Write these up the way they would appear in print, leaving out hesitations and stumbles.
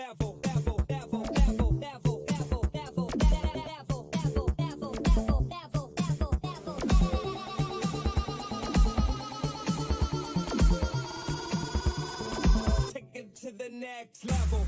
Take it to the next level.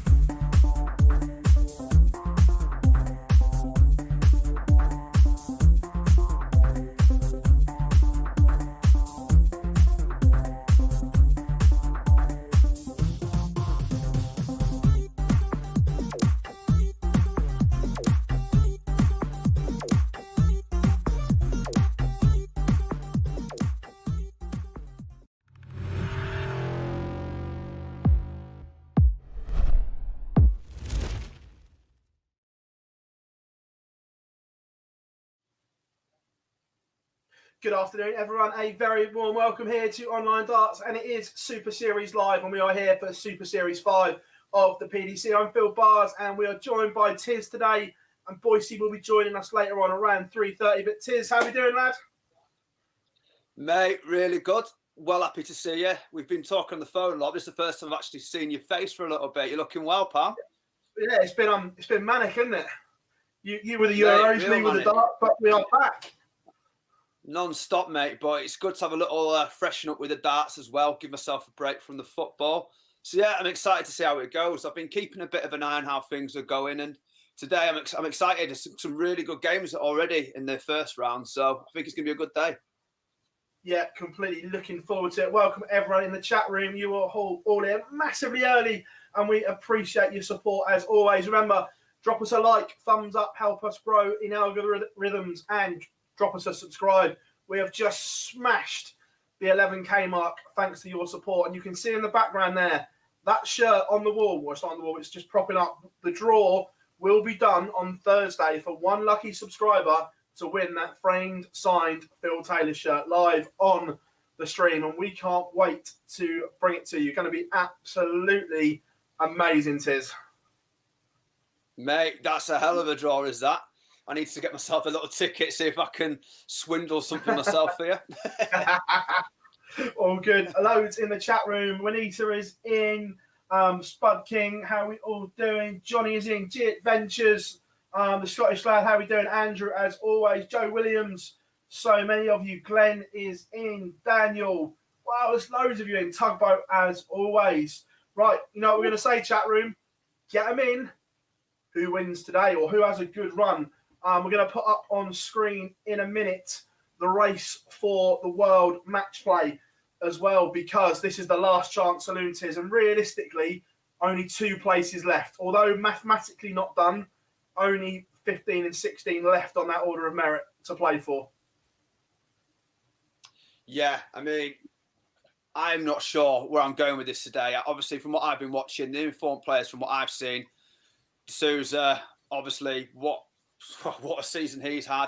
Good afternoon, everyone. A very warm welcome here to Online Darts, and it is Super Series Live, and we are here for Super Series 5 of the PDC. I'm Phil Bars, and we are joined by Tiz today, and Boise will be joining us later on around 3:30. But Tiz, how are we doing, lad? Mate, really good. Well, happy to see you. We've been talking on the phone a lot. This is the first time I've actually seen your face for a little bit. You're looking well, pal. Yeah, it's been manic, isn't it? You were the Euros, me with the Dart, but we are back. Non-stop, mate, but it's good to have a little freshen up with the darts as well, give myself a break from the football. So, yeah, I'm excited to see how it goes. I've been keeping a bit of an eye on how things are going, and today I'm excited. There's some really good games already in the first round, so I think it's going to be a good day. Yeah, completely looking forward to it. Welcome, everyone in the chat room. You are all here massively early, and we appreciate your support as always. Remember, drop us a like, thumbs up, help us grow in algorithms, and drop us a subscribe. We have just smashed the 11K mark thanks to your support. And you can see in the background there, that shirt on the wall, well, it's not on the wall, it's just propping up. The draw will be done on Thursday for one lucky subscriber to win that framed, signed Phil Taylor shirt live on the stream. And we can't wait to bring it to you. Going to be absolutely amazing, Tiz. Mate, that's a hell of a draw, is that? I need to get myself a little ticket, see if I can swindle something myself here. All good. Loads in the chat room. Juanita is in. Spud King, how are we all doing? Johnny is in. Jit Ventures, the Scottish lad, how are we doing? Andrew, as always. Joe Williams, so many of you. Glenn is in. Daniel, wow, there's loads of you in. Tugboat, as always. Right, you know what we're going to say, chat room? Get them in. Who wins today, or who has a good run? We're going to put up on screen in a minute the race for the World Matchplay as well, because this is the last chance saloon, Tiz, and realistically, only 2 places left. Although mathematically not done, only 15 and 16 left on that order of merit to play for. Yeah, I mean, I'm not sure where I'm going with this today. Obviously, from what I've been watching, the informed players, from what I've seen, Sousa, obviously, what a season he's had.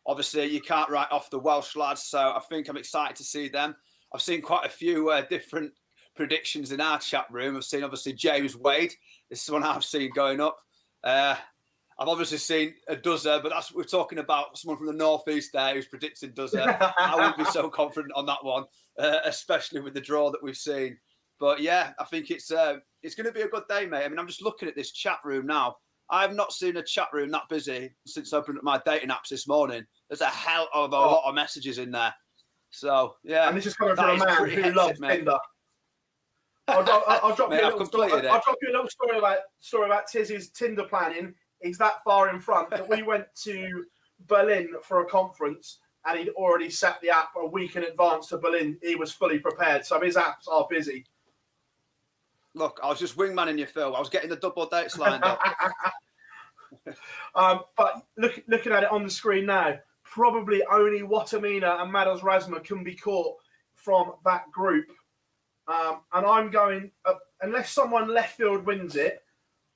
Obviously, you can't write off the Welsh lads, so I think I'm excited to see them. I've seen quite a few different predictions in our chat room. I've seen, obviously, James Wade. This is one I've seen going up. I've obviously seen a Duzzer, but we're talking about someone from the northeast there who's predicting Duzzer. I wouldn't be so confident on that one, especially with the draw that we've seen. But, yeah, I think it's going to be a good day, mate. I mean, I'm just looking at this chat room now. I've not seen a chat room that busy since opening up my dating apps this morning. There's a hell of a lot of messages in there. So, yeah. And this is coming from a man who loves Tinder. I'll drop you a little story about Tiz's Tinder planning. He's that far in front that we went to Berlin for a conference, and he'd already set the app a week in advance to Berlin. He was fully prepared. So his apps are busy. Look, I was just wingmanning you, Phil. I was getting the double dates lined up. But looking at it on the screen now, probably only Watamina and Mados Razma can be caught from that group. And I'm going, unless someone left field wins it,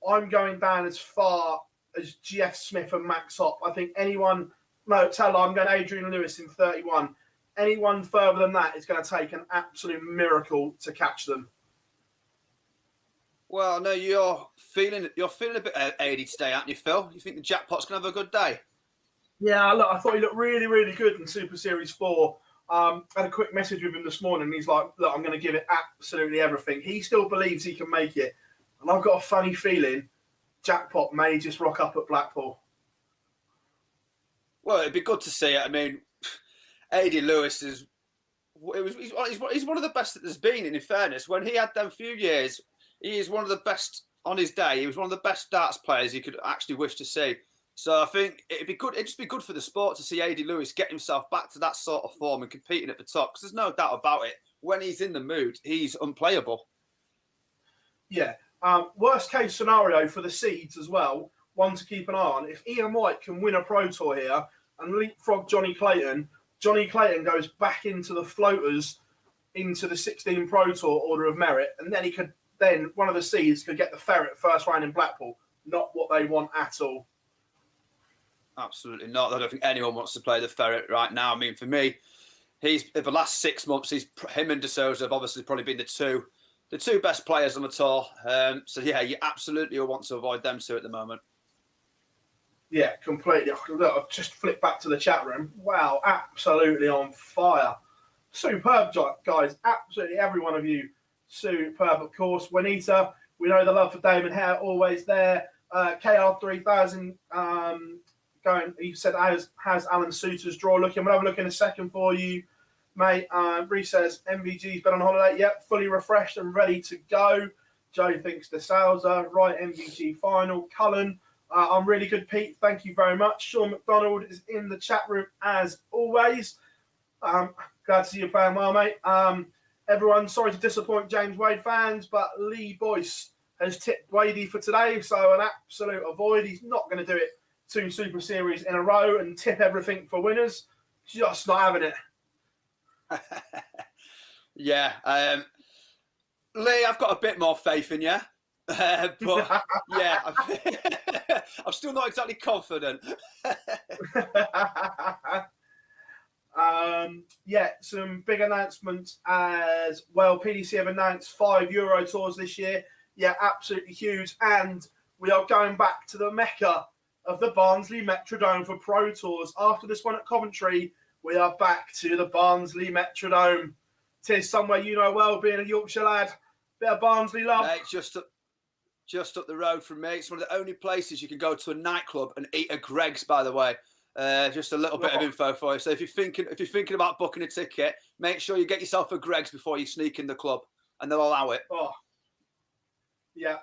I'm going down as far as G.F. Smith and Max Hopp. I think I'm going Adrian Lewis in 31. Anyone further than that is going to take an absolute miracle to catch them. Well, no, you're feeling a bit 80 today, aren't you, Phil? You think the jackpot's going to have a good day? Yeah, look, I thought he looked really, really good in Super Series 4. I had a quick message with him this morning. He's like, look, I'm going to give it absolutely everything. He still believes he can make it. And I've got a funny feeling Jackpot may just rock up at Blackpool. Well, it'd be good to see it. I mean, AD Lewis he's one of the best that there's been. And in fairness, when he had them few years, he is one of the best on his day. He was one of the best darts players you could actually wish to see. So I think it'd be good. It'd just be good for the sport to see AD Lewis get himself back to that sort of form and competing at the top. Because there's no doubt about it. When he's in the mood, he's unplayable. Yeah. Worst case scenario for the seeds as well. One to keep an eye on. If Ian White can win a Pro Tour here and leapfrog Johnny Clayton goes back into the floaters into the 16 Pro Tour order of merit, and then one of the seeds could get the ferret first round in Blackpool. Not what they want at all. Absolutely not. I don't think anyone wants to play the ferret right now. I mean, for me, in the last 6 months, him and De Souza have obviously probably been the two best players on the tour. So yeah, you absolutely want to avoid them two at the moment. Yeah, completely. Look, I've just flipped back to the chat room. Wow, absolutely on fire. Superb, guys. Absolutely every one of you superb. Of course, Juanita, we know the love for Damon Hare, always there. KR3000 going, he said, has Alan Suter's draw looking? We'll have a look in a second for you, mate. Reece says, MVG's been on holiday. Yep, fully refreshed and ready to go. Joe thinks De Souza, right, MVG final. Cullen, I'm really good, Pete. Thank you very much. Sean McDonald is in the chat room as always. Glad to see you playing well, mate. Everyone, sorry to disappoint James Wade fans, but Lee Boyce has tipped Wadey for today, so an absolute avoid. He's not going to do it 2 Super Series in a row and tip everything for winners. Just not having it. Yeah. Lee, I've got a bit more faith in you. But yeah, I'm still not exactly confident. Yeah, some big announcements as well. PDC have announced 5 Euro tours this year. Yeah, absolutely huge. And we are going back to the mecca of the Barnsley Metrodome for Pro Tours. After this one at Coventry, we are back to the Barnsley Metrodome. Tis somewhere you know well, being a Yorkshire lad. Bit of Barnsley love. Mate, just up the road from me. It's one of the only places you can go to a nightclub and eat a Greggs, by the way. Just a little bit of info for you. So if you're thinking about booking a ticket, make sure you get yourself a Greggs before you sneak in the club, and they'll allow it. Oh, yeah.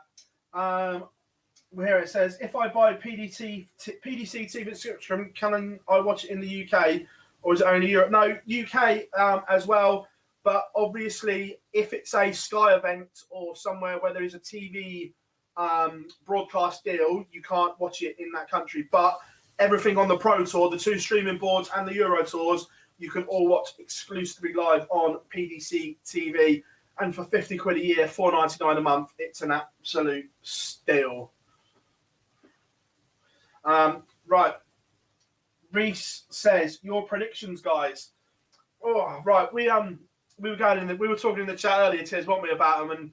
Here it says, if I buy PDC TV subscription, can I watch it in the UK, or is it only Europe? No, UK as well. But obviously, if it's a Sky event or somewhere where there is a TV broadcast deal, you can't watch it in that country. But everything on the Pro Tour, the 2 streaming boards and the Euro Tours, you can all watch exclusively live on PDC TV. And for 50 quid a year, $4.99 a month, it's an absolute steal. Right. Reese says, your predictions, guys. Oh, right. We were talking in the chat earlier, Tiz, weren't we, about them? And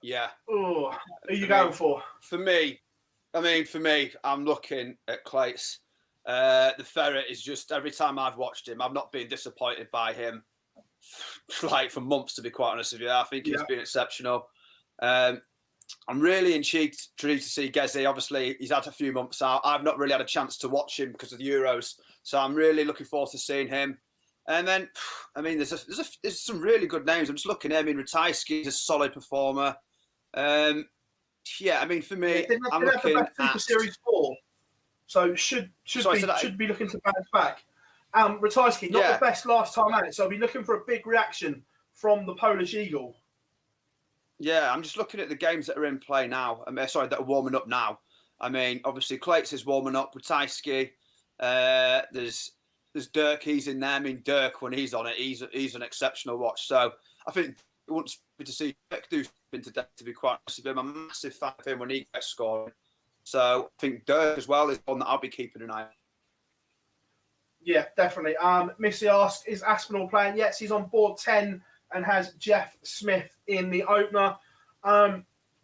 yeah. Oh, who are you going for? For me, I'm looking at Clates. The ferret is just, every time I've watched him, I've not been disappointed by him, like for months, to be quite honest with you. I think he's been exceptional. I'm really intrigued to see Gezi. Obviously, he's had a few months out. I've not really had a chance to watch him because of the Euros, so I'm really looking forward to seeing him. And then, I mean, there's some really good names. I'm just looking at him. I mean, Ratajski's a solid performer. Yeah, I mean, for me, I'm looking at Super Series 4, so should be looking to bounce back. Ratajski, not the best last time out, so I'll be looking for a big reaction from the Polish Eagle. Yeah, I'm just looking at the games that are in play now. That are warming up now. I mean, obviously, Clates is warming up. Ratajski, there's Dirk. He's in there. I mean, Dirk, when he's on it, he's an exceptional watch. So I think it wants to see Dirk do something today. To be quite honest with him, I'm a massive fan of him when he gets scoring. So I think Dirk as well is one that I'll be keeping an eye on. Yeah, definitely. Missy asks, is Aspinall playing? Yes, he's on board 10 and has Jeff Smith in the opener. I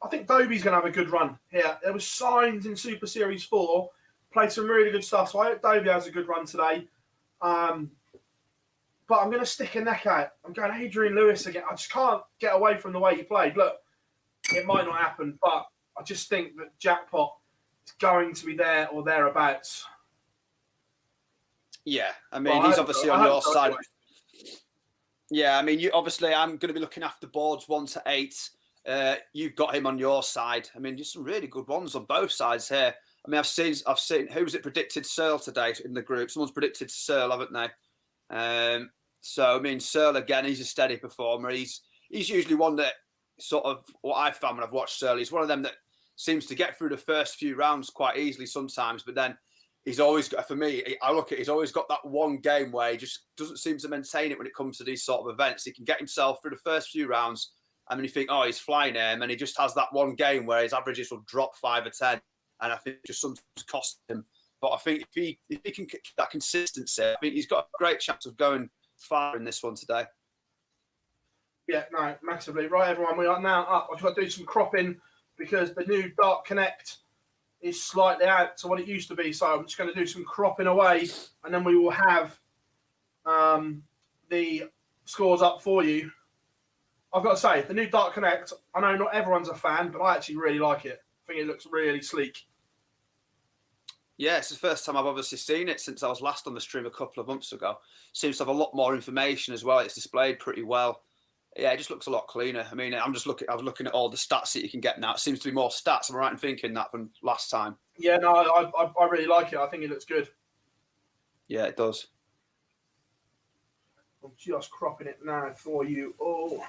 think Dobie's going to have a good run here. There was signs in Super Series 4, played some really good stuff, so I hope Dobie has a good run today. But I'm going to stick a neck out. I'm going Adrian Lewis again. I just can't get away from the way he played. Look, it might not happen, but I just think that jackpot is going to be there or thereabouts. Yeah, I mean, he's obviously on your side. Anyway. Yeah, I mean, I'm going to be looking after boards 1 to 8. You've got him on your side. I mean, just some really good ones on both sides here. I mean, I've seen who was it predicted Searle today in the group? Someone's predicted Searle, haven't they? So I mean, Searle again, he's a steady performer. He's usually one that sort of what I've found when I've watched Searle. He's one of them that seems to get through the first few rounds quite easily sometimes, but then he's always got, for me, he's always got that one game where he just doesn't seem to maintain it when it comes to these sort of events. He can get himself through the first few rounds, and then you think, oh, he's flying him, and he just has that one game where his averages will drop 5 or 10, and I think it just sometimes costs him. But I think if he can keep that consistency, I think he's got a great chance of going far in this one today. Yeah, no, massively. Right, everyone, we are now up. I've got to do some cropping because the new Dark Connect is slightly out to what it used to be. So I'm just going to do some cropping away, and then we will have the scores up for you. I've got to say, the new Dark Connect, I know not everyone's a fan, but I actually really like it. I think it looks really sleek. Yeah, it's the first time I've obviously seen it since I was last on the stream a couple of months ago. Seems to have a lot more information as well. It's displayed pretty well. Yeah, it just looks a lot cleaner. I mean, I was looking at all the stats that you can get now. It seems to be more stats. Am I right in thinking that from last time? Yeah, no, I really like it. I think it looks good. Yeah, it does. I'm just cropping it now for you all.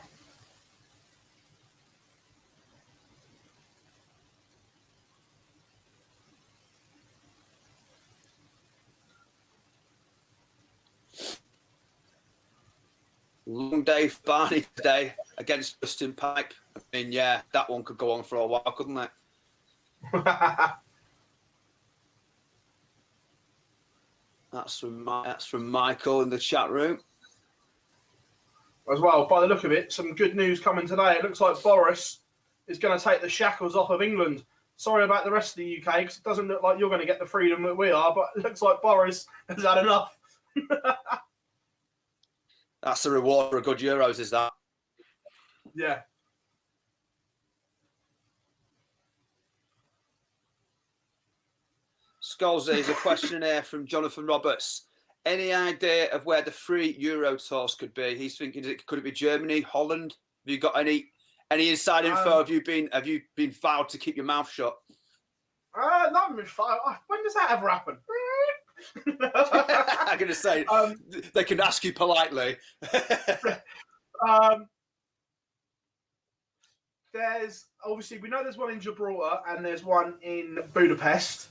Long day for Barney today against Justin Pipe. I mean, yeah, that one could go on for a while, couldn't it? That's from Michael in the chat room. As well, by the look of it, some good news coming today. It looks like Boris is going to take the shackles off of England. Sorry about the rest of the UK, because it doesn't look like you're going to get the freedom that we are, but it looks like Boris has had enough. That's the reward for a good Euros, is that? Yeah. Skulls, there's a question here from Jonathan Roberts. Any idea of where the free Euro tours could be? He's thinking, could it be Germany, Holland? Have you got any inside info? Have you been vowed to keep your mouth shut? Not been vowed. When does that ever happen? I'm going to say they can ask you politely. There's obviously, we know there's one in Gibraltar and there's one in Budapest.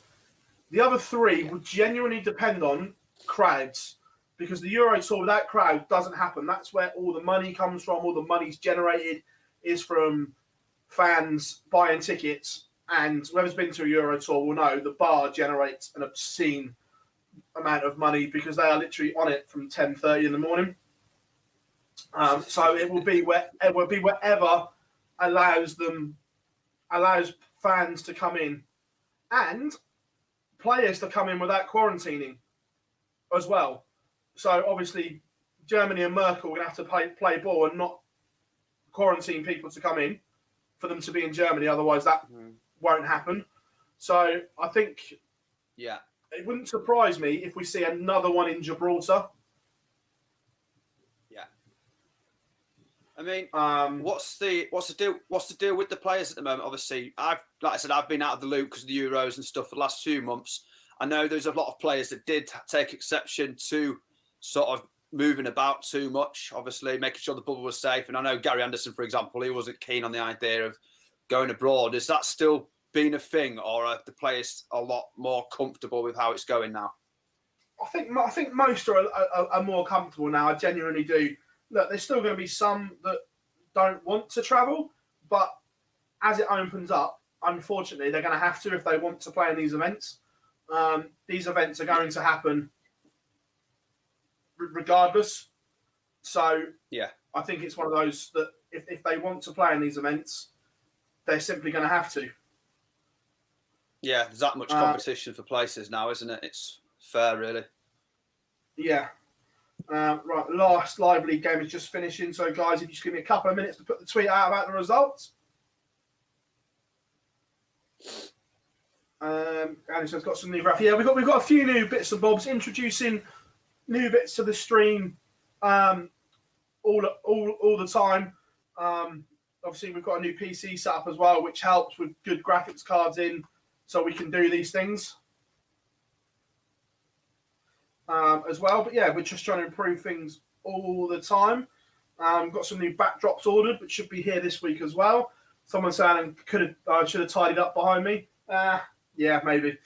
The other 3 would genuinely depend on crowds, because the Euro Tour without crowd doesn't happen. That's where all the money comes from. All the money's generated is from fans buying tickets, and whoever's been to a Euro Tour will know the bar generates an obscene amount of money because they are literally on it from 10:30 in the morning. So it will be wherever allows fans to come in and players to come in without quarantining as well. So obviously Germany and Merkel are going to have to play ball and not quarantine people to come in for them to be in Germany. Otherwise that won't happen. So I think it wouldn't surprise me if we see another one in Gibraltar. Yeah. I mean, what's the deal with the players at the moment? Obviously, I've been out of the loop because of the Euros and stuff for the last few months. I know there's a lot of players that did take exception to sort of moving about too much, obviously, making sure the bubble was safe. And I know Gary Anderson, for example, he wasn't keen on the idea of going abroad. Is that still been a thing, or are the players a lot more comfortable with how it's going now? I think most are more comfortable now. I genuinely do. Look, there's still going to be some that don't want to travel, but as it opens up, unfortunately, they're going to have to if they want to play in these events. These events are going to happen regardless. So I think it's one of those that if they want to play in these events, they're simply going to have to. Yeah, there's that much competition for places now, isn't it? It's fair, really. Yeah. Right, the last live league game is just finishing. So, guys, if you just give me a couple of minutes to put the tweet out about the results. Andy says got some new graphics. Yeah, we've got a few new bits and bobs, introducing new bits to the stream all the time. Obviously, we've got a new PC setup as well, which helps with good graphics cards in, so we can do these things as well. But yeah, we're just trying to improve things all the time. Got some new backdrops ordered, which should be here this week as well. Someone saying I should have tidied up behind me. Yeah, maybe.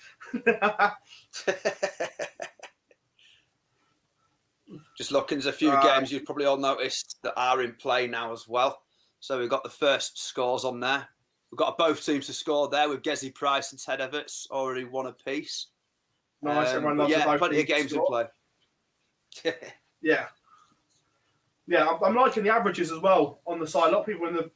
Just looking, there's a few games you've probably all noticed that are in play now as well. So we've got the first scores on there. We've got both teams to score there with Gezi Price and Ted Everts already one apiece. Nice, everyone loves yeah, plenty of games in play. Yeah. Yeah, I'm liking the averages as well on the side. A lot of people in the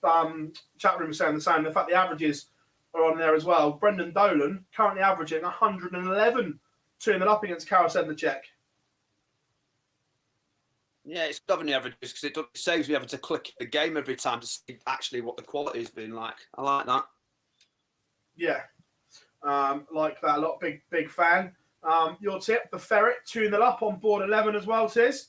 chat room are saying the same. The fact the averages are on there as well. Brendan Dolan currently averaging 111 2-0 up against Karol Sedlacek. Yeah, it's loving the averages because it saves me having to click the game every time to see actually what the quality's been like. I like that. Yeah, like that a lot. Big fan. Your tip, the Ferret 2-0 up on board 11 as well, Tiz.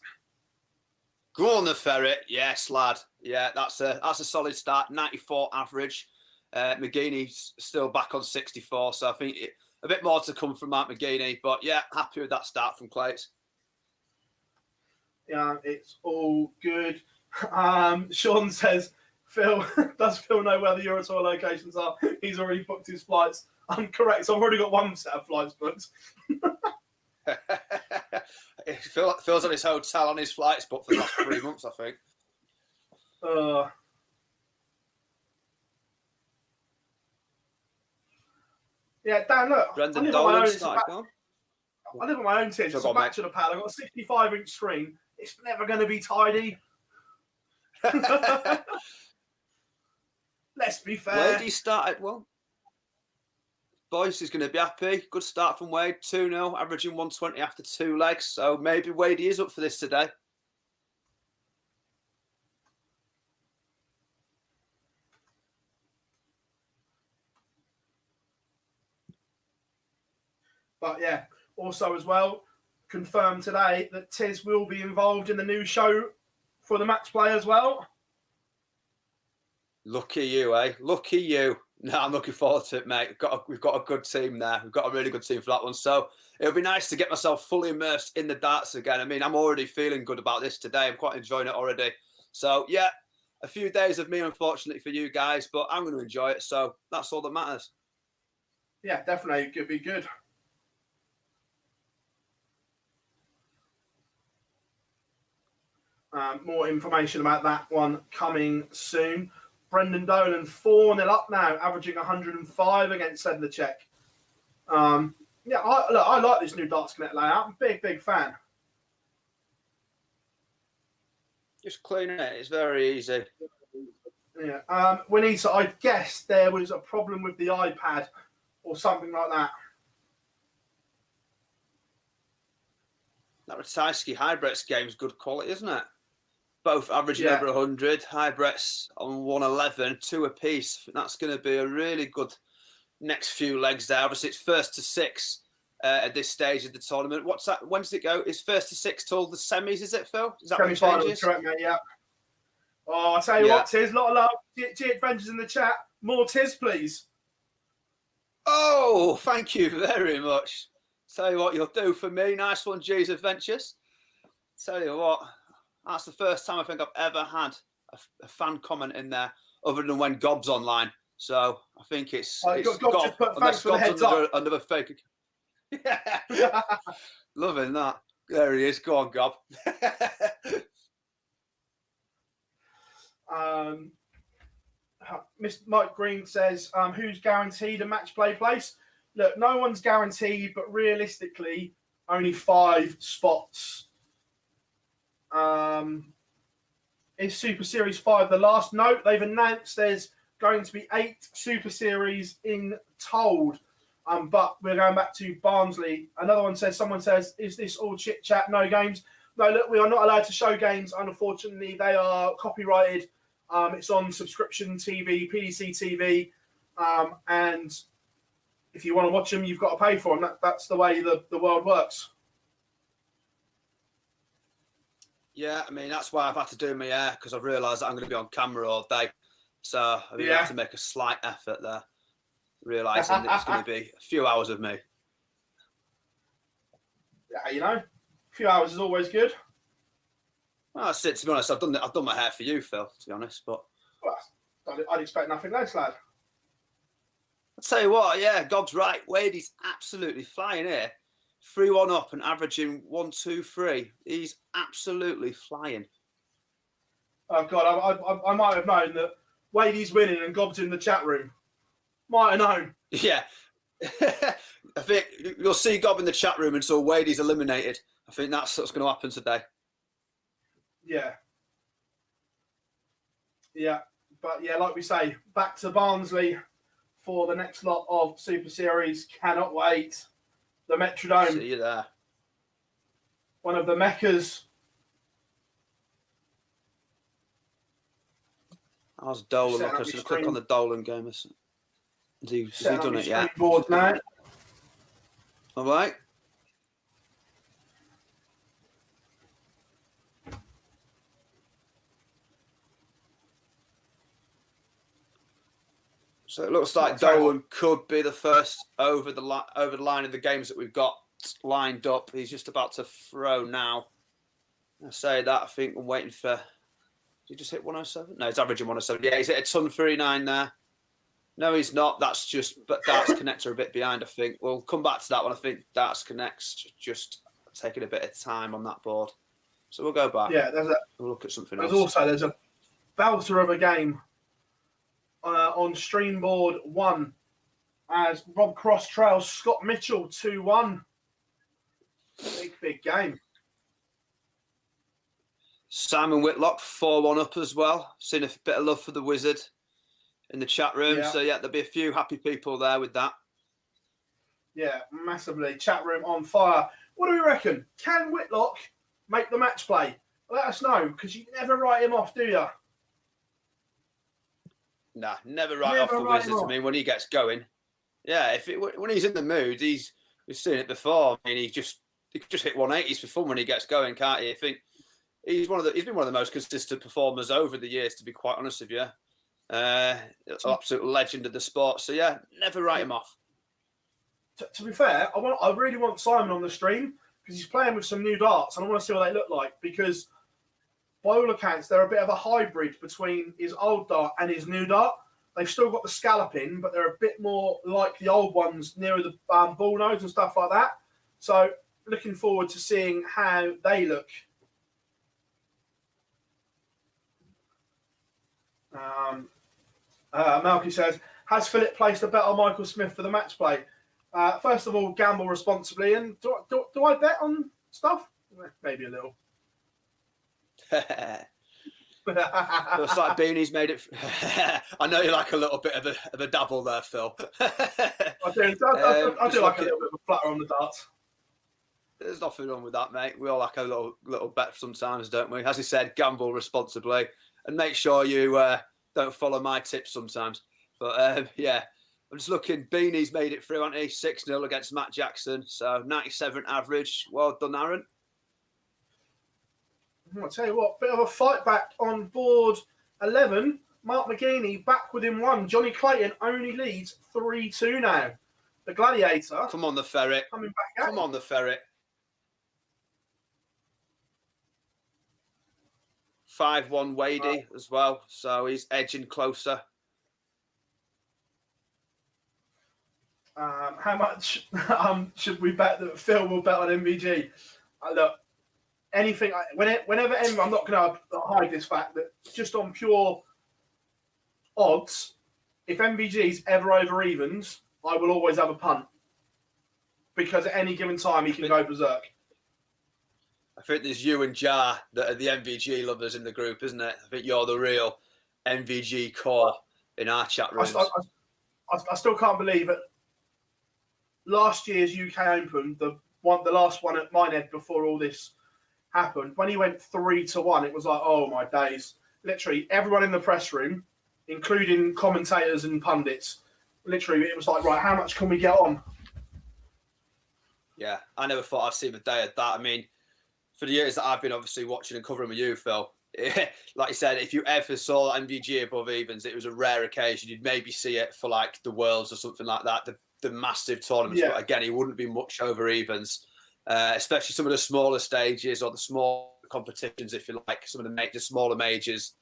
Go on the Ferret, yes, lad. Yeah, that's a solid start. 94 average. McGeeney's still back on 64, so I think a bit more to come from Matt McGeeney. But yeah, happy with that start from Clates. Yeah, it's all good. Sean says, does Phil know where the Eurotour locations are? He's already booked his flights. I'm correct. So I've already got one set of flights booked. Phil's on his hotel on his flights booked for the last 3 months, I think. Yeah, Dan, look. Brendan Dolan started. I live on my own tips. It's a bachelor pad. I've got a 65-inch screen. It's never going to be tidy. Let's be fair. Wade started well. Boyce is going to be happy. Good start from Wade. 2-0, averaging 120 after 2 legs. So maybe Wade is up for this today. But yeah, also as well, confirmed today that Tiz will be involved in the new show for the match play as well. Lucky you, eh? Lucky you. No, I'm looking forward to it, mate. We've got a good team there. We've got a really good team for that one. So it'll be nice to get myself fully immersed in the darts again. I mean, I'm already feeling good about this today. I'm quite enjoying it already. So yeah, a few days of me, unfortunately, for you guys, but I'm going to enjoy it. So that's all that matters. Yeah, definitely. It could be good. More information about that one coming soon. Brendan Dolan 4-0 up now, averaging 105 against Sedlacek. Yeah, I like this new Darts Connect layout. I'm a big fan. Just cleaning it. It's very easy. Yeah. Winita, I guess there was a problem with the iPad or something like that. That Ratajski Hybrett's game's good quality, isn't it? Both averaging over 100. Hybrett's on 111, 2 apiece. That's going to be a really good next few legs there. Obviously, it's first to 6 at this stage of the tournament. What's that? When does it go? It's first to 6 till the semis, is it, Phil? Is that what changes? Correct, mate, yeah. Oh, I'll tell you what, Tiz, a lot of love. G Adventures in the chat. More Tiz, please. Oh, thank you very much. Tell you what you'll do for me. Nice one, G's Adventures. Tell you what, that's the first time I think I've ever had a fan comment in there other than when Gob's online. So I think it's Gob. Unless Gob's under fake. Yeah. Loving that. There he is. Go on, Gob. Mr. Mike Green says, who's guaranteed a match play place? Look, no one's guaranteed, but realistically, only 5 spots. Is Super Series 5 the last? No, they've announced there's going to be 8 Super Series in told. But we're going back to Barnsley. Another one says, someone says, is this all chit chat, no games? No, look, we are not allowed to show games. Unfortunately, they are copyrighted. It's on subscription TV, PDC TV, and if you want to watch them, you've got to pay for them. That's the way the world works. Yeah, I mean, that's why I've had to do my hair, because I've realised that I'm going to be on camera all day. So I mean, I have to make a slight effort there, realising that it's going to be a few hours of me. Yeah, you know, a few hours is always good. Well, that's it, to be honest. I've done my hair for you, Phil, to be honest. But well, I'd expect nothing less, lad. I'll tell you what, yeah, Gob's right. Wade, he's absolutely flying here. 3-1 up and averaging 1-2-3. He's absolutely flying. Oh, God, I might have known that Wadey's winning and Gob's in the chat room. Might have known. Yeah. I think you'll see Gob in the chat room until Wadey's eliminated. I think that's what's going to happen today. Yeah. Yeah. But, yeah, like we say, back to Barnsley for the next lot of Super Series. Cannot wait. The Metrodome. See you there. One of the Meccas. How's Dolan? Look, I should click on the Dolan game. Has he done it yet? Board now. All right. So it looks like Dolan could be the first over the line of the games that we've got lined up. He's just about to throw now. I say that, I think I'm waiting for... Did he just hit 107? No, he's averaging 107. Yeah, he's hit a ton 39 there. No, he's not. That's just... But Darts Connects are a bit behind, I think. We'll come back to that one. I think Darts Connects just taking a bit of time on that board. So we'll go back. Yeah, we'll look at something else. There's a belter of a game on Streamboard 1 as Rob Cross trails Scott Mitchell 2-1. Big game. Simon Whitlock 4-1 up as well. Seen a bit of love for the Wizard in the chat room. Yeah. So yeah, there'll be a few happy people there with that. Yeah, massively. Chat room on fire. What do we reckon? Can Whitlock make the match play? Let us know, because you never write him off, do you? Nah, never write off the Wizard. I mean, when he gets going, yeah, when he's in the mood, we've seen it before. I mean, he just hit 180s for fun when he gets going, can't he? I think he's been one of the most consistent performers over the years, to be quite honest with you. Absolute legend of the sport. So yeah, never write him off. To be fair, I really want Simon on the stream because he's playing with some new darts, and I want to see what they look like because, by all accounts, they're a bit of a hybrid between his old dart and his new dart. They've still got the scalloping, but they're a bit more like the old ones, nearer the ball nose and stuff like that. So, looking forward to seeing how they look. Malky says, has Philip placed a bet on Michael Smith for the match play? First of all, gamble responsibly. And do I bet on stuff? Maybe a little. Looks like Beanie's made it. I know you like a little bit of a dabble there, Phil. I do like a little bit of a flutter on the darts. There's nothing wrong with that, mate. We all like a little bet sometimes, don't we? As he said, gamble responsibly and make sure you don't follow my tips sometimes. But yeah, I'm just looking. Beanie's made it through, hasn't he? 6-0 against Matt Jackson. So 97 average. Well done, Aaron. I'll tell you what, bit of a fight back on board 11. Mark McGeaney back within 1. Johnny Clayton only leads 3-2 now. The Gladiator. Come on, the ferret. Coming back out. Come on, the ferret. 5-1 Wadey as well. So he's edging closer. How much should we bet that Phil will bet on MVG? Look, anything, whenever I'm not going to hide this fact that just on pure odds, if MVG's ever over evens, I will always have a punt because at any given time he can go berserk. I think there's you and Jar that are the MVG lovers in the group, isn't it? I think you're the real MVG core in our chat rooms. I still can't believe it. Last year's UK Open, the last one at Minehead before all this happened, when he went 3-1, it was like, oh my days. Literally everyone in the press room, including commentators and pundits, literally, it was like, right, how much can we get on? Yeah, I never thought I'd see the day of that. I mean, for the years that I've been obviously watching and covering with you, Phil, like you said, if you ever saw MVG above evens, it was a rare occasion. You'd maybe see it for like the Worlds or something like that, the massive tournaments. Yeah. But again, it wouldn't be much over evens, especially some of the smaller stages or the small competitions, if you like, some of the smaller majors.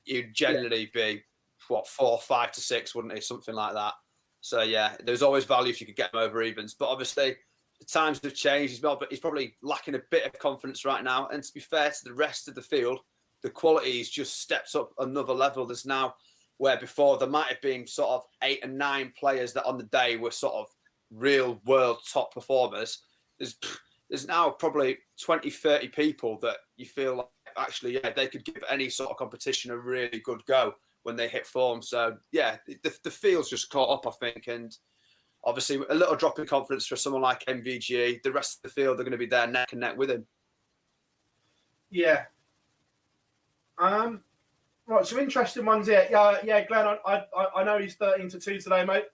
You'd generally be, what, 4, 5 to 6, wouldn't it? Something like that. So, yeah, there's always value if you could get them over evens. But obviously, the times have changed as well, but he's probably lacking a bit of confidence right now. And to be fair to the rest of the field, the quality has just stepped up another level. There's now, where before there might have been sort of 8 and 9 players that on the day were sort of real world top performers. There's now probably 20, 30 people that you feel like actually, yeah, they could give any sort of competition a really good go when they hit form. So, yeah, the field's just caught up, I think. And obviously, a little drop in confidence for someone like MVG. The rest of the field are going to be there neck and neck with him. Yeah. Right, some interesting ones here. Yeah, Glenn, I know he's 13-2 today, mate.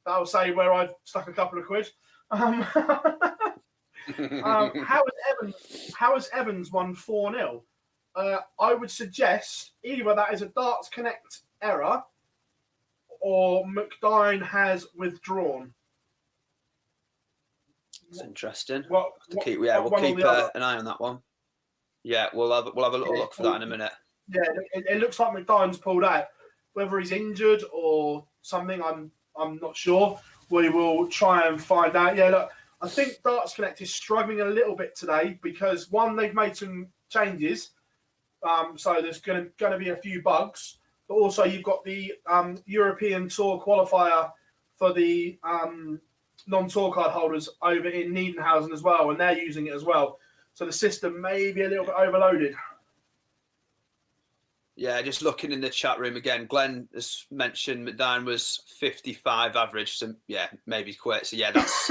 That'll say where I've stuck a couple of quid. How has Evans won 4-0? I would suggest either that is a Darts Connect error or McDine has withdrawn. It's interesting. We'll keep an eye on that one. Yeah, we'll have a little look for that in a minute. Yeah, it looks like McDine's pulled out. Whether he's injured or something, I'm not sure. We will try and find out. Yeah, look, I think Darts Connect is struggling a little bit today because, one, they've made some changes. So there's going to be a few bugs. But also you've got the European Tour qualifier for the non-tour card holders over in Niedenhausen as well, and they're using it as well. So the system may be a little bit overloaded. Yeah, just looking in the chat room again, Glenn has mentioned McDine was 55 average. So yeah, maybe quit. So yeah, that's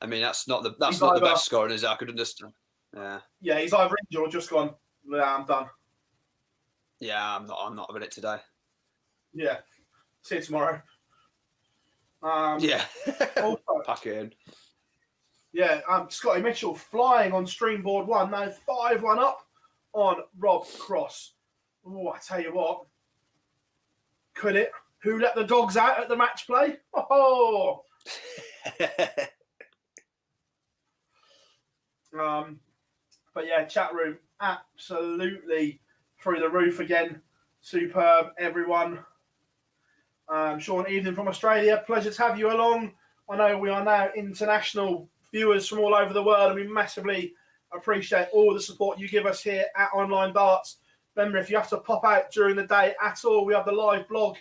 I mean that's not the best scoring, is it? I could understand. Yeah, he's either injured or just gone, yeah, I'm done. Yeah, I'm not having it today. Yeah. See you tomorrow. Yeah. Also, pack it in. Yeah, Scotty Mitchell flying on streamboard 1, now 5-1 up on Rob Cross. Oh, I tell you what. Could it? Who let the dogs out at the match play? Oh. But yeah, chat room absolutely through the roof again. Superb, everyone. Sean, evening from Australia. Pleasure to have you along. I know we are now international viewers from all over the world, and we massively appreciate all the support you give us here at Online Darts. Remember, if you have to pop out during the day at all, we have the live blog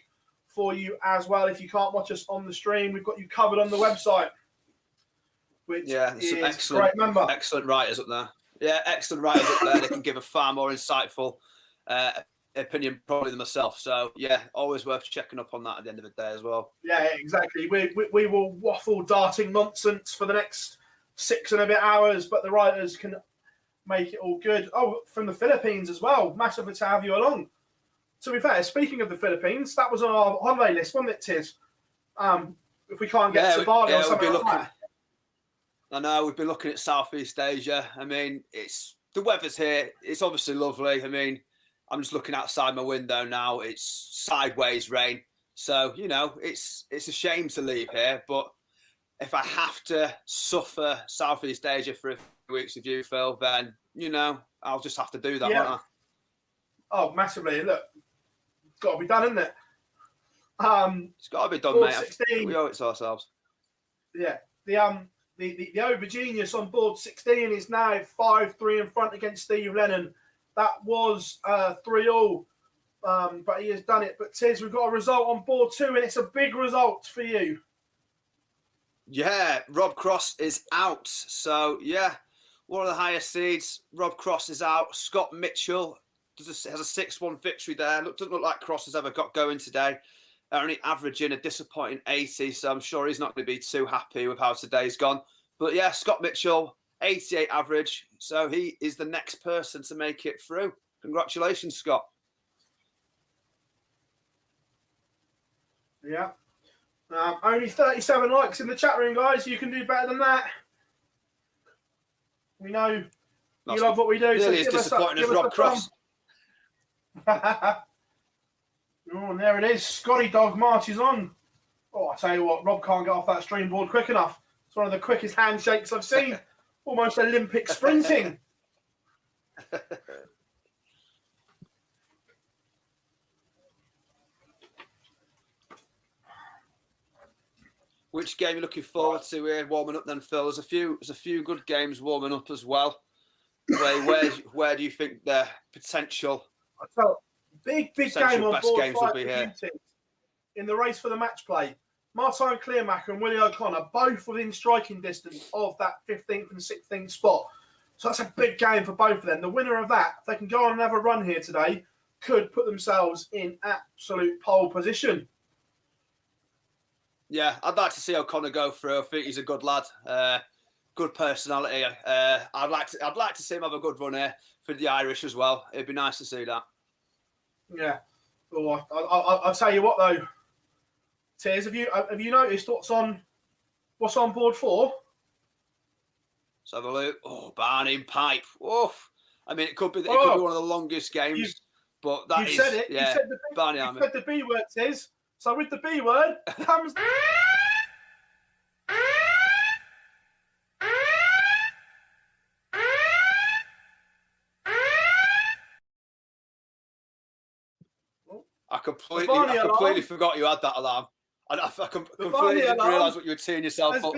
for you as well. If you can't watch us on the stream, we've got you covered on the website, which is excellent, great. Remember, excellent writers up there. Yeah, excellent writers up there. They can give a far more insightful opinion probably than myself. So yeah, always worth checking up on that at the end of the day as well. Yeah, exactly. We will waffle darting nonsense for the next 6 and a bit hours, but the writers can make it all good. Oh, from the Philippines as well. Massively to have you along. To be fair, speaking of the Philippines, that was on our holiday list, wasn't it, Tiz? If we can't get to Bali or something like that. I know, we've been looking at Southeast Asia. I mean, the weather's here. It's obviously lovely. I mean, I'm just looking outside my window now. It's sideways rain. So, you know, it's a shame to leave here. But if I have to suffer Southeast Asia for a few weeks with you, Phil, then, you know, I'll just have to do that, won't I? Oh, massively. Look, it's got to be done, isn't it? It's got to be done, mate. 16. We owe it to ourselves. Yeah. The over genius on board 16 is now 5-3 in front against Steve Lennon. That was 3-all, but he has done it. But Tiz, we've got a result on board 2, and it's a big result for you. Yeah, Rob Cross is out. So, yeah, one of the highest seeds. Rob Cross is out. Scott Mitchell has a 6-1 victory there. Doesn't look like Cross has ever got going today. Only averaging a disappointing 80, so I'm sure he's not going to be too happy with how today's gone. But yeah, Scott Mitchell, 88 average, so he is the next person to make it through. Congratulations, Scott. Yeah. Only 37 likes in the chat room, guys. You can do better than that. We know you love what we do. So Nearly as disappointing as Rob Cross. Oh, and there it is. Scotty Dog marches on. Oh, I tell you what, Rob can't get off that stream board quick enough. It's one of the quickest handshakes I've seen. Almost Olympic sprinting. Which game are you looking forward to here, warming up then, Phil? There's a few good games warming up as well. Where do you think the potential? I tell big game on board games will be here in the race for the match play. Martijn Kleermaker and Willie O'Connor both within striking distance of that 15th and 16th spot. So that's a big game for both of them. The winner of that, if they can go on another run here today, could put themselves in absolute pole position. Yeah, I'd like to see O'Connor go through. I think he's a good lad, good personality. I'd like to see him have a good run here for the Irish as well. It'd be nice to see that. Yeah. Oh, I'll tell you what though, Tiers, have you noticed what's on board 4? Let's have a look. Oh, Barney Pipe. Oof. I mean, it could be one of the longest games, but that is. Said it. Yeah, you said the B word, Tiers. So with the B word comes. I completely forgot you had that alarm. I completely didn't realise what you were teeing yourself up.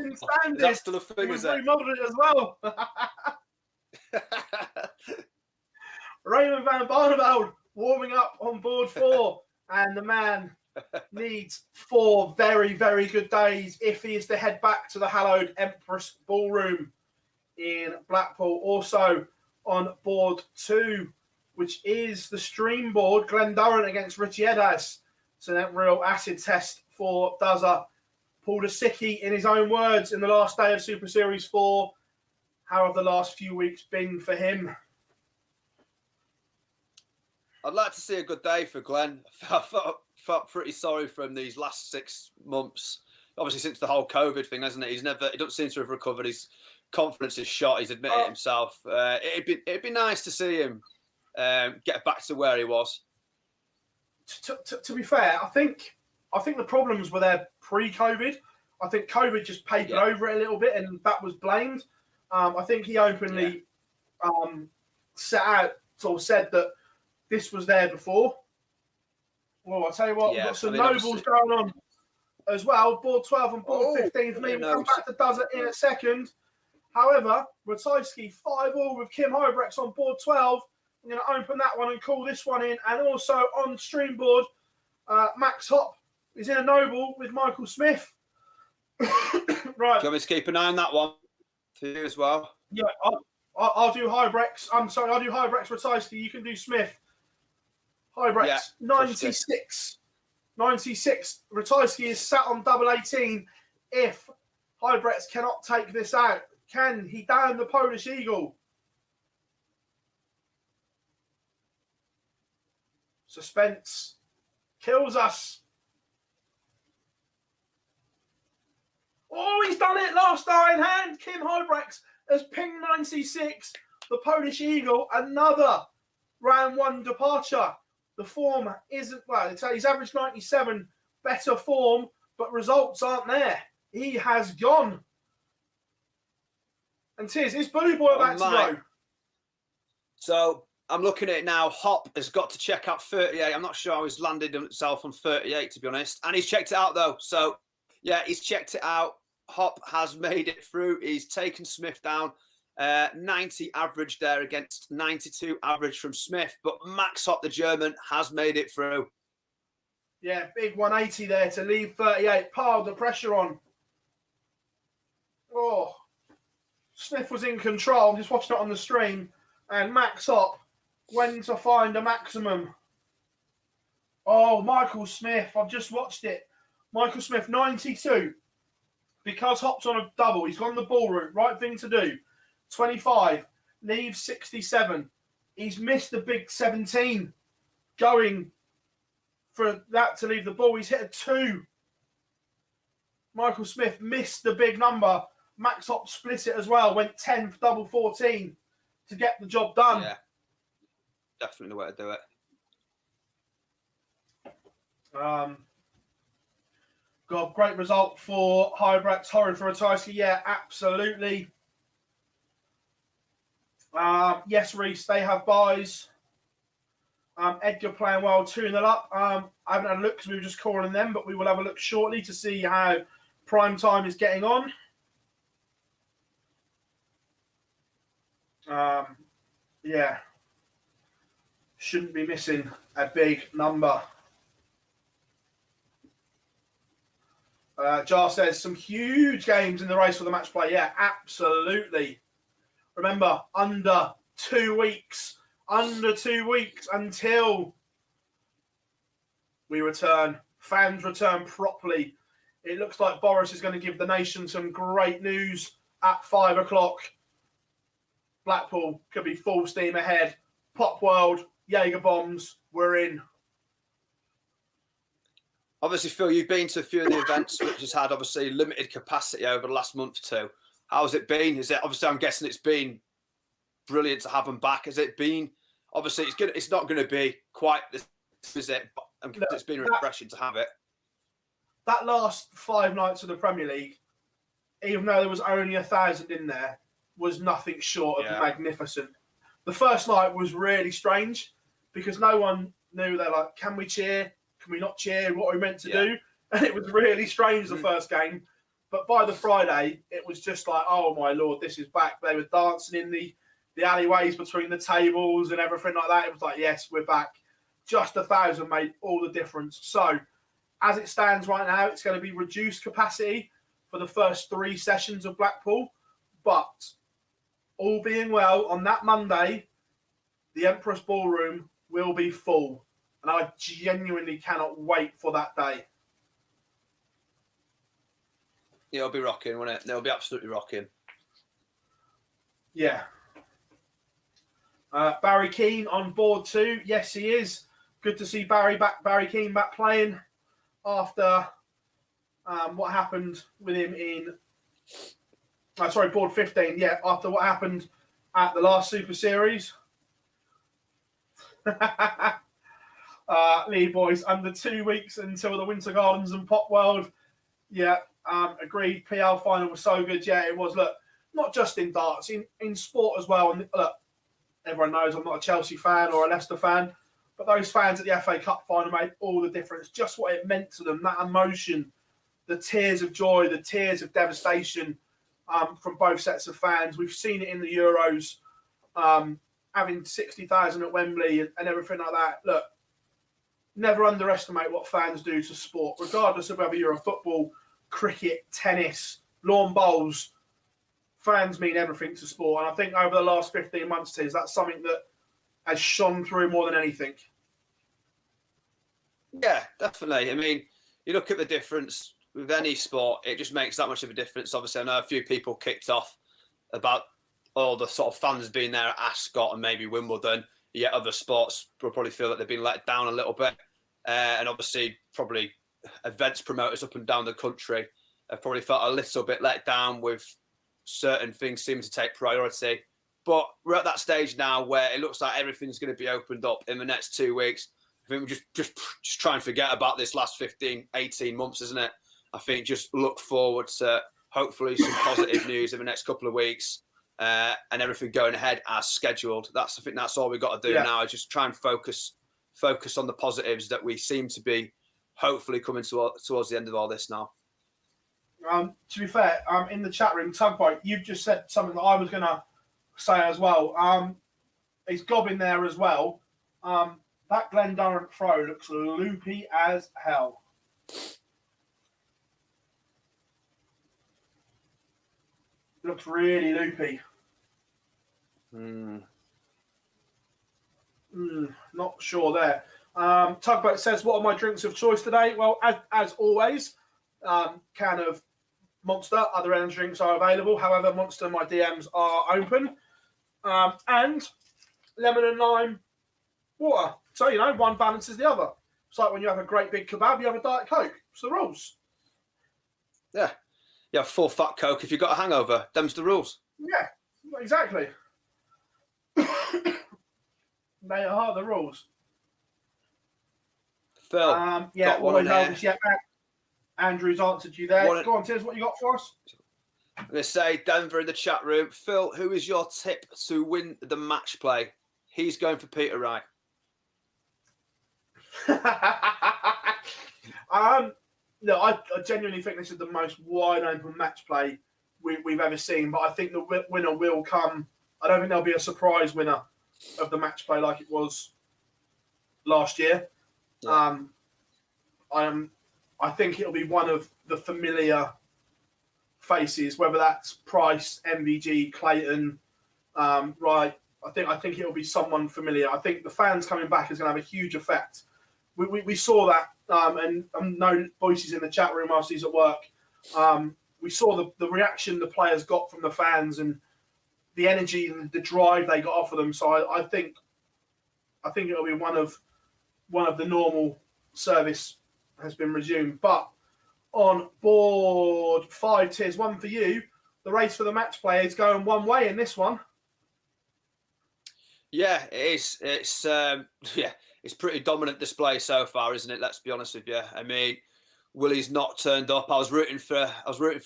That's still a thing, is it? Remodeled it as well. Raymond van Barneveld warming up on board 4, and the man needs 4 very, very good days if he is to head back to the hallowed Empress Ballroom in Blackpool. Also on board 2, which is the stream board, Glenn Durrant against Richie Edas. So that real acid test for Duzza. Paul Dusicki, in his own words, in the last day of Super Series 4, how have the last few weeks been for him? I'd like to see a good day for Glenn. I felt pretty sorry for him these last 6 months. Obviously, since the whole COVID thing, hasn't it? He doesn't seem to have recovered. His confidence is shot. He's admitted it himself. It'd be nice to see him get back to where he was. To be fair, I think the problems were there pre-COVID. I think COVID just papered over it a little bit, and that was blamed. I think he openly said that this was there before. Well, I'll tell you what, we've got some nobles going on as well. Board 12 and board 15 for me. We'll come back to Duzza in a second. However, Ratajski 5-all with Kim Hobrex on board 12. I'm going to open that one and call this one in. And also on stream board, Max Hop is in a noble with Michael Smith. Right. Do you want me to keep an eye on that one for you as well? Yeah, I'll do Hybrex. I'm sorry, I'll do Hybrex Ratajski. You can do Smith. Hybrex, 96. 96. Ratajski is sat on double 18. If Hybrex cannot take this out, can he down the Polish Eagle? Suspense kills us. Oh, he's done it. Last star in hand. Kim Hybrex has pinged 96. The Polish Eagle, another round 1 departure. The form isn't, well, he's averaged 97, better form, but results aren't there. He has gone. And Tiz, is Bully Boy about to go? So I'm looking at it now. Hop has got to check out 38. I'm not sure how he's landed himself on 38, to be honest. And he's checked it out, though. So, yeah, he's checked it out. Hop has made it through. He's taken Smith down. 90 average there against 92 average from Smith. But Max Hop, the German, has made it through. Yeah, big 180 there to leave 38. Piled the pressure on. Oh, Smith was in control. I'm just watching it on the stream. And Max Hop went to find a maximum. Oh, Michael Smith. I've just watched it. Michael Smith, 92. Because Hop's on a double, he's gone the ball route. Right thing to do. 25. Leaves 67. He's missed the big 17. Going for that to leave the ball. He's hit a 2. Michael Smith missed the big number. Max Hop split it as well. Went 10 for double 14 to get the job done. Yeah, definitely the way to do it. Got a great result for Hybrex. Horrid for Ratajski. Yeah, absolutely. Yes, Reese, they have buys. Edgar playing well, 2-0 up. I haven't had a look because we were just calling them, but we will have a look shortly to see how prime time is getting on. Yeah. Shouldn't be missing a big number. Jar says some huge games in the race for the match play. Yeah, absolutely. Remember, under 2 weeks. Under 2 weeks until we return. Fans return properly. It looks like Boris is going to give the nation some great news at 5 o'clock. Blackpool could be full steam ahead. Pop World, Jaeger bombs, we're in. Obviously, Phil, you've been to a few of the events which has had obviously limited capacity over the last month or two. How's it been? Is it obviously? I'm guessing it's been brilliant to have them back. Has it been? Obviously, it's good. It's not going to be quite this, is it? But it's been refreshing to have it. That last 5 nights of the Premier League, even though there was only 1,000 in there, was nothing short of magnificent. The first night was really strange because no one knew. They're like, can we cheer? Can we not cheer? What are we meant to do? And it was really strange the first game. But by the Friday, it was just like, oh my Lord, this is back. They were dancing in the alleyways between the tables and everything like that. It was like, yes, we're back. Just 1,000 made all the difference. So as it stands right now, it's going to be reduced capacity for the first 3 sessions of Blackpool. But all being well, on that Monday, the Empress Ballroom will be full. And I genuinely cannot wait for that day. It'll be rocking, won't it? It'll be absolutely rocking. Yeah. Barry Keane on board too. Yes, he is. Good to see Barry Keane back playing after what happened with him in... board 15. Yeah, after what happened at the last Super Series. Lee boys, under 2 weeks until the Winter Gardens and Pop World. Yeah, agreed. PL final was so good. Yeah, it was. Look, not just in darts, in sport as well. And look, everyone knows I'm not a Chelsea fan or a Leicester fan, but those fans at the FA Cup final made all the difference. Just what it meant to them, that emotion, the tears of joy, the tears of devastation from both sets of fans. We've seen it in the Euros, having 60,000 at Wembley and everything like that. Look, never underestimate what fans do to sport, regardless of whether you're a football, cricket, tennis, lawn bowls. Fans mean everything to sport. And I think over the last 15 months, that's something that has shone through more than anything. Yeah, definitely. I mean, you look at the difference with any sport, it just makes that much of a difference. Obviously, I know a few people kicked off about all the sort of fans being there at Ascot and maybe Wimbledon. Yet other sports will probably feel that they've been let down a little bit. And obviously, probably events promoters up and down the country have probably felt a little bit let down with certain things seeming to take priority. But we're at that stage now where it looks like everything's going to be opened up in the next 2 weeks. I think we just try and forget about this last 15, 18 months, isn't it? I think just look forward to hopefully some positive news in the next couple of weeks and everything going ahead as scheduled. I think that's all we've got to do now. Just try and focus on the positives that we seem to be hopefully coming towards the end of all this now. To be fair, in the chat room, Tugboat, you've just said something that I was going to say as well. He's gobbing there as well. That Glendarrant throw looks loopy as hell. Looks really loopy. Not sure there. Tugboat says, what are my drinks of choice today? Well, as always, can of Monster, other energy drinks are available. However, Monster, my DMs are open. And lemon and lime water. So, one balances the other. It's like when you have a great big kebab, you have a Diet Coke. It's the rules. Yeah. You have full fat Coke if you've got a hangover. Them's the rules. Yeah, exactly. They are the rules. Phil, yeah, got one in always here. yeah, Andrew's answered you there. Go on, Tiz, what you got for us? I'm going to say Denver in the chat room. Phil, who is your tip to win the match play? He's going for Peter Wright. No, I genuinely think this is the most wide open match play we've ever seen. But I think the winner will come. I don't think there'll be a surprise winner of the match play like it was last year. Yeah. I think it'll be one of the familiar faces, whether that's Price, MVG, Clayton, Wright. I think it'll be someone familiar. I think the fans coming back is going to have a huge effect. We saw that, and no voices in the chat room whilst he's at work. We saw the reaction the players got from the fans and the energy and the drive they got off of them. So I think it'll be one of the normal service has been resumed. But on board 5 tiers, one for you. The race for the match play is going one way in this one. Yeah, it is. It's pretty dominant display so far, isn't it? Let's be honest with you. I mean, Willie's not turned up. I was rooting for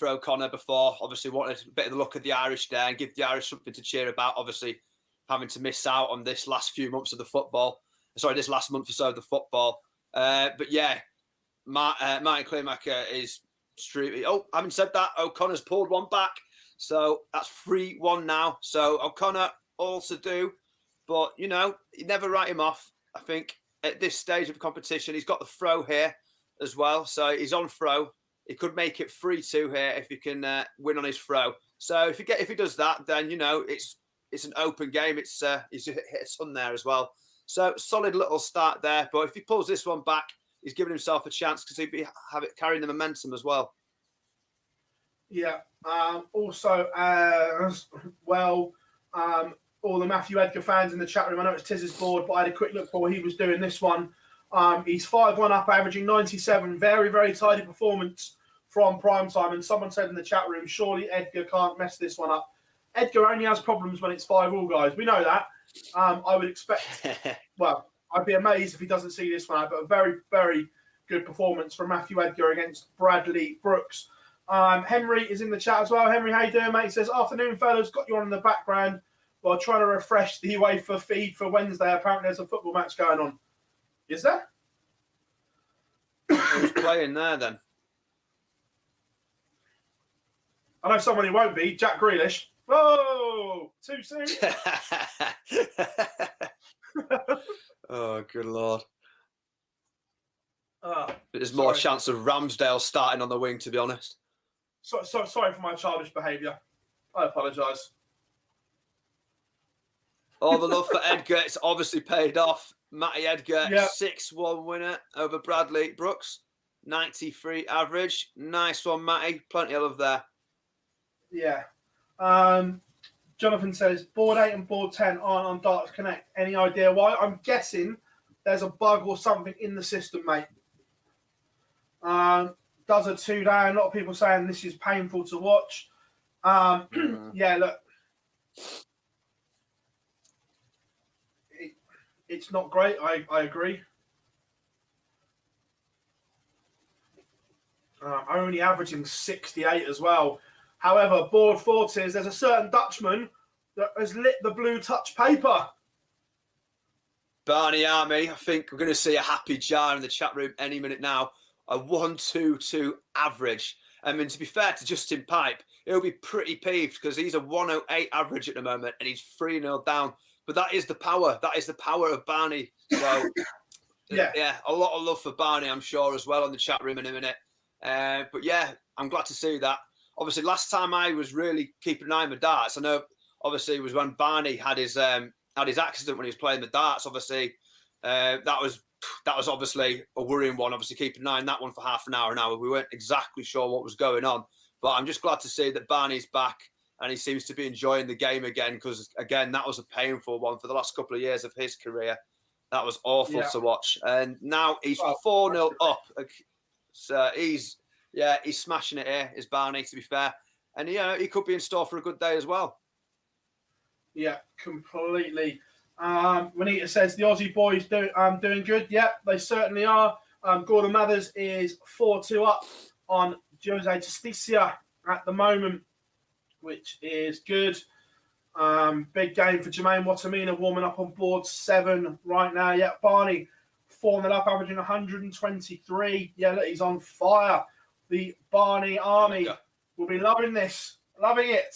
O'Connor before. Obviously, wanted a bit of the look of the Irish there and give the Irish something to cheer about. Obviously, having to miss out on this last few months of the football. Sorry, this last month or so of the football. But yeah, Martin Claymaker is streaming. Oh, having said that, O'Connor's pulled one back. So that's 3-1 now. So O'Connor all to do. But, you never write him off. I think at this stage of the competition, he's got the throw here as well. So he's on throw. He could make it 3-2 here if he can win on his throw. So if he does that, then, it's an open game. He's hit a ton there as well. So solid little start there. But if he pulls this one back, he's giving himself a chance because he'd be carrying the momentum as well. Yeah. Also, as well, all the Matthew Edgar fans in the chat room, I know it's Tiz's board, but I had a quick look for what he was doing this one. He's 5-1 up, averaging 97. Very, very tidy performance from prime time. And someone said in the chat room, surely Edgar can't mess this one up. Edgar only has problems when it's 5-all, guys. We know that. I would expect, well, I'd be amazed if he doesn't see this one out, but a very, very good performance from Matthew Edgar against Bradley Brooks. Henry is in the chat as well. Henry, how you doing, mate? He says, afternoon, fellas. Got you on in the background while trying to refresh the UEFA feed for Wednesday. Apparently there's a football match going on. Is there? Who's playing there, then? I know someone who won't be. Jack Grealish. Whoa! Too soon? Oh, good Lord. Oh, There's more chance of Ramsdale starting on the wing, to be honest. So sorry for my childish behaviour. I apologise. All the love for Edgar. It's obviously paid off. Matty Edgar, 6-1 winner over Bradley Brooks. 93 average. Nice one, Matty. Plenty of love there. Yeah. Jonathan says, board 8 and board 10 aren't on Darts Connect. Any idea why? I'm guessing there's a bug or something in the system, mate. Does a 2 down. A lot of people saying this is painful to watch. Yeah, look. It's not great. I agree. Only averaging 68 as well. However, board 4 says there's a certain Dutchman that has lit the blue touch paper. Barney Army, I think we're going to see a happy jar in the chat room any minute now. A 1-2-2 average. I mean, to be fair to Justin Pipe, he'll be pretty peeved because he's a 108 average at the moment and he's 3-0 down. But that is the power. That is the power of Barney. So, yeah, a lot of love for Barney, I'm sure, as well, in the chat room in a minute. But, yeah, I'm glad to see that. Obviously, last time I was really keeping an eye on the darts, I know, obviously, it was when Barney had his accident when he was playing the darts. Obviously, that was obviously a worrying one. Obviously, keeping an eye on that one for half an hour now. We weren't exactly sure what was going on. But I'm just glad to see that Barney's back. And he seems to be enjoying the game again because, again, that was a painful one for the last couple of years of his career. That was awful to watch. And now he's 4-0 up. So he's Yeah, he's smashing it here, is Barney, to be fair. And, he could be in store for a good day as well. Yeah, completely. Juanita says the Aussie boys doing good. Yeah, they certainly are. Gordon Mathers is 4-2 up on Jose Justicia at the moment, which is good. Big game for Jermaine Watamina, warming up on board 7 right now. Yeah, Barney 4-0 up, averaging 123. Yeah, look, he's on fire. The Barney Army will be loving this, loving it.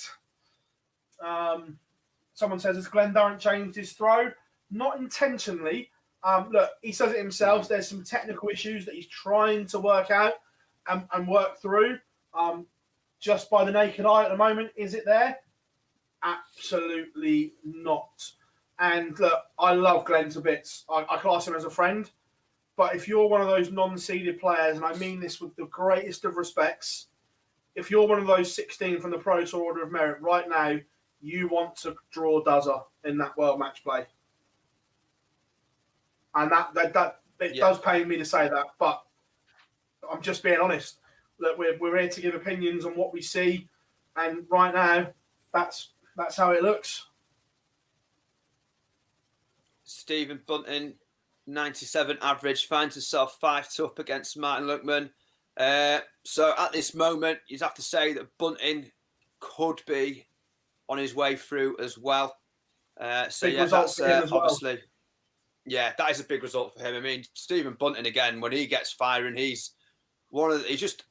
Someone says, has Glenn Durrant changed his throw? Not intentionally. Look, he says it himself. There's some technical issues that he's trying to work out and work through. Just by the naked eye at the moment, is it there? Absolutely not. And look, I love Glenn to bits. I class him as a friend. But if you're one of those non-seeded players, and I mean this with the greatest of respects, if you're one of those 16 from the Pro Tour Order of Merit right now, you want to draw Duzzer in that World Match Play. And that does pain me to say that, but I'm just being honest. Look, we're here to give opinions on what we see, and right now, that's how it looks. Stephen Bunting, 97 average, finds himself 5-2 up against Martin Luckman. So at this moment, you'd have to say that Bunting could be on his way through as well. So big yeah, that's obviously, well. that is a big result for him. I mean, Stephen Bunting again, when he gets firing, he's just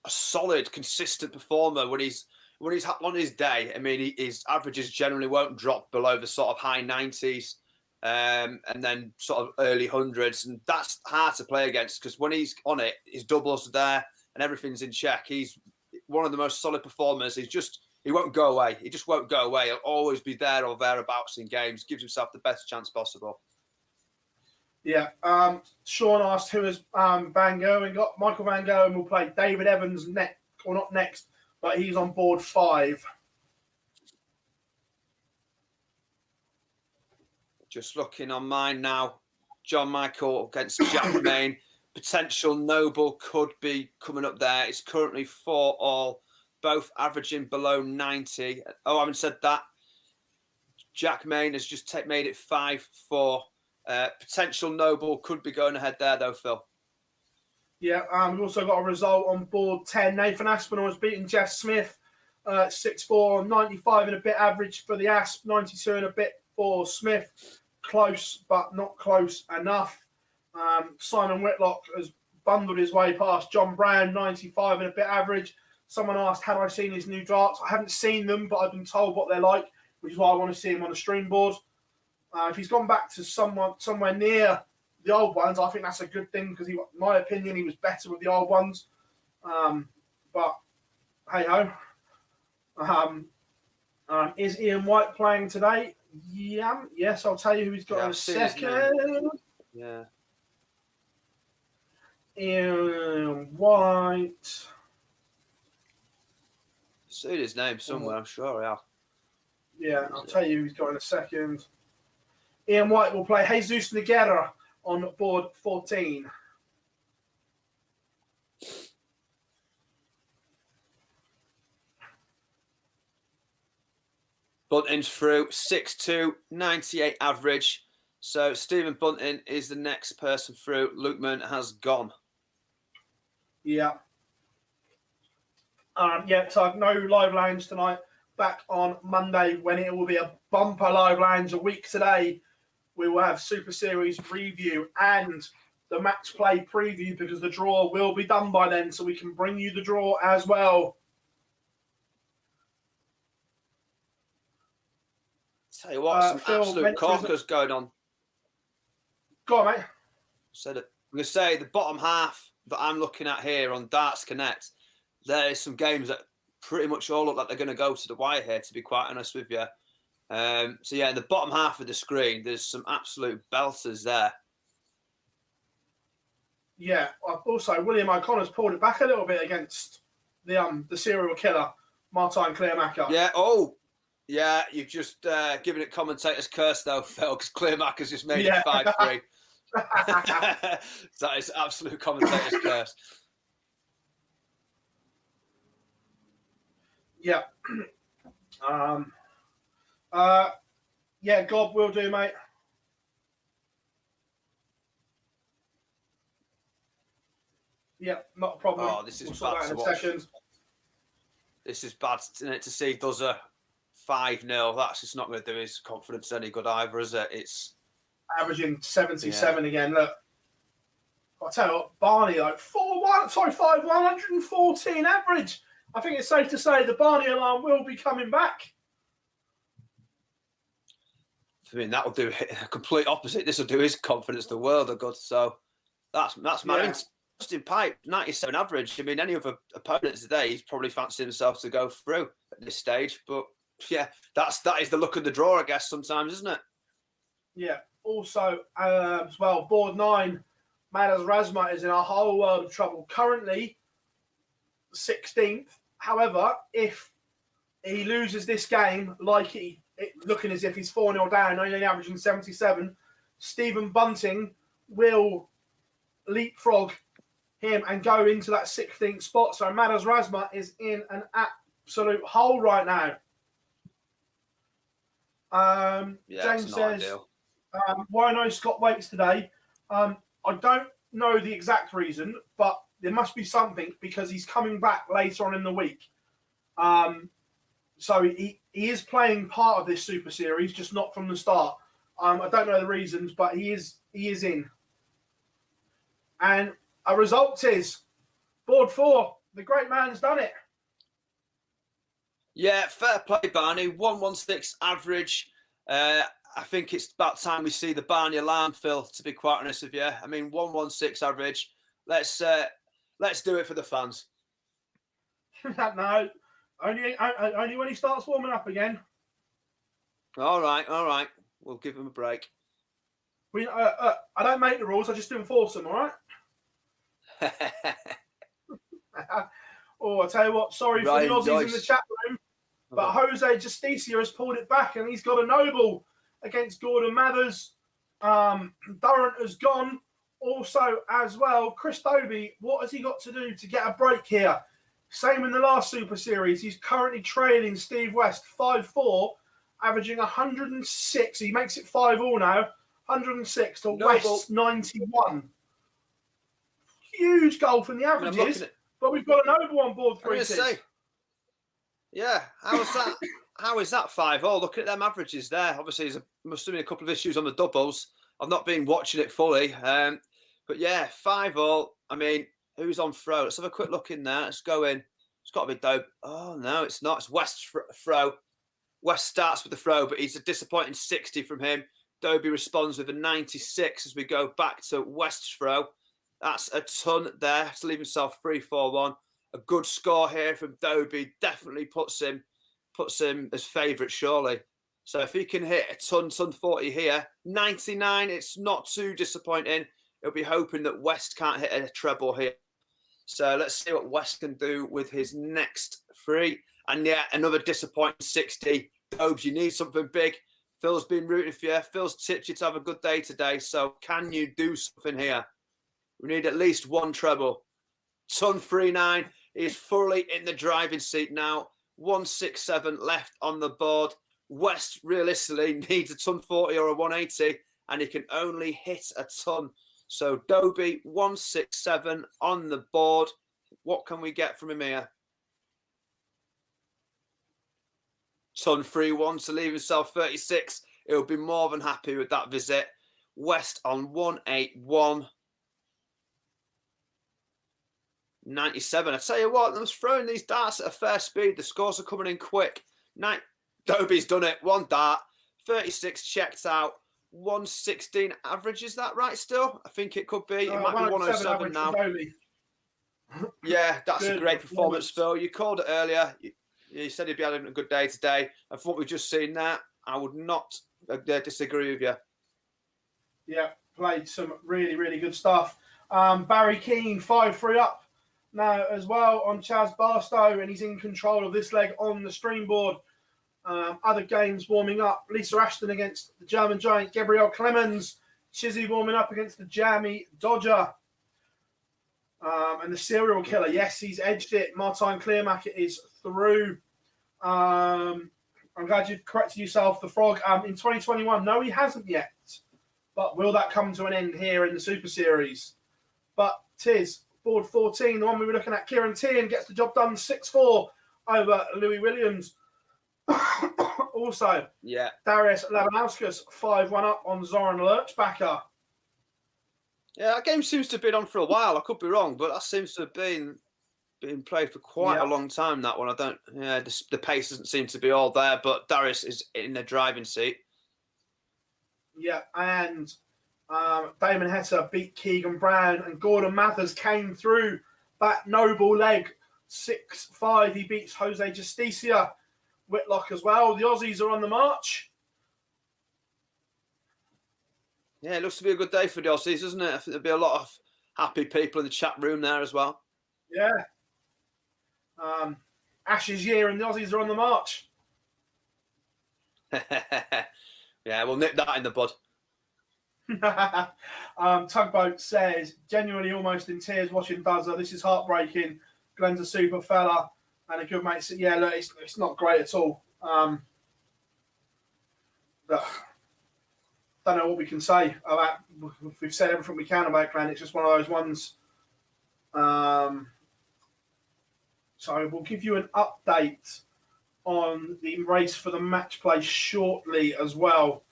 a solid, consistent performer. When he's on his day, I mean, his averages generally won't drop below the sort of high 90s, and then sort of early hundreds, and that's hard to play against because when he's on it, his doubles are there and everything's in check. He's one of the most solid performers. He won't go away. He just won't go away. He'll always be there or thereabouts in games. Gives himself the best chance possible. Yeah. Sean asked who is Van Gogh, and got Michael Van Gogh, and will play David Evans next, or not next, but he's on board 5. Just looking on mine now. John Michael against Jack Main. Potential Noble could be coming up there. It's currently 4-all. Both averaging below 90. Oh, I haven't said that. Jack Main has just made it 5-4. Potential Noble could be going ahead there, though, Phil. Yeah, we've also got a result on board 10. Nathan Aspinall has beaten Jeff Smith, 6-4, 95 and a bit average for the Asp, 92 and a bit for Smith. Close, but not close enough. Simon Whitlock has bundled his way past John Brown, 95 and a bit average. Someone asked, had I seen his new darts? I haven't seen them, but I've been told what they're like, which is why I want to see him on a stream board. If he's gone back to somewhere near the old ones, I think that's a good thing because, in my opinion, he was better with the old ones. But hey-ho. Is Ian White playing today? Yeah. Yes, I'll tell you who he's got in a second. Yeah. Ian White. Seen his name somewhere, I'm sure I have. Yeah, I'll tell you who he's got in a second. Ian White will play Jesus Nogueira on board 14. Bunting's through 6-2, 98 average. So Stephen Bunting is the next person through. Lukeman has gone. Yeah. So no live lounge tonight. Back on Monday when it will be a bumper live lounge a week today. We will have Super Series review and the match play preview because the draw will be done by then, so we can bring you the draw as well. Tell you what, some Phil, absolute corkers going on. Go on, mate. I'm going to say the bottom half that I'm looking at here on Darts Connect, there is some games that pretty much all look like they're going to go to the wire here, to be quite honest with you. So yeah, in the bottom half of the screen, there's some absolute belters there. Yeah. Also, William O'Connor's pulled it back a little bit against the serial killer, Martin Clearmacher. Yeah. Oh, yeah. You've just given it commentator's curse though, Phil, because Clearmacher's just made it 5-3. That is absolute commentator's curse. Yeah. Yeah, Gob will do, mate. Yeah, not a problem. Oh, this is we'll sort bad that to in a watch. second. This is bad to see. Does a 5-0? That's just not going to do his confidence any good either, is it? It's averaging 77 again. Look, I'll tell you what, Barney like 114 average. I think it's safe to say the Barney alarm will be coming back. I mean, that will do it a complete opposite. This will do his confidence the world of good. So that's my Justin Pipe, 97 average. I mean, any other opponent today, he's probably fancying himself to go through at this stage. But yeah, that is the luck of the draw, I guess, sometimes, isn't it? Yeah. Also, as well, board 9, Madas Razma is in a whole world of trouble. Currently, 16th. However, if he loses this game, looking as if he's 4-0 down, only averaging 77, Stephen Bunting will leapfrog him and go into that 16th spot. So Madas Razma is in an absolute hole right now. James says, why no Scott Waits today? I don't know the exact reason, but there must be something because he's coming back later on in the week. So he is playing part of this Super Series, just not from the start. I don't know the reasons, but he is in. And a result is board 4. The great man's done it. Yeah, fair play, Barney. 116 average. I think it's about time we see the Barney alarm, Phil, to be quite honest with you. I mean, 116 average. Let's do it for the fans. No, only when he starts warming up again. All right. We'll give him a break. I don't make the rules. I just enforce them, all right? Oh, I tell you what, sorry for the Aussies in the chat room, but Jose Justicia has pulled it back and he's got a noble against Gordon Mathers. Durrant has gone. Also, as well, Chris Dobie, what has he got to do to get a break here? Same in the last Super Series. He's currently trailing Steve West 5-4, averaging 106. He makes it 5-all now. 106 to West's 91. Huge goal from the averages, but we've got a noble on board 3. Yeah, how is that 5-all? Look at them averages there. Obviously, there must have been a couple of issues on the doubles. I've not been watching it fully, but yeah, 5-all. I mean, who's on throw? Let's have a quick look in there. Let's go in. It's got to be Dope. Oh no, it's not. It's West's throw. West starts with the throw, but he's a disappointing 60 from him. Dobie responds with a 96 as we go back to West's throw. That's a ton there to leave himself 3-4-1. A good score here from Dobie. Definitely puts him as favourite, surely. So if he can hit a ton 40 here, 99, it's not too disappointing. He'll be hoping that West can't hit a treble here. So let's see what West can do with his next 3. And yeah, another disappointing 60. Dobes, you need something big. Phil's been rooting for you. Phil's tipped you to have a good day today. So can you do something here? We need at least one treble. Ton 39 is fully in the driving seat now. 167 left on the board. West realistically needs a ton 40 or a 180, and he can only hit a ton. So Dobie 167 on the board. What can we get from him here? Ton 3-1 to leave himself 36. He'll be more than happy with that visit. West on 181. 97. I tell you what, I was throwing these darts at a fair speed. The scores are coming in quick. Dobie's done it. 1 dart. 36 checked out. 116 average. Is that right still? I think it could be. It might be 107 now. Yeah, that's a great performance, Phil. You called it earlier. You said he'd be having a good day today. And from what we've just seen there, I would not disagree with you. Yeah, played some really, really good stuff. Barry Keane, 5-3 up now as well on Chaz Barstow, and he's in control of this leg on the stream board. Other games warming up. Lisa Ashton against the German giant Gabrielle Clemens. Chizzy warming up against the Jammy Dodger. And the serial killer, yes, he's edged it. Martijn Kleermaker is through. I'm glad you've corrected yourself, the Frog. In 2021, no, he hasn't yet. But will that come to an end here in the Super Series? But tis board 14, the one we were looking at. Kieran Tierney gets the job done 6-4 over Louis Williams. Also, yeah, Darius Labanauskas 5-1 up on Zoran Lurchbacker. Yeah, that game seems to have been on for a while. I could be wrong, but that seems to have been played for quite a long time, that one. The pace doesn't seem to be all there, but Darius is in the driving seat. Yeah, and Damon Hesser beat Keegan Brown, and Gordon Mathers came through that noble leg 6-5. He beats Jose Justicia. Whitlock as well. The Aussies are on the march. Yeah, it looks to be a good day for the Aussies, doesn't it? I think there'll be a lot of happy people in the chat room there as well. Yeah. Ashes year and the Aussies are on the march. Yeah, we'll nip that in the bud. Tugboat says, genuinely almost in tears watching Buzzer. This is heartbreaking. Glenn's a super fella and a good mate. So, yeah, look, it's not great at all. But don't know what we can say about. We've said everything we can about Glenn. It's just one of those ones. So we'll give you an update on the race for the match play shortly as well.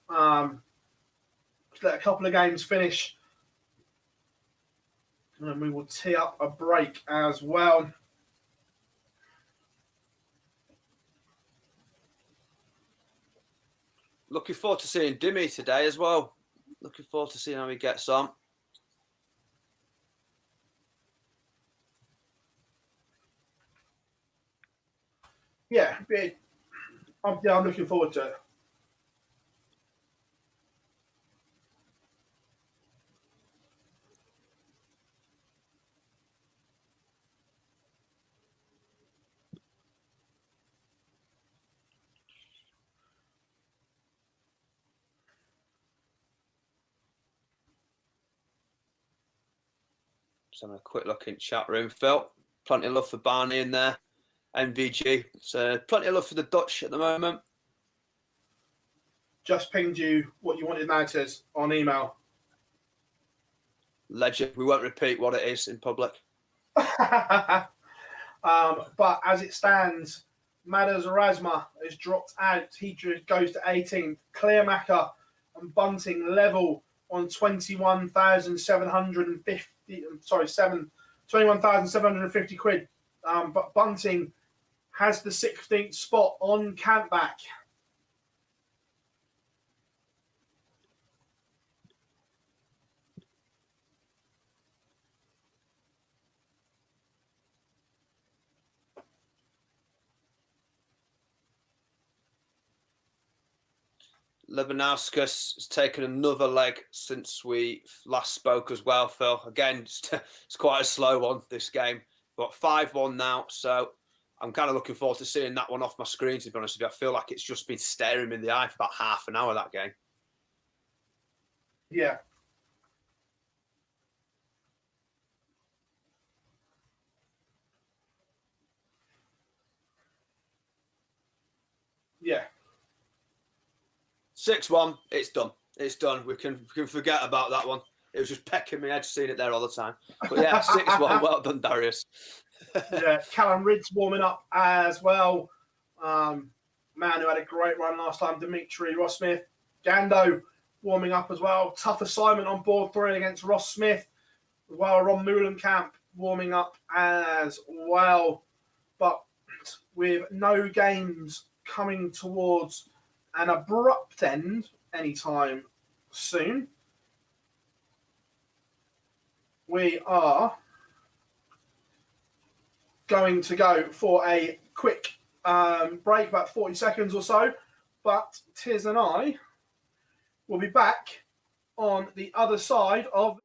Let a couple of games finish, and then we will tee up a break as well. Looking forward to seeing Dimmy today as well. Looking forward to seeing how he gets on. Yeah, I'm looking forward to it. Just having a quick look in chat room, Phil. Plenty of love for Barney in there. MVG. So plenty of love for the Dutch at the moment. Just pinged you what you wanted now, Tiz, on email. Legend. We won't repeat what it is in public. But as it stands, Madas Erasma has dropped out. He goes to 18th. Clearmacher and Bunting level on 21,750. Sorry, 21,750 quid. But Bunting has the 16th spot on Campback. Labanauskas has taken another leg since we last spoke as well, Phil. Again, it's quite a slow one, this game. But 5-1 now, so I'm kind of looking forward to seeing that one off my screen, to be honest with you. I feel like it's just been staring me in the eye for about half an hour, that game. Yeah. Yeah. 6-1, it's done. It's done. We can forget about that one. It was just pecking me head seeing it there all the time. But yeah, 6-1. Well done, Darius. Yeah, Callum Ridd's warming up as well. Man who had a great run last time, Dimitri Ross Smith. Gando warming up as well. Tough assignment on board 3 against Ross Smith. As well, Ron Moulenkamp warming up as well. But with no games coming towards an abrupt end anytime soon, we are going to go for a quick break, about 40 seconds or so. But Tiz and I will be back on the other side of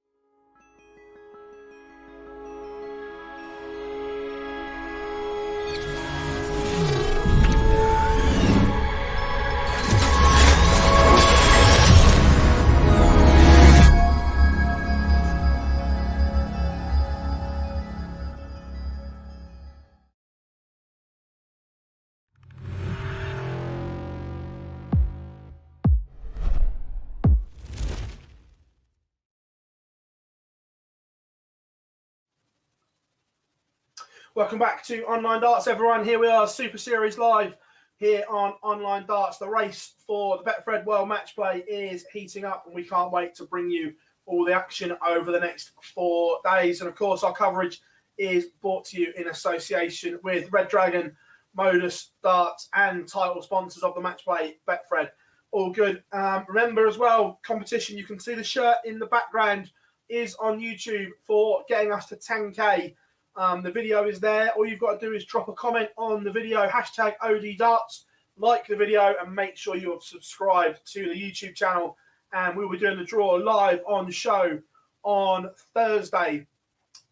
Welcome back to Online Darts, everyone. Here we are, Super Series live here on Online Darts. The race for the Betfred World Match Play is heating up, and we can't wait to bring you all the action over the next 4 days. And of course, our coverage is brought to you in association with Red Dragon, Modus Darts, and title sponsors of the Match Play, Betfred. All good. Remember as well, competition, you can see the shirt in the background is on YouTube for getting us to 10K. The video is there. All you've got to do is drop a comment on the video, hashtag ODDarts, like the video, and make sure you're subscribed to the YouTube channel. And we'll be doing the draw live on show on Thursday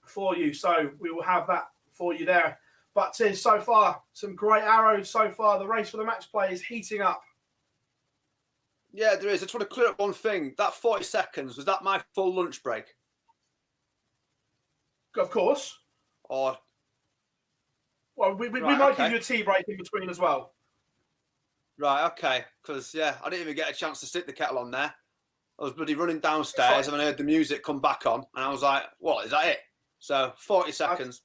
for you. So we will have that for you there. But so far, some great arrows so far. The race for the match play is heating up. Yeah, there is. I just want to clear up one thing. That 40 seconds, was that my full lunch break? Of course. Or well, we might give you a tea break in between as well. Right, okay. Because, yeah, I didn't even get a chance to stick the kettle on there. I was bloody running downstairs and I heard the music come back on. And I was like, what, is that it? So, 40 seconds.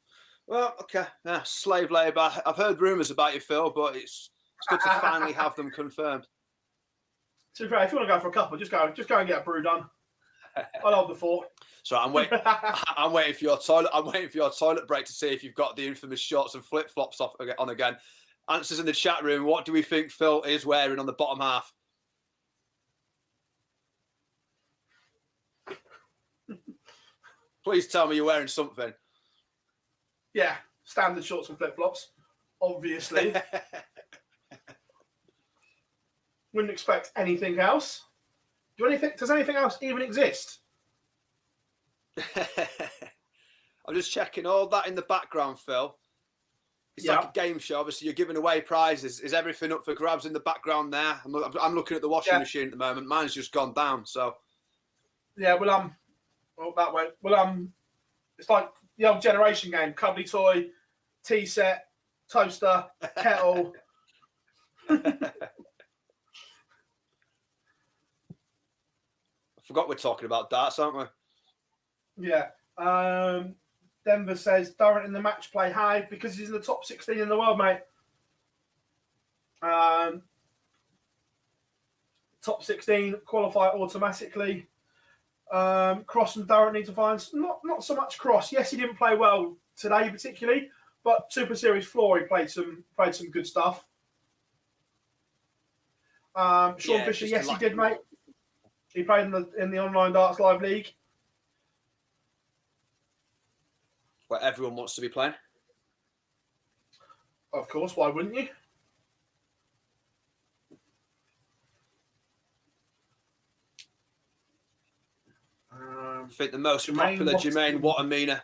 Well, okay. Yeah, slave labour. I've heard rumours about you, Phil, but it's good to finally have them confirmed. To be fair, if you want to go for a couple, just go and get a brew done. I'll hold the fort. So I'm waiting. I'm waiting for your toilet. I'm waiting for your toilet break to see if you've got the infamous shorts and flip flops on again. Answers in the chat room. What do we think Phil is wearing on the bottom half? Please tell me you're wearing something. Yeah, standard shorts and flip flops, obviously. Wouldn't expect anything else. Does anything else even exist? I'm just checking all that in the background, Phil. It's like a game show. Obviously, you're giving away prizes. Is everything up for grabs in the background there? I'm looking at the washing machine at the moment. Mine's just gone down. So yeah, well, that way. Well, it's like the old generation game: cuddly toy, tea set, toaster, kettle. I forgot we're talking about darts, aren't we? Yeah. Denver says Durrant in the match play high because he's in the top 16 in the world, mate. Top 16 qualify automatically. Cross and Durrant need to find not so much Cross. Yes, he didn't play well today particularly, but Super Series floor he played some good stuff. Sean Fisher, yes, he did, mate. He played in the Online Darts Live League. Where everyone wants to be playing. Of course, why wouldn't you? I think the most popular Jermaine Watamina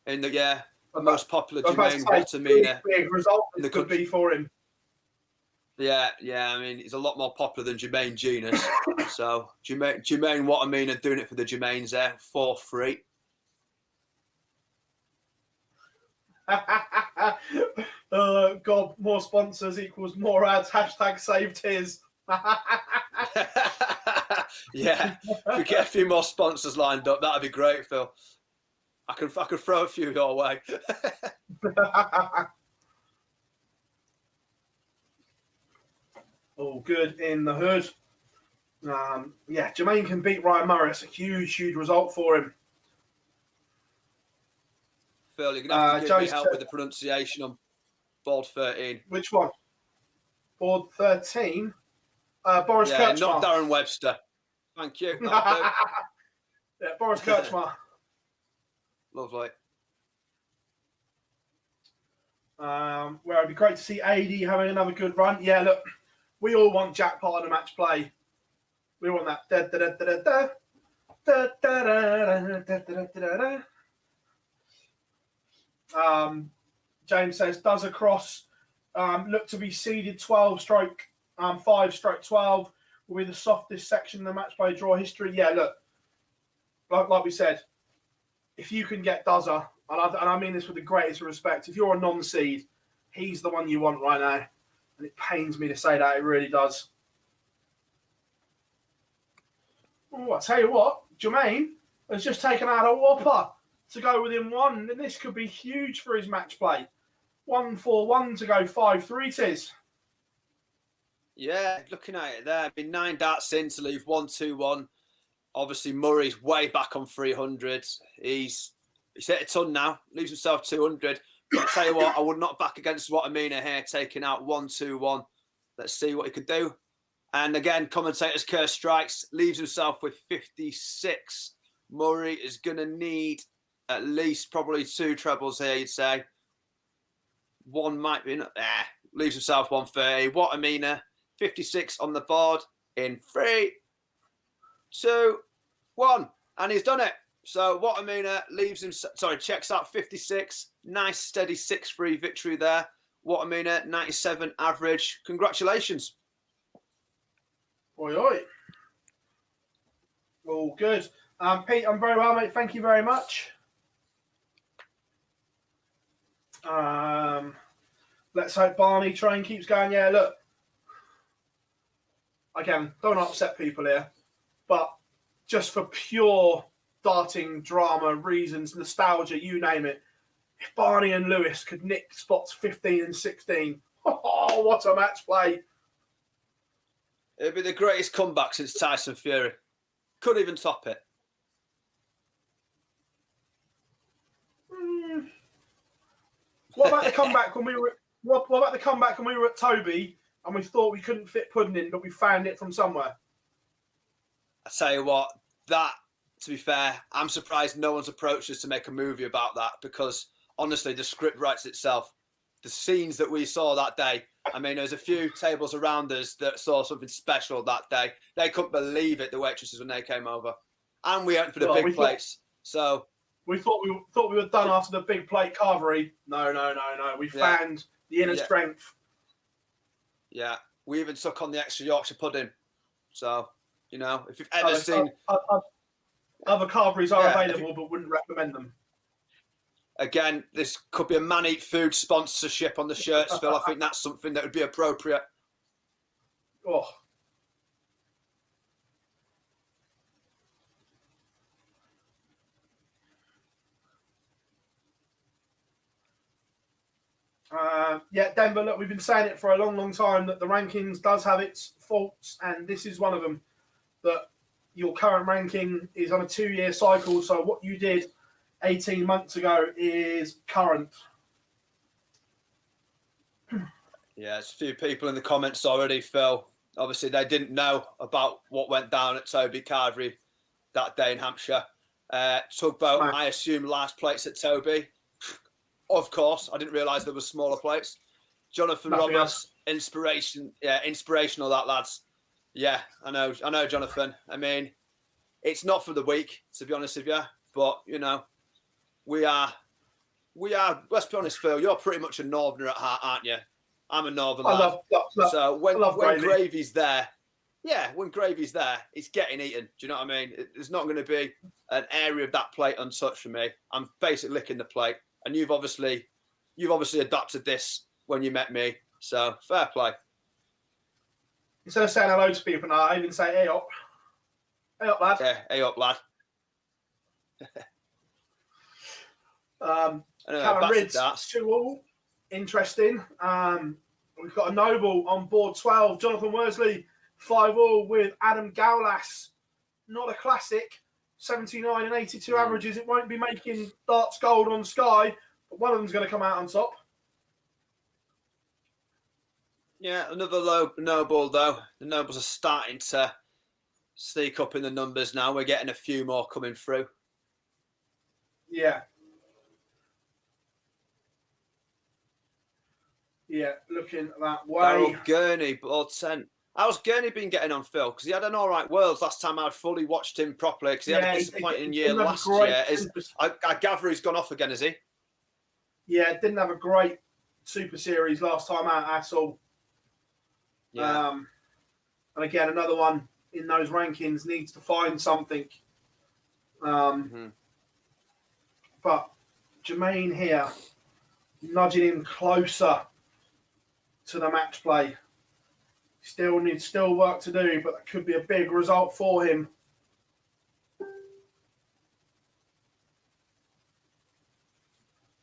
in the most popular Jermaine Watamina big result in the could be for him. Yeah. I mean, he's a lot more popular than Jermaine Genus. So Jermaine Watamina doing it for the Jermaines there for free. God, more sponsors equals more ads. Hashtag saved his. Yeah, if we get a few more sponsors lined up, that'd be great, Phil. I could throw a few your way. All good in the hood. Jermaine can beat Ryan Murray. It's a huge result for him. Phil, you're going to have to give me help with the pronunciation on board 13. Which one? Board 13? Boris Kurtzmar. Not Darren Webster. Thank you. Boris Kurtzmar. Lovely. Where it'd be great to see AD having another good run. Yeah, look, we all want jackpot on a match play. We want that. James says, does a cross look to be seeded 5/12 will be the softest section in the match play draw history? Yeah, look, like we said, if you can get Duzzer, and I mean this with the greatest respect, if you're a non-seed, he's the one you want right now. And it pains me to say that, it really does. Oh, I tell you what, Jermaine has just taken out a whopper to go within one, and this could be huge for his match play. 1-4-1 to go 5-3 tis. Yeah, looking at it there, been 9 darts in to leave 1-2-1. Obviously, Murray's way back on 300. He's hit a ton now, leaves himself 200. But I tell you what, I would not back against Watamina here, taking out 1-2-1. Let's see what he could do. And again, commentator's curse strikes, leaves himself with 56. Murray is going to need at least probably 2 trebles here, you'd say. One might be not there. Leaves himself 130. Watamina, 56 on the board in 3, 2, 1. And he's done it. So Watamina leaves him, checks out 56. Nice, steady 6-3 victory there. Watamina, 97 average. Congratulations. Oi, oi. All good. Pete, I'm very well, mate. Thank you very much. Let's hope Barney train keeps going. Yeah, look. Again, don't upset people here, but just for pure darting drama reasons, nostalgia, you name it, if Barney and Lewis could nick spots 15 and 16, oh, what a match play. It'd be the greatest comeback since Tyson Fury. Couldn't even top it. What about the comeback when we were? What about the comeback when we were at Toby and we thought we couldn't fit pudding in, but we found it from somewhere? I tell you what, that, to be fair, I'm surprised no one's approached us to make a movie about that, because honestly, the script writes itself. The scenes that we saw that day, I mean, there's a few tables around us that saw something special that day. They couldn't believe it, the waitresses, when they came over. And we went for the big plates. So we thought we were done after the big plate carvery. No. We found the inner strength. Yeah. We even took on the extra Yorkshire pudding. So, you know, if you've ever seen... Other carveries are available, but wouldn't recommend them. Again, this could be a Man Eat Food sponsorship on the shirts, Phil. I think that's something that would be appropriate. Oh. Denver, look, we've been saying it for a long, long time that the rankings does have its faults, and this is one of them. That your current ranking is on a 2-year cycle, so what you did 18 months ago is current. Yeah, there's a few people in the comments already, Phil. Obviously, they didn't know about what went down at Toby Carvery that day in Hampshire. Tugboat, I assume, last plates at Toby. Of course, I didn't realise there were smaller plates. Jonathan Roberts, inspirational, that lads. Yeah, I know, Jonathan. I mean, it's not for the weak, to be honest with you, but, you know, we are, let's be honest, Phil, you're pretty much a northerner at heart, aren't you? I'm a northern lad. So when gravy's there, when gravy's there, it's getting eaten. Do you know what I mean? There's not going to be an area of that plate untouched for me. I'm basically licking the plate. And you've obviously adopted this when you met me. So fair play. Instead of saying hello to people now, I even say, hey up. Hey up, lad. Yeah, hey up, lad. Callum Ridds, 2-all. Interesting. We've got a Noble on board 12. Jonathan Worsley, 5-all with Adam Gowlass. Not a classic. 79 and 82 averages. It won't be making darts gold on Sky, but one of them's going to come out on top. Yeah, another low Noble, though. The Nobles are starting to sneak up in the numbers now. We're getting a few more coming through. Yeah. Yeah, looking that way. Daryl Gurney, board 10. How's Gurney been getting on, Phil? Because he had an all right Worlds last time I fully watched him properly, because he had a disappointing year last year. I gather he's gone off again, has he? Yeah, didn't have a great Super Series last time out at all. Yeah. And again, another one in those rankings needs to find something. But Jermaine here, nudging him closer to the match play. Still work to do, but that could be a big result for him.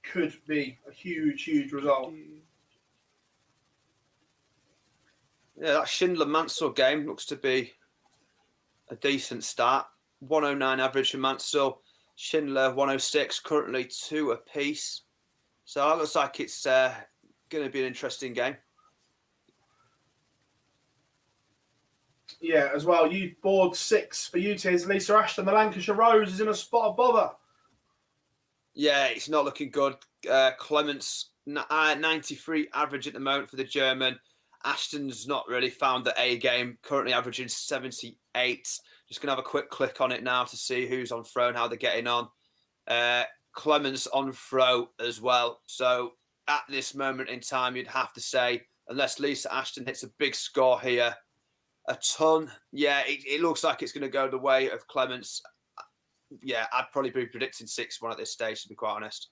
could be a huge, huge result. Yeah, that Schindler-Mansell game looks to be a decent start. 109 average for Mansell. Schindler 106, currently 2 apiece. So that looks like it's going to be an interesting game. Yeah, as well. You board 6 for you, Tiz. Lisa Ashton, the Lancashire Rose, is in a spot of bother. Yeah, it's not looking good. Clements, 93 average at the moment for the German. Ashton's not really found the A game, currently averaging 78. Just going to have a quick click on it now to see who's on throw and how they're getting on. Clements on throw as well. So at this moment in time, you'd have to say, unless Lisa Ashton hits a big score here, a ton. Yeah, it looks like it's going to go the way of Clements. Yeah, I'd probably be predicting 6-1 at this stage, to be quite honest.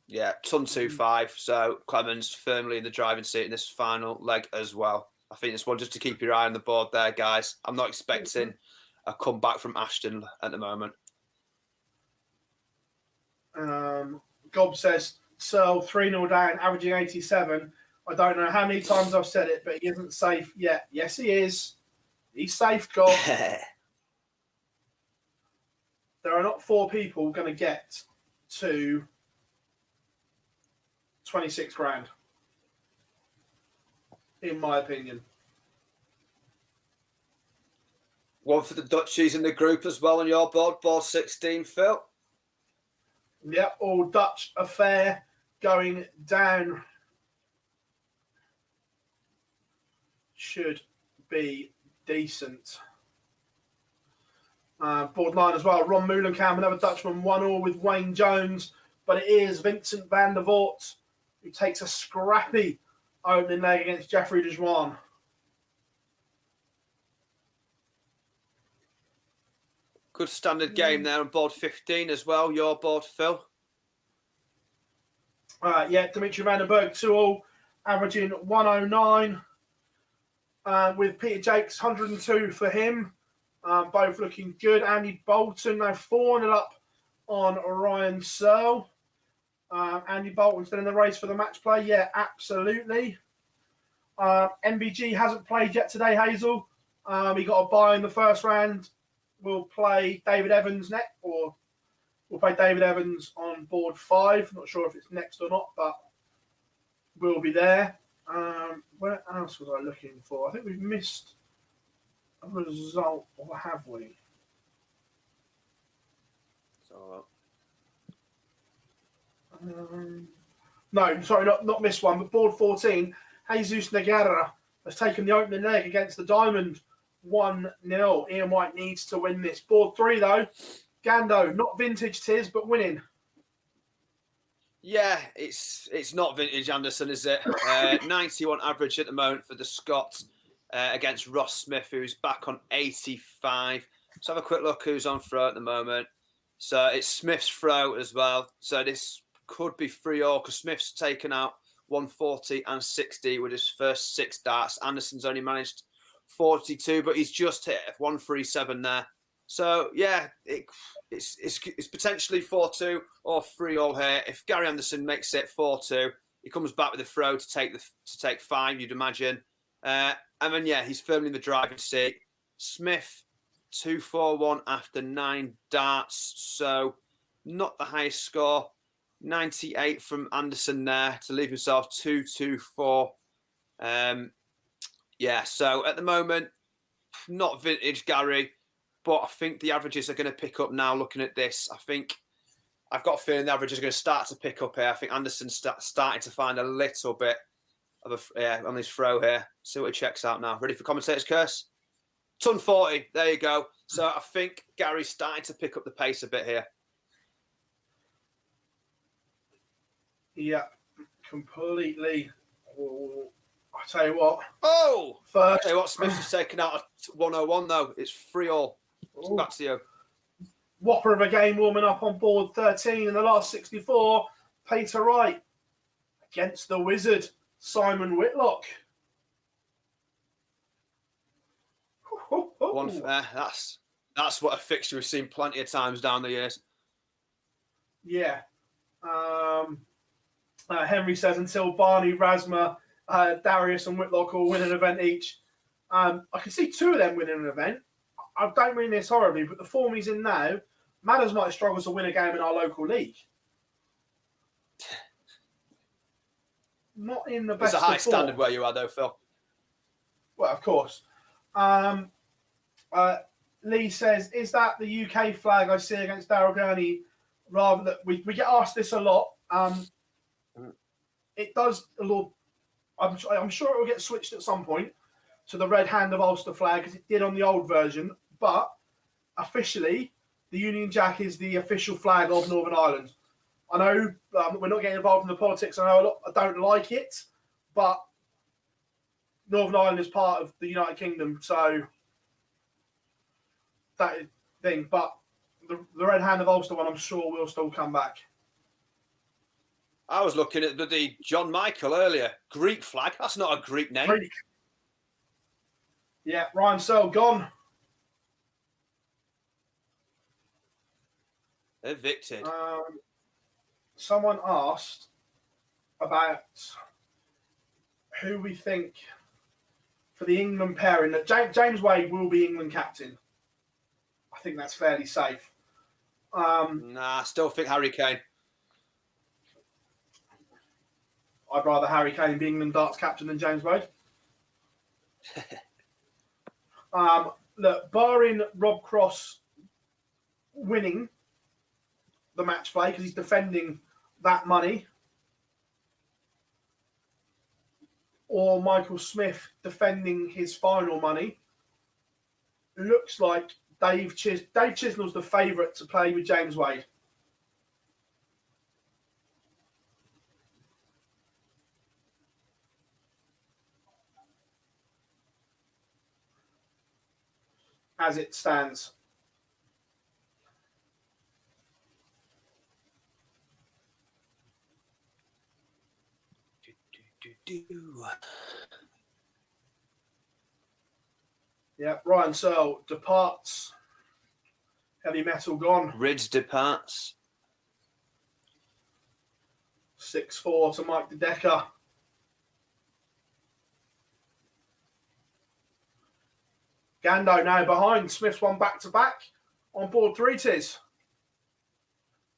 Yeah, ton 2-5. So Clemens firmly in the driving seat in this final leg as well. I think this one just to keep your eye on the board there, guys. I'm not expecting a comeback from Ashton at the moment. Gob says, Searle 3-0 down, averaging 87. I don't know how many times I've said it, but he isn't safe yet. Yes, he is. He's safe, Gob. There are not 4 people going to get to 26 grand, in my opinion. One for the Dutchies in the group as well on your board, board 16, Phil. Yep, all Dutch affair going down. Should be decent. Board 9 as well. Ron Meulenkamp, another Dutchman, 1-1 with Wayne Jones. But it is Vincent van der Voort who takes a scrappy opening leg against Jeffrey Dejuan. Good standard game there on board 15 as well. Your board, Phil. Yeah, Dimitri van den Berg 2-2, averaging 109. With Peter Jakes, 102 for him. Both looking good. Andy Bolton now 4-0 up on Ryan Searle. Andy Bolton still in the race for the match play. Yeah, absolutely. MBG hasn't played yet today, Hazel. He got a bye in the first round. We'll play David Evans next, or we'll play David Evans on board 5. Not sure if it's next or not, but we'll be there. Where else was I looking for? I think we've missed a result, or have we? No, sorry, not missed one, but board 14, Jesus Negara has taken the opening leg against the Diamond 1-0. Ian White needs to win this. Board 3, though, Gando, not vintage Tiz, but winning. Yeah, it's not vintage Anderson, is it? 91 average at the moment for the Scot against Ross Smith, who's back on 85. Let's have a quick look who's on throw at the moment. So it's Smith's throw as well. So this could be 3-3 because Smith's taken out 140 and 60 with his first 6 darts. Anderson's only managed 42, but he's just hit 137 there. So yeah, it's potentially 4-2 or 3-3 here. If Gary Anderson makes it 4-2, he comes back with a throw to take 5, you'd imagine. And then yeah, he's firmly in the driving seat. Smith 2-4-1 after 9 darts, so not the highest score. 98 from Anderson there to leave himself 2-2-4. Yeah, so at the moment, not vintage Gary, but I think the averages are going to pick up now looking at this. I've got a feeling the averages are going to start to pick up here. I think Anderson's starting to find a little bit of on his throw here. See what he checks out now. Ready for commentator's curse? Ton 40. There you go. So I think Gary's starting to pick up the pace a bit here. Yeah, completely. Oh, I'll tell you what. Oh! First, I'll tell you what, Smith's just taken out a 101 though. It's 3-3. Back to you. Whopper of a game warming up on board 13 in the last 64. Peter Wright against the wizard, Simon Whitlock. One, that's That's what a fixture we've seen plenty of times down the years. Yeah. Henry says until Barney, Rasma, Darius, and Whitlock all win an event each. I can see 2 of them winning an event. I don't mean this horribly, but the form he's in now, Madders might struggle to win a game in our local league. Not in the best. It's a high of form. standard where you are, though, Phil. Well, of course. Lee says, is that the UK flag I see against Daryl Gurney? Rather that we get asked this a lot. It does a lot. I'm sure it will get switched at some point to the red hand of Ulster flag as it did on the old version. But officially, the Union Jack is the official flag of Northern Ireland. I know we're not getting involved in the politics. I know I don't like it, but Northern Ireland is part of the United Kingdom, so that is the thing. But the red hand of Ulster one, I'm sure will still come back. I was looking at the John Michael earlier. Greek flag. That's not a Greek name. Greek. Yeah, Ryan Searle gone. Evicted. Someone asked about who we think for the England pairing. That James Wade will be England captain. I think that's fairly safe. I still think Harry Kane. I'd rather Harry Kane be England darts captain than James Wade. Look, barring Rob Cross winning the match play because he's defending that money, or Michael Smith defending his final money, looks like Dave Chisnell's the favourite to play with James Wade. As it stands. Yeah, Ryan Searle departs. Heavy metal gone. Ridge departs. 6-4 to Mike De Decker. Gando now behind. Smith's won back-to-back. On board 3 tis.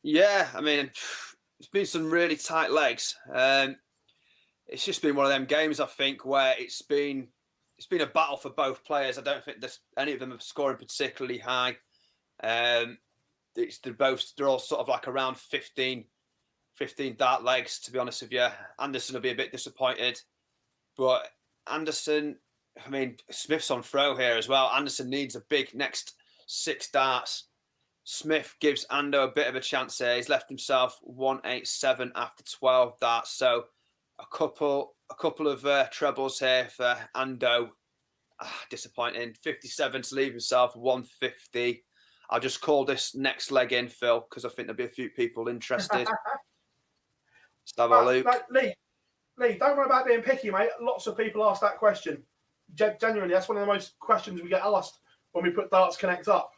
Yeah, I mean, it's been some really tight legs. It's just been one of them games, I think, where it's been a battle for both players. I don't think any of them are scoring particularly high. They're all sort of like around 15 dart legs, to be honest with you. Anderson will be a bit disappointed. But Anderson, I mean, Smith's on throw here as well. Anderson needs a big next 6 darts. Smith gives Ando a bit of a chance here. He's left himself 187 after 12 darts. So a couple of trebles here for Ando. Disappointing. 57 to leave himself 150. I'll just call this next leg in, Phil, because I think there'll be a few people interested. Let's have a look. Lee, don't worry about being picky, mate. Lots of people ask that question. Genuinely, that's one of the most questions we get asked when we put Darts Connect up.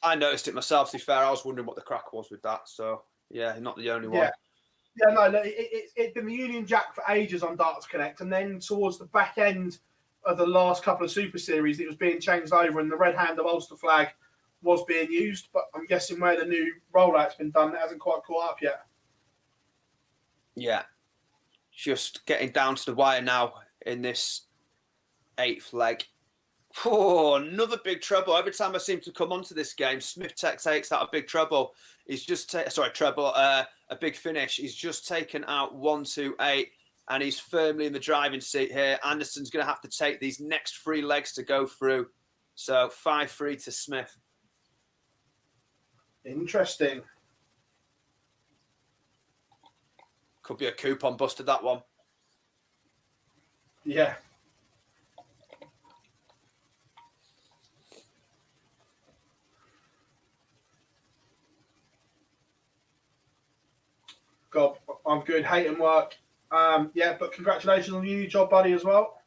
I noticed it myself, to be fair. I was wondering what the crack was with that. So, yeah, not the only one. Yeah, no, it's been the Union Jack for ages on Darts Connect, and then towards the back end of the last couple of Super Series, it was being changed over, and the red hand of Ulster flag was being used. But I'm guessing where the new rollout's been done, it hasn't quite caught up yet. Yeah, just getting down to the wire now in this 8th leg. Oh, another big trouble. Every time I seem to come onto this game, Smith takes out a big trouble. He's just a big finish. He's just taken out 1-2-8, and he's firmly in the driving seat here. Anderson's going to have to take these next 3 legs to go through. So 5-3 to Smith. Interesting. Could be a coupon buster, that one. Yeah. God, I'm good. Hating work. Yeah, but congratulations on your new job, buddy, as well.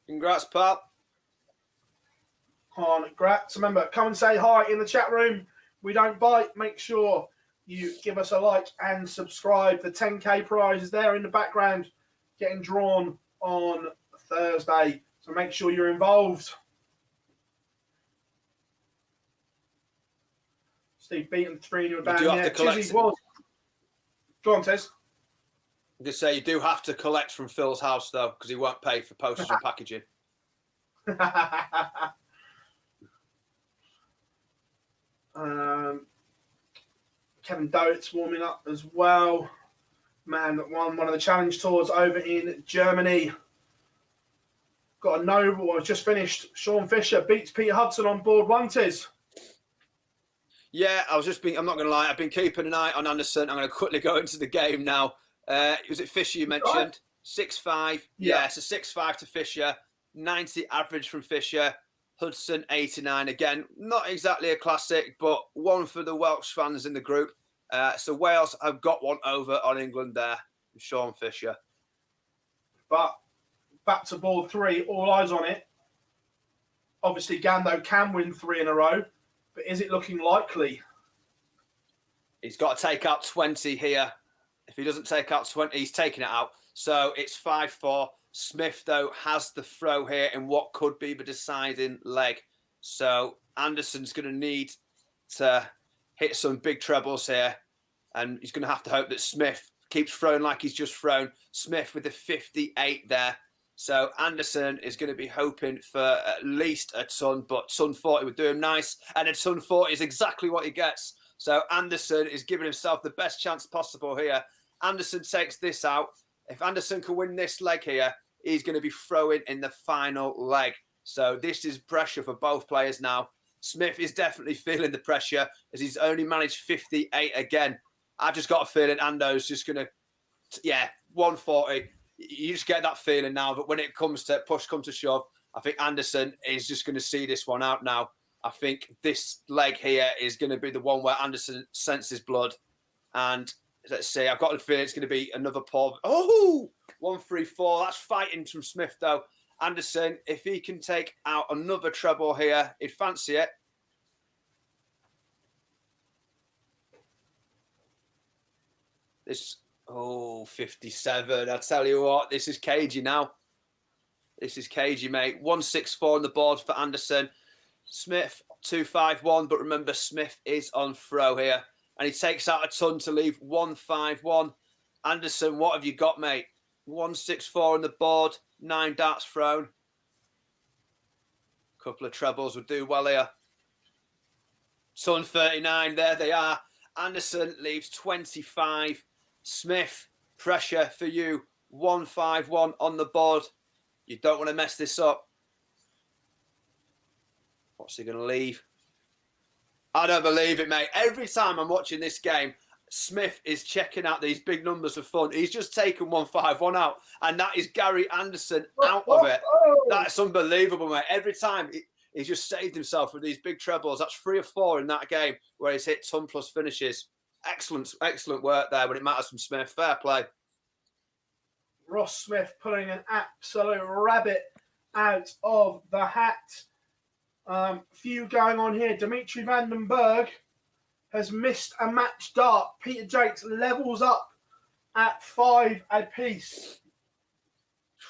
Congrats, pal. Congrats. Remember, come and say hi in the chat room. We don't bite. Make sure you give us a like and subscribe. The 10K prize is there in the background getting drawn on Thursday. So make sure you're involved. Steve beaten 3-0 down. You do have to collect. Was. Go on, Tez. I'm going to say you do have to collect from Phil's house, though, because he won't pay for postage and packaging. Kevin Doet's warming up as well. Man that won one of the challenge tours over in Germany. Got a noble, just finished. Sean Fisher beats Peter Hudson on board one, Tiz. Yeah, I'm not going to lie. I've been keeping an eye on Anderson. I'm going to quickly go into the game now. Was it Fisher you mentioned? Right. 6'5". Yeah, so 6'5" to Fisher. 90 average from Fisher. Hudson 89. Again, not exactly a classic, but one for the Welsh fans in the group. So Wales have got one over on England there. Sean Fisher. But back to ball 3, all eyes on it. Obviously, Gando can win 3 in a row, but is it looking likely? He's got to take out 20 here. If he doesn't take out 20, he's taking it out. So it's 5-4. Smith, though, has the throw here in what could be the deciding leg. So Anderson's going to need to hit some big trebles here. And he's going to have to hope that Smith keeps throwing like he's just thrown. Smith with the 58 there. So Anderson is going to be hoping for at least a ton, but ton 40 would do him nice. And a ton 40 is exactly what he gets. So Anderson is giving himself the best chance possible here. Anderson takes this out. If Anderson can win this leg here, he's going to be throwing in the final leg. So this is pressure for both players now. Smith is definitely feeling the pressure as he's only managed 58 again. I've just got a feeling Ando's just going to, 140. You just get that feeling now that when it comes to push comes to shove, I think Anderson is just going to see this one out now. I think this leg here is going to be the one where Anderson senses blood. And let's see, I've got a feeling it's going to be another pull. Oh, 1-3-4. That's fighting from Smith, though. Anderson, if he can take out another treble here, he'd fancy it. This, 57. I tell you what, this is cagey now. This is cagey, mate. 1-6-4 on the board for Anderson. Smith, 2-5-1. But remember, Smith is on throw here. And he takes out a ton to leave 1-5-1. Anderson, what have you got, mate? 1-6-4 on the board. 9 darts thrown. Couple of trebles would do well here. Ton 39, there they are. Anderson leaves 25. Smith, pressure for you. 1-5-1 on the board. You don't want to mess this up. What's he going to leave? I don't believe it, mate. Every time I'm watching this game, Smith is checking out these big numbers of fun. He's just taken 1-5-1 out, and that is Gary Anderson out of it. That's unbelievable, mate. Every time he's just saved himself with these big trebles. That's 3 or 4 in that game where he's hit ton plus finishes. Excellent, excellent work there when it matters from Smith. Fair play. Ross Smith pulling an absolute rabbit out of the hat. Few going on here. Dimitri Vandenberg has missed a match dart. Peter Jakes levels up at 5 apiece.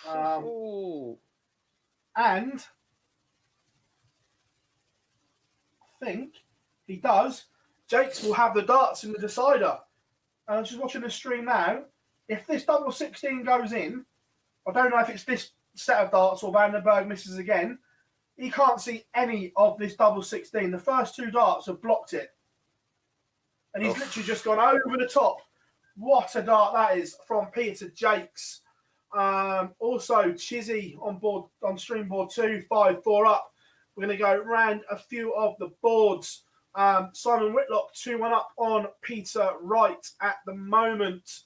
And I think he does. Jakes will have the darts in the decider. And I'm just watching the stream now. If this double 16 goes in, I don't know if it's this set of darts or Vandenberg misses again. He can't see any of this double 16. The first 2 darts have blocked it. And he's literally just gone over the top. What a dart that is from Peter Jakes. Also, Chizzy on board on stream board 2, 5-4 up. We're going to go round a few of the boards. Simon Whitlock 2-1 up on Peter Wright at the moment.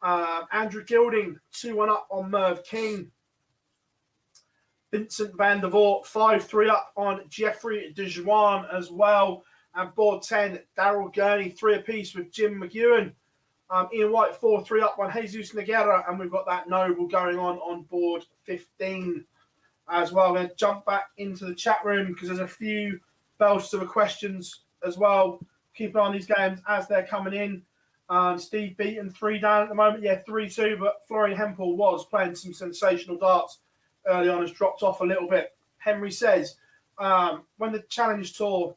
Andrew Gilding 2-1 up on Merv King. Vincent van der Voort 5-3 up on Jeffrey DeJuan as well. And board 10, Daryl Gurney 3 apiece with Jim McEwen. Ian White 4-3 up on Jesus Noguera. And we've got that Noble going on board 15. as well. I'm going to jump back into the chat room because there's a few bells to the questions as well. Keep an eye on these games as they're coming in. Steve Beaton 3 down at the moment. Yeah, 3-2, but Florian Hempel was playing some sensational darts early on, has dropped off a little bit. Henry says, when the Challenge Tour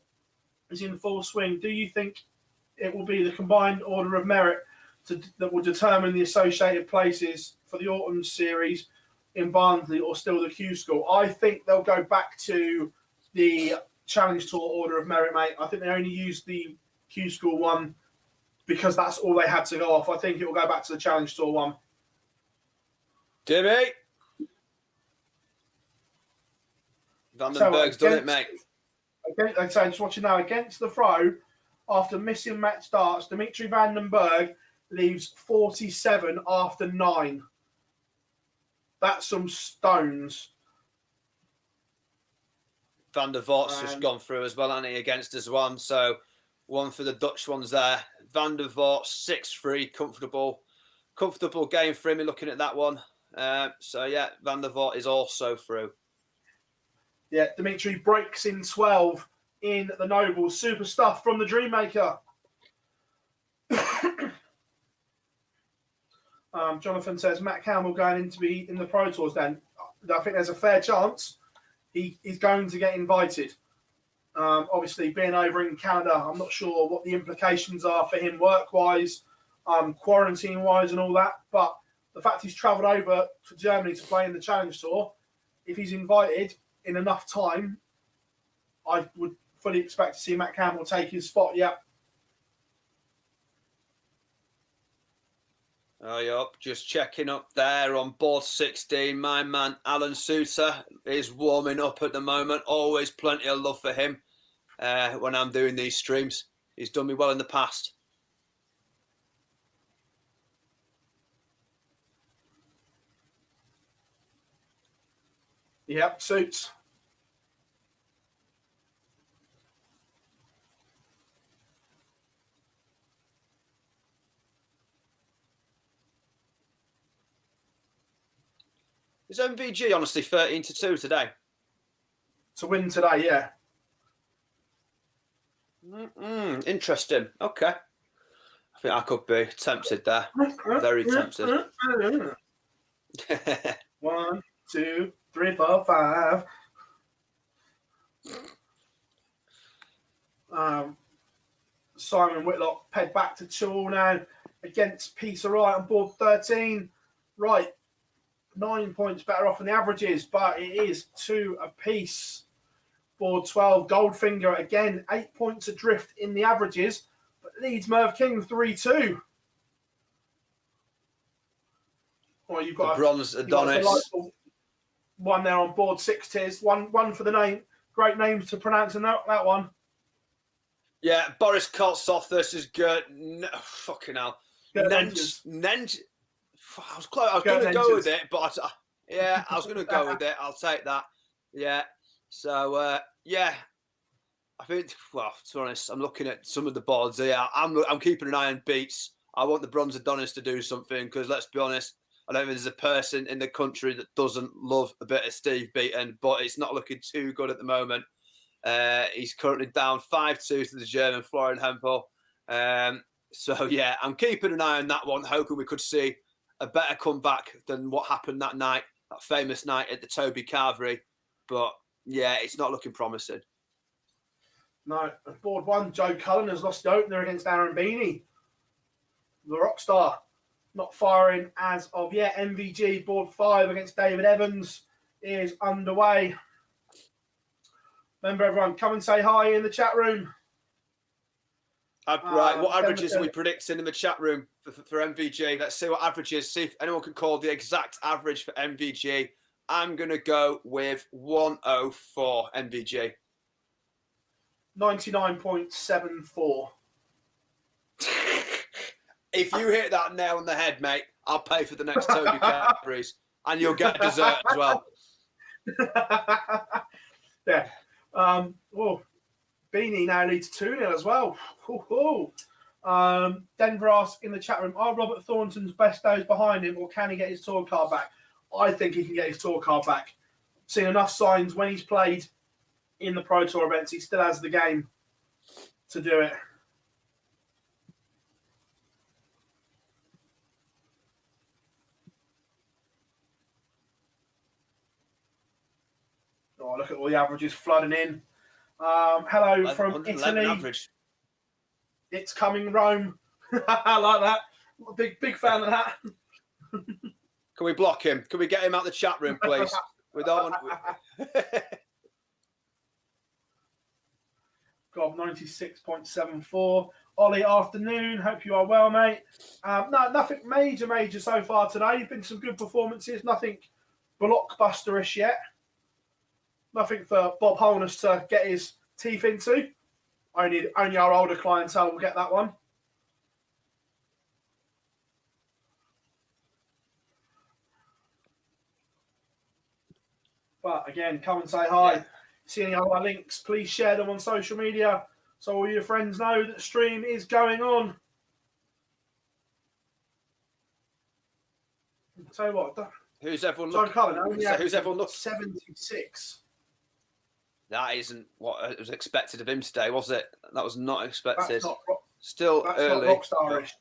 is in full swing, do you think it will be the combined order of merit that will determine the associated places for the autumn series in Barnsley, or still the Q School? I think they'll go back to the Challenge Tour order of merit, mate. I think they only used the Q School one because that's all they had to go off. I think it will go back to the Challenge Tour one. Jimmy? Vandenberg's done it, mate. I'm just watching now. Against the Throw, after missing match starts, Dimitri Vandenberg leaves 47 after 9. That's some stones. Van der Vaart's just gone through as well, hasn't he, against us one. So one for the Dutch ones there. Van der Vaart, 6-3, comfortable game for him looking at that one. So, yeah, Van der Vaart is also through. Yeah, Dimitri breaks in 12 in the Nobles. Super stuff from the Dreammaker. Jonathan says, Matt Campbell going in to be in the Pro Tours then. I think there's a fair chance he's going to get invited. Obviously, being over in Canada, I'm not sure what the implications are for him work-wise, quarantine-wise and all that. But the fact he's travelled over to Germany to play in the Challenge Tour, if he's invited in enough time, I would fully expect to see Matt Campbell take his spot, yeah. Oh, yep. Just checking up there on board 16. My man, Alan Suter, is warming up at the moment. Always plenty of love for him when I'm doing these streams. He's done me well in the past. Yep, suits. Is MVG honestly 13-2 today? To win today, yeah. Interesting. Okay. I think I could be tempted there. Very tempted. 1, 2, 3, 4, 5. Simon Whitlock pegged back to 2-2 now against Peter Wright on board 13. Right. 9 points better off than the averages, but it is 2 apiece. Board 12, Goldfinger again, 8 points adrift in the averages, but leads Merv King 3-2. Oh, you've got the bronze Adonis. One there on board 6 tiers. One for the name. Great names to pronounce in that one. Yeah, Boris Koltsov versus Gert. No, fucking hell. Nenge. I was close. I was going to go with it, but I was going to go with it. I'll take that. Yeah. So, yeah. I think, well, to be honest, I'm looking at some of the boards here. I'm keeping an eye on beats. I want the bronze Adonis to do something because, let's be honest, I don't think there's a person in the country that doesn't love a bit of Steve Beaton, but it's not looking too good at the moment. He's currently down 5-2 to the German Florian Hempel. So, yeah, I'm keeping an eye on that one, hoping we could see a better comeback than what happened that night, that famous night at the Toby Carvery. But, yeah, it's not looking promising. No. Board 1, Joe Cullen has lost the opener against Aaron Beanie. The Rockstar not firing as of yet. MVG, board 5 against David Evans is underway. Remember, everyone, come and say hi in the chat room. Right, what averages are we predicting in the chat room for MVG? Let's see what averages, see if anyone can call the exact average for MVG. I'm going to go with 104 MVG. 99.74. If you hit that nail on the head, mate, I'll pay for the next Toby Cadbury's and you'll get dessert as well. Yeah. Beanie now leads 2-0 as well. Denver asks in the chat room, are Robert Thornton's best days behind him or can he get his tour card back? I think he can get his tour card back. seen enough signs when he's played in the Pro Tour events, he still has the game to do it. Oh, look at all the averages flooding in. Hello from Italy. Average. It's coming Rome. I like that. Big fan of that. Can we block him? Can we get him out the chat room, please? We don't want... God, 96.74. Ollie, afternoon. Hope you are well, mate. No, nothing major so far today. Been some good performances. Nothing blockbuster-ish yet. Nothing for Bob Holness to get his teeth into. Only our older clientele will get that one. But again, come and say hi. Yeah. See any other links, please share them on social media so all your friends know that the stream is going on. I'll tell you what. Who's everyone looking? Who's everyone looking? 76. That isn't what was expected of him today, was it? That was not expected. That's early. Not rockstar-ish.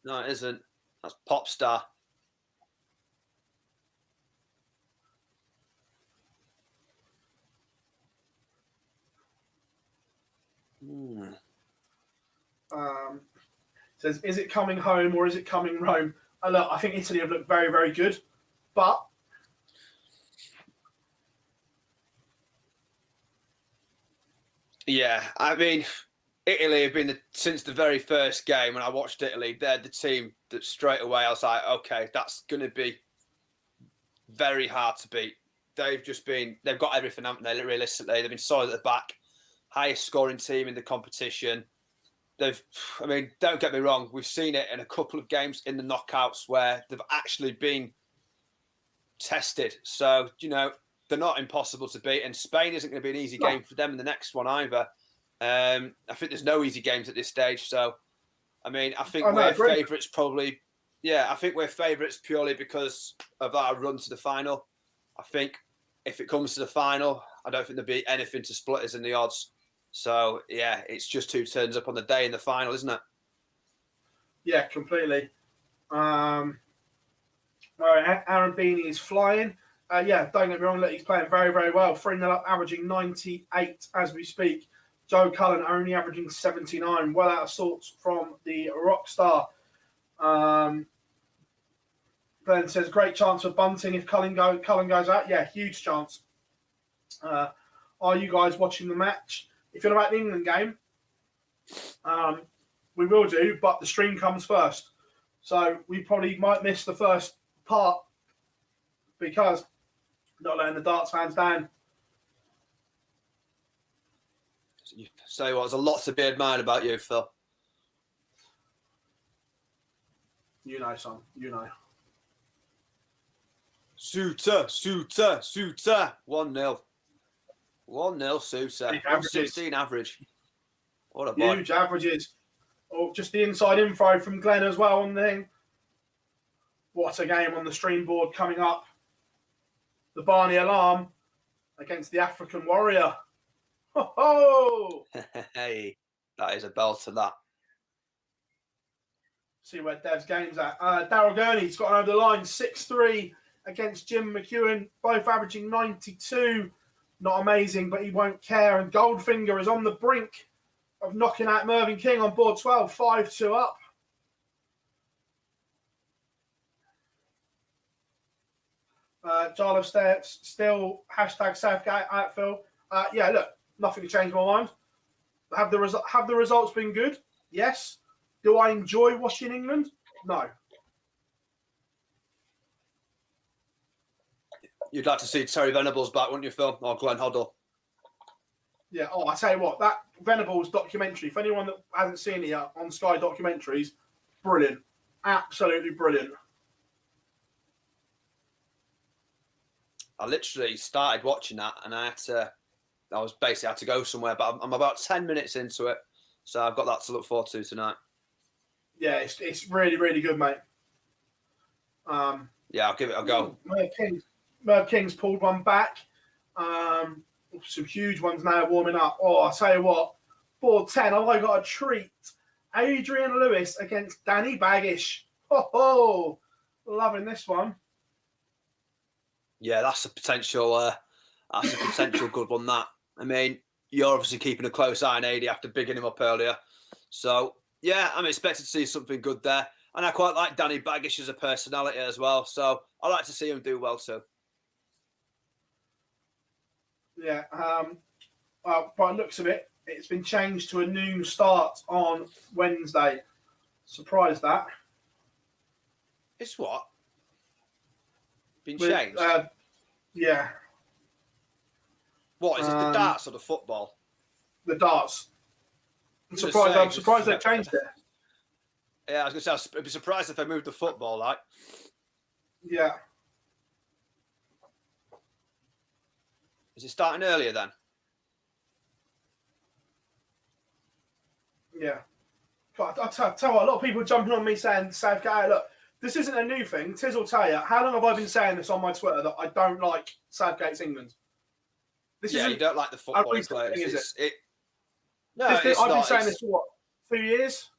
No, it isn't. That's pop star. Says, is it coming home or is it coming Rome? Look, I think Italy have looked very, very good, but yeah, I mean, Italy have been since the very first game when I watched Italy. They're the team that straight away I was like, okay, that's going to be very hard to beat. They've got everything, haven't they? Realistically, they've been solid at the back, highest scoring team in the competition. Don't get me wrong, we've seen it in a couple of games in the knockouts where they've actually been tested. So, they're not impossible to beat. And Spain isn't going to be an easy game for them in the next one either. I think there's no easy games at this stage. So, I think we're favourites probably. Yeah, I think we're favourites purely because of our run to the final. I think if it comes to the final, I don't think there'll be anything to split us in the odds. So, yeah, it's just who turns up on the day in the final, isn't it? Yeah, completely. Aaron Beanie is flying. Don't get me wrong, look, he's playing very, very well. 3-0 up, averaging 98 as we speak. Joe Cullen only averaging 79. Well out of sorts from the Rockstar. Glenn says, great chance for bunting if Cullen goes out. Yeah, huge chance. Are you guys watching the match? If you're about the England game, we will do, but the stream comes first. So we probably might miss the first part because not letting the darts fans down. So there's a lot to be admired about you, Phil. You know, son. You know. Suter. 1-0. 1-0, Suter. 116 average. What a huge averages. Oh, just the inside info from Glenn as well on the thing. What a game on the stream board coming up. The Barney Alarm against the African Warrior. Ho ho! Hey, that is a belter, that. See where Dev's game's at. Daryl Gurney's got over the line 6-3 against Jim McEwen, both averaging 92. Not amazing, but he won't care. And Goldfinger is on the brink of knocking out Mervyn King on board 12, 5-2 up. Jarlath still hashtag Southgate outfield. Yeah, look, nothing to change my mind. Have the results been good? Yes. Do I enjoy watching England? No. You'd like to see Terry Venables back, wouldn't you, Phil? Or Glenn Hoddle? Yeah. Oh, I tell you what, that Venables documentary, for anyone that hasn't seen it yet on Sky Documentaries, brilliant. Absolutely brilliant. I literally started watching that and I was basically had to go somewhere, but I'm about 10 minutes into it. So I've got that to look forward to tonight. Yeah, it's really, really good, mate. Yeah, I'll give it a go. Merv King's pulled one back. Some huge ones now warming up. Oh, I tell you what, board 10. Oh, I got a treat. Adrian Lewis against Danny Baggish. Oh, loving this one. Yeah, that's a potential good one. That, I mean, you're obviously keeping a close eye on AD after bigging him up earlier. So yeah, I'm expected to see something good there. And I quite like Danny Baggish as a personality as well. So I like to see him do well too. Yeah. By the looks of it, it's been changed to a noon start on Wednesday. Surprised that. It's what? Been changed? Yeah. What, is it the darts or the football? The darts. I'm surprised they've changed it. Yeah, I was going to say, I'd be surprised if they moved the football, like. Yeah. Is it starting earlier then? Yeah. God, I tell you what, a lot of people are jumping on me saying, Southgate, hey, look, this isn't a new thing. Tiz will tell you, how long have I been saying this on my Twitter that I don't like Southgate's England? You don't like the football players. Thing, is it? No, I've been saying this for, 2 years?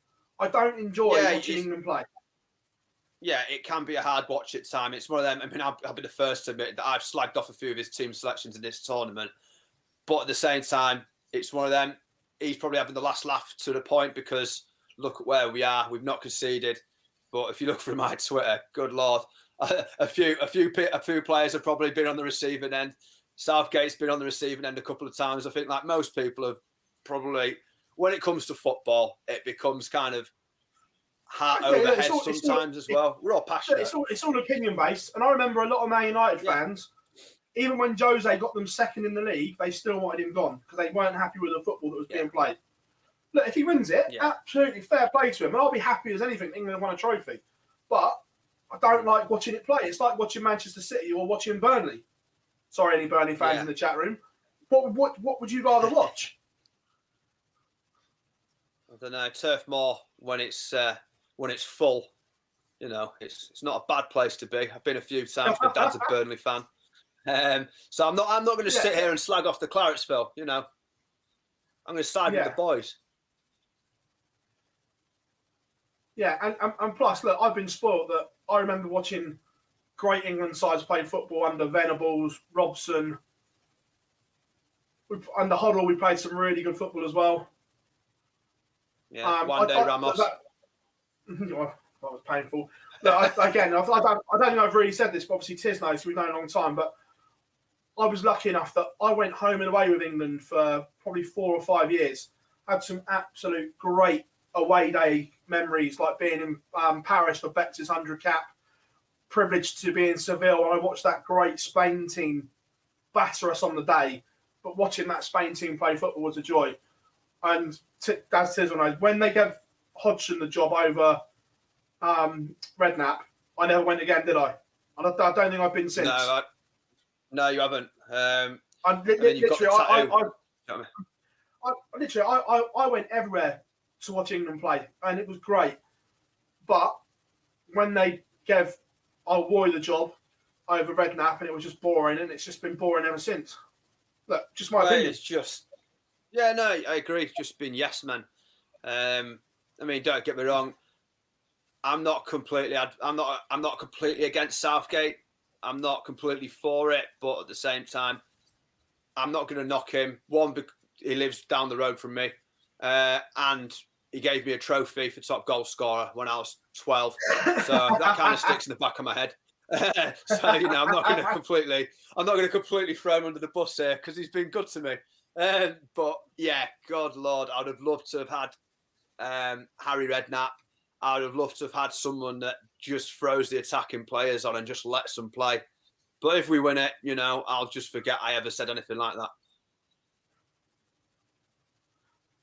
I don't enjoy watching England play. Yeah, it can be a hard watch at time. It's one of them. I mean, I'll be the first to admit that I've slagged off a few of his team selections in this tournament. But at the same time, it's one of them. He's probably having the last laugh to the point because look at where we are. We've not conceded. But if you look through my Twitter, good Lord, a few players have probably been on the receiving end. Southgate's been on the receiving end a couple of times. I think like most people have probably, when it comes to football, it becomes kind of heart over head sometimes as well. We're all passionate. It's all opinion based. And I remember a lot of Man United fans, even when Jose got them second in the league, they still wanted him gone because they weren't happy with the football that was being played. Look, if he wins it, absolutely fair play to him. And I'll be happy as anything England won a trophy. But I don't like watching it play. It's like watching Manchester City or watching Burnley. Sorry, any Burnley fans in the chat room. What would you rather watch? I don't know. Turf Moor when it's full, you know, it's not a bad place to be. I've been a few times. My dad's a Burnley fan, so I'm not going to sit here and slag off the Claretsville. You know, I'm going to side with the boys. Yeah, and plus, look, I've been spoiled that I remember watching great England sides play football under Venables, Robson. Under Hoddle, we played some really good football as well. Yeah, Ramos. That was painful. Look, I don't think I've really said this, but obviously Tiz knows, we've known a long time, but I was lucky enough that I went home and away with England for probably 4 or 5 years. Had some absolute great away day memories, like being in Paris for Bex's 100 cap, privileged to be in Seville, and I watched that great Spain team batter us on the day, but watching that Spain team play football was a joy. And as Tiz will know, when they gave Hodgson the job over Redknapp, I never went again, did I? And I don't think I've been since. No, you haven't. I went everywhere to watch England play, and it was great. But when they gave Roy the job over Redknapp, and it was just boring, and it's just been boring ever since. Look, just my opinion. It's just, I agree. It's just been yes men. I mean, don't get me wrong. I'm not completely against Southgate. I'm not completely for it, but at the same time, I'm not going to knock him. One, because he lives down the road from me, and he gave me a trophy for top goal scorer when I was 12. So that kind of sticks in the back of my head. So I'm not going to completely throw him under the bus here because he's been good to me. But yeah, God Lord, I'd have loved to have had Harry Redknapp. I would have loved to have had someone that just throws the attacking players on and just lets them play. But if we win it, I'll just forget I ever said anything like that.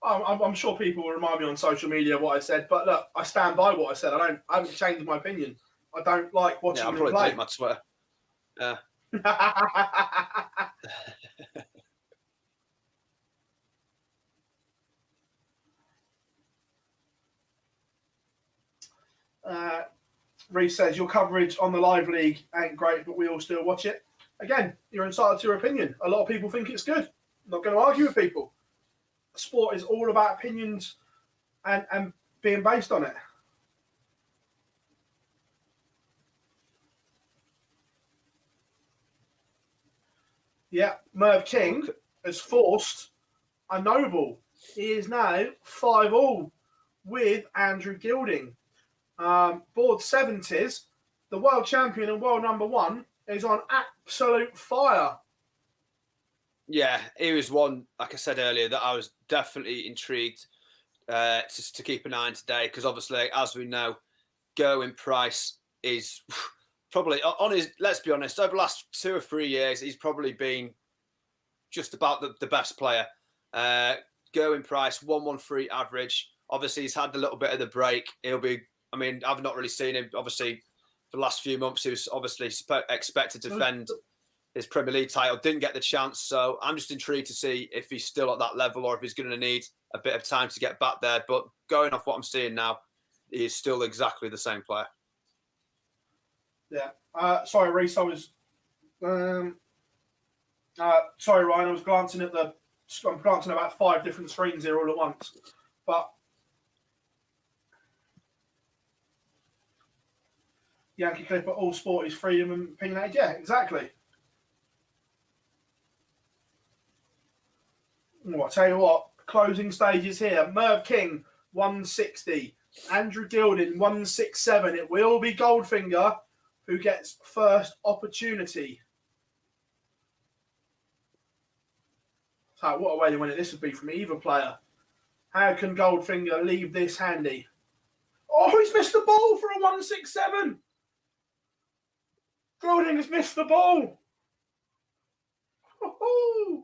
I'm sure people will remind me on social media what I said, but look, I stand by what I said. I haven't changed my opinion. I don't like watching them play. I'll probably delete my Twitter. Reece says, your coverage on the live league ain't great, but we all still watch it. again, you're entitled to your opinion. A lot of people think it's good. I'm not going to argue with people. Sport is all about opinions and being based on it. Yeah, Merv King has forced a noble. He is now 5-all with Andrew Gilding. Board 70s, the world champion and world number 1 is on absolute fire. Yeah, he was one, like I said earlier, that I was definitely intrigued to keep an eye on today, because obviously, as we know, Gerwyn Price is probably on his, let's be honest, over the last 2 or 3 years, he's probably been just about the best player. Gerwyn Price, 113 average. Obviously, he's had a little bit of the break. He'll be, I mean, I've not really seen him, obviously, for the last few months. He was obviously expected to defend his Premier League title, didn't get the chance. So I'm just intrigued to see if he's still at that level or if he's going to need a bit of time to get back there. But going off what I'm seeing now, he is still exactly the same player. Yeah. Sorry, Reese, I was... sorry, Ryan, I was glancing at I'm glancing at about 5 different screens here all at once. But Yankee Clipper, all sport is freedom and opinionated. Yeah, exactly. Well, I'll tell you what, closing stages here. Merv King, 160. Andrew Gilding, 167. It will be Goldfinger who gets first opportunity. So what a way to win it this would be from either player. How can Goldfinger leave this handy? Oh, he's missed the ball for a 167. Gilding has missed the ball. Oh,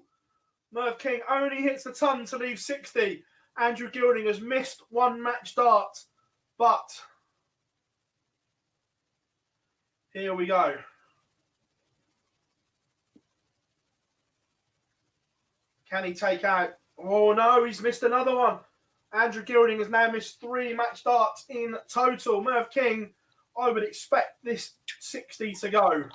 Merv King only hits the ton to leave 60. Andrew Gilding has missed 1 match dart, but here we go. Can he take out? Oh no, he's missed another one. Andrew Gilding has now missed 3 match darts in total. Merv King, I would expect this 60 to go.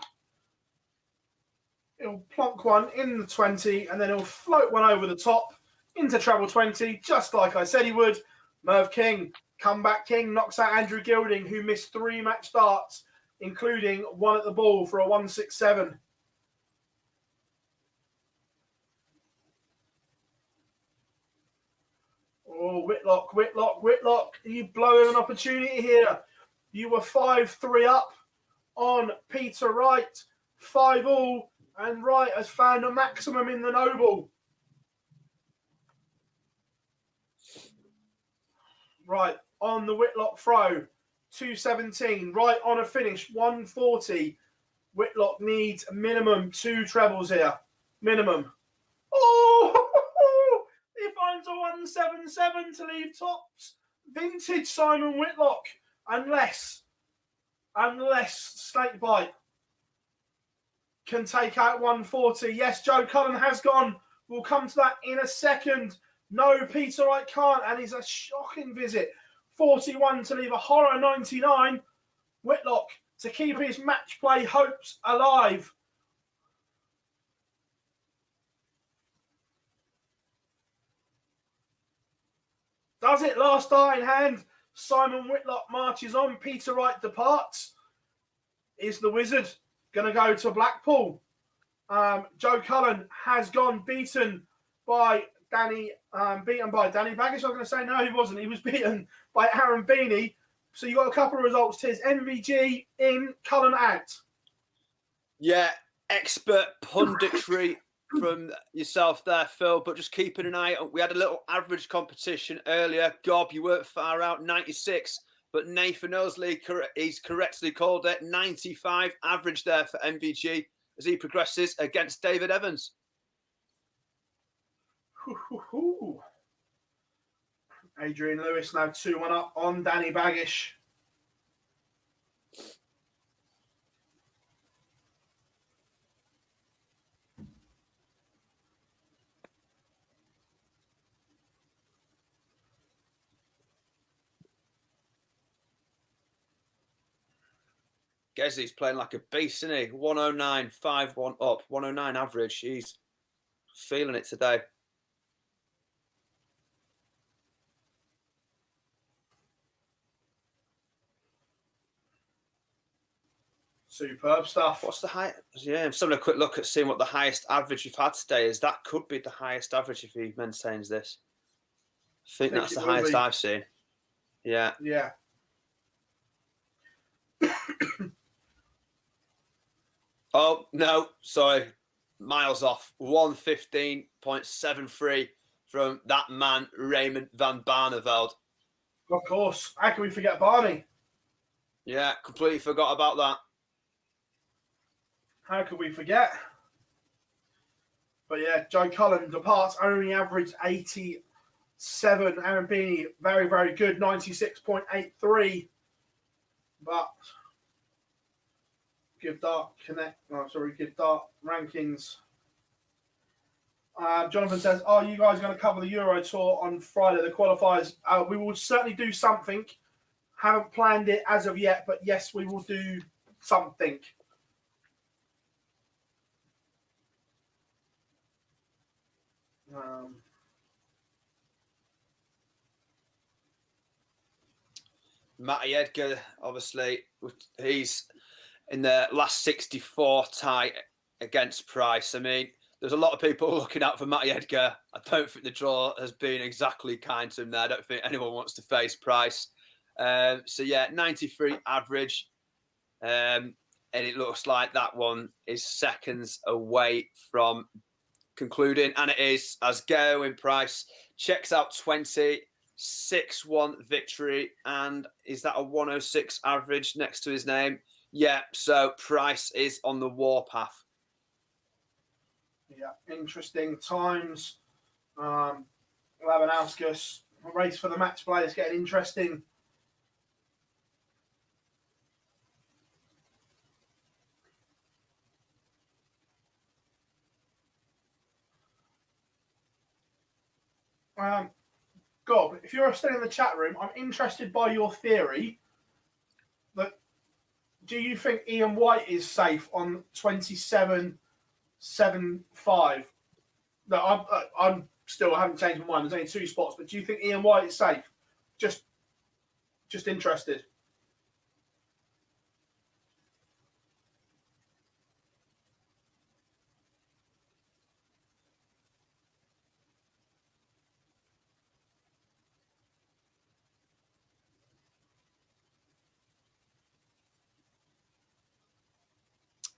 He'll plonk one in the 20 and then he'll float one over the top into treble 20, just like I said he would. Merv King, comeback king, knocks out Andrew Gilding, who missed 3 match darts, including 1 at the ball for a 167. Oh, Whitlock, you blow an opportunity here. You were 5-3 up on Peter Wright, 5-all, and Wright has found a maximum in the Noble. Right, on the Whitlock throw, 217. Right on a finish, 140. Whitlock needs minimum 2 trebles here. Minimum. Oh, he finds a 177 to leave tops. Vintage Simon Whitlock. Unless Snakebite can take out 140. Yes, Joe Cullen has gone. We'll come to that in a second. No, Peter Wright can't, and he's a shocking visit. 41 to leave a horror 99. Whitlock to keep his match play hopes alive. Does it? Last dart in hand. Simon Whitlock marches on. Peter Wright departs. Is the Wizard going to go to Blackpool? Joe Cullen has gone, beaten by Danny Baggish. I was going to say, no, he wasn't. He was beaten by Aaron Beanie. So you got a couple of results. Tis MVG in, Cullen out. Yeah, expert punditry from yourself there, Phil, but just keeping an eye on. We had a little average competition earlier. Gob, you weren't far out, 96. But Nathan Osley, he's correctly called it, 95 average there for MVG as he progresses against David Evans. Adrian Lewis now 2-1 up on Danny Baggish. Gezzy's playing like a beast, isn't he? 109, 5-1 up, 109 average. He's feeling it today. Superb stuff. What's the high? Yeah, I'm just having a quick look at seeing what the highest average you've had today is. That could be the highest average if he maintains this. I think that's the highest I've seen. Yeah. Yeah. Oh, no, sorry. Miles off. 115.73 from that man, Raymond van Barneveld. Of course. How can we forget Barney? Yeah, completely forgot about that. How could we forget? But yeah, Joe Cullen departs, only averaged 87. Aaron Beanie, very, very good, 96.83. But Give Dart rankings. Jonathan says, are you guys going to cover the Euro Tour on Friday, the qualifiers? We will certainly do something. Haven't planned it as of yet, but yes, we will do something. Matty Edgar, obviously, he's in the last 64 tie against Price. I mean, there's a lot of people looking out for Matty Edgar. I don't think the draw has been exactly kind to him there. I don't think anyone wants to face Price. So, yeah, 93 average. And it looks like that one is seconds away from concluding. And it is, as Go in Price checks out 20, 6-1 victory. And is that a 106 average next to his name? Yeah, so Price is on the warpath. Yeah, interesting times. Labanauskas, a race for the match play is getting interesting. Gob, if you're still in the chat room, I'm interested by your theory that do you think Ian White is safe on 27.75? No, I'm still haven't changed my mind. There's only 2 spots, but do you think Ian White is safe? Just interested.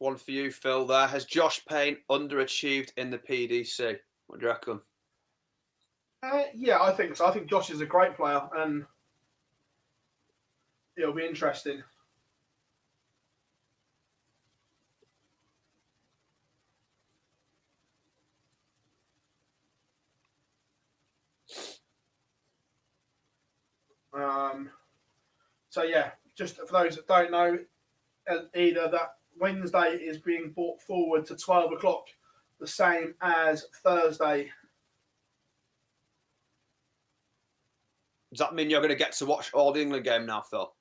One for you, Phil, there. Has Josh Payne underachieved in the PDC? What do you reckon? Yeah, I think so. I think Josh is a great player, and it'll be interesting. So, yeah, just for those that don't know, either that Wednesday is being brought forward to 12 o'clock, the same as Thursday. Does that mean you're going to get to watch all the England game now, Phil?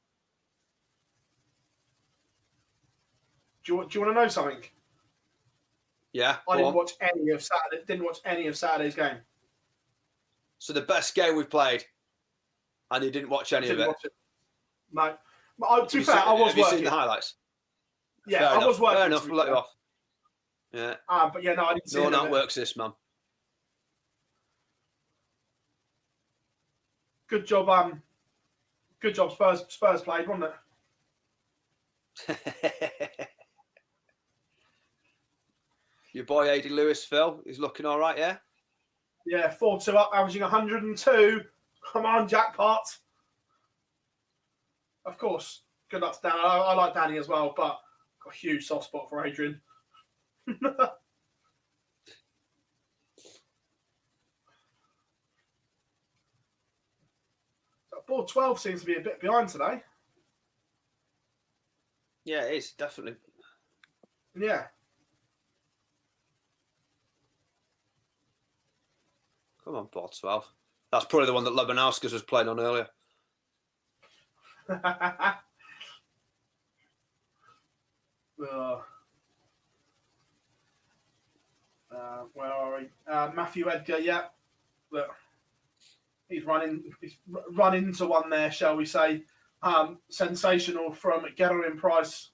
Do you want to know something? Yeah. I didn't watch any of Saturday. Didn't watch any of Saturday's game. So the best game we've played, and you didn't watch any of it? No. To be fair, I was working. Have you seen the highlights? Yeah, I was working. Fair enough. We'll let you off. Yeah. But yeah, no, I didn't see it. No, that works, this man. Good job. Good job. Spurs played, wasn't it? Your boy AD Lewis, Phil, he's looking all right, yeah? Yeah, 4-2 up, averaging 102. Come on, jackpot. Of course. Good luck to Dan. I like Danny as well, but got a huge soft spot for Adrian. Board 12 seems to be a bit behind today. Yeah, it is, definitely. Yeah. Come on, board 12. That's probably the one that Labanauskas was playing on earlier. Where are we? Matthew Edgar, yeah. Look, he's run into one there, shall we say. Sensational from Geraldine Price.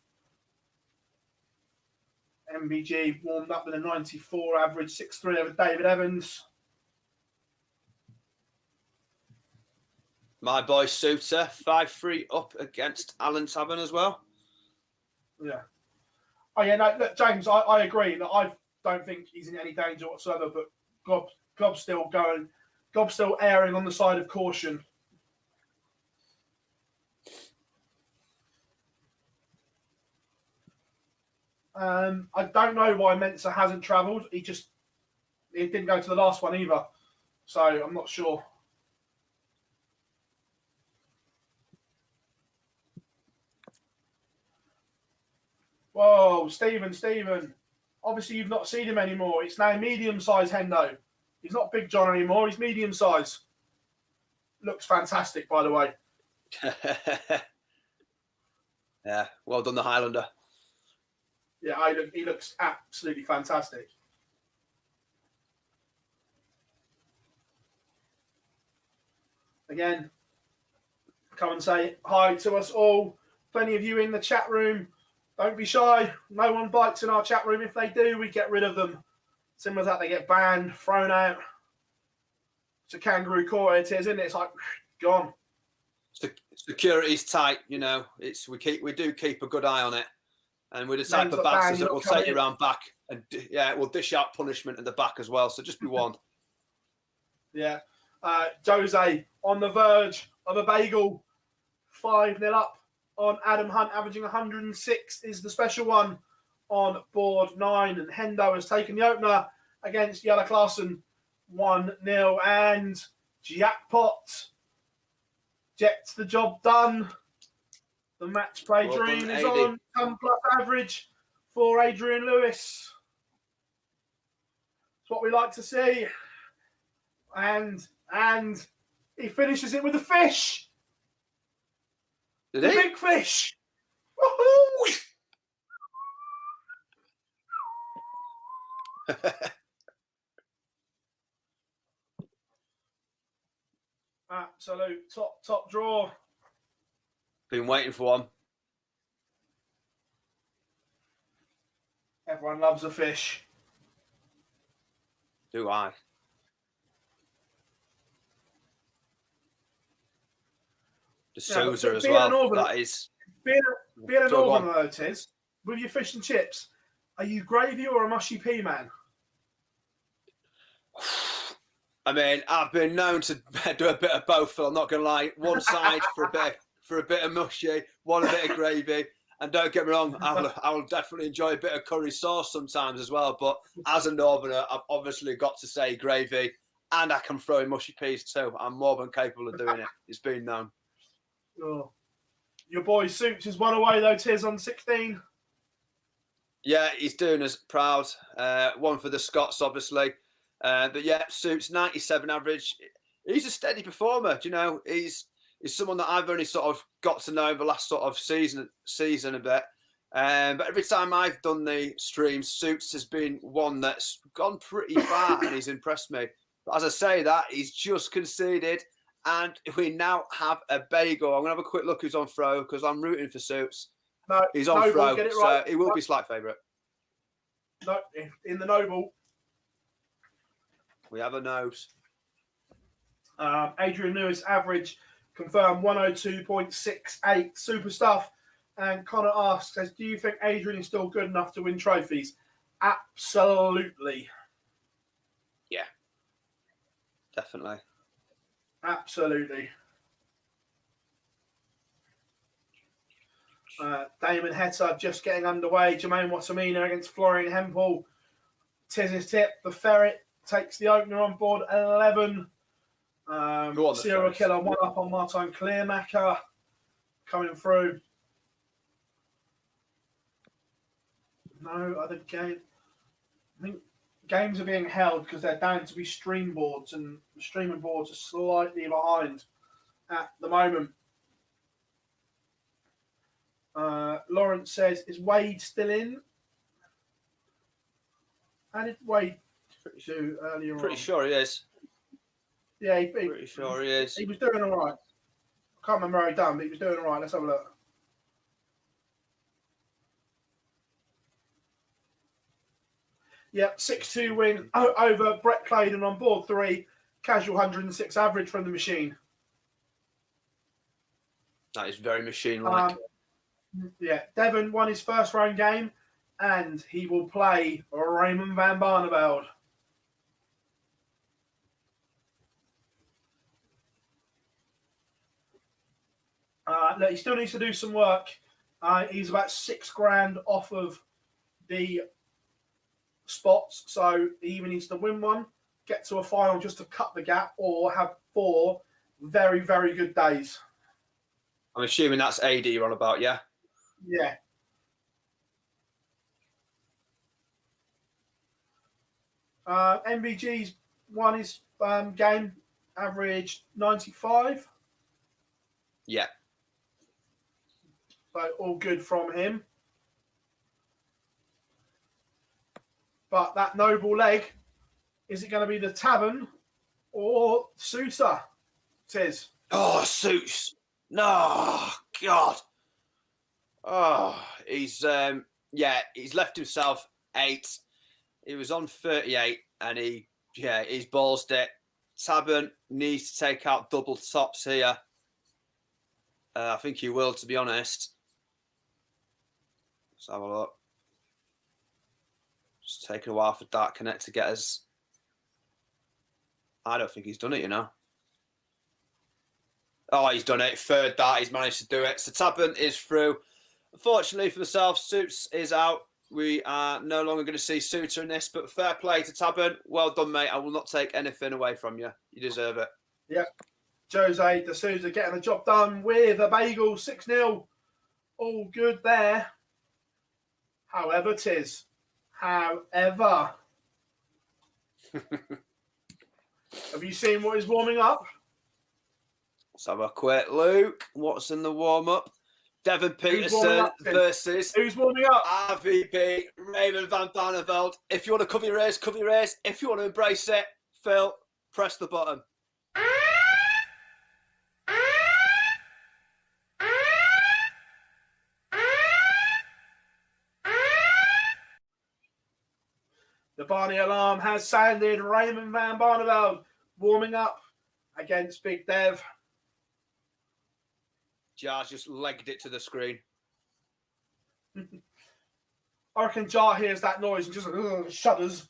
MBG warmed up with a 94 average, 6'3" over David Evans. My boy Suter, 5'3" up against Alan Tavern as well. Yeah. Oh, yeah, no, look, James, I agree. That I don't think he's in any danger whatsoever, but Gob's still going. Gob's still erring on the side of caution. I don't know why Mensa hasn't travelled. He didn't go to the last one either. So I'm not sure. Whoa, Stephen. Obviously, you've not seen him anymore. It's now medium-sized Hendo. He's not Big John anymore. He's medium-sized. Looks fantastic, by the way. Yeah, well done, the Highlander. Yeah, he looks absolutely fantastic. Again, come and say hi to us all. Plenty of you in the chat room. Don't be shy. No one bites in our chat room. If they do, we get rid of them. Similar to that, they get banned, thrown out. It's a kangaroo court, it is, isn't it? It's like, gone. Security's tight, you know. We do keep a good eye on it. And we're the type of bastards that will take you around back and, yeah, we'll dish out punishment at the back as well. So just be warned. Yeah. Jose on the verge of a bagel. 5-0 up on Adam Hunt, averaging 106 is the special one on board 9. And Hendo has taken the opener against Jelle Klaassen, 1-0. And jackpot gets the job done. The match play dream is on. 10+ average for Adrian Lewis. It's what we like to see. And he finishes it with a fish. Did he? The big fish. Woohoo! Absolute top draw. Been waiting for one. Everyone loves a fish. Do I? The Sousa as well. That is. Being a Northerner, though, it is. With your fish and chips, are you gravy or a mushy pea man? I mean, I've been known to do a bit of both. I'm not going to lie. One side for a bit of mushy, one a bit of gravy. And don't get me wrong, I will definitely enjoy a bit of curry sauce sometimes as well. But as a Northerner, I've obviously got to say gravy, and I can throw in mushy peas too. I'm more than capable of doing it. It's been known. Oh. Your boy Suits is one away though. Tiz on 16. Yeah, he's doing us proud. One for the Scots, obviously. But yeah, Suits 97 average. He's a steady performer. Do you know, he's someone that I've only sort of got to know the last sort of season a bit. But every time I've done the streams, Suits has been one that's gone pretty far and he's impressed me. But as I say that, he's just conceded and we now have a bagel. I'm going to have a quick look who's on throw because I'm rooting for Suits. No, he's on Noble, throw, so he will be slight favourite. No, in the Noble. We have a nose. Adrian Lewis average confirmed 102.68. Super stuff. And Connor asks, says, do you think Adrian is still good enough to win trophies? Absolutely. Yeah. Definitely. Absolutely. Damon Hetta just getting underway. Jermaine Watamina against Florian Hempel. Tiz's tip. The Ferret takes the opener on board 11. Serial Killer 1 up on Martin Clearmacher coming through. No other game. I think games are being held because they're down to be stream boards, and the streaming boards are slightly behind at the moment. Lawrence says, is Wade still in? How did Wade do earlier on? Pretty sure he is. Yeah, Pretty sure he is. He was doing all right. I can't remember how he done, but he was doing all right. Let's have a look. Yep, 6-2 win over Brett Claydon on board 3. Casual 106 average from the machine. That is very machine-like. Yeah, Devon won his first round game, and he will play Raymond van Barneveld. Look, he still needs to do some work. He's about $6,000 off of the spots, so he either needs to win one, get to a final just to cut the gap, or have 4 very, very good days. I'm assuming that's AD you're on about, yeah? Yeah. MVG's won his game, average 95. Yeah. So all good from him. But that noble leg, is it going to be the Tavern or Sousa? It is. Oh, Suits. No, God. Oh, he's left himself 8. He was on 38 and he's ballsed it. Tavern needs to take out double tops here. I think he will, to be honest. Let's have a look. It's taking a while for Dark Connect to get us. I don't think he's done it, you know. Oh, he's done it. Third dart, he's managed to do it. So Tavern is through. Unfortunately for myself, Suits is out. We are no longer going to see Suter in this, but fair play to Tavern. Well done, mate. I will not take anything away from you. You deserve it. Yep. Jose De Souza getting the job done with a bagel, 6-0. All good there. However, tis. However. Have you seen what is warming up? Let's have a quick look. What's in the warm-up? Devon Peterson versus... Who's warming up? RVP, Raymond van Barneveld. If you want to cover your ears, cover your ears. If you want to embrace it, Phil, press the button. The Barney alarm has sounded. Raymond van Barneveld warming up against Big Dev. Jar's just legged it to the screen. I reckon Jar hears that noise and just shudders.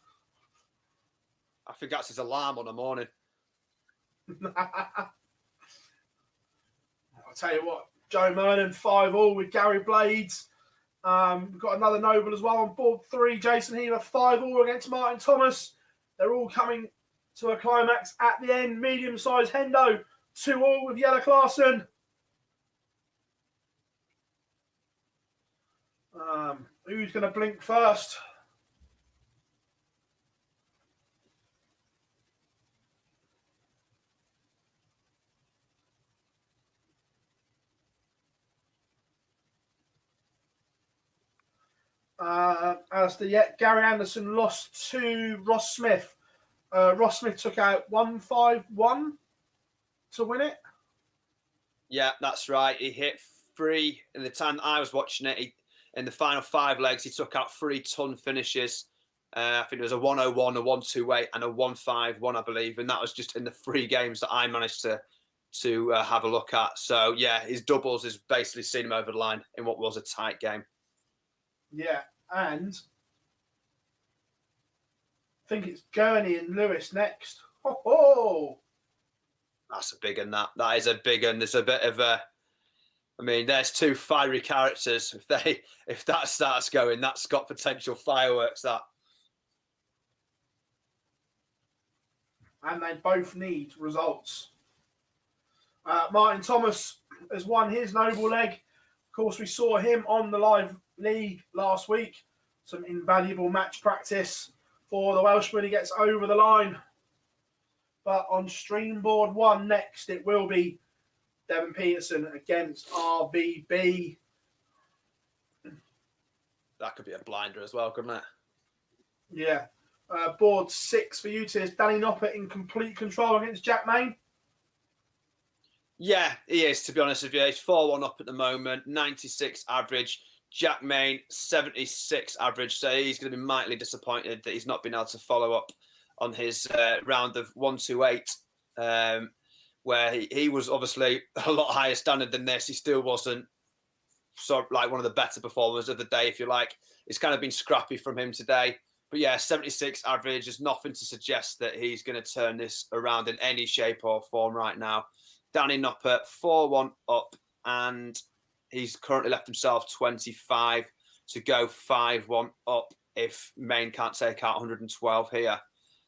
I think that's his alarm on the morning. I'll tell you what, Joe Mernon 5-all with Gary Blades. We've got another Noble as well on board 3. Jason Heaver 5-all against Martin Thomas. They're all coming to a climax at the end. Medium-sized Hendo 2-all with Yella Clarkson. Who's going to blink first? Alistair, yeah, Gary Anderson lost to Ross Smith. Ross Smith took out 151 to win it. Yeah, that's right. He hit 3 in the time that I was watching it. In the final 5 legs, he took out 3 ton finishes. I think it was a 101, a 128, and a 151, I believe. And that was just in the 3 games that I managed to have a look at. So, yeah, his doubles has basically seen him over the line in what was a tight game. Yeah, and I think it's Gurney and Lewis next. Oh! That's a big one, that. That is a big one. There's a bit of a... I mean, there's 2 fiery characters. If that starts going, that's got potential fireworks, that. And they both need results. Martin Thomas has won his Noble leg. Of course, we saw him on the live league last week. Some invaluable match practice for the Welshman. He gets over the line. But on stream board 1 next, it will be Devon Peterson against RVB. that could be a blinder as well, couldn't it? Yeah. Board 6 for you, Tiz. Danny Noppert in complete control against Jack Main. Yeah, he is, to be honest with you. He's 4-1 up at the moment, 96 average. Jack Main, 76 average. So he's going to be mightily disappointed that he's not been able to follow up on his round of 128, where he was obviously a lot higher standard than this. He still wasn't like one of the better performers of the day, if you like. It's kind of been scrappy from him today. But yeah, 76 average is nothing to suggest that he's going to turn this around in any shape or form right now. Danny Noppert, 4-1 up, and he's currently left himself 25 to go 5-1 up if Main can't take out 112 here.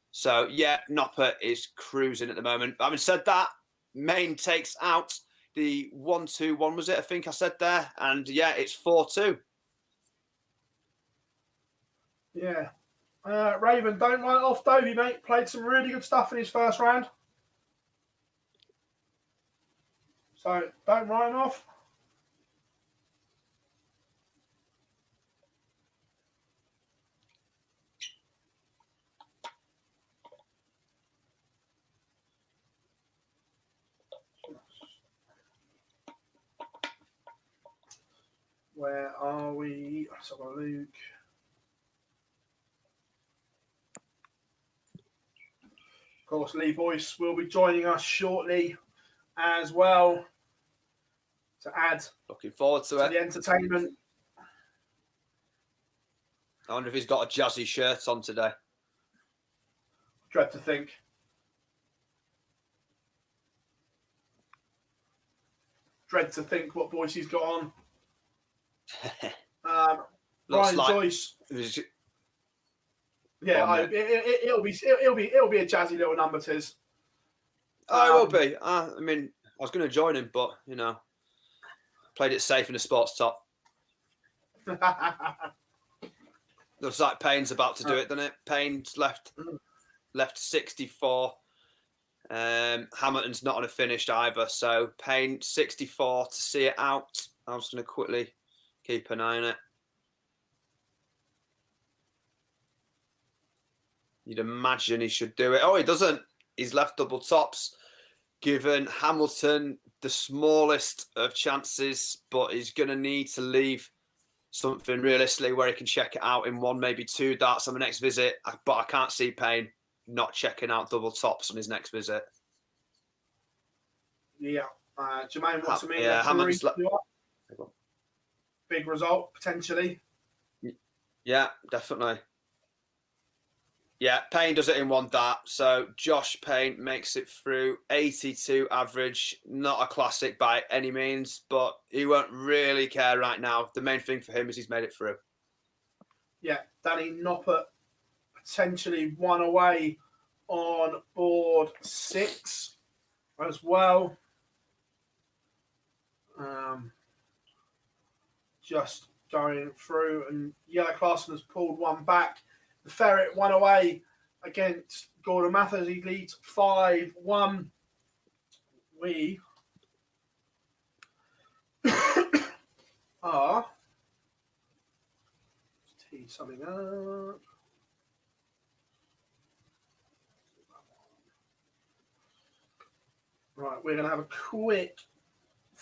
So yeah, Noppert is cruising at the moment. Having said that, Main takes out the 1-2-1, was it? I think I said there. And yeah, it's 4-2. Yeah. Raven, don't write off Dovey, mate. Played some really good stuff in his first round. So don't write him off. Where are we? Let's have a look. Of course, Lee Boyce will be joining us shortly as well to add Looking forward to it. the entertainment. I wonder if he's got a jazzy shirt on today. Dread to think. Dread to think what Boyce he's got on. Brian like Joyce. Yeah, it'll be a jazzy little number, Tiz. Oh, it will be. I mean, I was going to join him, but you know, played it safe in the sports top. Looks like Payne's about to do it, doesn't it? Payne's left 64. Hamilton's not on a finished either, so Payne 64 to see it out. I'm just going to quickly keep an eye on it. You'd imagine he should do it. Oh, he doesn't. He's left double tops, given Hamilton the smallest of chances, but he's going to need to leave something realistically where he can check it out in one, maybe two darts on the next visit. But I can't see Payne not checking out double tops on his next visit. Yeah. Jermaine, what's the mean? Yeah, Hamilton's big result, potentially. Yeah, definitely. Yeah, Payne does it in one dart. So Josh Payne makes it through 82 average. Not a classic by any means, but he won't really care right now. The main thing for him is he's made it through. Yeah, Danny Noppert potentially one away on board 6 as well. Just going through, and Yellow Clarkson has pulled one back. The Ferret one away against Gordon Mathers. He leads 5-1. We are tee something up. Right, we're going to have a quick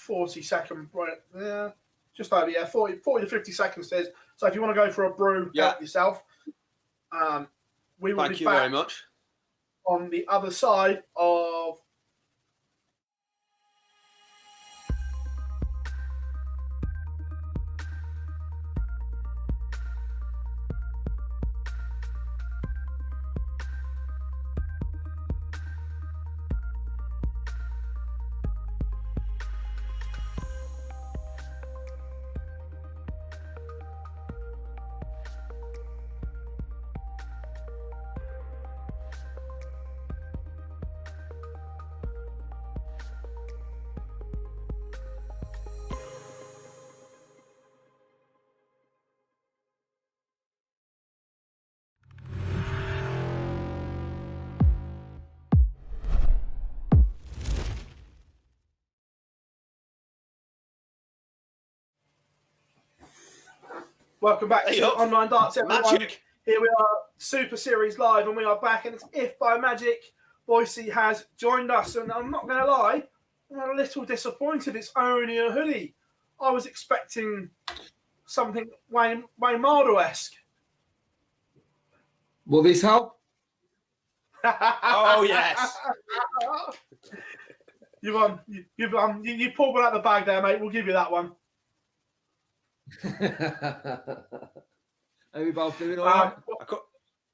40-second break. Yeah, just over, 40 to 50 seconds. Says so. If you want to go for a brew, help yourself. We will Thank be you back very much. on the other side of Welcome back Hey, to up. Online Darts, everyone. Magic. Here we are, Super Series Live, and we are back. And it's if by magic, Boise has joined us. And I'm not going to lie, I'm a little disappointed. It's only a hoodie. I was expecting something Wayne Mardo-esque. Will this help? Oh, yes. You pulled one out of the bag there, mate. We'll give you that one. Are we both doing all right?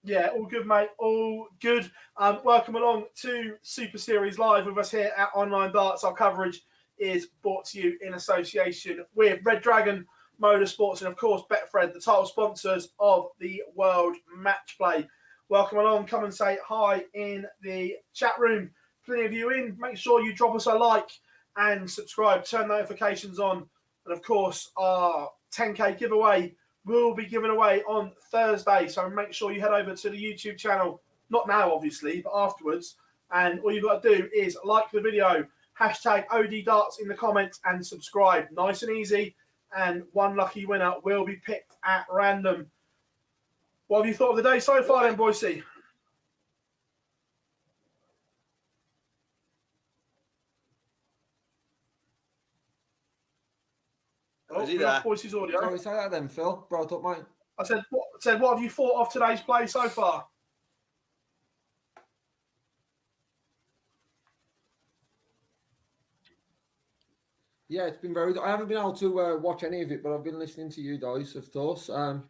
Yeah, all good, mate. All good. Welcome along to Super Series Live with us here at Online Darts. Our coverage is brought to you in association with Red Dragon Motorsports and, of course, Betfred, the title sponsors of the World Matchplay. Welcome along. Come and say hi in the chat room. Plenty of you in. Make sure you drop us a like and subscribe. Turn notifications on. And, of course, our 10K giveaway will be given away on Thursday. So make sure you head over to the YouTube channel. Not now, obviously, but afterwards. And all you've got to do is like the video, hashtag ODDarts in the comments, and subscribe. Nice and easy. And one lucky winner will be picked at random. What have you thought of the day so far then, Boise? Oh, Is he we lost there? Boise's audio. Sorry, say that then, Phil. Brought up, mate. I said, what have you thought of today's play so far? Yeah, it's been very good. I haven't been able to watch any of it, but I've been listening to you guys, of course. I'm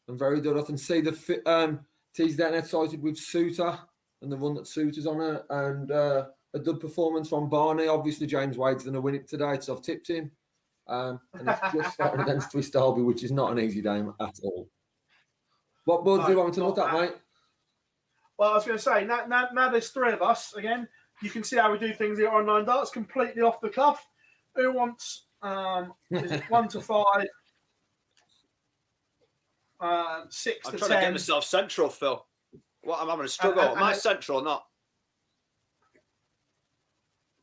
very good. I can see the tease that excited with Suter and the run that Suter's on it, and a good performance from Barney. Obviously, James Wade's going to win it today, so I've tipped him. And it's just starting against Twist Derby, which is not an easy game at all. What board do you want me to look at, mate? Well, I was going to say, now there's three of us again. You can see how we do things here on Online Darts, completely off the cuff. Who wants is it 1 to 5, 6 I'm to 10? trying to get myself central, Phil. What, I'm having a struggle. Am I central or not?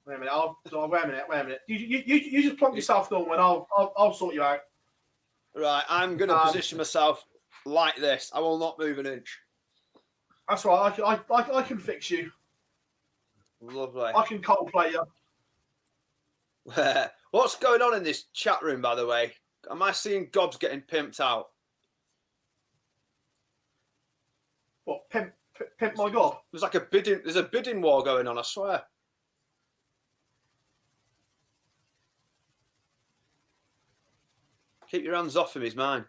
Wait a minute. You just plonk yourself down and I'll sort you out. Right, I'm going to position myself like this. I will not move an inch. That's right. I can fix you. Lovely. I can Coldplay you. What's going on in this chat room, by the way? Am I seeing gobs getting pimped out? What, pimp my God? There's a bidding war going on, I swear. Keep your hands off him, he's mine.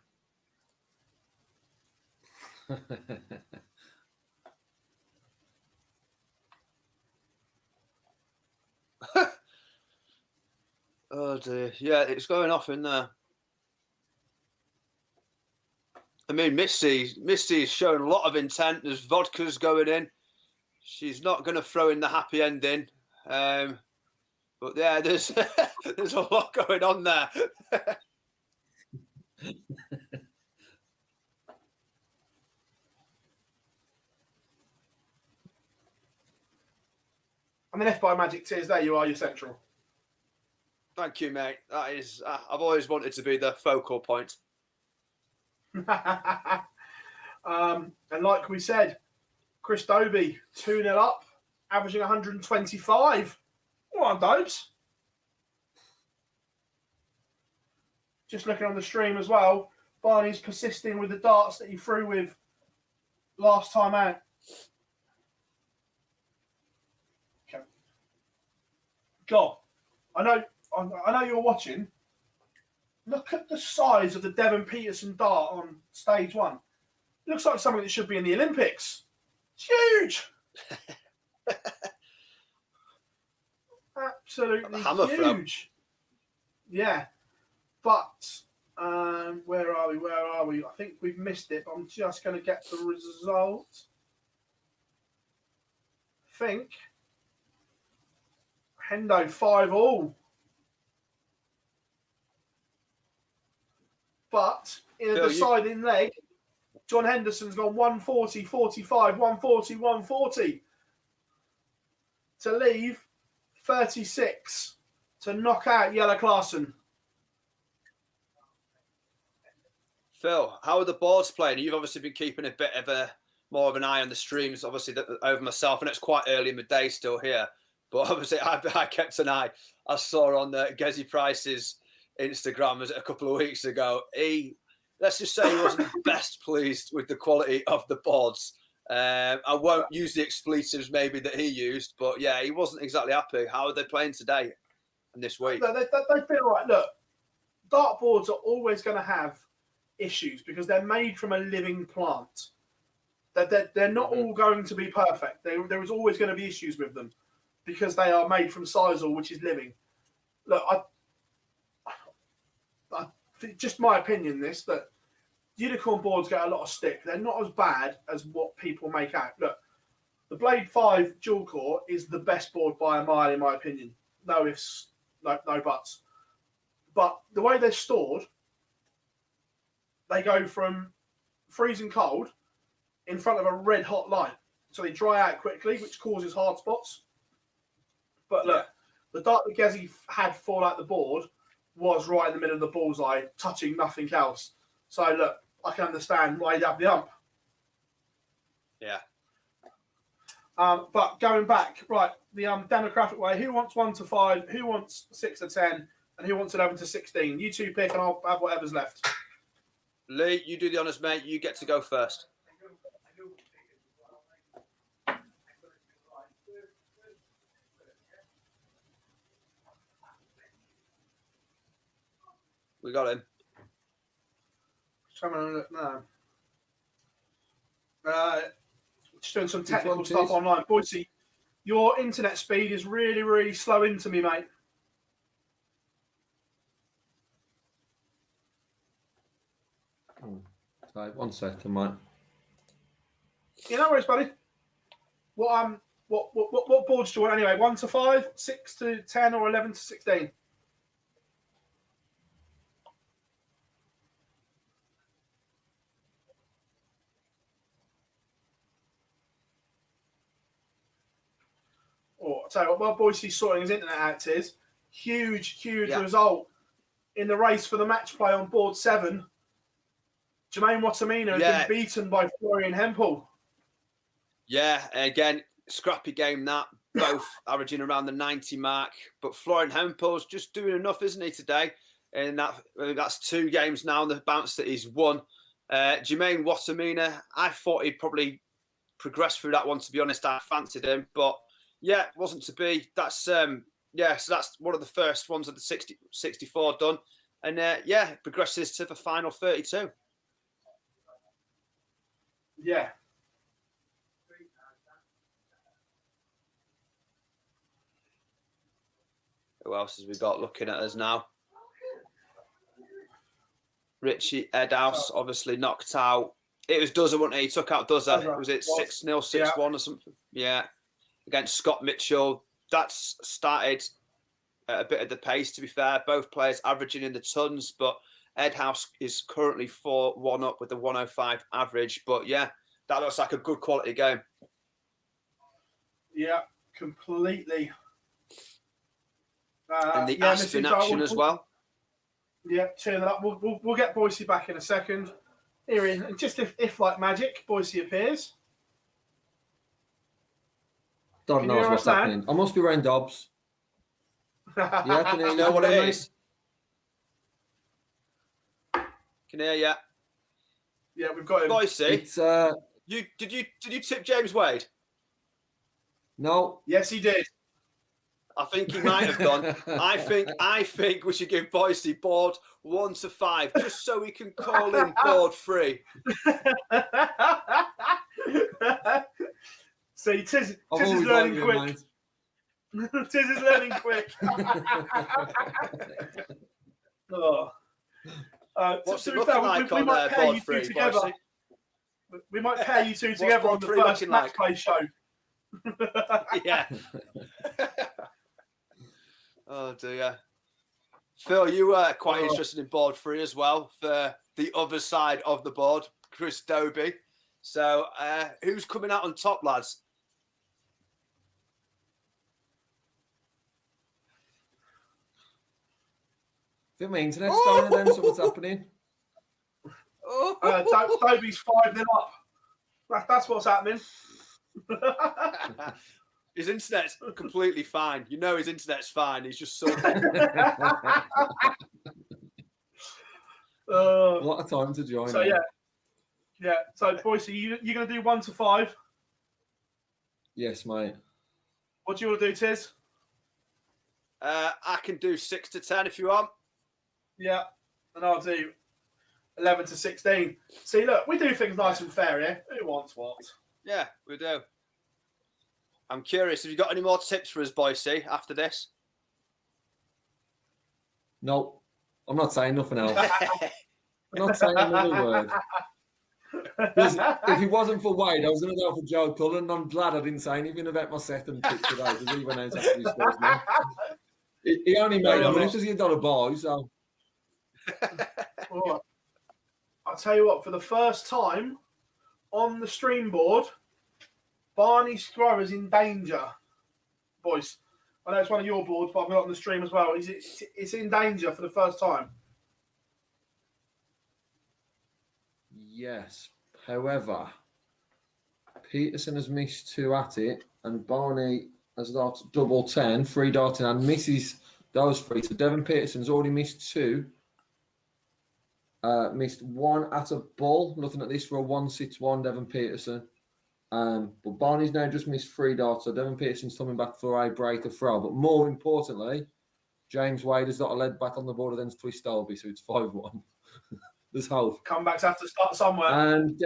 Oh dear. Yeah, it's going off in there. I mean, Misty is showing a lot of intent. There's vodkas going in. She's not going to throw in the happy ending. But yeah, there's there's a lot going on there. I mean, if by magic tears, there you are, you're central. Thank you, mate. That is, I've always wanted to be the focal point. And like we said, Chris Dobie 2-0 up, averaging 125. All right, Dobes. Just looking on the stream as well, Barney's persisting with the darts that he threw with last time out. Okay. God, I know you're watching. Look at the size of the Devon Peterson dart on stage one. It looks like something that should be in the Olympics. It's huge. Absolutely huge. Yeah. But where are we? I think we've missed it, but I'm just going to get the result. I think Hendo 5-all. But in a deciding leg, John Henderson's gone 140, 45, 140, 140 to leave 36 to knock out Yella Clarkson. Phil, how are the boards playing? You've obviously been keeping a bit of more of an eye on the streams, obviously, over myself, and it's quite early in the day still here. But obviously, I kept an eye. I saw on Gezi Price's Instagram a couple of weeks ago. Let's just say he wasn't best pleased with the quality of the boards. I won't use the expletives maybe that he used, but yeah, he wasn't exactly happy. How are they playing today and this week? They feel like, look, dartboards are always going to have issues because they're made from a living plant. They're not all going to be perfect. There is always going to be issues with them because they are made from sisal, which is living. Look, I just my opinion, that unicorn boards get a lot of stick. They're not as bad as what people make out. Look, the Blade 5 dual core is the best board by a mile, in my opinion. No ifs, no buts. But the way they're stored, they go from freezing cold in front of a red hot light. So they dry out quickly, which causes hard spots. But look, the dart that Gezi had fall out the board was right in the middle of the bullseye, touching nothing else. So look, I can understand why he'd have the ump. Yeah. But going back, right, the demographic way, who wants 1 to 5, who wants 6 to 10, and who wants 11 to 16? You two pick and I'll have whatever's left. Lee, you do the honours, mate. You get to go first. We got him. Just having a look now. Just doing some technical stuff online. Boise, your internet speed is really, really slow into me, mate. Sorry, 1 second, mate. You know where it's, buddy? What boards do you want anyway? 1 to 5, 6 to 10, or 11 to 16? I'll tell you what, while Boise's sorting his internet out is, huge result in the race for the match play on board 7. Jermaine Watamina has been beaten by Florian Hempel. Yeah, again, scrappy game that, both averaging around the 90 mark. But Florian Hempel's just doing enough, isn't he, today? And that's 2 games now on the bounce that he's won. Jermaine Watamina, I thought he'd probably progress through that one, to be honest. I fancied him, but yeah, it wasn't to be. That's so that's one of the first ones of the 64 done. And it progresses to the final 32. Yeah. Who else has we got looking at us now? Richie Edhouse obviously knocked out. It was Duzza, wasn't he? He took out Duzza. Was it 6-0, 6-1 or something? Yeah. Against Scott Mitchell. That's started at a bit of the pace, to be fair. Both players averaging in the tons, but Edhouse is currently 4-1 up with a 105 average. But yeah, that looks like a good quality game. Yeah, completely. And the Asp in action as well. Yeah, turn that up. We'll get Boise back in a second. Here, and just if like magic, Boise appears. Dodd knows what's happening. I must be Ryan Dobbs. Yeah, can you know what it is? Can hear you. Yeah, we've got him. Boise. It's Did you tip James Wade? No. Yes, he did. I think he might have done. I think we should give Boise board 1 to 5, just so we can call him board 3. See, Tiz is learning quick. Tiz is learning quick. Oh. What's it looking like on board 3, Boise? We might pair you two together on the first Matchplay show. Yeah. Oh dear. Phil, you were quite interested in board 3 as well for the other side of the board, Chris Dobie. So who's coming out on top, lads? I think my internet's down then, so what's happening? Dobie's 5-0 up. That's what's happening. His internet's completely fine. You know his internet's fine. He's just so. What a time to join. So yeah. So boys, you're going to do 1 to 5. Yes, mate. What do you want to do, Tiz? I can do 6 to 10 if you want. Yeah, and I'll do 11 to 16. See, look, we do things nice and fair here. Who wants what? Yeah, we do. I'm curious. Have you got any more tips for us, Boise, after this? No, I'm not saying nothing else. I'm not saying another word. If it wasn't for Wade, I was going to go for Joe Cullen, and I'm glad I didn't say anything about my second pick today because he went out after his first man. He only made money because he got a buy, so. Right. I'll tell you what, for the first time on the stream board, Barney's throw is in danger. Boys, I know it's one of your boards, but I've got it on the stream as well. It's in danger for the first time. Yes. However, Peterson has missed 2 at it, and Barney has got double 10, 3 darting, and misses those 3. So Devon Peterson's already missed 2. Missed 1 at a ball. Looking at this for a 1-6-1, Devon Peterson. But Barney's now just missed 3 darts, so Devon Peterson's coming back for a breaker throw. But more importantly, James Wade has got a lead back on the board against Twist Dolby, so it's 5-1. There's hope. Comebacks have to start somewhere. And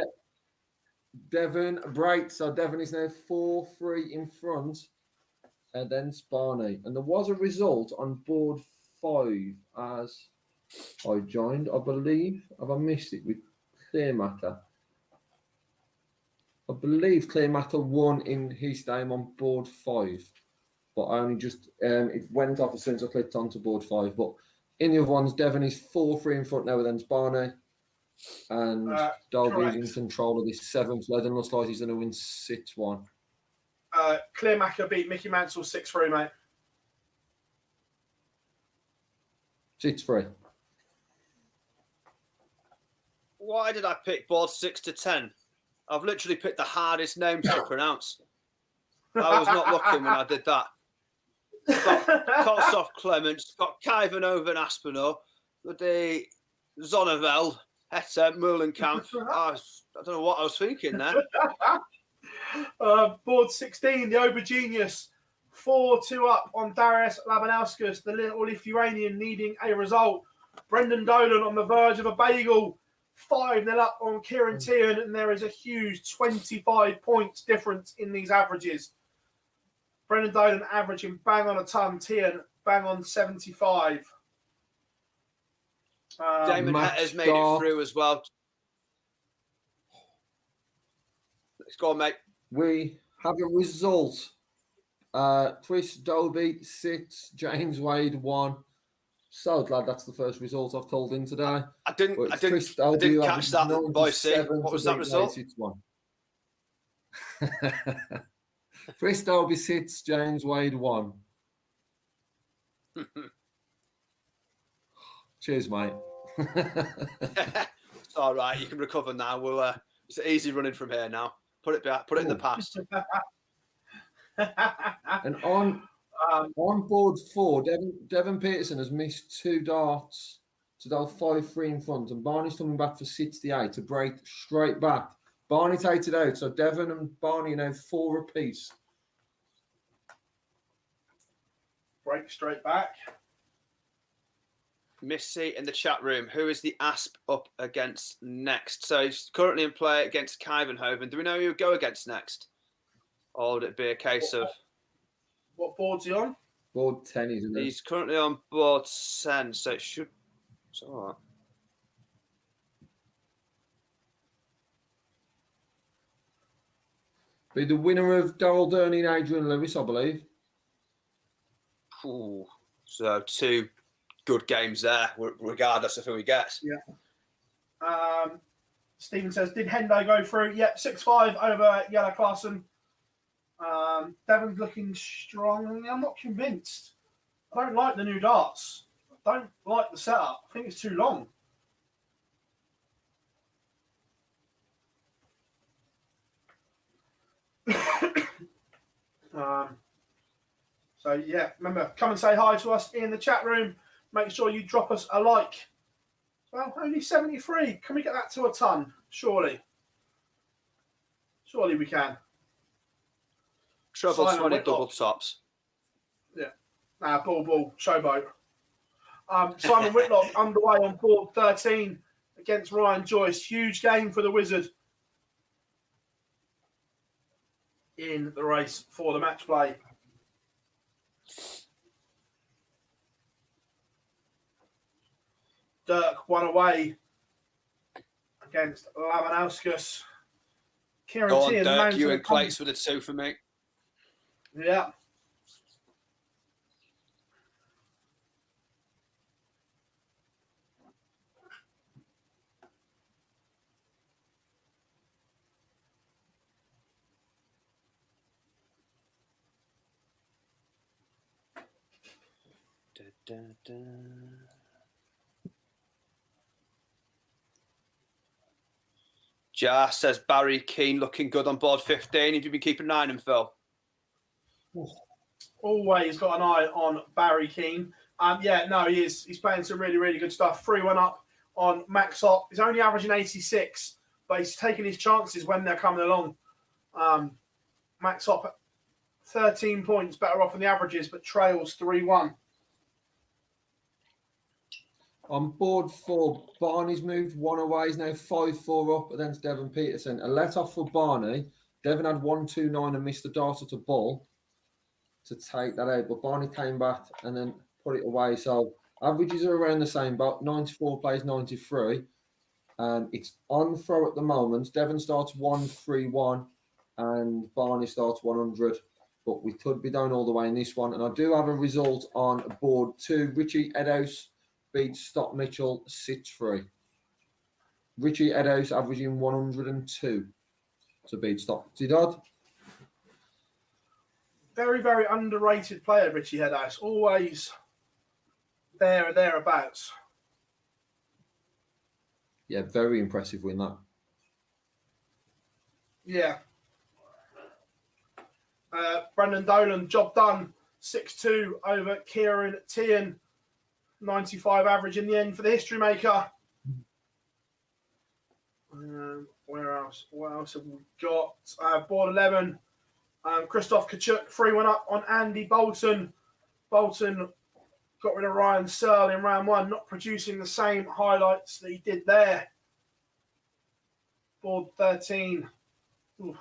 Devon breaks, so Devon is now 4-3 in front against Barney. And there was a result on board 5 as I joined, I believe. Have I missed it with Clear Matter? I believe Clear Matter won in his game on board 5. But I only just, it went off as soon as I clicked onto board 5. But in the other ones, Devon is 4-3 in front now against Barney. And Dolby is in control of this 7th lead and looks like he's going to win 6-1. Clear Macker beat Mickey Mansell 6-3, mate. 6-3. Why did I pick board 6 to 10? I've literally picked the hardest names to pronounce. I was not looking when I did that. Got Kolsov Clements, got Kaivan Oven Aspinall, the Zonnevel, Hetta, Mullenkamp. I don't know what I was thinking there. Board 16, the Ober Genius. 4-2 up on Darius Labanauskas, the little Lithuanian needing a result. Brendan Dolan on the verge of a bagel. 5-0 up on Kieran Tian, and there is a huge 25 points difference in these averages. Brendan Dolan averaging bang on a ton, Tian bang on 75. Damon Hetter's made it through as well. Let's go on, mate. We have a result. Twist Dolby 6, James Wade 1. So glad that's the first result I've told in today. I didn't catch that, Boise. What was that result? 6-1. Twist Dolby 6, James Wade 1. Cheers, mate. It's all right. You can recover now. We'll. It's easy running from here now. Put it back. Put it in the past. And on board 4, Devon Peterson has missed 2 darts to go 5-3 in front, and Barney's coming back for 68 to break straight back. Barney takes it out, so Devon and Barney now 4 apiece. Break straight back. Missy in the chat room. Who is the Asp up against next? So he's currently in play against Kyvenhoven. Do we know who he'll go against next? Or would it be a case of... What board's he on? Board 10, isn't it? He's currently on board 10, so it should... It's all right. Be the winner of Darrell Durney and Adrian Lewis, I believe. Ooh. So 2 good games there, regardless of who he gets. Yeah. Stephen says, did Hendo go through? Yep, 6-5 over Yella Clarkson. Devon's looking strong. I'm not convinced. I don't like the new darts. I don't like the setup. I think it's too long. So yeah, remember, come and say hi to us in the chat room. Make sure you drop us a like. Well, only 73. Can we get that to a ton? Surely. Surely we can. Treble Simon 20 Whitlock. double tops. Yeah. Ball, showboat. Simon Whitlock underway on board 13 against Ryan Joyce. Huge game for the Wizard in the race for the match play. Dirk won away against Lavanauskas. Kieran Go on, Tiern's Dirk, mountain you and of fun. Clates with a 2 for me. Yeah. Da, da, da. Jar says Barry Keane looking good on board 15. Have you been keeping an eye on him, Phil? Always got an eye on Barry Keane. He is. He's playing some really, really good stuff. 3-1 up on Max Op. He's only averaging 86, but he's taking his chances when they're coming along. Max Op, 13 points better off than the averages, but trails 3-1. On board 4, Barney's moved 1 away. He's now 5-4 up against Devon Peterson. A let off for Barney. Devon had 1-2-9 and missed the darter to Bull to take that out, but Barney came back and then put it away. So averages are around the same, but 94 plays 93. It's on throw at the moment. Devon starts 1-3-1 and Barney starts 100, but we could be down all the way in this one. And I do have a result on board 2. Richie Edhouse beats Stop Mitchell 6-3. Richie Edhouse averaging 102 to beat Stop. Zidad? Very, very underrated player, Richie Headhouse. Always there or thereabouts. Yeah, very impressive win that. Yeah. Brendan Dolan, job done. 6-2 over Kieran Tien. 95 average in the end for the history maker. Where else? What else have we got? Board 11. Christoph Kachuk, 3-1 up on Andy Bolton. Bolton got rid of Ryan Searle in round 1, not producing the same highlights that he did there. Board 13. Ooh,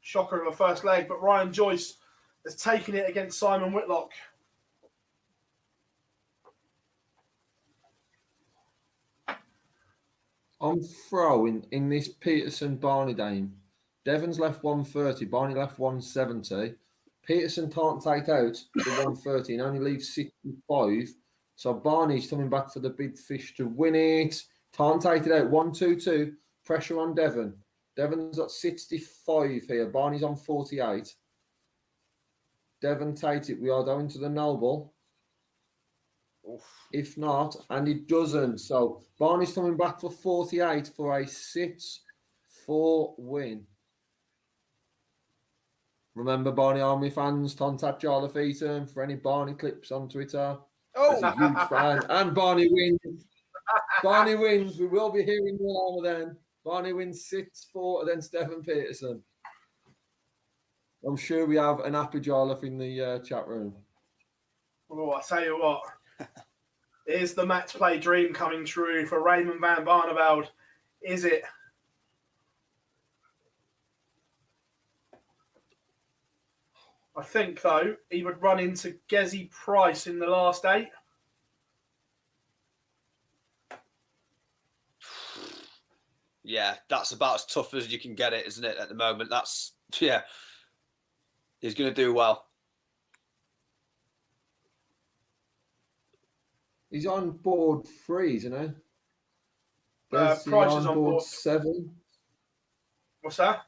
shocker of a first leg, but Ryan Joyce has taken it against Simon Whitlock. On throw in this Peterson-Barney game, Devon's left 130, Barney left 170. Peterson can't take out the 130 and only leaves 65. So Barney's coming back for the big fish to win it. Can't take it out. 1-2-2. Pressure on Devon. Devon's at 65 here. Barney's on 48. Devon takes it. We are going to the Noble. Oof. If not, and he doesn't. So Barney's coming back for 48 for a 6-4 win. Remember, Barney Army fans, contact Jarlath Eaton for any Barney clips on Twitter. He's a huge fan. And Barney wins. Barney wins. We will be hearing more then. Barney wins 6-4 against Devon Peterson. I'm sure we have an happy Jarlath in the chat room. Oh, I tell you what. Is the match play dream coming true for Raymond van Barneveld? Is it? I think, though, he would run into Gezi Price in the last 8. Yeah, that's about as tough as you can get it, isn't it, at the moment? That's, yeah. He's going to do well. He's on board 3, isn't he? Price is on board 7. What's that?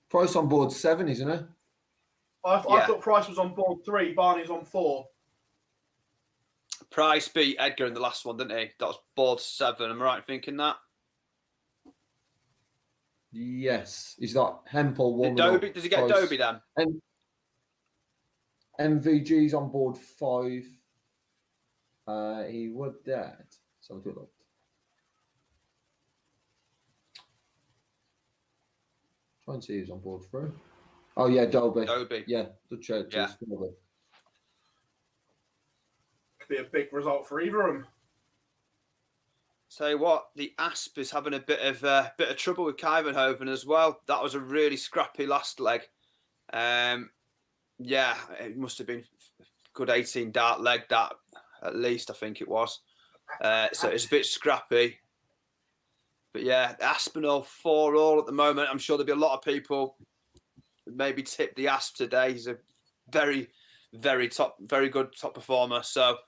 Price on board 7, isn't he? I thought Price was on board 3. Barney's on 4. Price beat Edgar in the last one, didn't he? That was board 7. Am I right in thinking that? Yes, he's got Hempel warming Dobie, up. does he get Price. Dobie then? And MVG's on board 5. He would that. So good luck. Try and see who's on board 3. Oh yeah, Dobie. Yeah, the churches. Yeah. Could be a big result for either of them. Tell you what, the Asp is having a bit of trouble with Kyvenhoven as well. That was a really scrappy last leg. Yeah, it must have been a good 18 dart leg, that at least, I think it was. So it's a bit scrappy. But yeah, Aspinall 4-all at the moment. I'm sure there'll be a lot of people who maybe tip the Asp today. He's a very, very good top performer. So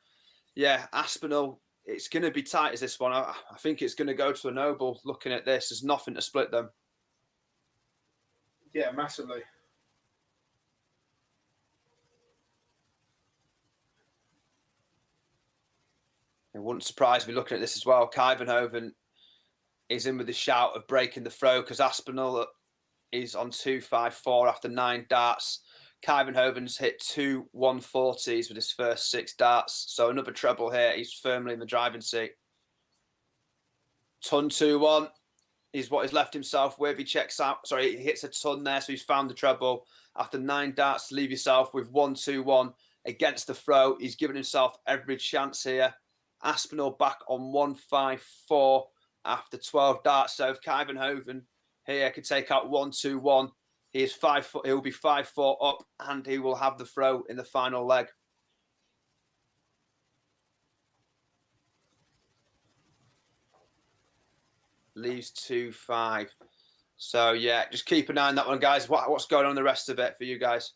yeah, Aspinall, it's going to be tight as this one. I think it's going to go to a Noble. Looking at this, there's nothing to split them. Yeah, massively. It wouldn't surprise me looking at this as well. Kyvenhoven is in with the shout of breaking the throw because Aspinall is on 2.54 after 9 darts. Kyvenhoven's hit 2 140s with his first 6 darts. So another treble here. He's firmly in the driving seat. Ton 2-1 is what he's left himself with. He checks out. Sorry, he hits a ton there. So he's found the treble. After 9 darts, leave yourself with 1-2-1 against the throw. He's given himself every chance here. Aspinall back on 154 after 12 darts. So if Kyvenhoven here could take out 1-2-1, he is 5 foot. He'll be 5-4 up, and he will have the throw in the final leg. Leaves 2-5. So yeah, just keep an eye on that one, guys. What's going on in the rest of it for you guys?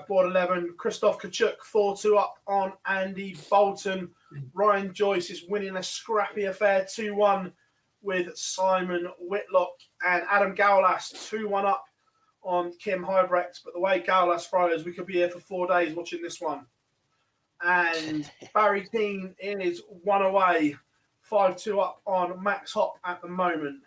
Board 11, Christoph Kachuk 4-2 up on Andy Bolton. Ryan Joyce is winning a scrappy affair 2-1 with Simon Whitlock, and Adam Gowlas 2-1 up on Kim Hybrecht. But the way Gowlas throws, we could be here for 4 days watching this one. And Barry Keane is 1 away, 5-2 up on Max Hop at the moment.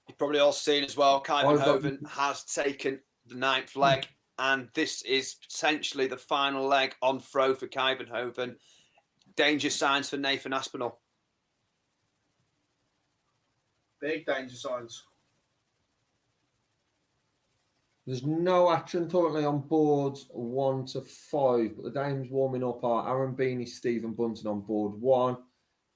You've probably all seen as well, Kyvenhoven has taken the 9th leg, and this is potentially the final leg on throw for Kyvenhoven. Danger signs for Nathan Aspinall. Big danger signs. There's no action currently on boards 1 to 5, but the games warming up are Aaron Beanie, Stephen Bunton on board 1.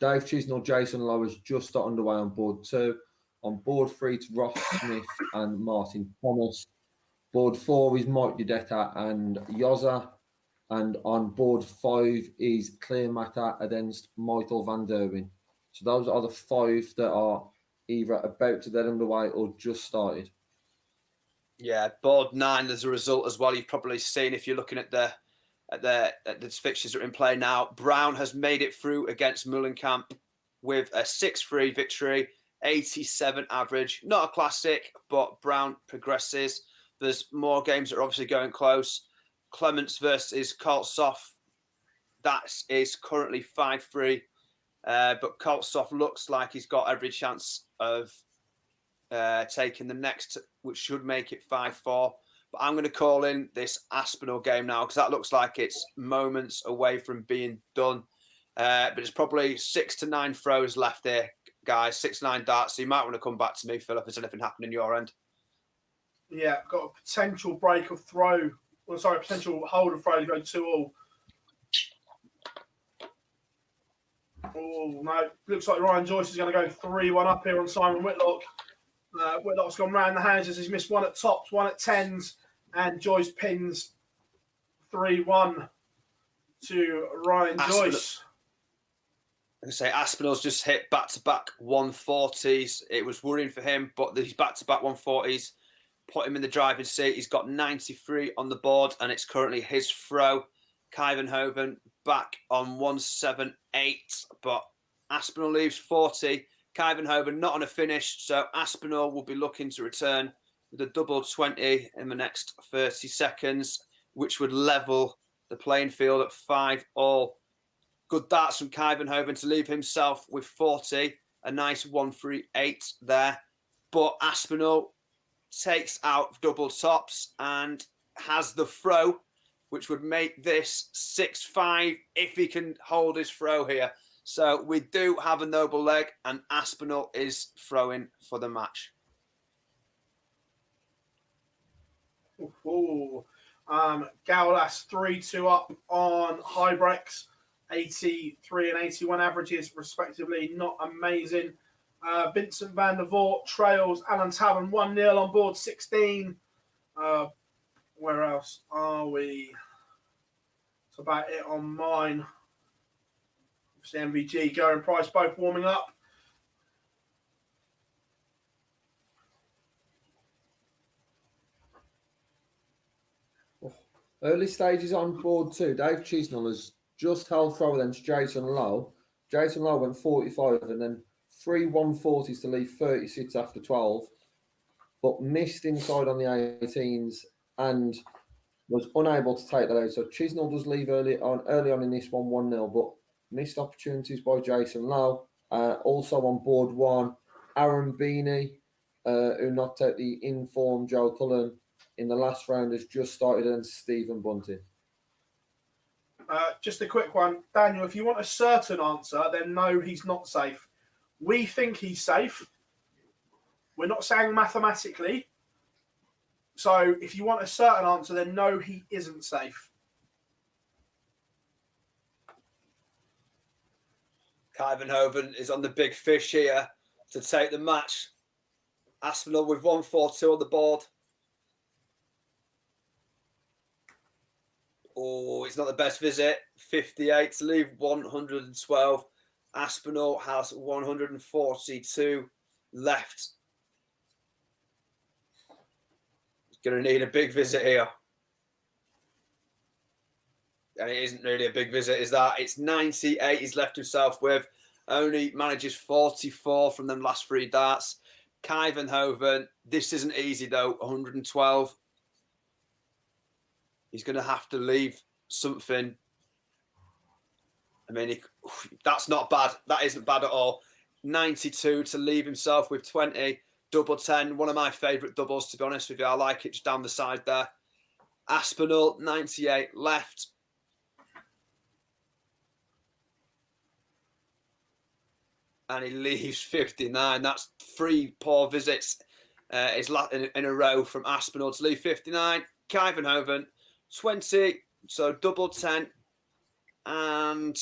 Dave Chisnell, Jason Lowe is just got underway on board 2. On board 3, it's Ross Smith and Martin Thomas. Board 4 is Mike Udetta and Yoza. And on board 5 is Clear Matter against Michael Van Derwin. So those are the 5 that are either about to get underway or just started. Yeah, board 9 as a result as well. You've probably seen if you're looking at the fixtures that are in play now. Brown has made it through against Mullenkamp with a 6-3 victory, 87 average. Not a classic, but Brown progresses. There's more games that are obviously going close. Clements versus Kaltsoff. That is currently 5-3. But Kaltsoff looks like he's got every chance of taking the next, which should make it 5-4. But I'm going to call in this Aspinall game now because that looks like it's moments away from being done. But it's probably 6 to 9 throws left here, guys. 6 to 9 darts. So you might want to come back to me, Phil, if there's anything happening your end. Yeah, got a potential break of throw. Well, sorry, potential hold of throw to go 2-all. Oh, no. Looks like Ryan Joyce is going to go 3-1 up here on Simon Whitlock. Whitlock's gone round the houses. He's missed 1 at tops, 1 at 10s, and Joyce pins 3-1 to Ryan Joyce. I say Aspinall's just hit back-to-back 140s. It was worrying for him, but these back-to-back 140s put him in the driving seat. He's got 93 on the board, and it's currently his throw. Kyvenhoven back on 178, but Aspinall leaves 40. Kyvenhoven not on a finish, so Aspinall will be looking to return with a double 20 in the next 30 seconds, which would level the playing field at 5-all. Good darts from Kyvenhoven to leave himself with 40. a nice 1-3-8 there. But Aspinall takes out double tops and has the throw, which would make this 6-5 if he can hold his throw here. So we do have a noble leg, and Aspinall is throwing for the match. Ooh. Gowlas 3-2 up on high breaks, 83 and 81 averages respectively. Not amazing. Vincent van der Voort trails Alan Tavern 1-0 on board 16. Where else are we? That's about it on mine. Obviously, MVG, Go and Price both warming up. Early stages on board 2. Dave Chisnell has just held throw against Jason Lowe. Jason Lowe went 45 and then 3 140s to leave 36 after 12, but missed inside on the 18s and was unable to take that out. So Chisnell does leave early on in this one 1-0, but missed opportunities by Jason Lowe. Also on board 1, Aaron Beanie, who knocked out the informed Joe Cullen in the last round, has just started against Stephen Bunting. Just a quick one. Daniel, if you want a certain answer, then no, he's not safe. We think he's safe. We're not saying mathematically. So if you want a certain answer, then no, he isn't safe. Kyvenhoven is on the big fish here to take the match. Aspinall with 1-4-2 on the board. Oh, it's not the best visit. 58 to leave 112. Aspinall has 142 left. He's going to need a big visit here. And it isn't really a big visit, is that? It's 98 he's left himself with. Only manages 44 from them last 3 darts. Kyvenhoven, this isn't easy though, 112. He's going to have to leave something. I mean, that's not bad. That isn't bad at all. 92 to leave himself with 20. Double 10, one of my favourite doubles, to be honest with you. I like it just down the side there. Aspinall, 98 left. And he leaves 59. That's 3 poor visits in a row from Aspinall to leave 59. Kyvenhoven, 20. So double 10. And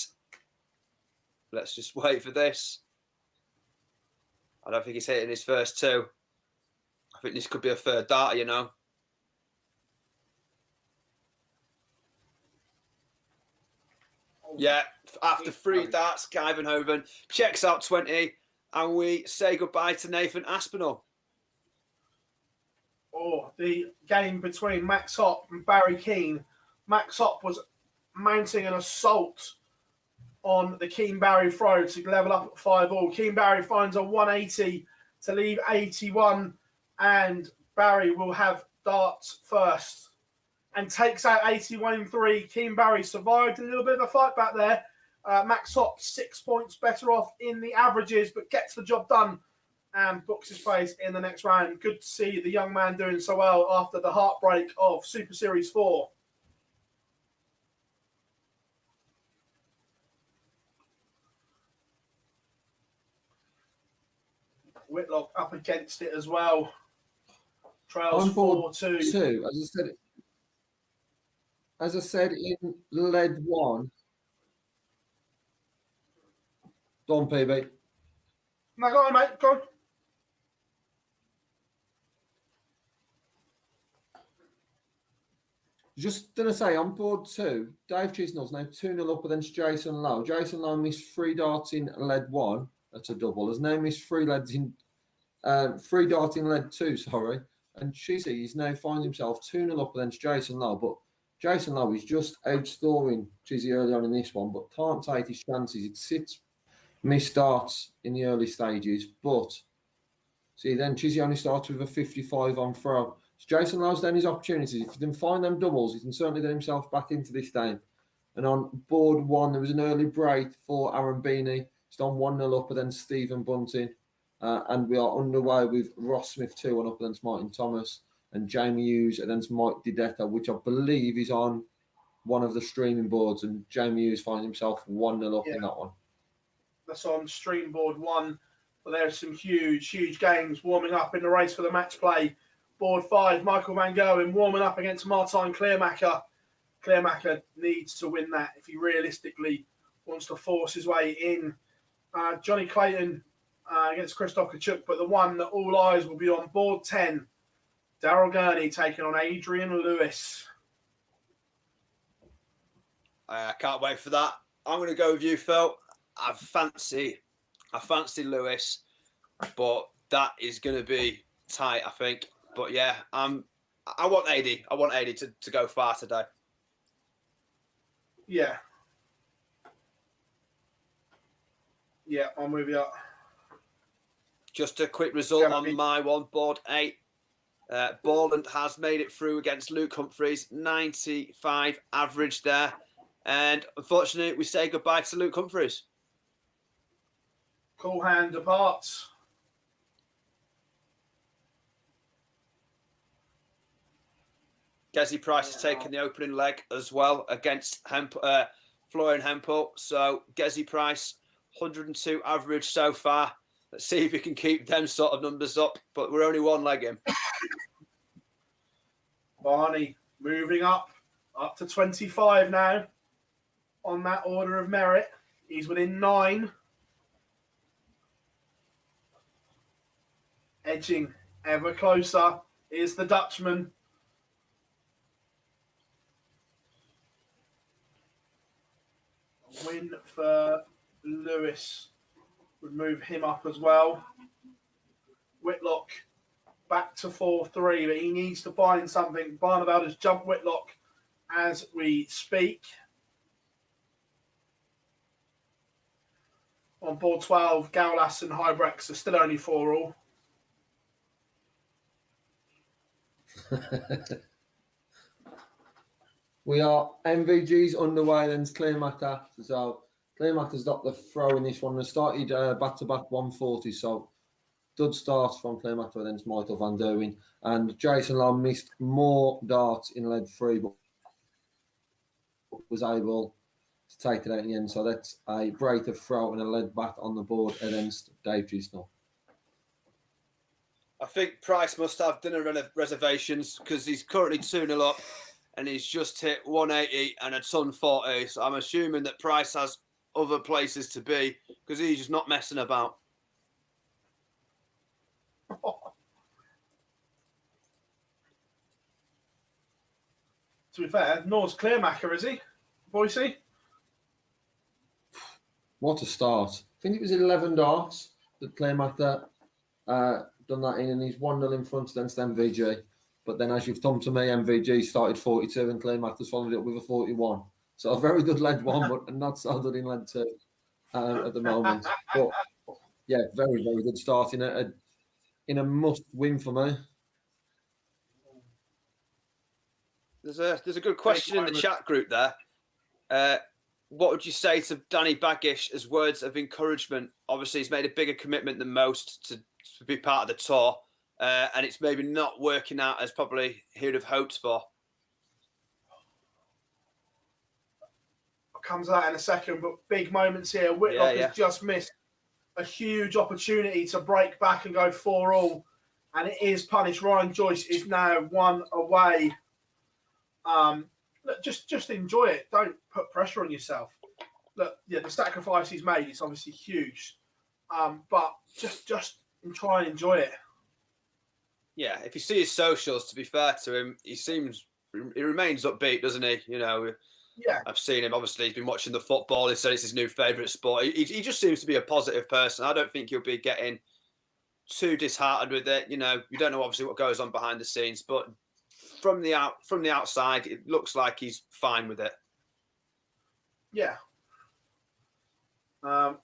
let's just wait for this. I don't think he's hitting his first 2. I think this could be a third dart, you know. Yeah, after 3 darts, Kyvenhoven checks out 20, and we say goodbye to Nathan Aspinall. Oh, the game between Max Hopp and Barry Keane. Max Hopp was mounting an assault on the Keane Barry throw to level up at 5-all. Keane Barry finds a 180 to leave 81, and Barry will have darts first and takes out 81-3. Keane Barry survived a little bit of a fight back there. Max Hopp 6 points better off in the averages, but gets the job done and books his place in the next round. Good to see the young man doing so well after the heartbreak of Super Series 4. Whitlock up against it as well. Trails 4-2. As I said in lead 1. Go on, PB. No, go on, mate. Go on. Just going to say, on board 2, Dave Chisnell's now 2-0 up against Jason Lowe. Jason Lowe missed 3 darts in lead 1. That's a double. Has now missed 3 darts in lead 2, sorry. And Chizzy is now finding himself 2-0 up against Jason Lowe. But Jason Lowe is just outscoring Chizzy early on in this one, but can't take his chances. It sits missed darts in the early stages, but see, then Chizzy only starts with a 55 on throw. So Jason Lowe's then his opportunities. If he can find them doubles, he can certainly get himself back into this game. And on board 1, there was an early break for Aaron Beanie. Just on 1-0 up against Stephen Bunting. And we are underway with Ross Smith 2-1 up against Martin Thomas and Jamie Hughes against Mike Didetta, which I believe is on one of the streaming boards. And Jamie Hughes finds himself 1-0 up in that one. That's on stream board 1. But there's some huge games warming up in the race for the match play. Board 5, Michael Van Gerwen warming up against Martijn Kleermaker. Kleermaker needs to win that if he realistically wants to force his way in. Johnny Clayton against Christoph Kachuk, but the one that all eyes will be on, board 10, Daryl Gurney taking on Adrian Lewis. I can't wait for that. I'm going to go with you, Phil. I fancy Lewis, but that is going to be tight, I think. But yeah, I want AD. I want AD to go far today. Yeah. Yeah, I'm with you. Just a quick result on my one, board 8. Borland has made it through against Luke Humphreys, 95 average there. And unfortunately, we say goodbye to Luke Humphreys. Cool hand departs. Gezi Price has taken the opening leg as well against Florian Hempel. So Gezi Price, 102 average so far. Let's see if we can keep them sort of numbers up. But we're only one leg in. Barney moving up to 25 now on that order of merit. He's within 9. Edging ever closer is the Dutchman. Win for Lewis would move him up as well. Whitlock back to 4-3, but he needs to find something. Barneveld has jumped Whitlock as we speak. On board 12, Gaulas and Hybrex are still only 4-all. We are MVG's underway against Kleermaker. So Kleermaker's got the throw in this one. They started back-to-back 140. So good start from Kleermaker against Michael Van Gerwen. And Jason Lamb missed more darts in lead 3, but was able to take it out in the end. So that's a break of throw and a lead back on the board against Dave Gisnell. I think Price must have dinner reservations because he's currently 2-0 up and he's just hit 180 and a ton 40. So I'm assuming that Price has other places to be because he's just not messing about. To be fair, Nor's Kleermaker, is he? Boise? What a start. I think it was 11 darts that Kleermaker done that in, and he's 1-0 in front against MVG. But then, as you've come to me, MVG started 42 and Kleermaker's followed it up with a 41. So a very good lead 1, but not so good in lead 2 at the moment. But yeah, very, very good start in a must win for me. There's a good question in the chat group there. What would you say to Danny Baggish as words of encouragement? Obviously, he's made a bigger commitment than most to be part of the tour, and it's maybe not working out as probably he would have hoped for. Comes out in a second, but big moments here. Whitlock has just missed a huge opportunity to break back and go 4-all, and it is punished. Ryan Joyce is now 1 away. Look, just enjoy it. Don't put pressure on yourself. Look, yeah, the sacrifice he's made is obviously huge, but just try and enjoy it. Yeah, if you see his socials, to be fair to him, he remains upbeat, doesn't he? You know, yeah, I've seen him. Obviously, he's been watching the football. He said it's his new favourite sport. He just seems to be a positive person. I don't think he'll be getting too disheartened with it. You know, you don't know obviously what goes on behind the scenes, but from the outside, it looks like he's fine with it. Yeah.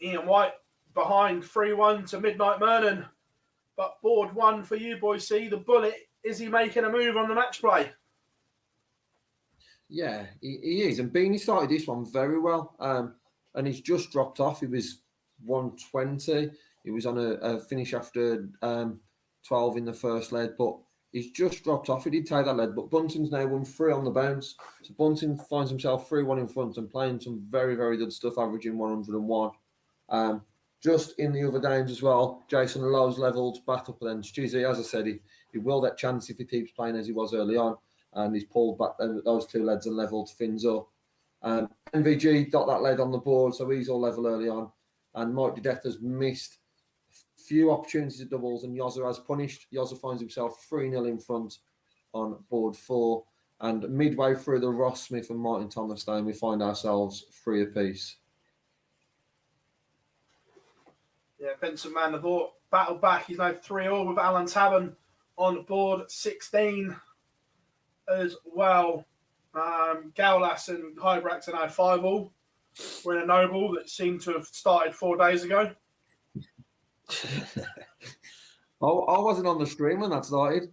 Ian White behind 3-1 to Midnight Mernon. But board 1 for you, Boise. The Bullet, is he making a move on the match play? Yeah, he is. And Beanie started this one very well. And he's just dropped off. He was 120. He was on a finish after 12 in the first leg, but he's just dropped off. He did take that lead, but Bunting's now won 3 on the bounce. So Bunting finds himself 3-1 in front and playing some very, very good stuff, averaging 101. Just in the other games as well, Jason Lowe's levelled back up against Chizzy. As I said, he will get chance if he keeps playing as he was early on, and he's pulled back those 2 leads and levelled Finns up. MVG got that lead on the board, so he's all level early on. And Mike Dedeta's missed a few opportunities at doubles, and Yozza has punished. Yozza finds himself 3-0 in front on board 4. And midway through the Ross Smith and Martin Thomas game, we find ourselves 3 apiece. Yeah, Vincent Van der Voort battle back. He's now 3-all with Alan Tabern on board 16 as well. Gaulas and Hybrax are now 5-all. We're in a noble that seemed to have started 4 days ago. I wasn't on the stream when that started.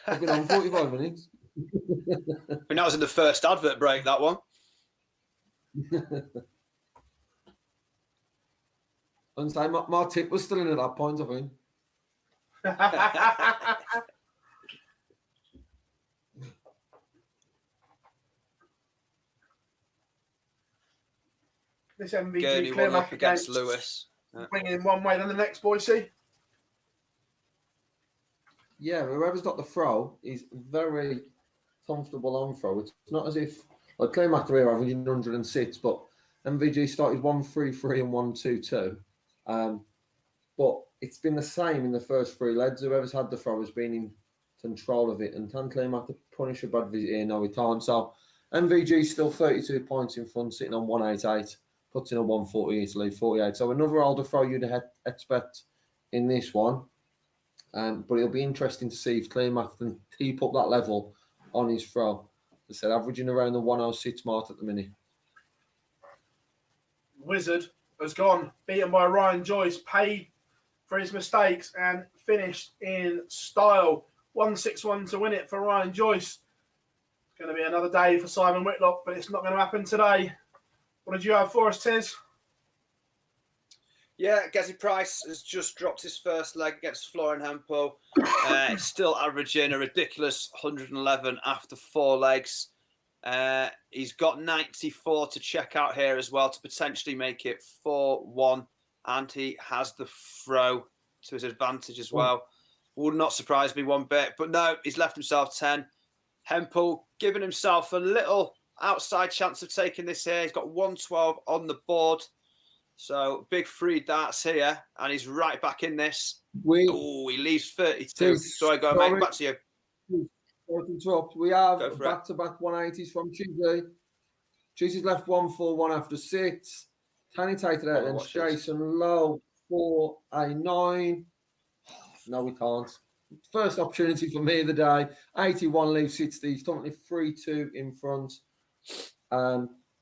I've been on 45 minutes. But that was in the first advert break, that one. And say my tip was still in at that point, I think. This MVG Gurney clear one up back against Lewis. Bringing in one way, then the next, Boise. Yeah, whoever's got the throw is very comfortable on throw. It's not as if, like Clay McAree averaging 106, but MVG started 1-3-3 and 1-2-2. But it's been the same in the first 3 legs. Whoever's had the throw has been in control of it. And can Clay have to punish a bad visit here? No, he can't. So MVG still 32 points in front, sitting on 188, puts in a 148 to lead 48. So another older throw you'd expect in this one. But it'll be interesting to see if Claymath can keep up that level on his throw. As I said, averaging around the 106 mark at the minute. Wizard has gone, beaten by Ryan Joyce, paid for his mistakes and finished in style. 161 to win it for Ryan Joyce. It's going to be another day for Simon Whitlock, but it's not going to happen today. What did you have for us, Tiz? Yeah, Gezi Price has just dropped his first leg against Florian Hempel. Still averaging a ridiculous 111 after 4 legs. He's got 94 to check out here as well to potentially make it 4-1. And he has the throw to his advantage as well. Would not surprise me one bit. But no, he's left himself 10. Hempel giving himself a little outside chance of taking this here. He's got 112 on the board. So big 3 darts here, and he's right back in this. He leaves 32. So I go, mate, back to you. Interrupt. We have back-to-back 180s from Chizzy. Chizzy's left 141 after 6. Can he take it out against Jason Lowe for a 9? No, we can't. First opportunity for me of the day. 81 leaves 60. He's currently 3-2 in front.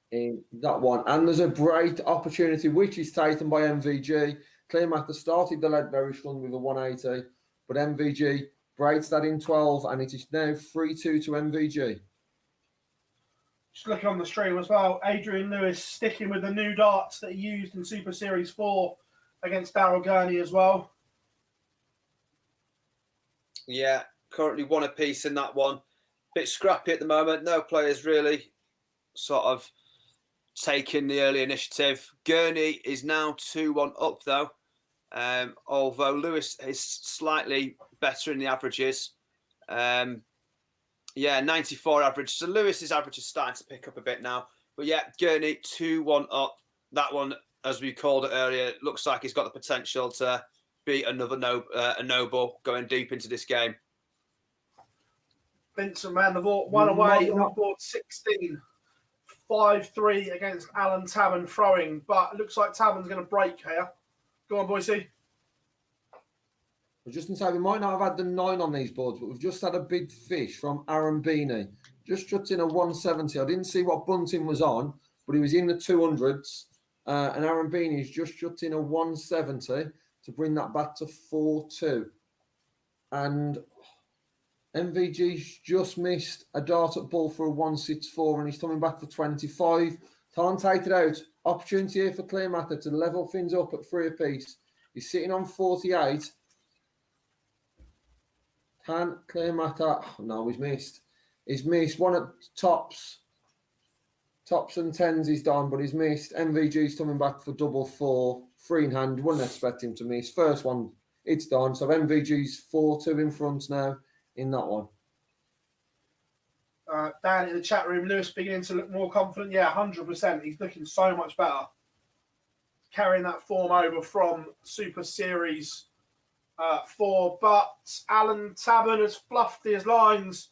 In that one. And there's a great opportunity, which is taken by MVG. Claymaker started the lead very strong with a 180, but MVG breaks that in 12, and it is now 3-2 to MVG. Just looking on the stream as well, Adrian Lewis sticking with the new darts that he used in Super Series 4 against Daryl Gurney as well. Yeah, currently 1 apiece in that one. Bit scrappy at the moment. No players really sort of taking the early initiative. Gurney is now 2-1 up though, although Lewis is slightly better in the averages. 94 average. So Lewis's average is starting to pick up a bit now. But yeah, Gurney 2-1 up. That one, as we called it earlier, looks like he's got the potential to beat another noble going deep into this game. Vincent Van der Voort, 1 away on board 16. 5-3 against Alan Tabern throwing, but it looks like Tabern's going to break here. Go on, Boise. I was just going to say, we might not have had the 9 on these boards, but we've just had a big fish from Aaron Beanie. Just chucked in a 170. I didn't see what Bunting was on, but he was in the 200s. And Aaron Beanie's just chucked in a 170 to bring that back to 4-2. And MVG's just missed a dart at ball for a 164, and he's coming back for 25. Can't take it out opportunity here for Clear Matter to level things up at 3 apiece. He's sitting on 48. Can Clear Matter? Oh, no, he's missed. He's missed one at tops. Tops and tens he's done, but he's missed. MVG's coming back for double 4. 3 in hand. Wouldn't expect him to miss. First one, it's done. So MVG's 4-2 in front now in that one. Down in the chat room, Lewis beginning to look more confident. Yeah, 100%. He's looking so much better. Carrying that form over from Super Series 4. But Alan Tabern has fluffed his lines.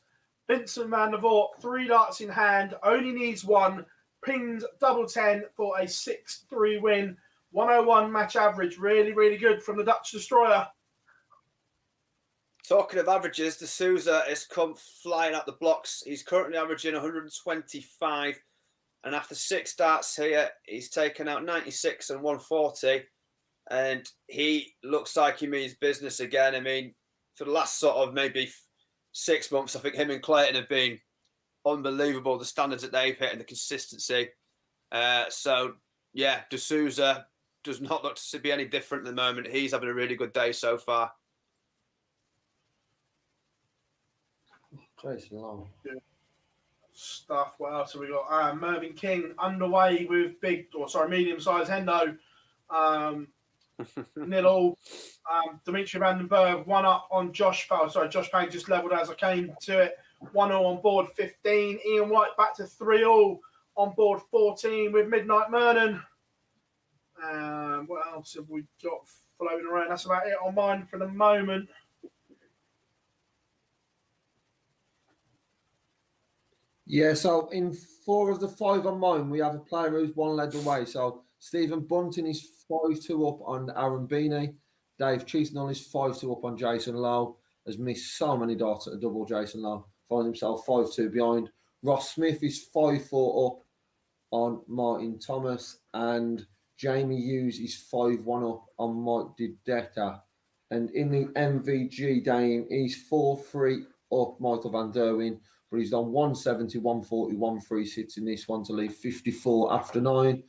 Vincent van der Voort, 3 darts in hand, only needs 1. Pinged double 10 for a 6-3 win. 101 match average. Really, really good from the Dutch Destroyer. Talking of averages, De Souza has come flying out the blocks. He's currently averaging 125. And after 6 starts here, he's taken out 96 and 140. And he looks like he means business again. I mean, for the last sort of maybe 6 months, I think him and Clayton have been unbelievable, the standards that they've hit and the consistency. So, yeah, De Souza does not look to be any different at the moment. He's having a really good day so far. Jason Long. Good stuff. What else have we got? Mervyn King underway with medium-sized Hendo. 0-0. Dimitri van den Berg 1 up on Josh. Josh Payne just levelled as I came to it. 1-0 on board 15. Ian White back to 3-0 on board 14 with Midnight Mernon. What else have we got floating around? That's about it on mine for the moment. Yeah, so in 4 of the 5 on mine, we have a player who's 1 leg away. So Stephen Bunting is 5-2 up on Aaron Beanie. Dave Cheesnell is 5-2 up on Jason Lowe. Has missed so many darts at a double. Jason Lowe finds himself 5-2 behind. Ross Smith is 5-4 up on Martin Thomas. And Jamie Hughes is 5-1 up on Mike Dideka. And in the MVG game, he's 4-3 up Michael van Derwin. But he's done 170, 140, 136 in this one to leave 54 after 9.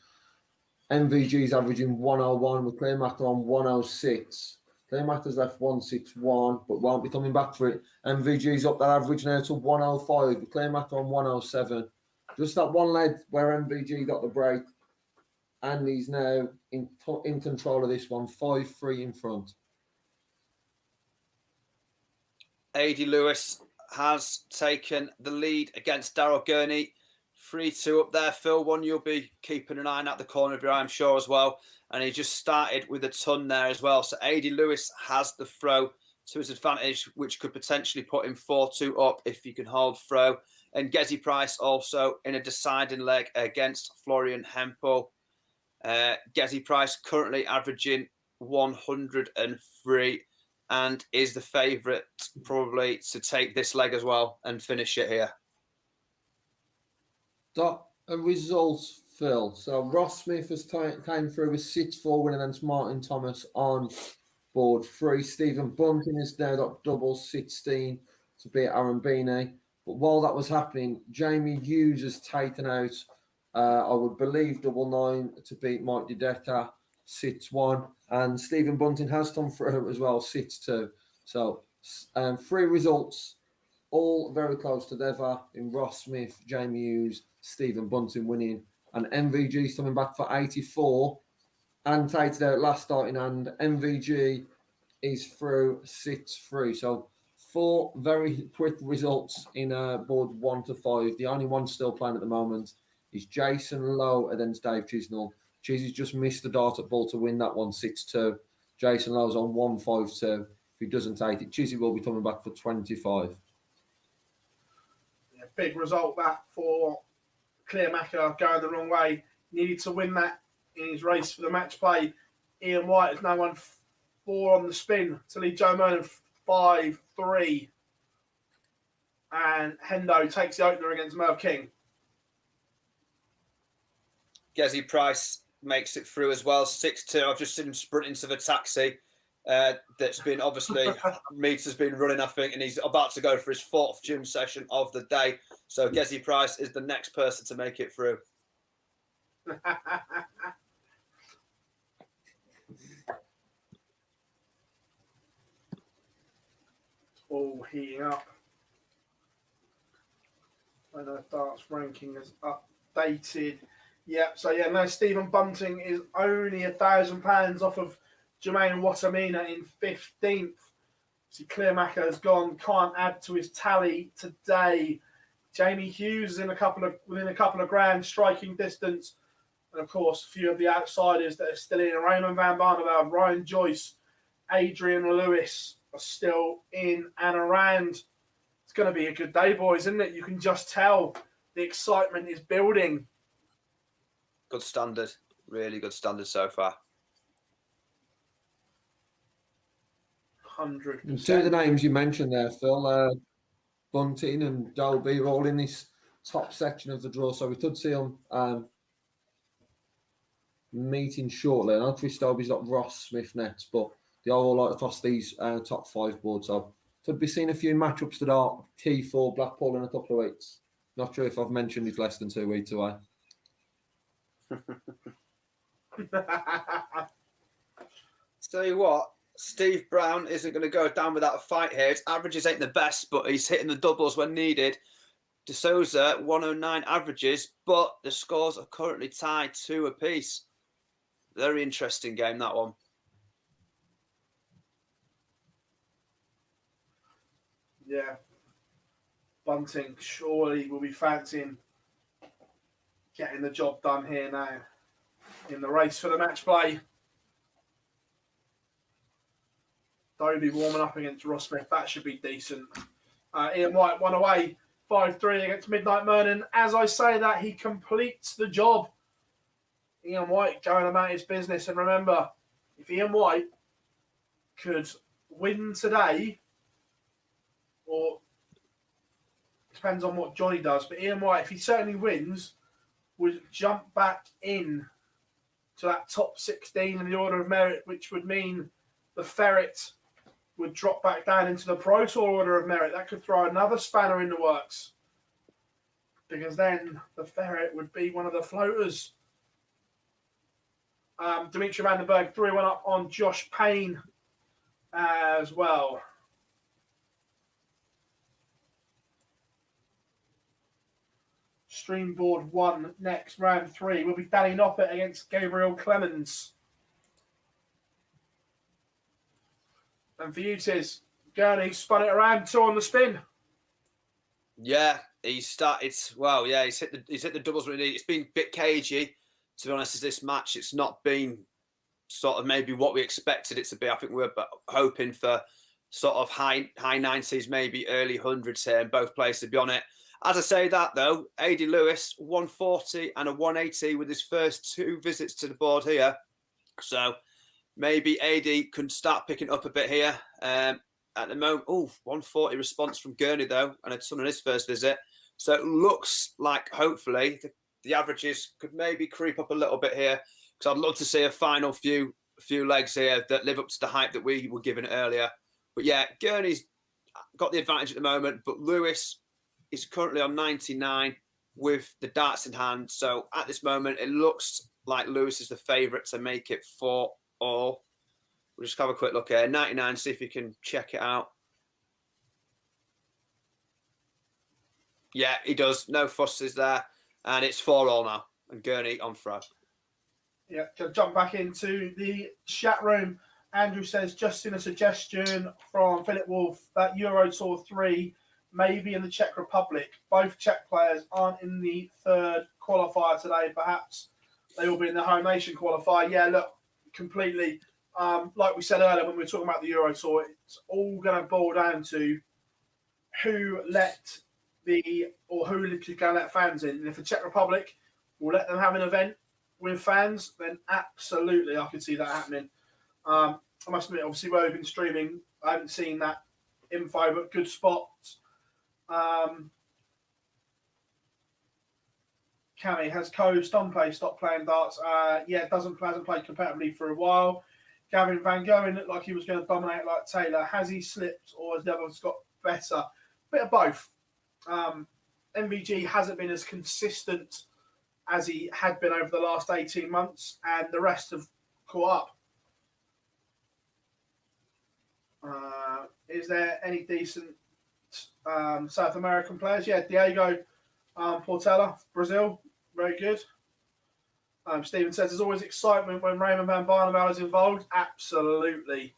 MVG's averaging 101 with Clay Matter on 106. Clay Matter's left 161, but won't be coming back for it. MVG's up that average now to 105 with Clay Matter on 107. Just that one leg where MVG got the break, and he's now in control of this one, 5-3 in front. Adi Lewis has taken the lead against Darryl Gurney. 3-2 up there. Phil, one you'll be keeping an eye on at the corner of your eye, I'm sure, as well. And he just started with a ton there as well. So Adi Lewis has the throw to his advantage, which could potentially put him 4-2 up if he can hold throw. And Gezi Price also in a deciding leg against Florian Hempel. Gezi Price currently averaging 103 and is the favourite probably to take this leg as well and finish it here. A result, Phil. So Ross Smith has came through with 6-4 win against Martin Thomas on board 3. Stephen Bunting has now got double 16 to beat Aaron Beanie. But while that was happening, Jamie Hughes has taken out, I would believe, double 9 to beat Mike Dideka, 6-1. And Stephen Bunting has come through as well, 6-2. So 3 results, all very close together in Ross Smith, Jamie Hughes, Stephen Bunting winning. And MVG's coming back for 84 and taken out last starting hand. MVG is through 6-3. So 4 very quick results in board 1 to 5. The only one still playing at the moment is Jason Lowe against Dave Chisnell. Cheesy's just missed the dart at ball to win that one 6-2. Jason Lowe's on 152. If he doesn't take it, Cheesy will be coming back for 25. Yeah, big result that for Clearmaker, going the wrong way. Needed to win that in his race for the match play. Ian White has now won 4 on the spin to lead Joe Mernon 5-3. And Hendo takes the opener against Merv King. Gezi Price makes it through as well, 6-2. I've just seen him sprint into the taxi. That's been obviously meters been running, I think, and he's about to go for his 4th gym session of the day. So Gezi Price is the next person to make it through. All heating up. I know darts ranking is updated. Yep. So yeah, no. Stephen Bunting is only £1,000 off of Jermaine Watamina in 15th. See, Clearmacher has gone. Can't add to his tally today. Jamie Hughes is within a couple of grand striking distance, and of course, a few of the outsiders that are still in. Raymond Van Barneveld, Ryan Joyce, Adrian Lewis are still in and around. It's going to be a good day, boys, isn't it? You can just tell the excitement is building. Good standard. Really good standard so far. 100%. Two of the names you mentioned there, Phil, Bunting and Dolby are all in this top section of the draw, so we could see them meeting shortly. I know Chris Dolby's got Ross Smith next, but they are all across these top 5 boards, so could be seeing a few matchups that are key for Blackpool in a couple of weeks. Not sure if I've mentioned it less than 2 weeks away. Tell you what, Steve Brown isn't going to go down without a fight here. His averages ain't the best, but he's hitting the doubles when needed. De Souza, 109 averages, but the scores are currently tied 2 apiece. Very interesting game, that one. Yeah. Bunting surely will be fancying getting the job done here now in the race for the match play. Dobie warming up against Ross Smith. That should be decent. Ian White won away 5-3 against Midnight Mernon. As I say that, he completes the job. Ian White going about his business. And remember, if Ian White could win today, or depends on what Johnny does, but Ian White, if he certainly wins, would jump back in to that top 16 in the order of merit, which would mean the Ferret would drop back down into the Pro Tour order of merit. That could throw another spanner in the works, because then the Ferret would be one of the floaters. Dimitri Vandenberg 3-1 up on Josh Payne as well. Streamboard 1 next, round 3 will be Danny Noppert against Gabriel Clemens. And for you, Tiz, Gurney spun it around 2 on the spin. Yeah, he started well. Yeah, he's hit the doubles really. It's been a bit cagey, to be honest. As this match, it's not been sort of maybe what we expected it to be. I think we were hoping for sort of high 90s, maybe early hundreds here, and both players to be on it. As I say that though, AD Lewis 140 and a 180 with his first 2 visits to the board here. So maybe AD can start picking up a bit here. At the moment, 140 response from Gurney though, and it's on his first visit. So it looks like hopefully the averages could maybe creep up a little bit here, because I'd love to see a final few legs here that live up to the hype that we were given earlier. But yeah, Gurney's got the advantage at the moment, but Lewis is currently on 99 with the darts in hand. So at this moment, it looks like Lewis is the favourite to make it 4-all. We'll just have a quick look here. 99, see if you can check it out. Yeah, he does. No fusses there. And it's 4-all now. And Gurney on throw. Yeah, to jump back into the chat room. Andrew says, just in a suggestion from Philip Wolf, that Euro Tour 3 may be in the Czech Republic. Both Czech players aren't in the 3rd qualifier today. Perhaps they will be in the home nation qualifier. Yeah, look, completely. Like we said earlier when we were talking about the Euro Tour, it's all going to boil down to who can let fans in. And if the Czech Republic will let them have an event with fans, then absolutely I could see that happening. I must admit, obviously, where we've been streaming, I haven't seen that info, but good spots. Cammy, has Stompe stopped playing darts? Hasn't played competitively for a while. Gavin Van Gogh looked like he was going to dominate like Taylor. Has he slipped, or has Devils got better? Bit of both. MVG hasn't been as consistent as he had been over the last 18 months, and the rest have caught up. Is there any decent South American players? Yeah, Diego Portela, Brazil, very good. Stephen says there's always excitement when Raymond van Barneveld is involved. Absolutely.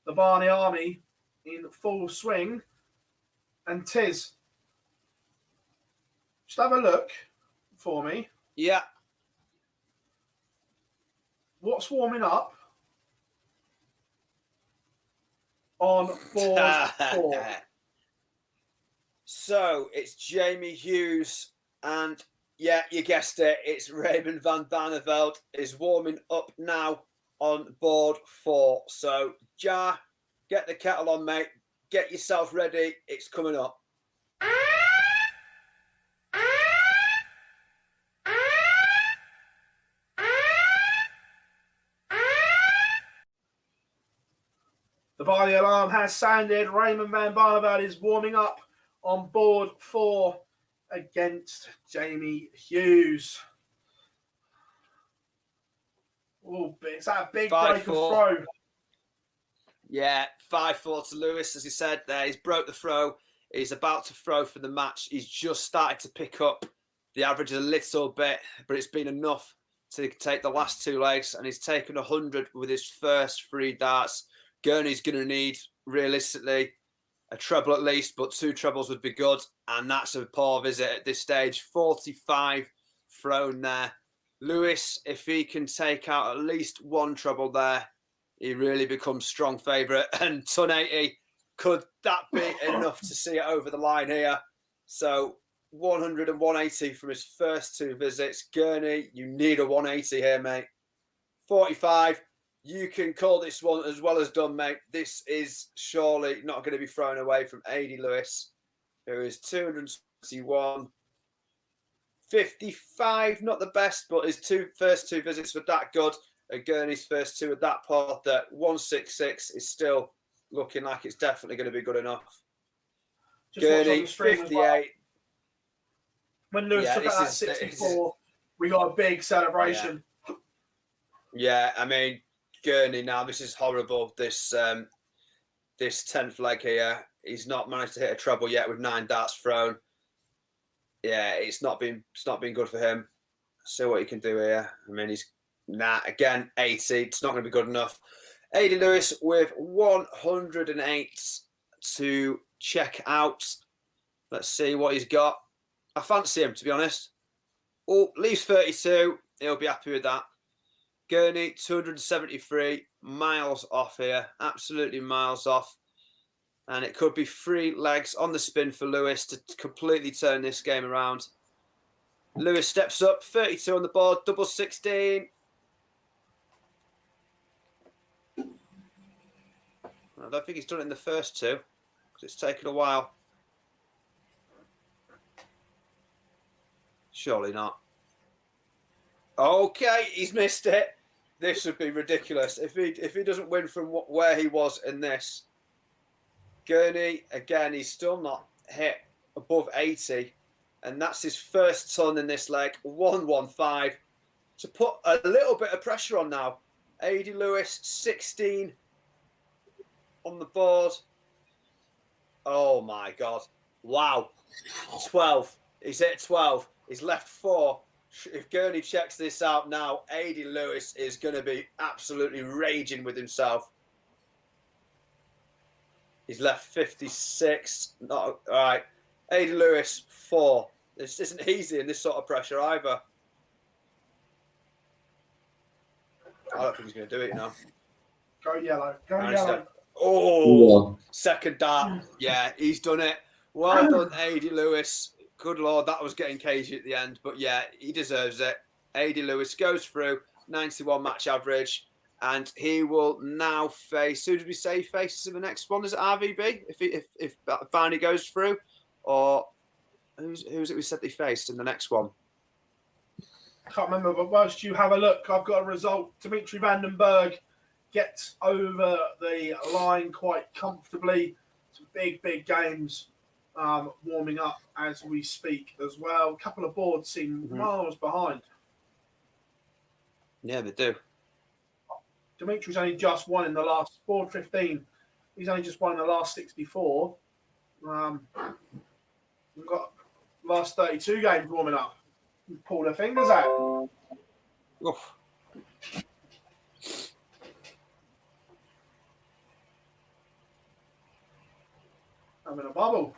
The Barney Army in full swing. And Tiz, just have a look for me. Yeah. What's warming up on board 4? So it's Jamie Hughes, and yeah, you guessed it. It's Raymond van Barneveld is warming up now on board 4. So, Ja, get the kettle on, mate. Get yourself ready. It's coming up. The Barney alarm has sounded. Raymond van Barneveld is warming up on board 4 against Jamie Hughes. Oh, it's that big break of throw. Yeah, 5-4 to Lewis, as he said there. He's broke the throw. He's about to throw for the match. He's just started to pick up the average a little bit, but it's been enough to take the last 2 legs, and he's taken 100 with his first 3 darts. Gurney's going to need, realistically, a treble at least, but 2 trebles would be good, and that's a poor visit at this stage. 45 thrown there. Lewis, if he can take out at least 1 treble there, he really becomes strong favourite. And ton 80, could that be enough to see it over the line here? So 100 and 180 from his first 2 visits. Gurney, you need a 180 here, mate. 45. You can call this one as well as done, mate. This is surely not going to be thrown away from Adi Lewis, who is 221. 55, not the best, but his first 2 visits were that good. Gurney's first 2 were that poor that 166 is still looking like it's definitely going to be good enough. Just Gurney, 58. Well. When Lewis took out that 64, we got a big celebration. Yeah, I mean, Gurney now, this is horrible. This 10th leg here, he's not managed to hit a treble yet with 9 darts thrown. Yeah, it's not been good for him. See what he can do here. I mean, again, 80. It's not going to be good enough. Adi Lewis with 108 to check out. Let's see what he's got. I fancy him, to be honest. Oh, leaves 32. He'll be happy with that. Gurney, 273. Miles off here. Absolutely miles off. And it could be 3 legs on the spin for Lewis to completely turn this game around. Lewis steps up, 32 on the board, double 16. I don't think he's done it in the first 2 because it's taken a while. Surely not. Okay, he's missed it. This would be ridiculous if he doesn't win from where he was in this. Gurney, again, he's still not hit above 80. And that's his first ton in this leg. 115. To put a little bit of pressure on now. Adi Lewis, 16 on the board. Oh, my God. Wow. 12. He's hit 12. He's left 4. If Gurney checks this out now, Adi Lewis is going to be absolutely raging with himself. He's left 56. Not all right. Adi Lewis, 4. This isn't easy in this sort of pressure either. I don't think he's going to do it now. Go yellow. Go yellow. Oh, second dart. Yeah, he's done it. Well done, Adi Lewis. Good Lord, that was getting cagey at the end. But yeah, he deserves it. Adi Lewis goes through, 91 match average. And he will now face, who did we say faces in the next one? Is it RVB? If Barney goes through? Or who's it we said they faced in the next one? I can't remember, but whilst you have a look, I've got a result. Dimitri Vandenberg gets over the line quite comfortably. Some big games warming up as we speak as well. A couple of boards seem miles behind. Yeah, they do. Dimitri's only just won in the last board 15. He's only just won in the last 64. We've got last 32 games warming up. Pull their fingers out. Oof. Having a bubble.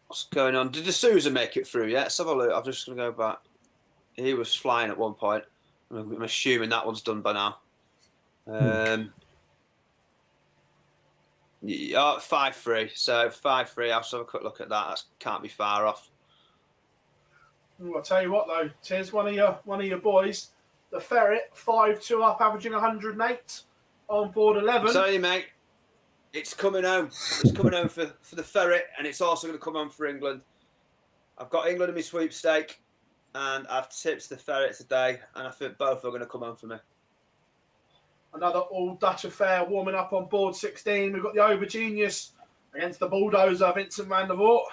What's going on? Did D'Souza make it through yet? Let's have a look. I'm just going to go back. He was flying at one point. I'm assuming that one's done by now. Yeah, 5-3. So 5-3. I'll just have a quick look at that. That can't be far off. I'll tell you what though, Tiz, one of your boys, the Ferret, 5-2 up, averaging 108 on board 11. I'm telling you, mate, it's coming home. It's coming home for the Ferret, and it's also going to come home for England. I've got England in my sweepstake, and I've tipped the Ferret today, and I think both are going to come home for me. Another all-Dutch affair warming up on board 16. We've got the Over Genius against the Bulldozer, Vincent van der Voort.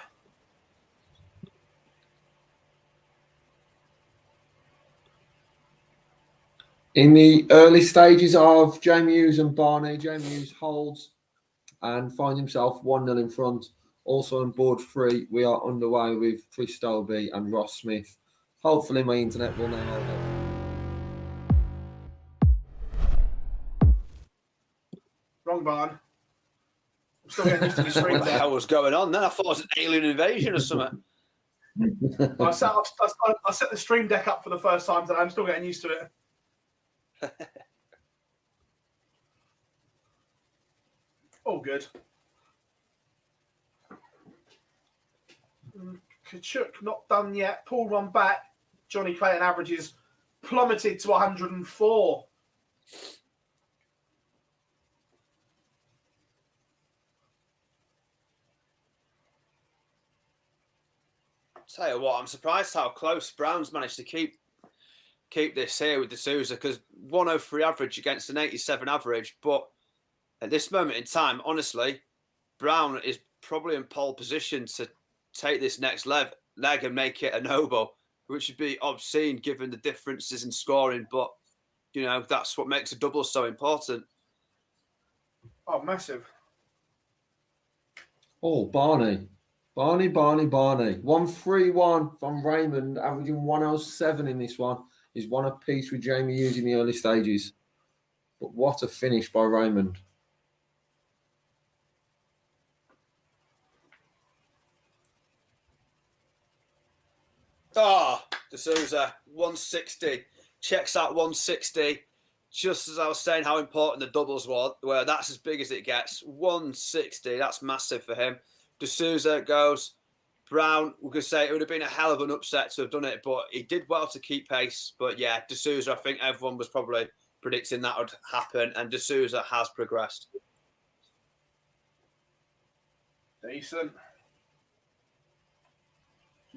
In the early stages of Jamie Hughes and Barney, Jamie Hughes holds and finds himself 1-0 in front. Also on board 3, we are underway with Chris Dolby and Ross Smith. Hopefully my internet will now hold up. Wrong button. I'm still getting used to the screen. What the hell was going on then? I thought it was an alien invasion or something. I set the stream deck up for the first time today. I'm still getting used to it. All good. Kachuk not done yet. Pulled one back. Johnny Clayton averages plummeted to 104. Tell you what, I'm surprised how close Brown's managed to keep this here with D'Souza, because 103 average against an 87 average. But at this moment in time, honestly, Brown is probably in pole position to take this next leg and make it a noble, which would be obscene given the differences in scoring. But, you know, that's what makes a double so important. Oh, massive. Oh, Barney. 1-3-1 from Raymond, averaging 107 in this one. He's one apiece with Jamie Hughes in the early stages. But what a finish by Raymond. D'Souza, 160. Checks out 160. Just as I was saying how important the doubles were, where that's as big as it gets. 160, that's massive for him. D'Souza goes. Brown, we could say it would have been a hell of an upset to have done it, but he did well to keep pace. But yeah, D'Souza, I think everyone was probably predicting that would happen, and D'Souza has progressed. Decent.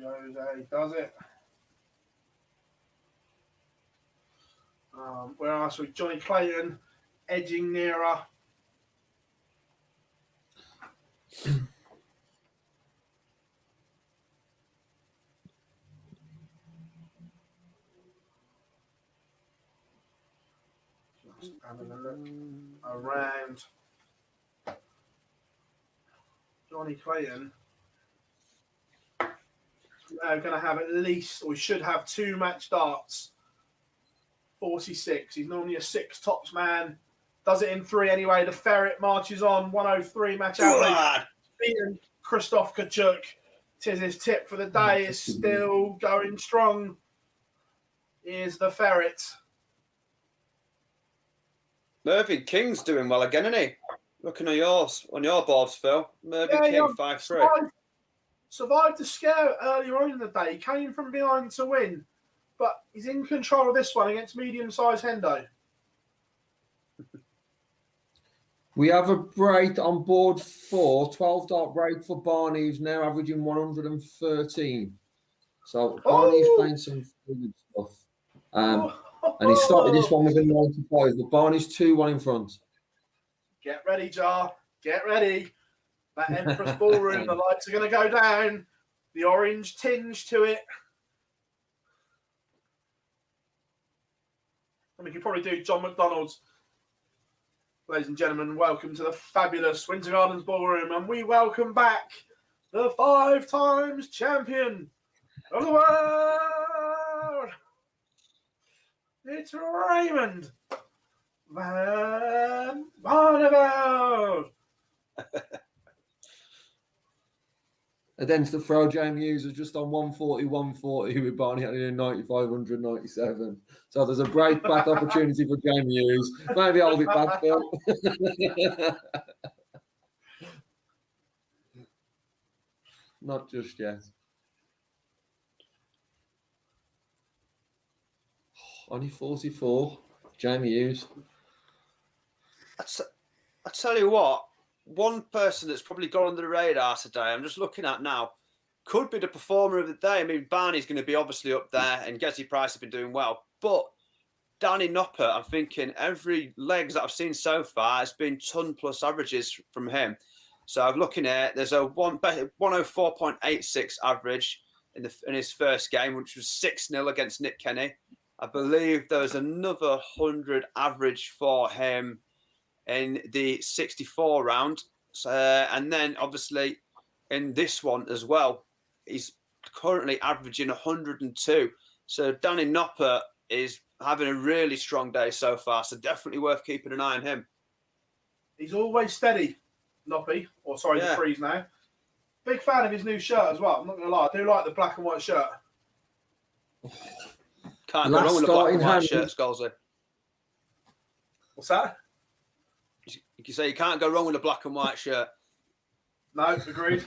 Jose does it. Where else? With Johnny Clayton edging nearer. Just having a look around. Johnny Clayton. We're going to have at least, or we should have 2 match darts. 46. He's normally a 6 tops man. Does it in 3 anyway. The Ferret marches on. 103 match average. Beaten Christoph Kachuk. Tiz's tip for the day is still going strong. Here's the Ferret. Mervyn King's doing well again, isn't he? Looking at on your boards, Phil. Mervyn King, 5-3. Survived the scare earlier on in the day. He came from behind to win. But he's in control of this one against medium-sized Hendo. We have a break on board 4, 12 dart break for Barney, who's now averaging 113. So Barney's playing some good stuff. And he started this one with a 95, but Barney's 2-1 in front. Get ready, Jar. Get ready. That Empress Ballroom, the lights are going to go down. The orange tinge to it. And we could probably do John McDonald's. Ladies and gentlemen, welcome to the fabulous Winter Gardens Ballroom. And we welcome back the 5 times champion of the world. It's Raymond Van Barneveld. Against the throw, Jamie Hughes was just on 140 with Barney Hanley in 9597. So there's a break-back opportunity for Jamie Hughes. Maybe hold it back, Phil. Not just yet. Only 44. Jamie Hughes. I tell you what, one person that's probably gone under the radar today, I'm just looking at now, could be the performer of the day. I mean, Barney's going to be obviously up there, and Gezi Price has been doing well. But Danny Noppert, I'm thinking every legs that I've seen so far has been ton-plus averages from him. So I'm looking at, there's a 104.86 average in his first game, which was 6-0 against Nick Kenny. I believe there was another 100 average for him in the 64 round. And then obviously in this one as well, he's currently averaging 102. So Danny Noppert is having a really strong day so far. So definitely worth keeping an eye on him. He's always steady, Noppy. Or sorry, the Freeze now. Big fan of his new shirt as well. I'm not going to lie. I do like the black and white shirt. Can't go wrong with the black and white shirt, Scalzi. What's that? You can say you can't go wrong with a black and white shirt. No, agreed.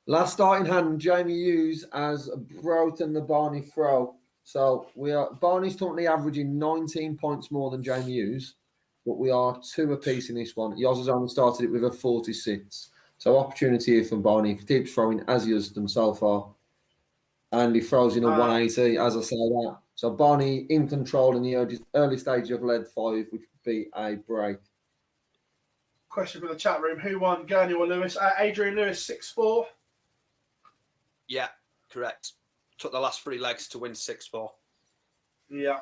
Last starting hand, Jamie Hughes has broken the Barney throw. So Barney's currently averaging 19 points more than Jamie Hughes, but we are 2 apiece in this one. Yoz has only started it with a 46. So opportunity here from Barney. If he keeps throwing as he has done so far, and he throws in a 180, as I say that. So Barney in control in the early stage of lead 5, which would be a break. Question from the chat room. Who won, Gurney or Lewis? Adrian Lewis, 6-4. Yeah, correct. Took the last 3 legs to win 6-4. Yeah.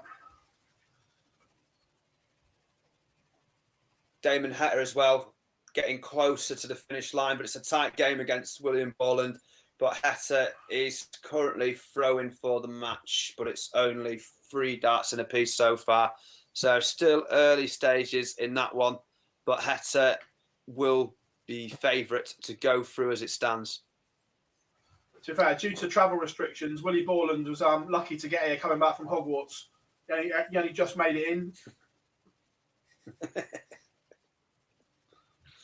Damon Hetter as well, getting closer to the finish line, but it's a tight game against William Borland. But Hetter is currently throwing for the match, but it's only 3 darts in a piece so far. So still early stages in that one, but Hetter will be favourite to go through as it stands. To be fair, due to travel restrictions, Willie Borland was lucky to get here coming back from Hogwarts. He only just made it in.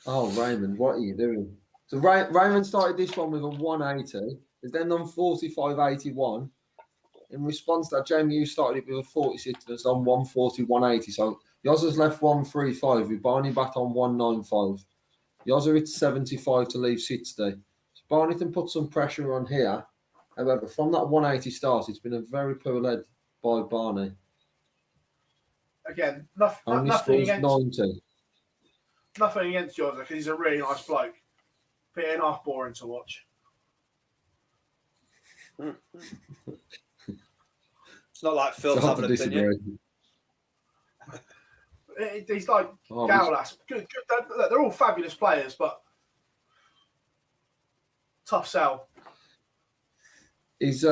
Oh, Raymond, what are you doing? So Raymond started this one with a 180. He's then done 45.81. In response to that, Jamie Hughes started it with a 46 and it's on 140, 180. So Yoz left 135 with Barney back on 195. Yoz hit 75 to leave 60. So Barney can put some pressure on here. However, from that 180 start, it's been a very poor lead by Barney. Again, nothing against 90. Nothing against Yoz because he's a really nice bloke. But half boring to watch. It's not like Phil's having an opinion. He's like Gowlas. Good. They're all fabulous players, but tough sell. He's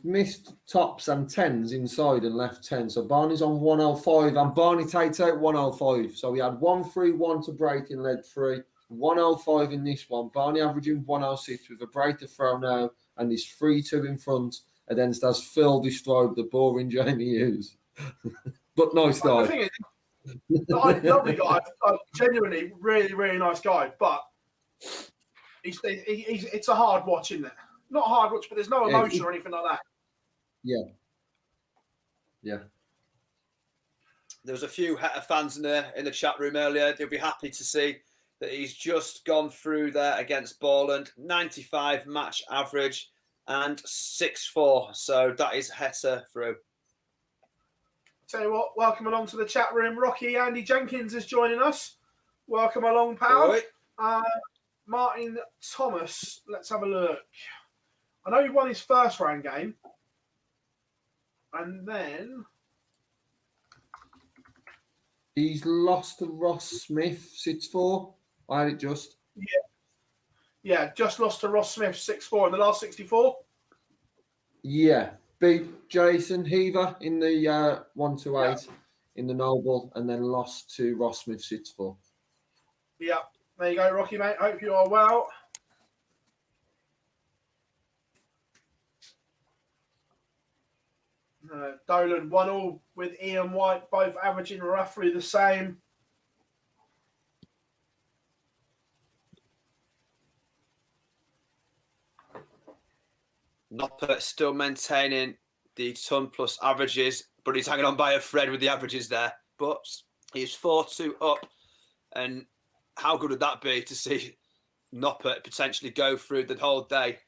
missed tops and 10s inside and left 10. So Barney's on 105 and Barney takes out 105. So we had 131 to break in lead 3, 105 in this one. Barney averaging 106 with a break to throw now and he's 3-2 in front against as Phil destroyed the boring Jamie Hughes. But nice guy. The thing is, lovely guy, genuinely really, really nice guy, but it's a hard watch, isn't it? Not a hard watch, but there's no emotion or anything like that. Yeah. There was a few Hetter fans in the chat room earlier. They'll be happy to see that he's just gone through there against Borland. 95 match average and 6-4. So that is Hetter through. Tell you what, welcome along to the chat room. Rocky Andy Jenkins is joining us. Welcome along, pal. Oi. Martin Thomas, let's have a look. I know he won his first round game. And then he's lost to Ross Smith 6-4. I had it just. Yeah, just lost to Ross Smith 6-4 in the last 64. Yeah, beat Jason Heaver in the 128 in the Noble, and then lost to Ross Smith 6-4. Yeah, there you go, Rocky, mate. Hope you are well. Dolan 1-1 with Ian White, both averaging roughly the same. Noppert still maintaining the ton plus averages, but he's hanging on by a thread with the averages there. But he's 4-2 up. And how good would that be to see Noppert potentially go through the whole day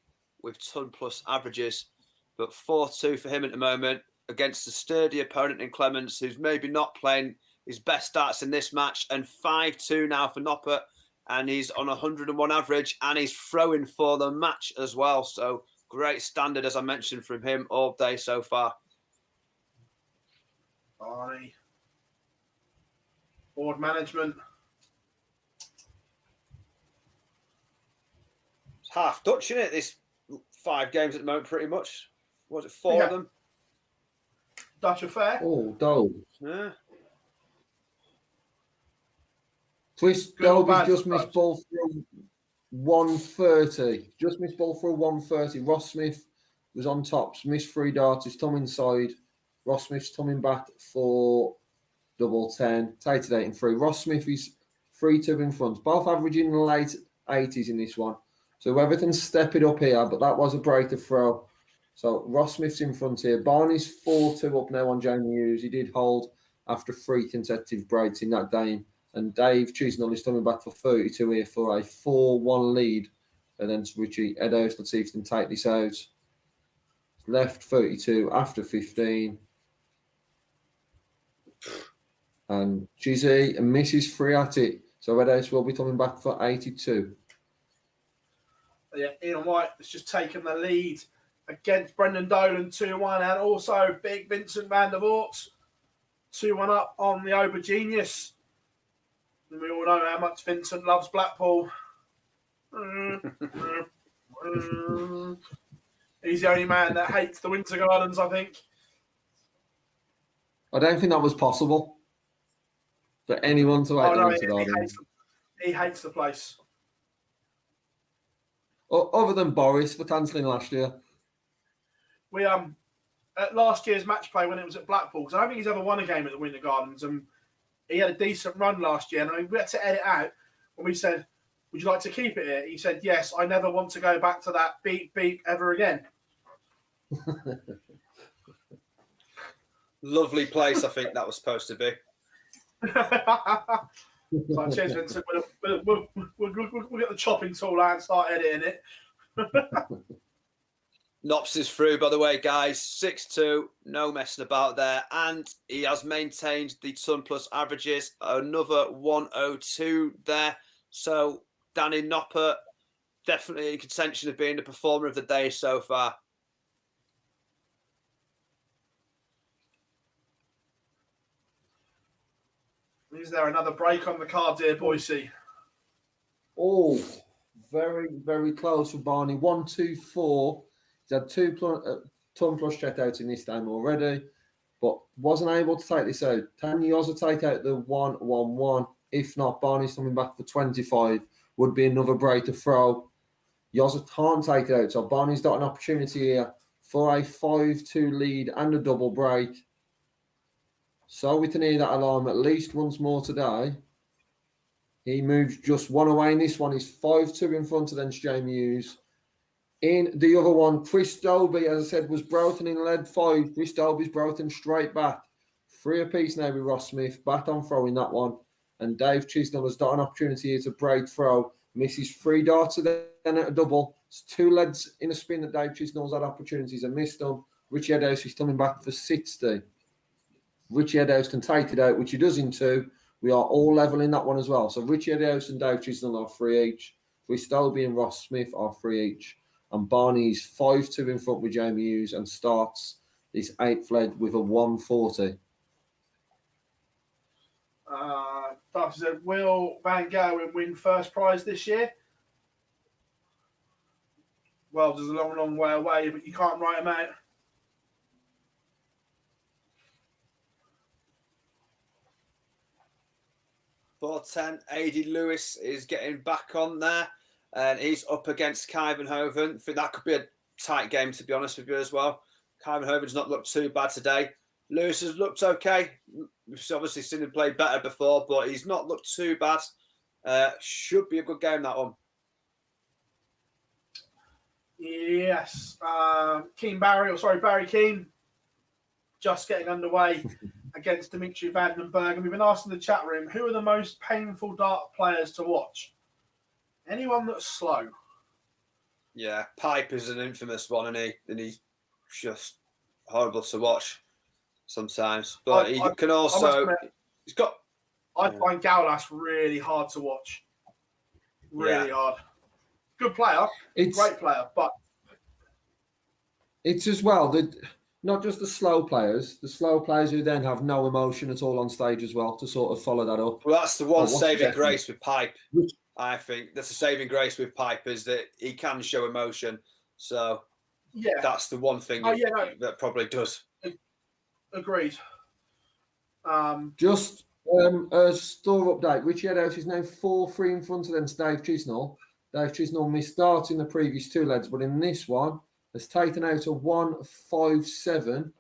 with ton plus averages? But 4-2 for him at the moment against a sturdy opponent in Clements, who's maybe not playing his best starts in this match. And 5-2 now for Noppert. And he's on 101 average, and he's throwing for the match as well. So great standard, as I mentioned, from him all day so far. Barney. Board management. It's half Dutch, isn't it? This 5 games at the moment, pretty much. Was it 4 of them? Dutch affair. Oh, Dole. Yeah. Twist Dolby's just missed ball through 130. Just missed ball through 130. Ross Smith was on tops, missed 3 darts. He's come inside. Ross Smith's coming back for double 10. Tated 8 and 3. Ross Smith is 3-2 in front. Both averaging late 80s in this one. So everything's stepping up here, but that was a break to throw. So Ross Smith's in front here. Barney's 4-2 up now on Jamie Hughes. He did hold after 3 consecutive breaks in that game. And Dave Chisnell is coming back for 32 here for a 4-1 lead against Richie Eddowes. Let's see if he can take this out. Left 32 after 15. And Chizzy misses 3 at it. So Eddowes will be coming back for 82. Yeah, Ian White has just taken the lead against Brendan Dolan 2-1, and also Big Vincent van der Voort 2-1 up on the Ober Genius. And we all know how much Vincent loves Blackpool. He's the only man that hates the Winter Gardens, I think. I don't think that was possible for anyone to hate the Winter Gardens. He hates the place. Other than Boris for cancelling last year. We at last year's match play when it was at Blackpool, because I don't think he's ever won a game at the Winter Gardens, and he had a decent run last year. And we had to edit out when we said, "Would you like to keep it here?" He said, "Yes, I never want to go back to that beep beep ever again." Lovely place, I think that was supposed to be. So cheers, Vincent. We'll get the chopping tool out and start editing it. Nops is through, by the way, guys. 6-2, no messing about there. And he has maintained the ton plus averages. Another 102 there. So Danny Noppert definitely in contention of being the performer of the day so far. Is there another break on the card here, Boise? Oh, very, very close for Barney. 1-2-4. He's had 2 ton plus checkouts in this game already, but wasn't able to take this out. Can Yoza take out the 1-1-1? If not, Barney's coming back for 25. Would be another break to throw. Yoza can't take it out, so Barney's got an opportunity here for a 5-2 lead and a double break. So we can hear that alarm at least once more today. He moves just 1 away in this one. He's 5-2 in front of then Jamie Hughes. In the other one, Chris Dolby, as I said, was Broughton in lead 5. Chris Dolby's Broughton straight back. 3 apiece now with Ross Smith. Back on throw in that one. And Dave Chisnell has got an opportunity here to break throw. Misses 3 darts then at a double. It's 2 leads in a spin that Dave Chisnell's had opportunities and missed them. Richie Eddowes is coming back for 60. Richie Eddowes can take it out, which he does in 2. We are all level in that one as well. So Richie Eddowes and Dave Chisnell are 3 each. Stolby and Ross Smith are 3 each. And Barney's 5-2 in front with Jamie Hughes and starts this 8th leg with a 140. Darcy said, will Van Gogh win first prize this year? Well, there's a long, long way away, but you can't write him out. Board 10, A.D. Lewis is getting back on there, and he's up against Kyvenhoven. I think that could be a tight game, to be honest with you, as well. Kyvenhoven's not looked too bad today. Lewis has looked okay. We've obviously seen him play better before, but he's not looked too bad. Should be a good game, that one. Yes. Barry Keane, just getting underway against Dimitri Vandenberg. And we've been asked in the chat room, who are the most painful dart players to watch? Anyone that's slow. Yeah, Pipe is an infamous one, and he's just horrible to watch sometimes. But he can also... He's got... I find Gaulas really hard to watch. Really hard. Good player, great player, but it's as well that not just the slow players who then have no emotion at all on stage as well to sort of follow that up. Well, that's the one saving grace with Pipe. I think that's the saving grace with Pipe is that he can show emotion. So that's the one thing that probably does. Agreed. Just a store update. Richie Eddowes is now 4-3 in front of them. Dave Chisnell. Dave Chisnell missed start in the previous 2 legs, but in this one has taken out a 1-5-7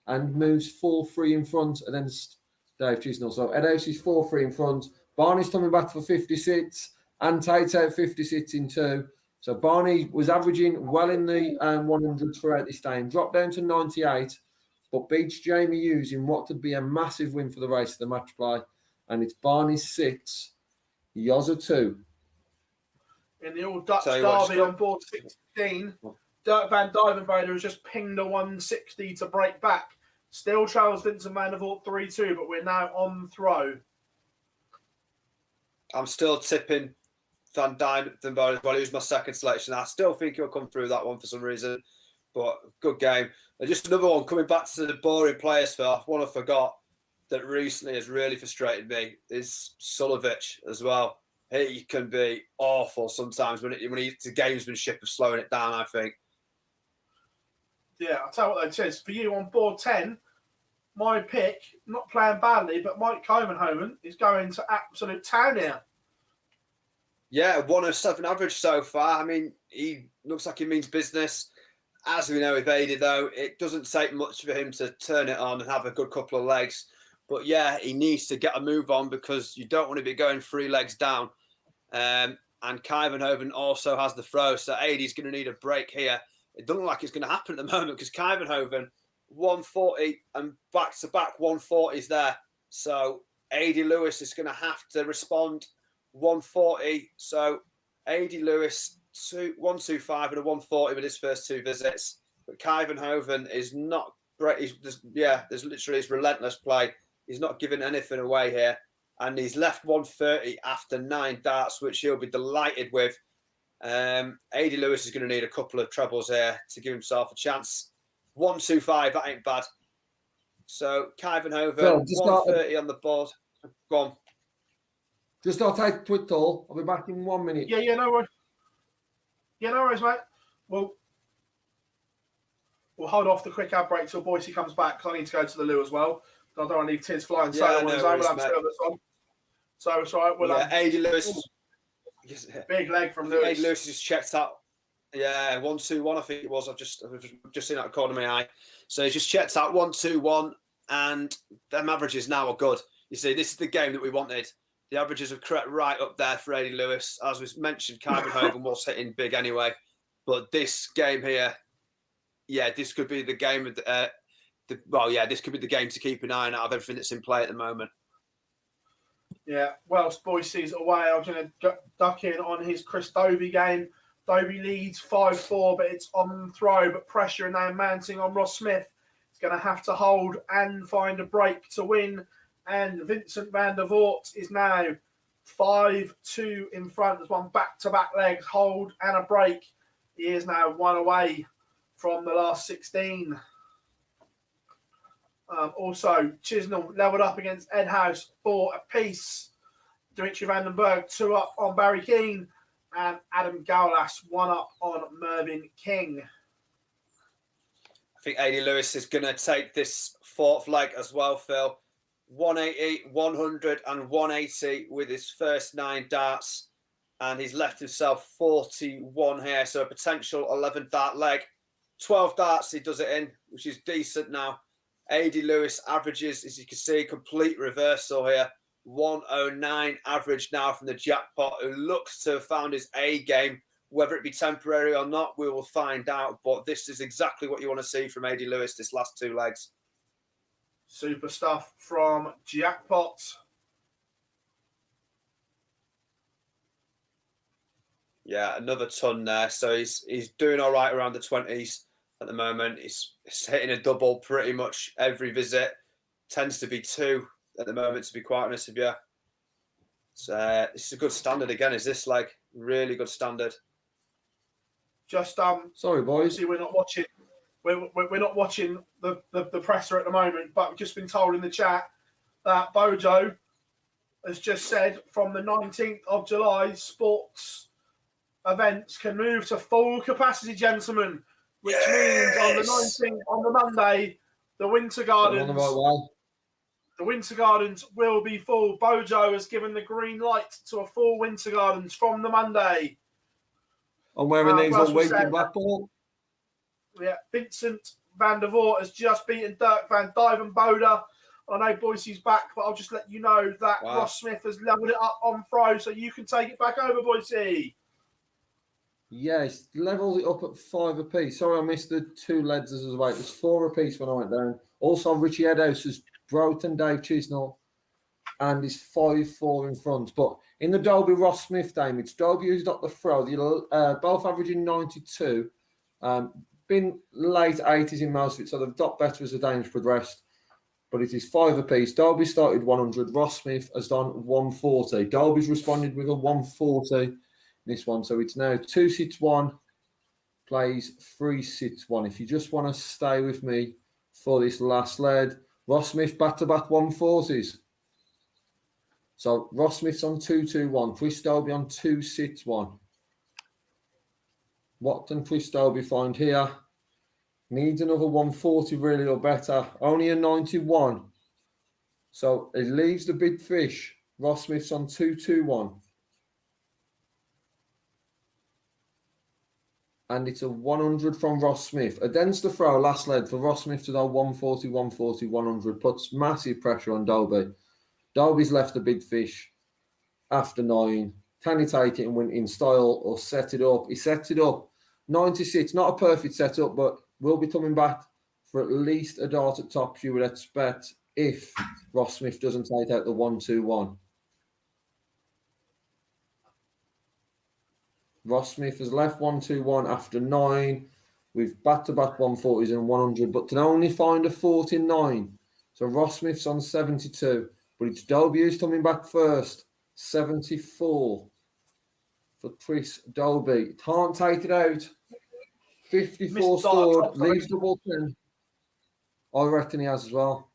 and moves 4-3 in front against Dave Chisnell. So Eddowes is 4-3 in front. Barney's coming back for 56 and takes out 56 in 2. So Barney was averaging well in the 100s throughout this day and dropped down to 98, but beats Jamie Hughes in what could be a massive win for the race of the match play. And it's Barney 6, Yozza 2. In the old Dutch derby on board 16, Dirk van Dijvenbode has just pinged a 160 to break back. Still travels Vincent van der Voort 3-2, but we're now on throw. I'm still tipping Van Dijvenbode as well. He was my second selection. I still think he'll come through that one for some reason, but good game. And just another one, coming back to the boring players for one I forgot that recently has really frustrated me is Sulovic as well. He can be awful sometimes when it's the gamesmanship of slowing it down, I think. Yeah, I'll tell you what though, Tiz. For you on board 10, my pick, not playing badly, but Mike Kyvenhoven is going to absolute town here. Yeah, 107 average so far. I mean, he looks like he means business. As we know with Adi, though, it doesn't take much for him to turn it on and have a good couple of legs. But yeah, he needs to get a move on because you don't want to be going 3 legs down. And Kyvenhoven also has the throw, so Adi's going to need a break here. It doesn't look like it's going to happen at the moment because Kyvenhoven 140 and back-to-back 140s there. So A.D. Lewis is going to have to respond 140. So A.D. Lewis 125 and a 140 with his first 2 visits. But Kyvenhoven is not great. There's literally his relentless play. He's not giving anything away here. And he's left 130 after 9 darts, which he'll be delighted with. A.D. Lewis is going to need a couple of trebles here to give himself a chance. 125, that ain't bad. So Kyvenhoven, 130 on the board. Go on. Just I'll take a quick call. I'll be back in 1 minute. Yeah, no worries. Yeah, no worries, mate. We'll hold off the quick ad break till Boise comes back because I need to go to the loo as well. I don't want to leave Tiz flying solo on his own. We'll have service on. So it's all right. We'll A.D. Lewis. Big leg from Lewis. A.D. Lewis just checked out. Yeah, 1-2-1, I think it was. I've just seen that corner of my eye. So he's just checked out 1-2-1, and them averages now are good. You see, this is the game that we wanted. The averages have crept right up there for A.D. Lewis. As was mentioned, Kyvenhoven was hitting big anyway. But this game here, this could be the game of this could be the game to keep an eye on out of everything that's in play at the moment. Yeah, whilst Boise's away, I'm going to duck in on his Chris Dobie game. Dobie leads 5-4, but it's on throw, but pressure now mounting on Ross Smith. He's going to have to hold and find a break to win And Vincent van der Voort is now 5-2 in front. There's one back-to-back legs, hold and a break. He is now one away from the last 16. Also, Chisnall leveled up against Ed House 4 apiece. Dimitri Vandenberg 2 up on Barry Keane. And Adam Gowlas 1 up on Mervyn King. I think AD Lewis is going to take this fourth leg as well, Phil. 180, 100 and 180 with his first 9 darts. And he's left himself 41 here. So a potential 11 dart leg. 12 darts he does it in, which is decent now. AD Lewis averages, as you can see, complete reversal here. 109 average now from the jackpot, who looks to have found his A game. Whether it be temporary or not, we will find out. But this is exactly what you want to see from AD Lewis this last 2 legs. Super stuff from Jackpot. Yeah, another ton there. So he's doing all right around the 20s at the moment. He's hitting a double pretty much every visit. Tends to be 2 at the moment, to be quite honest with you. So this is a good standard again. Is this like really good standard? Just sorry, boys. See, we're not watching. We're not watching the presser at the moment, but we've just been told in the chat that Bojo has just said from the 19th of July, sports events can move to full capacity, gentlemen, which means on the 19th, on the Monday, the Winter Gardens. The Winter Gardens will be full. Bojo has given the green light to a full Winter Gardens from the Monday. I'm wearing these all week in Blackpool. Yeah, Vincent van der Voort has just beaten Dirk van Dijvenbode. I know Boise's back, but I'll just let you know that Ross Smith has levelled it up on throw, so you can take it back over, Boise. Yes, levels it up at 5 apiece. Sorry, I missed the 2 leads as well. It was 4 apiece when I went down. Also, Richie Edhouse has broken Dave Chisnall and is 5-4 in front. But in the Dolby Ross Smith game, it's Dolby who's got the throw. Both averaging 92. Been late 80s in most of it, so they've got better as the game's progressed. But it is 5 apiece. Dolby started 100. Ross Smith has done 140. Dolby's responded with a 140 this one. So it's now 2-6-1, plays 3-6-1. If you just want to stay with me for this last lead, Ross Smith back-to-back 140s. So Ross Smith's on 2-2-1. Chris Dolby on 2-6-1. What can Chris Dolby find here? Needs another 140 really or better. Only a 91. So it leaves the big fish. Ross Smith's on 2-2-1. And it's a 100 from Ross Smith. Against the throw, last lead for Ross Smith to go 140, 140, 100. Puts massive pressure on Dolby. Dolby's left a big fish after 9. Can he take it and win in style or set it up? He sets it up. 96, not a perfect setup, but will be coming back for at least a dart at tops, you would expect, if Ross Smith doesn't take out the 1-2-1. Ross Smith has left 1-2-1 after 9 with back-to-back 140s and 100, but can only find a 49. So Ross Smith's on 72, but it's Dolby who's coming back first. 74 for Chris Dolby. Can't take it out. 54 scored, leaves double 10. I reckon he has as well.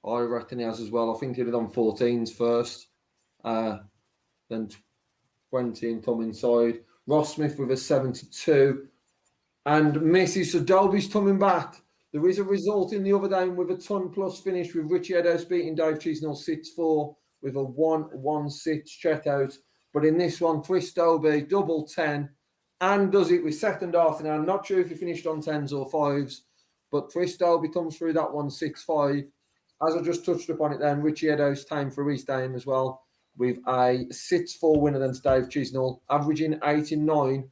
I think he did on 14s first. Then 20 and come inside. Ross Smith with a 72 and misses. So Dolby's coming back. There is a result in the other game with a ton plus finish with Richie Edhouse beating Dave Chisnall 6-4 with a 1-1-6 checkout. But in this one, Chris Dolby double 10 and does it with second dart. And I'm not sure if he finished on 10s or 5s, but Chris Dolby comes through that one 6-5. As I just touched upon it then, Richie Edhouse time for his game as well, with a 6-4 win against Dave Chisnall, averaging 89,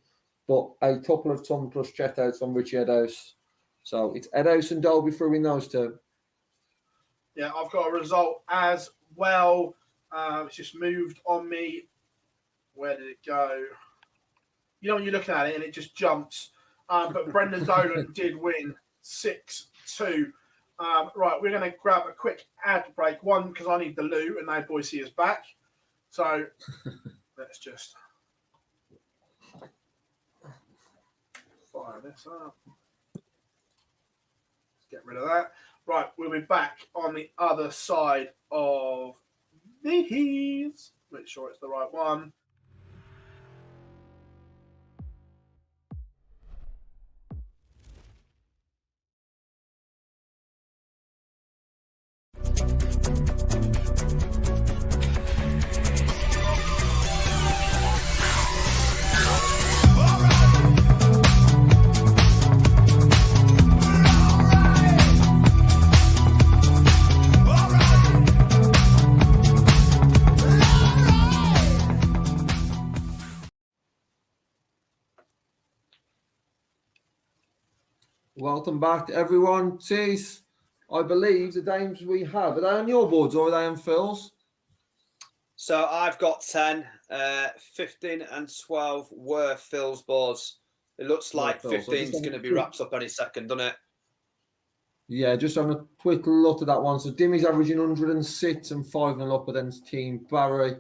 but a couple of ton plus checkouts from Richie Edhouse. So it's Edhouse and Dolby through in those 2. Yeah, I've got a result as well. It's just moved on me. Where did it go? You know when you're looking at it and it just jumps. But Brendan Dolan did win 6-2 Right, we're going to grab a quick ad break. One, because I need the loo, and now Boise is back. So let's just fire this up. Let's get rid of that. Right, we'll be back on the other side of these. Make sure it's the right one. Welcome back, everyone. Tease, I believe the games we have, are they on your boards or are they on Phil's? So I've got 10, 15 and 12 were Phil's boards. It looks like 15 is going to be wrapped up any second, doesn't it? Yeah, just having a quick look at that one. So Dimmy's averaging 106 and 5-0 up against Team Barry,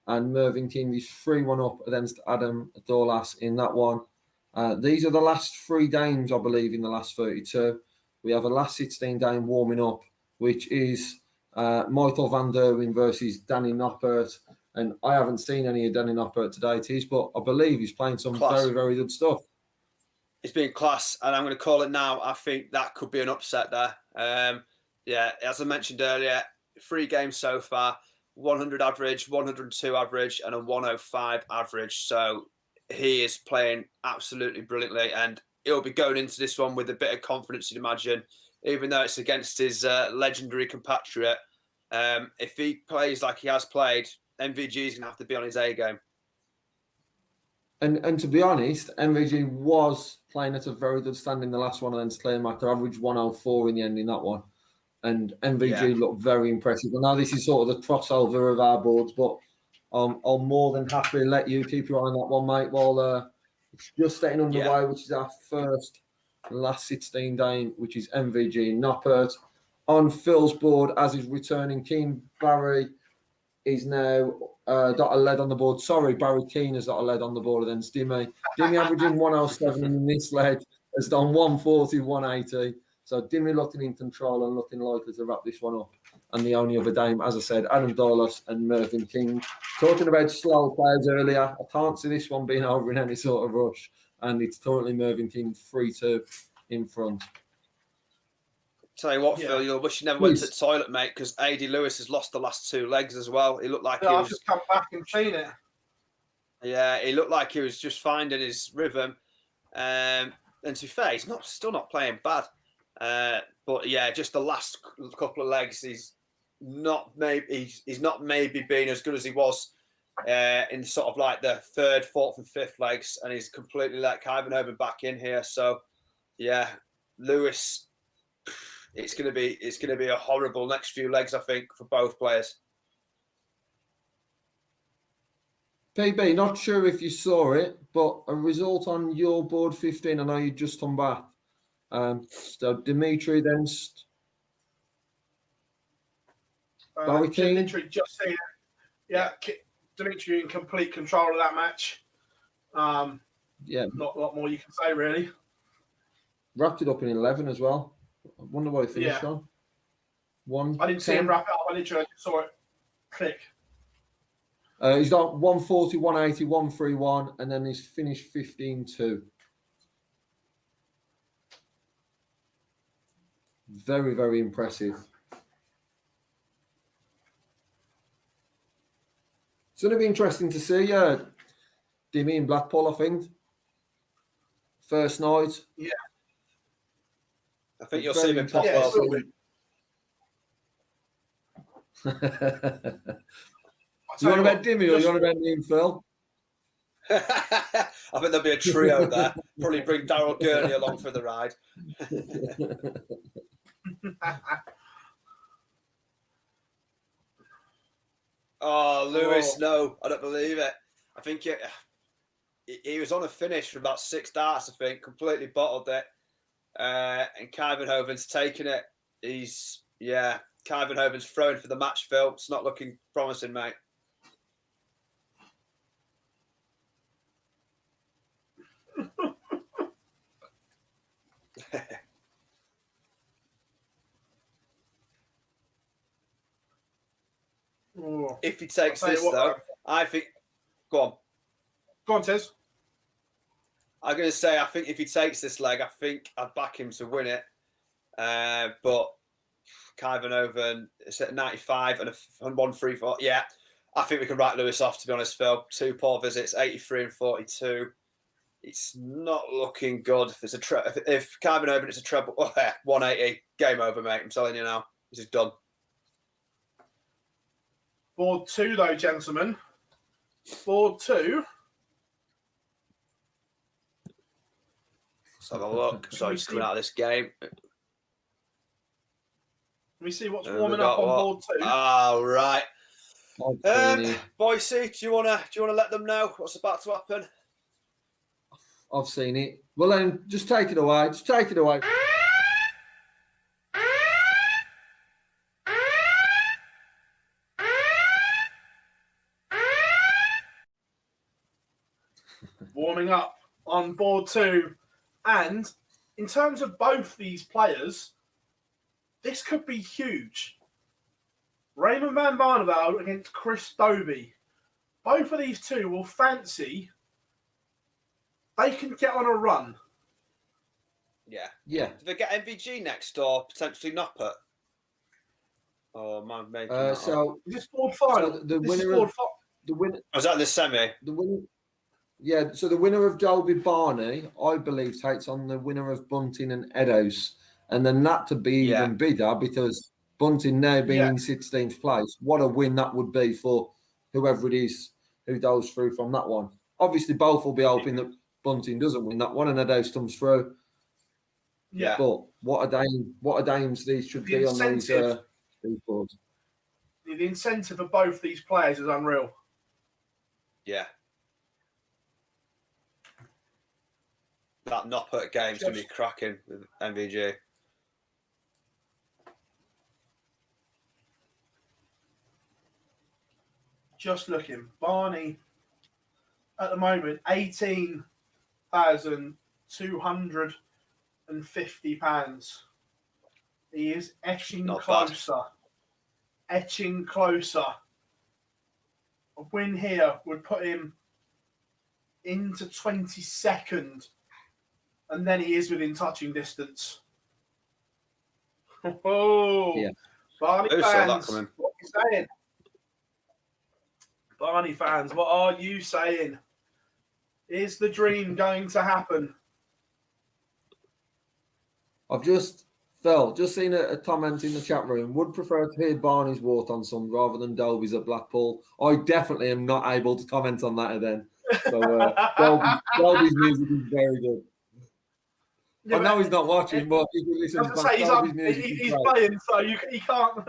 and Mervyn King is 3-1 up against Adam Dorlas in that one. These are the last 3 games, I believe, in the last 32. We have a last 16 game warming up, which is Michael van Derwin versus Danny Noppert. And I haven't seen any of Danny Noppert today, Tees, but I believe he's playing some very, very good stuff. It's been class, and I'm going to call it now. I think that could be an upset there. Yeah, as I mentioned earlier, 3 games so far, 100 average, 102 average, and a 105 average. So he is playing absolutely brilliantly, and he'll be going into this one with a bit of confidence, you'd imagine, even though it's against his legendary compatriot. If he plays like he has played, MVG is going to have to be on his A game. And to be honest, MVG was playing at a very good stand in the last one against Claymaker, averaged 104 in the end in that one. And MVG looked very impressive. And now this is sort of the crossover of our boards, but I'll more than happily let you keep your eye on that one, mate, while it's just getting underway, which is our first last 16 game, which is MVG Noppert. On Phil's board, as is returning Team Barry, is now got a lead on the board. Sorry, Barry Keane has got a lead on the board against Dimmy. Dimmy averaging 107 in this leg, has done 140, 180. So Dimmy looking in control and looking likely to wrap this one up. And the only other game, as I said, Adam Dorlas and Mervyn King. Talking about slow players earlier, I can't see this one being over in any sort of rush. And it's currently Mervyn King 3-2 in front. Tell you what, Phil, you'll wish you never went to the toilet, mate, because A.D. Lewis has lost the last 2 legs as well. He looked like I've just come back and seen it. Yeah, he looked like he was just finding his rhythm. And to be fair, he's still not playing bad. But yeah, just the last couple of legs, he's not maybe been as good as he was in sort of like the 3rd, 4th, and 5th legs, and he's completely let Kyvenhoven back in here. So yeah, Lewis. It's gonna be a horrible next few legs, I think, for both players. PB, not sure if you saw it, but a result on your board 15. I know you just come back. So Dimitri then. Dimitri just saying, Dimitri in complete control of that match. Not a lot more you can say, really. Wrapped it up in 11 as well. I wonder what he finished on. I didn't see him wrap it up. I literally saw it click. He's got 140, 180, 131, and then he's finished 15-2. Very, very impressive. It's going to be interesting to see Dimmy in Blackpool, I think. First night. Yeah. I think you'll see him in Potwell. You want about Dimmy or you want about me and Phil? I think there'll be a trio there. Probably bring Darryl Gurney along for the ride. Oh, Lewis, no, I don't believe it. I think he was on a finish for about 6 darts, I think, completely bottled it. And Kyvenhoven's taken it. Kyvenhoven's throwing for the match, Phil. It's not looking promising, mate. If he takes this, though, I think... Go on. Go on, Tiz. I'm going to say, I think if he takes this leg, I think I'd back him to win it. But Kyvenhoven, it's at 95 and 134. Yeah, I think we can write Lewis off, to be honest, Phil. 2 poor visits, 83 and 42. It's not looking good. If Kyvenhoven is a treble, 180, game over, mate. I'm telling you now. This is done. Board 2, though, gentlemen. Board 2. Let's have a look. So he's coming out of this game. Let me see what's warming up on board 2. Oh, right. Boise, do you wanna let them know what's about to happen? I've seen it. Well, then, just take it away. Just take it away. Warming up on board 2. And in terms of both these players, this could be huge. Raymond van Barneveld against Chris Dobie. Both of these two will fancy they can get on a run. Yeah. Yeah. Do they get MVG next or potentially Noppert? Oh, man, making that so up. Is this board final? So the winner. Was that the semi? The winner. Yeah. So the winner of Dolby Barney, I believe, takes on the winner of Bunting and Eddowes, and then that to be even bigger because Bunting now being in 16th place. What a win that would be for whoever it is who goes through from that one. Obviously, both will be hoping that Bunting doesn't win that one and Eddowes comes through. Yeah. But what a dames these should be on these boards. The incentive of both these players is unreal. Yeah. That Noppert game's going to be cracking with MVG. Just looking. Barney, at the moment, £18,250. He is etching closer. Etching closer. A win here would put him into 22nd. And then he is within touching distance. Oh, yeah. Barney fans, what are you saying? Barney fans, what are you saying? Is the dream going to happen? I've just seen a comment in the chat room. Would prefer to hear Barney's Wharton song rather than Dolby's at Blackpool. I definitely am not able to comment on that then. So Dolby's music is very good. Yeah, I know he's not watching, but if you listen to Dolby's music, he's playing, so he can't.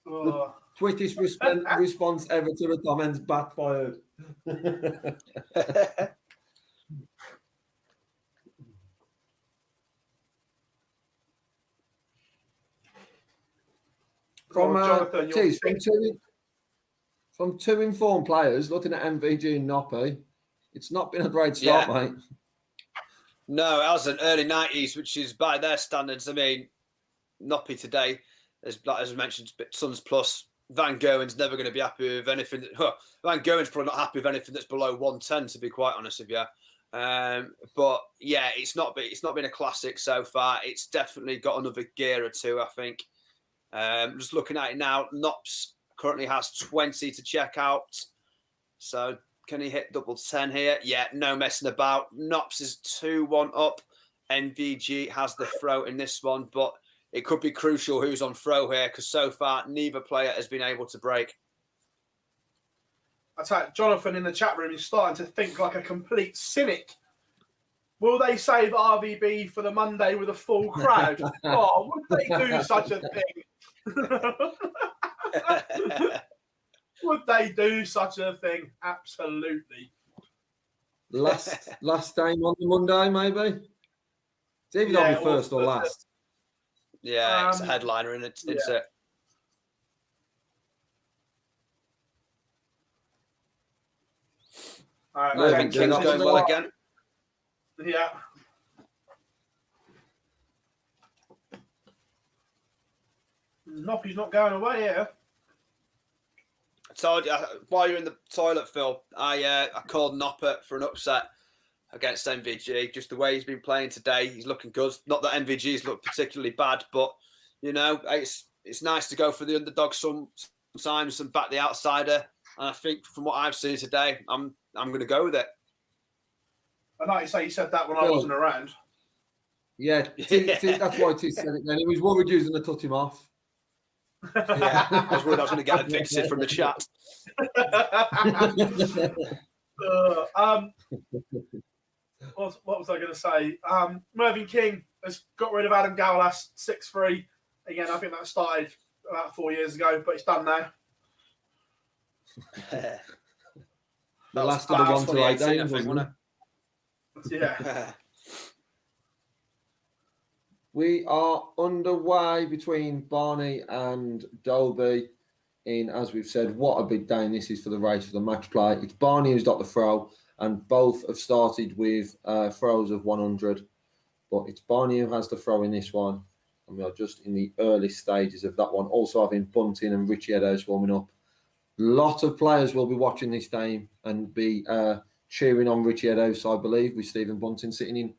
The Twittish response ever to the comments backfired. From two informed players looking at MVG and Noppy, it's not been a great start, mate. No, it hasn't. Early 90s, which is by their standards. I mean, Noppy today, as I mentioned, Suns plus. Van Gowen's never going to be happy with anything. Van Gowen's probably not happy with anything that's below 110, to be quite honest with you. But yeah, it's not been a classic so far. It's definitely got another gear or two, I think. Just looking at it now, Nops currently has 20 to check out. So can he hit double 10 here? Yeah, no messing about. Nops is 2-1 up. MVG has the throw in this one, but it could be crucial who's on throw here because so far neither player has been able to break. I tell you, Jonathan in the chat room is starting to think like a complete cynic. Will they save RVB for the Monday with a full crowd? Oh, would they do such a thing? Would they do such a thing? Absolutely. last game on the Monday, maybe. It's either going to be first or last. Yeah, it's a headliner, and it's it. All right, Mervyn King's going well again. Yeah. Noppy's not going away here. I told you while you're in the toilet, Phil. I called Noppert for an upset against MVG. Just the way he's been playing today, he's looking good. Not that MVG's looked particularly bad, but you know, it's nice to go for the underdog sometimes and back the outsider. And I think from what I've seen today, I'm going to go with it. I know you say you said that when I wasn't around. Yeah, that's why T said it then. He was worried using to cut him off. Yeah, I was worried I was going to get evicted from the chat. What was I going to say? Mervyn King has got rid of Adam Gowlas 6-3. Again, I think that started about 4 years ago, but it's done now. The last of the 1-8 games, I think, wasn't it? Yeah. We are underway between Barney and Dolby in, as we've said, what a big day this is for the race for the match play. It's Barney who's got the throw, and both have started with throws of 100. But it's Barney who has the throw in this one, and we are just in the early stages of that one. Also having Bunting and Richie Eddowes warming up. A lot of players will be watching this game and be cheering on Richie Eddowes, I believe, with Stephen Bunting sitting in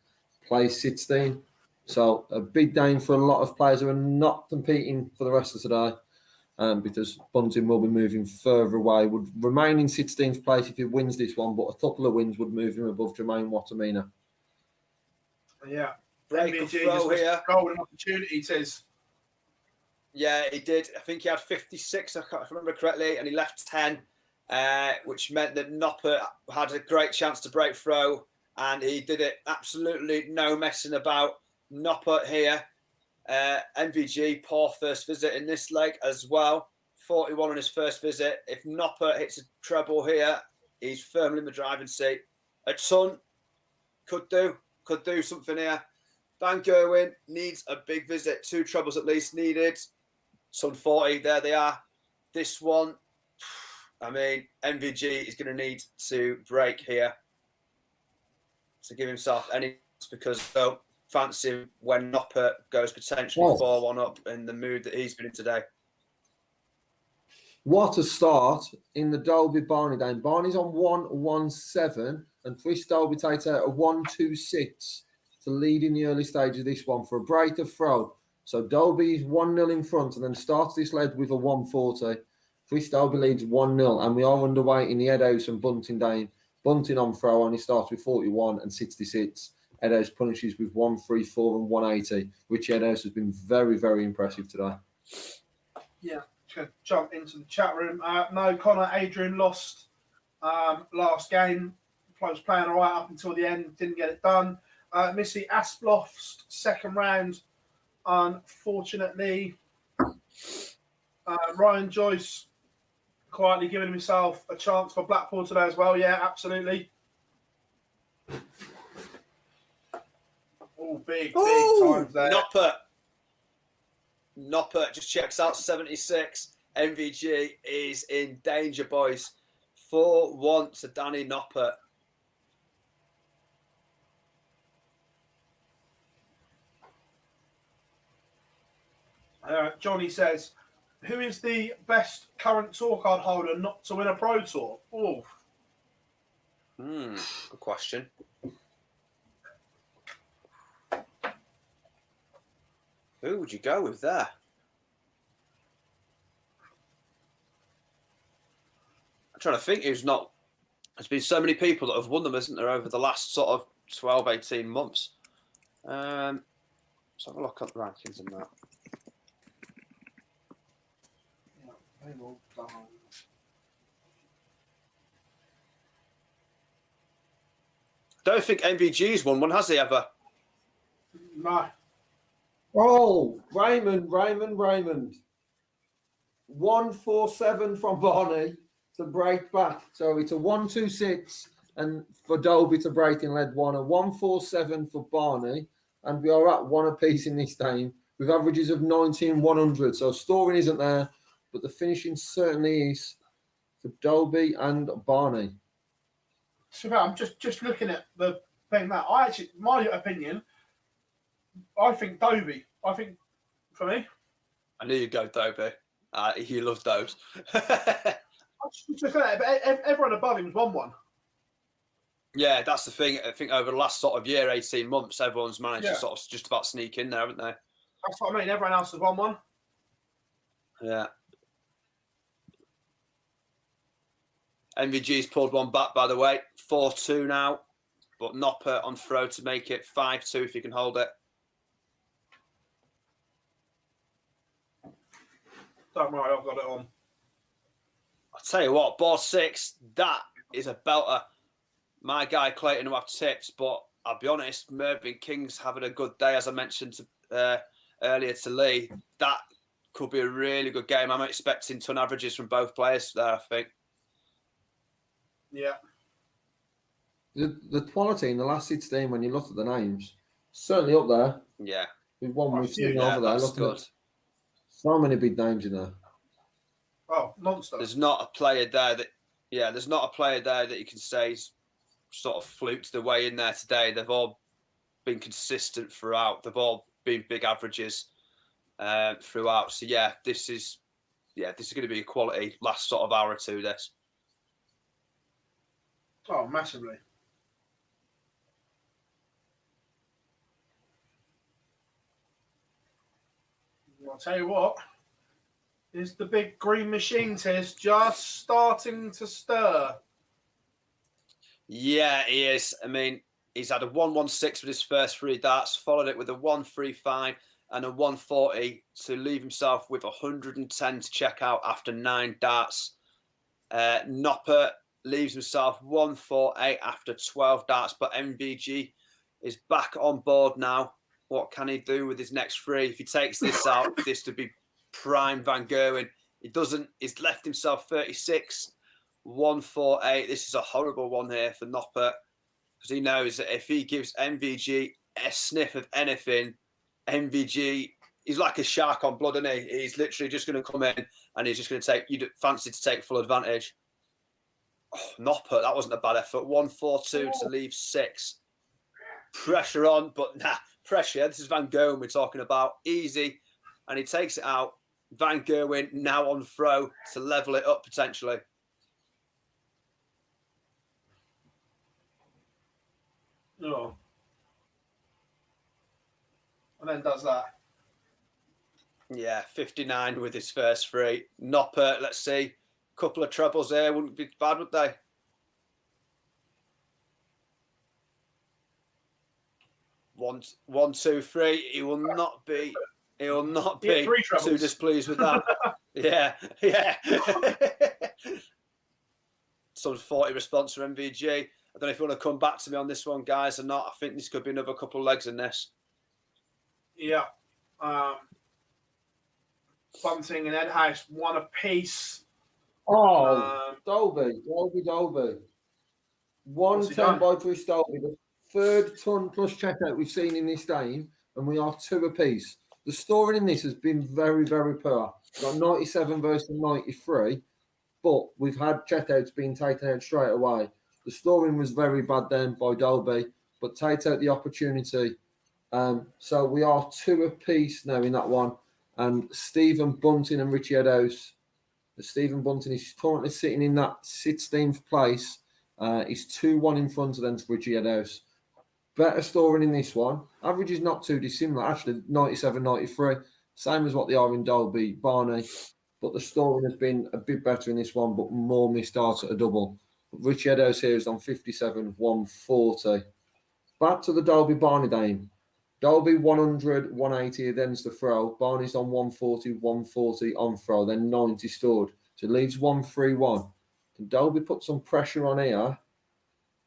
place 16. So a big game for a lot of players who are not competing for the rest of today, because Bunting will be moving further away. Would remain in 16th place if he wins this one, but a couple of wins would move him above Jermaine Wattamina. Yeah. Break throw here. Golden opportunity it is. Yeah, he did. I think he had 56, if I remember correctly, and he left 10, which meant that Nopper had a great chance to break throw, and he did it absolutely no messing about. Noppert here. MVG, poor first visit in this leg as well. 41 on his first visit. If Noppert hits a treble here, he's firmly in the driving seat. A ton could do something here. Van Gerwen needs a big visit. 2 trebles at least needed. Sun 40, there they are. This one, I mean, MVG is going to need to break here to give himself any, because though, fancy when Noppert goes potentially 4-1 up in the mood that he's been in today. What a start in the Dolby Barney game. Barney's on 1-1-7, and Chris Dolby takes out a 1-2-6 to lead in the early stage of this one for a break of throw. So Dolby is 1-0 in front and then starts this leg with a 140. Chris Dolby leads 1-0, and we are underway in the Eddowes and Bunting game. Bunting on throw only starts with 41 and 66. Eddowes punishes with 134 and 180. Richie Eddowes has been very, very impressive today. Yeah, just going to jump into the chat room. No, Connor, Adrian lost last game. Was playing all right up until the end, didn't get it done. Missy Asplof's second round, unfortunately. Ryan Joyce quietly giving himself a chance for Blackpool today as well. Yeah, absolutely. Oh, big times there. Noppert just checks out 76. MVG is in danger, boys. 4-1 to Danny Noppert. Johnny says, who is the best current tour card holder not to win a Pro Tour? Oh, good question. Who would you go with there? I'm trying to think who's not. There's been so many people that have won them, isn't there, over the last sort of 12, 18 months. Let's have a look at the rankings and that. Don't think MVG's won one, has he ever? No. Oh, Raymond. 147 from Barney to break back. So it's a 1-2-6 and for Dolby to break in lead one, a 147 for Barney, and we are at one apiece in this game with averages of 90 and 100. So scoring isn't there, but the finishing certainly is for Dolby and Barney. So I'm just looking at the thing that I actually, my opinion, I think Dobie. I think for me, I knew you'd go Dobie. You love those. I just looking at it, but everyone above him's won one. Yeah, that's the thing. I think over the last sort of year, 18 months, everyone's managed to sort of just about sneak in there, haven't they? That's what I mean. Everyone else has won one. Yeah. MVG's pulled one back, by the way. 4-2 now. But Nopper on throw to make it 5-2 if you can hold it. Don't worry, I've got it on. I'll tell you what, board 6, that is a belter. My guy Clayton will have tips, but I'll be honest, Mervyn King's having a good day, as I mentioned earlier to Lee. That could be a really good game. I'm expecting ton averages from both players there, I think. Yeah. The quality in the last 16, when you look at the names, certainly up there. Yeah. With one we've seen over there. That's good. So many big names in there. Oh, non-stop. There's not a player there that you can say is sort of fluked their way in there today. They've all been consistent throughout. They've all been big averages throughout. So this is going to be a quality last sort of hour or two. This. Oh, massively. I'll tell you what. Is the big green machine test just starting to stir? Yeah, he is. I mean, he's had a 116 with his first 3 darts, followed it with a 135 and a 140 to leave himself with 110 to check out after 9 darts. Nopper leaves himself 148 after 12 darts, but MVG is back on board now. What can he do with his next 3? If he takes this out, this would be prime Van Gerwen. He doesn't. He's left himself 36, 148. This is a horrible one here for Nopper because he knows that if he gives MVG a sniff of anything, MVG, he's like a shark on blood, isn't he? He's literally just going to come in and he's just going to take, you fancy to take full advantage. Oh, Nopper, that wasn't a bad effort. 142 to leave 6. Pressure on, but pressure. This is Van Gerwen we're talking about. Easy. And he takes it out. Van Gerwen now on throw to level it up potentially. Oh. And then does that. Yeah, 59 with his first 3. Nopper, let's see. Couple of trebles there. Wouldn't be bad, would they? One, 2, 3. He will not be too displeased with that. yeah. Some 40 response from MVG. I don't know if you want to come back to me on this one, guys, or not. I think this could be another couple of legs in this. Yeah. Bunting and Ed House, one apiece. Oh, Dolby. 110 by Chris Dolby. The 3rd ton plus checkout we've seen in this game, and we are 2 apiece. The scoring in this has been very, very poor. Got 97 versus 93, but we've had checkouts being taken out straight away. The scoring was very bad then by Dolby, but takes out the opportunity. So we are 2 apiece now in that one. And Stephen Bunting and Richie Eddowes. Stephen Bunting is currently sitting in that 16th place. He's 2-1 in front of them to Richie Eddowes. Better scoring in this one. Average is not too dissimilar. Actually, 97, 93. Same as what they are in Dolby, Barney. But the scoring has been a bit better in this one, but more missed darts at a double. But Richie Eddowes here is on 57, 140. Back to the Dolby Barney game. Dolby 100, 180, then's the throw. Barney's on 140, 140 on throw, then 90 stored. So it leaves 131. Can Dolby put some pressure on here?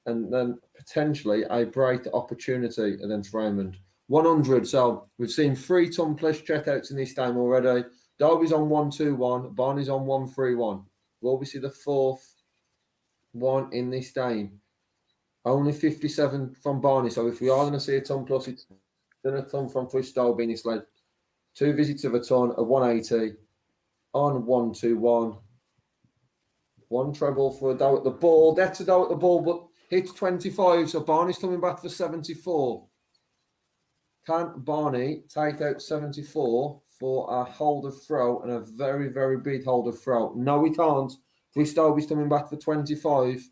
And then potentially a break opportunity against Raymond. 100. So we've seen 3 ton plus checkouts in this game already. Dolby's on 121. Barney's on 131. Will we see the 4th one in this game? Only 57 from Barney. So if we are going to see a ton plus, it's going to come from Twist Dolby in his leg. 2 visits of a ton, a 180 on 121. 1 treble for a dough at the ball. That's a dough at the ball, but hits 25. So Barney's coming back for 74. Can Barney take out 74 for a hold of throw and a very, very big hold of throw? No, he can't. Twist Dolby's coming back for 25.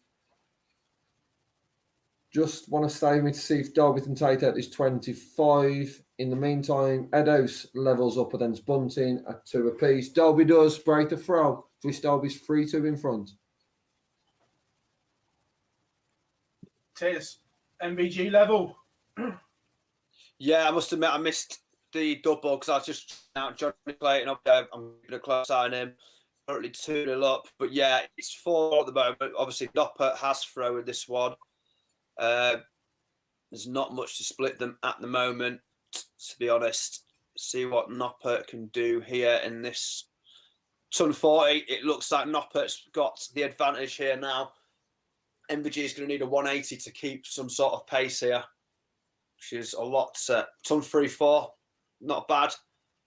Just want to stay with me to see if Dolby can take out this 25. In the meantime, Edos levels up against Bunting at 2 apiece. Dolby does break the throw. Twist Dolby's 3-2 in front. Tis MVG level. Yeah, I must admit I missed the double because I was just out Johnny Clayton up there. I'm keeping a close eye on him. Currently 2-0 up. But yeah, it's 4 at the moment. Obviously, Noppert has throw in this one. There's not much to split them at the moment, to be honest. See what Noppert can do here in this ton 40. It looks like Noppert's got the advantage here now. MVG is going to need a 180 to keep some sort of pace here, which is a lot. Ton 3-4, not bad.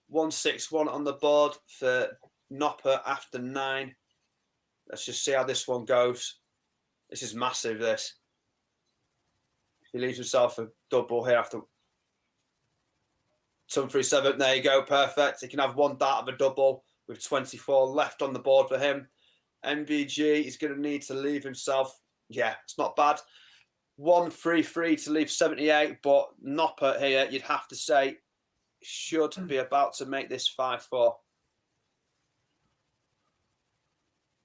161 on the board for Noppert after 9. Let's just see how this one goes. This is massive, this. He leaves himself a double here after ton 3-7. There you go, perfect. He can have 1 dart of a double with 24 left on the board for him. MVG is going to need to leave himself. Yeah, it's not bad. 1-3-3 to leave 78, but Noppert here, you'd have to say, should be about to make this 5-4.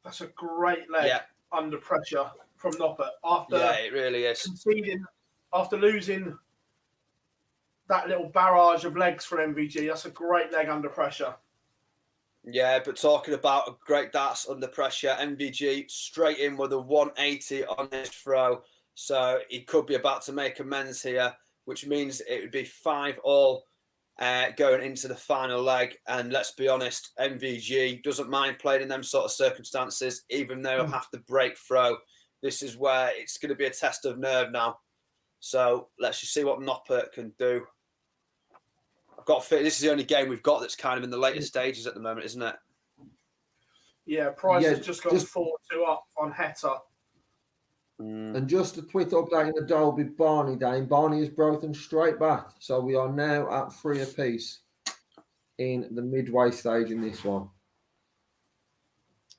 That's a great leg under pressure from Noppert. After it really is. Conceding, after losing that little barrage of legs for MVG, that's a great leg under pressure. Yeah, but talking about a great darts under pressure, MVG straight in with a 180 on his throw. So he could be about to make amends here, which means it would be 5-all going into the final leg. And let's be honest, MVG doesn't mind playing in them sort of circumstances, even though he'll have to break throw. This is where it's going to be a test of nerve now. So let's just see what Noppert can do. I've got this is the only game we've got that's kind of in the later stages at the moment, isn't it? Yeah, Price has just got 4-2 up on Heta. And just a quick update in the Dolby Barney game. Barney is broken straight back. So we are now at 3 apiece in the midway stage in this one.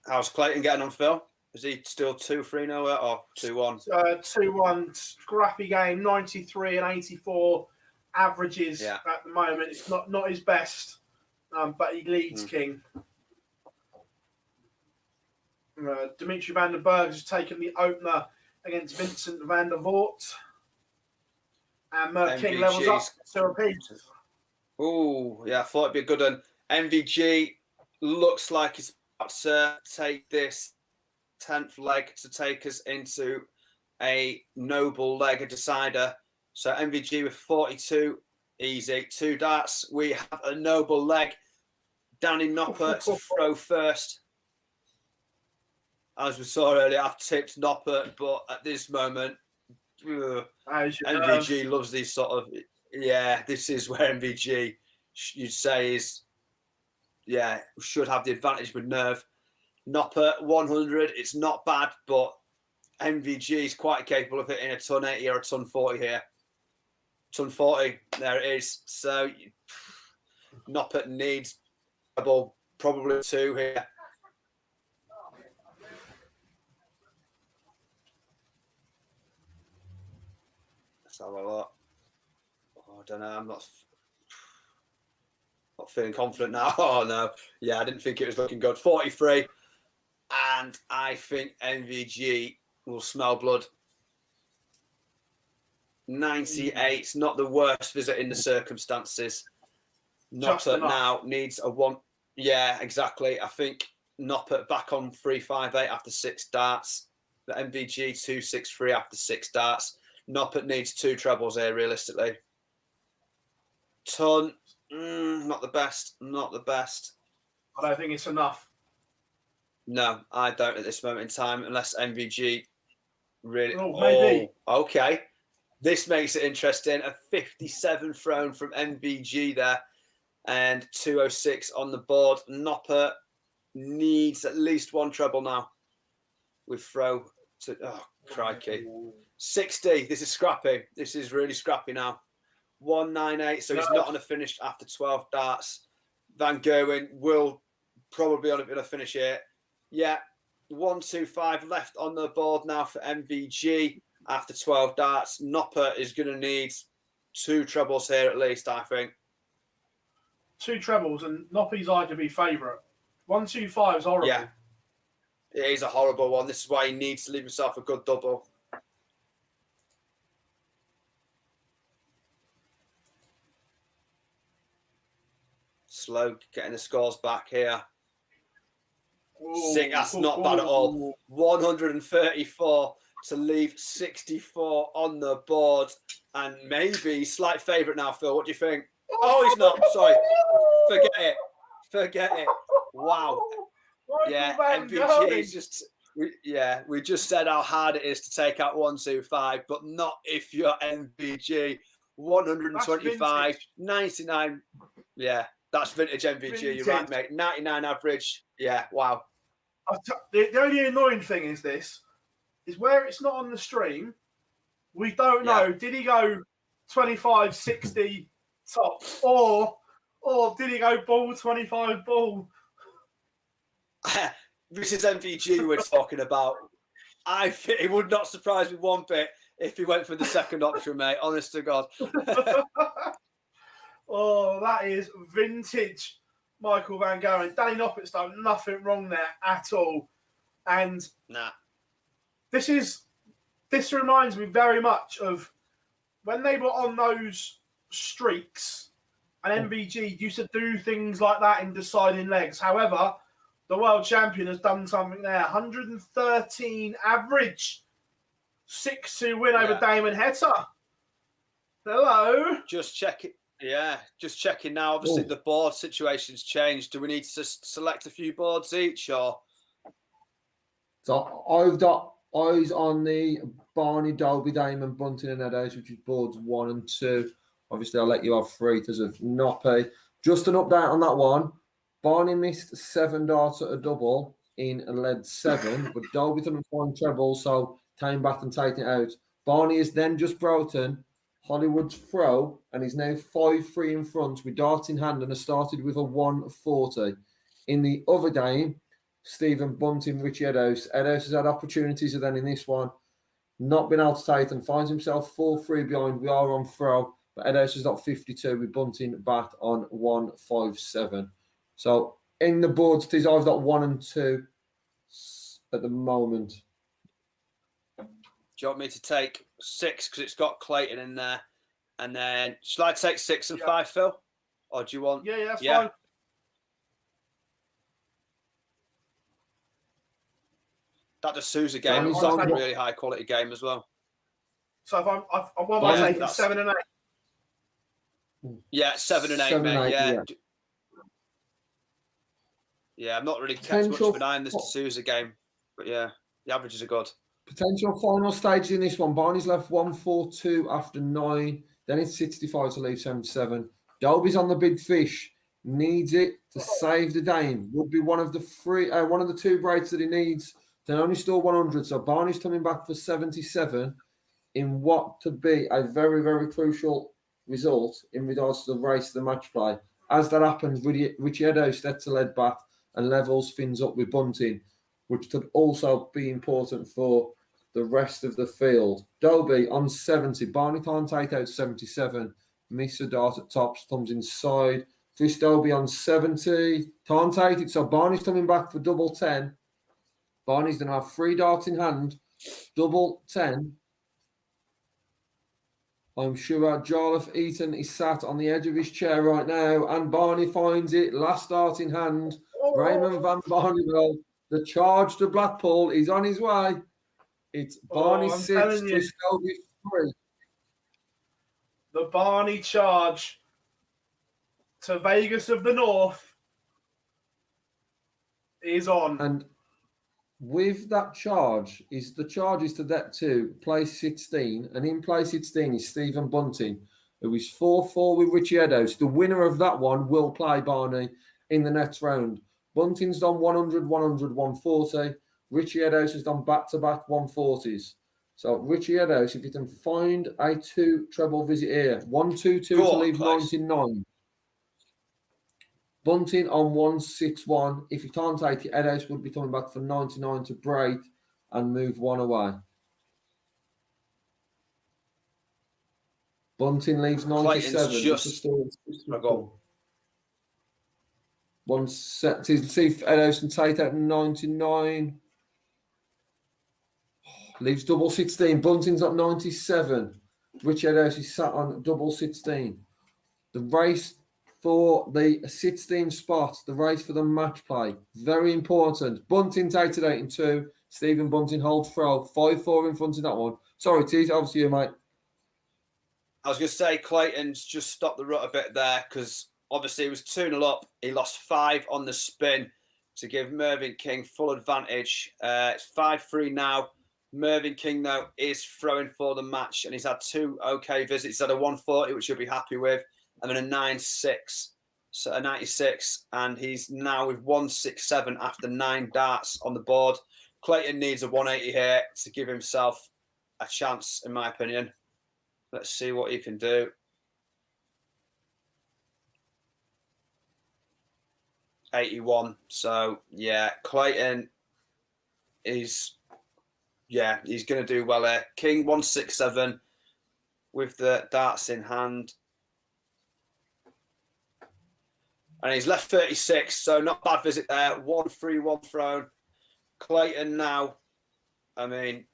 How's Clayton getting on, Phil? Is he still 2-3 nowhere or 2-1? 2-1, scrappy game, 93 and 84 averages at the moment. It's not his best, but he leads King. Dimitri van der Berg has taken the opener against Vincent van der Voort. And Merv King levels up to repeat. Oh, yeah, I thought it'd be a good one. MVG looks like he's about to take this 10th leg to take us into a noble leg, a decider. So MVG with 42, easy. 2 darts. We have a noble leg. Danny Noppert to throw first. As we saw earlier, I've tipped Noppert, but at this moment, MVG loves these sort of... Yeah, this is where MVG, you'd say, is... Yeah, should have the advantage with nerve. Noppert, 100. It's not bad, but MVG is quite capable of hitting a ton 80 or a ton 40 here. Ton 40, there it is. So Noppert needs probably 2 here. Let's have a look. Oh, I don't know. I'm not feeling confident now. Oh, no. Yeah, I didn't think it was looking good. 43. And I think MVG will smell blood. 98, not the worst visit in the circumstances. Noppert now needs a 1. Yeah, exactly. I think Noppert back on 358 after 6 darts. The MVG 263 after 6 darts. Noppert needs 2 trebles here, realistically. Ton, not the best. Not the best. I don't think it's enough. No, I don't at this moment in time, unless MVG Really? Oh, maybe. Okay. This makes it interesting. A 57 thrown from MVG there and 206 on the board. Nopper needs at least one treble now with throw to, oh, crikey. 60. This is scrappy. This is really scrappy now. 198. So he's not on a finish after 12 darts. Van Gerwen will probably on a finish here. Yeah. 125 left on the board now for MVG after 12 darts. Nopper is going to need 2 trebles here at least, I think. 2 trebles, and Noppy's arguably favourite. 125 is horrible. Yeah, it is a horrible one. This is why he needs to leave himself a good double. Slow getting the scores back here. Ooh, That's not bad at all. 134 to leave 64 on the board. And maybe slight favourite now, Phil. What do you think? Oh, he's not. Sorry. Forget it. Wow. Yeah, MVG is just... we just said how hard it is to take out 125, but not if you're MVG. 125, 99. Yeah, that's vintage MVG. You're right, mate. 99 average. Yeah, wow. The only annoying thing is where it's not on the stream, we don't know. Did he go 25, 60 top, or did he go ball 25 ball? This is MVG we're talking about. I think it would not surprise me one bit if he went for the second option, mate. Honest to God. Oh, that is vintage Michael Van Gogh. Danny Noppett's done nothing wrong there at all. And this reminds me very much of when they were on those streaks, and MVG used to do things like that in deciding legs. However, the world champion has done something there. 113 average. 6-2 win over Damon Heta. Hello. Just check it. Yeah, just checking now. Obviously, the board situation's changed. Do we need to select a few boards each, or? So I've got eyes on the Barney, Dolby, Damon, Bunting, and Eddowes, which is boards 1 and 2. Obviously, I'll let you have 3 because of Noppe. Just an update on that one. Barney missed 7 darts at a double in lead 7, but Dolby couldn't find treble, so came back and taken it out. Barney is then just broken Hollywood's throw, and he's now 5-3 in front with darts in hand and has started with a 140. In the other game, Stephen Bunting, Richie Eddowes. Eddowes has had opportunities, and then in this one, not been able to take and finds himself 4-3 behind. We are on throw, but Eddowes has got 52 with Bunting back on 157. So in the boards, I've got 1 and 2 at the moment. Do you want me to take 6 because it's got Clayton in there? And then, shall I take 6 and 5, Phil? Or do you want... Yeah, that's fine. That D'Souza game was a really high quality game as well. So if I'm taking 7 and 8. Yeah, 7 and 8, mate. Yeah, I'm not really kept much of an eye on this D'Souza game. But yeah, the averages are good. Potential final stage in this one. Barney's left 142 after 9. Then it's 65 to leave 77. Dolby's on the big fish. Needs it to save the game. Would be one of the 2 breaks that he needs to only store 100. So Barney's coming back for 77 in what could be a very, very crucial result in regards to the race, the match play. As that happens, Richie Eddowes steps to lead back and levels things up with Bunting, which could also be important for the rest of the field. Dolby on 70. Barney can't take out 77. Miss a dart at tops, comes inside. Chris Dolby on 70. Can't take it, so Barney's coming back for double 10. Barney's going to have 3 darts in hand. Double 10. I'm sure Jarlath Eaton is sat on the edge of his chair right now, and Barney finds it. Last dart in hand. Raymond Van Barneveld, the charge to Blackpool, is on his way. It's Barney 6 to Shelby 3. The Barney charge to Vegas of the North is on. And with that charge, the charge is to that to place 16, and in place 16 is Stephen Bunting, who is 4-4 with Richie Eddowes. The winner of that one will play Barney in the next round. Bunting's done 100, 100, 140. Richie Eddowes has done back-to-back 140s. So Richie Eddowes, if you can find a 2 treble visit here, 122 to leave 99. Bunting on 161. If you can't take it, Eddowes would be coming back for 99 to break and move one away. Bunting leaves 97. Just one set to see if Eddowes can take out 99. Leaves double 16. Bunting's at 97. Richie Eddowes is sat on double 16. The race for the 16 spot, the race for the match play, very important. Bunting takes it 8 and 2. Stephen Bunting holds throw 5-4 in front of that one. Sorry, Tees, obviously you, mate. I was going to say Clayton's just stopped the rut a bit there because obviously he was 2-0 up. He lost 5 on the spin to give Mervyn King full advantage. It's 5-3 now. Mervyn King, though, is throwing for the match, and he's had 2 okay visits. He's had a 140, which he'll be happy with, and then a 9-6, so a 96, and he's now with 167 after 9 darts on the board. Clayton needs a 180 here to give himself a chance, in my opinion. Let's see what he can do. $81. So, yeah, Clayton is... Yeah, he's going to do well here. King 167 with the darts in hand. And he's left 36, so not a bad visit there. 1-3, 1 thrown. Clayton now, I mean,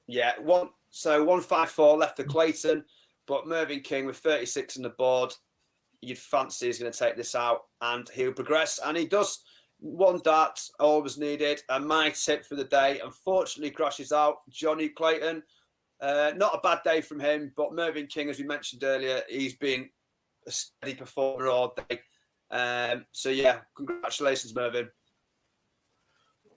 yeah, 154 left for Clayton, but Mervyn King with 36 on the board, you'd fancy he's going to take this out and he'll progress, and he does. 1 dart, always needed. And my tip for the day, unfortunately, crashes out. Johnny Clayton. Not a bad day from him, but Mervyn King, as we mentioned earlier, he's been a steady performer all day. So, yeah, congratulations, Mervyn.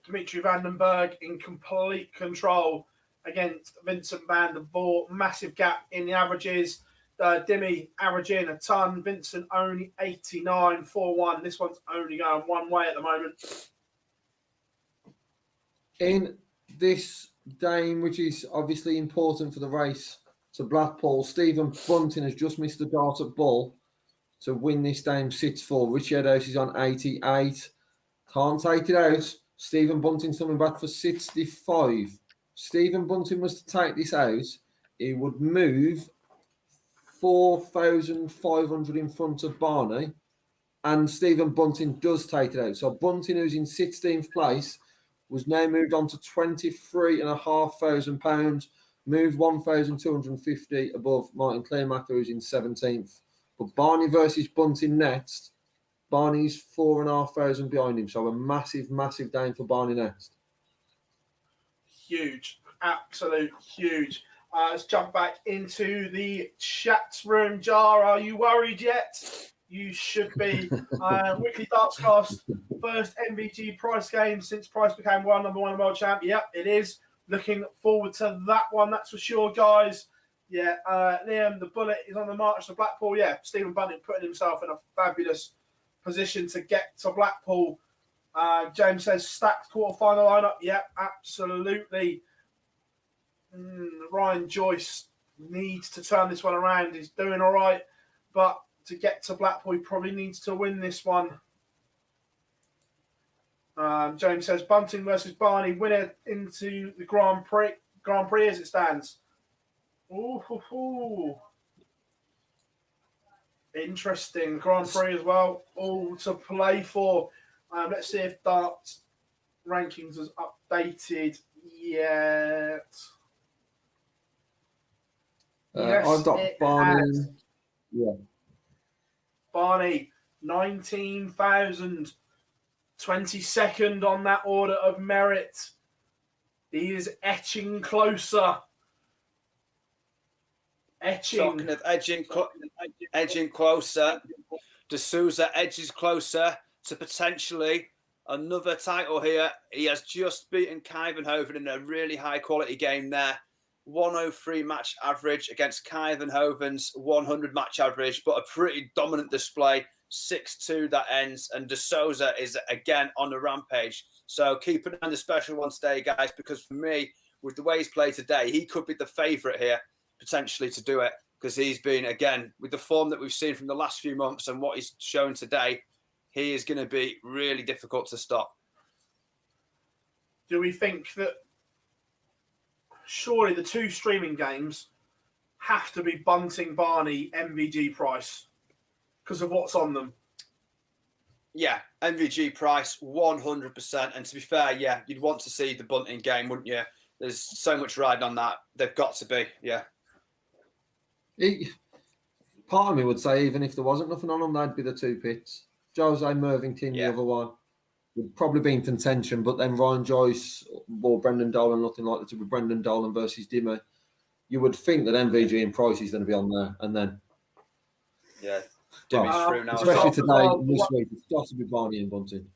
Dimitri Vandenberg in complete control against Vincent van der Voort. Massive gap in the averages. Dimmy averaging a ton. Vincent only 89, 4-1. This one's only going one way at the moment. In this game, which is obviously important for the race to Blackpool, Stephen Bunting has just missed the dart at Bull to win this game 6-4. Richie Eddowes is on 88. Can't take it out. Stephen Bunting's coming back for 65. Stephen Bunting was to take this out. He would move 4,500 in front of Barney, and Stephen Bunting does take it out. So Bunting, who's in 16th place, was now moved on to £23,500, moved 1,250 above Martin Clearmaker, who's in 17th. But Barney versus Bunting next. Barney's 4,500 behind him, so a massive, massive game for Barney next. Huge, absolute huge. Let's jump back into the chat room. Jar, are you worried yet? You should be. Weekly Darts Cast, first MVG Price game since Price became number one world champ. Yep, it is. Looking forward to that one, that's for sure, guys. Yeah, Liam, the bullet is on the march to Blackpool. Yeah, Stephen Bunting putting himself in a fabulous position to get to Blackpool. James says stacked quarterfinal lineup. Yep, absolutely. Ryan Joyce needs to turn this one around. He's doing all right, but to get to Blackpool, he probably needs to win this one. James says Bunting versus Barney, winner into the Grand Prix as it stands. Ooh. Interesting. Grand Prix as well. All to play for. Let's see if Darts rankings is updated yet. Yes, I've got Barney. Has. Yeah. Barney, 19,000. 22nd on that order of merit. He is edging closer. Talking of edging closer, D'Souza edges closer to potentially another title here. He has just beaten Kuyvenhoven in a really high-quality game there. 103 match average against Kuyvenhoven's 100 match average, but a pretty dominant display. 6-2 that ends, and De Souza is again on the rampage. So keep an eye on the special one today, guys, because for me, with the way he's played today, he could be the favourite here, potentially, to do it, because he's been, again, with the form that we've seen from the last few months and what he's shown today, he is going to be really difficult to stop. Do we think that surely the two streaming games have to be Bunting, Barney, MVG Price because of what's on them? Yeah, MVG Price, 100%. And to be fair, yeah, you'd want to see the Bunting game, wouldn't you? There's so much riding on that. They've got to be, yeah. Part of me would say even if there wasn't nothing on them, they'd be the two pits. Jose Mervington, Yeah. the other one, would probably be in contention, but then Ryan Joyce or Brendan Dolan, nothing like that, to be Brendan Dolan versus Dimmer. You would think that MVG and Price is going to be on there, and then yeah, Dimmy's through now. Especially today, this week, it's got to be Barney and Bunting.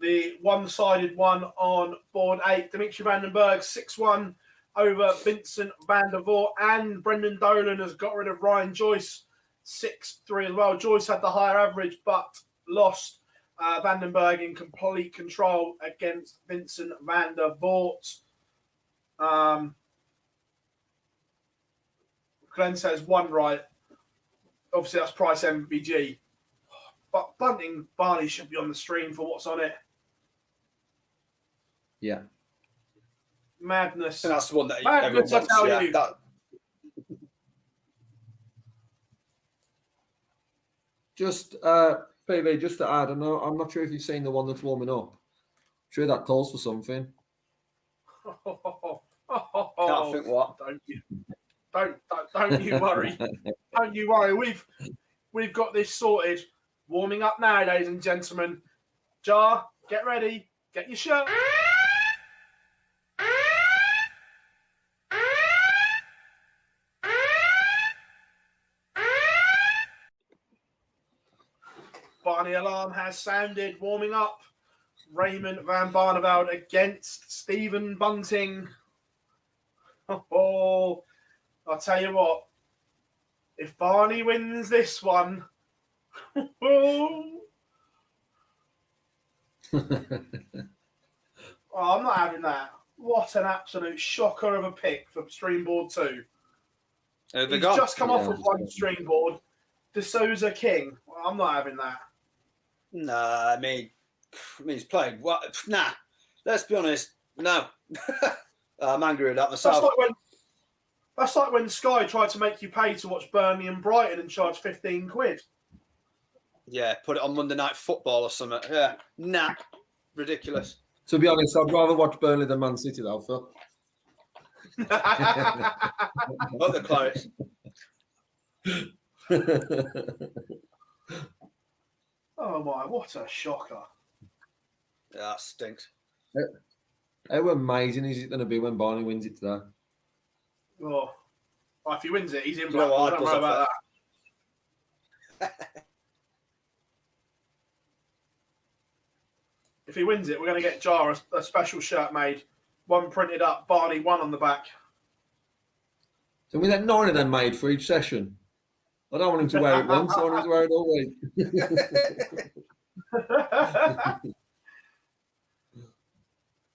The one-sided one on board 8, Dimitri Vandenberg, 6-1 over Vincent van der Voort, and Brendan Dolan has got rid of Ryan Joyce, 6-3 as well. Joyce had the higher average, but lost. Vandenberg in complete control against Vincent van der Voort. Glenn says one right. Obviously, that's Price MVG. But Bunting Barney should be on the stream for what's on it. Yeah. Madness. And that's the one that Madness, I tell you. Just PB, just to add, I'm not sure if you've seen the one that's warming up. I'm sure that calls for something. Can't think what. Don't you worry. Don't you worry. We've got this sorted. Warming up now, ladies and gentlemen. Jar, get ready. Get your shirt. Barney alarm has sounded. Warming up. Raymond van Barneveld against Stephen Bunting. Oh, I'll tell you what. If Barney wins this one, oh, I'm not having that. What an absolute shocker of a pick for Streamboard 2. He's just come off of one Streamboard. De Souza King. Well, I'm not having that. Nah, I mean he's playing. What? Nah, let's be honest. No. I'm angry at that myself. That's like when Sky tried to make you pay to watch Burnley and Brighton and charge 15 quid. Yeah, put it on Monday Night Football or something. Yeah, nah, ridiculous. To be honest, I'd rather watch Burnley than Man City, though, Phil. Not the Clarets. Oh my, what a shocker. Yeah, that stinks. How amazing is it going to be when Barney wins it today? Oh, well, if he wins it, he's in. You know what, I don't know about that. If he wins it, we're going to get Jar a special shirt made. One printed up, Barney, one on the back. So we had 9 of them made for each session. I don't want him to wear it once. I want him to wear it all week.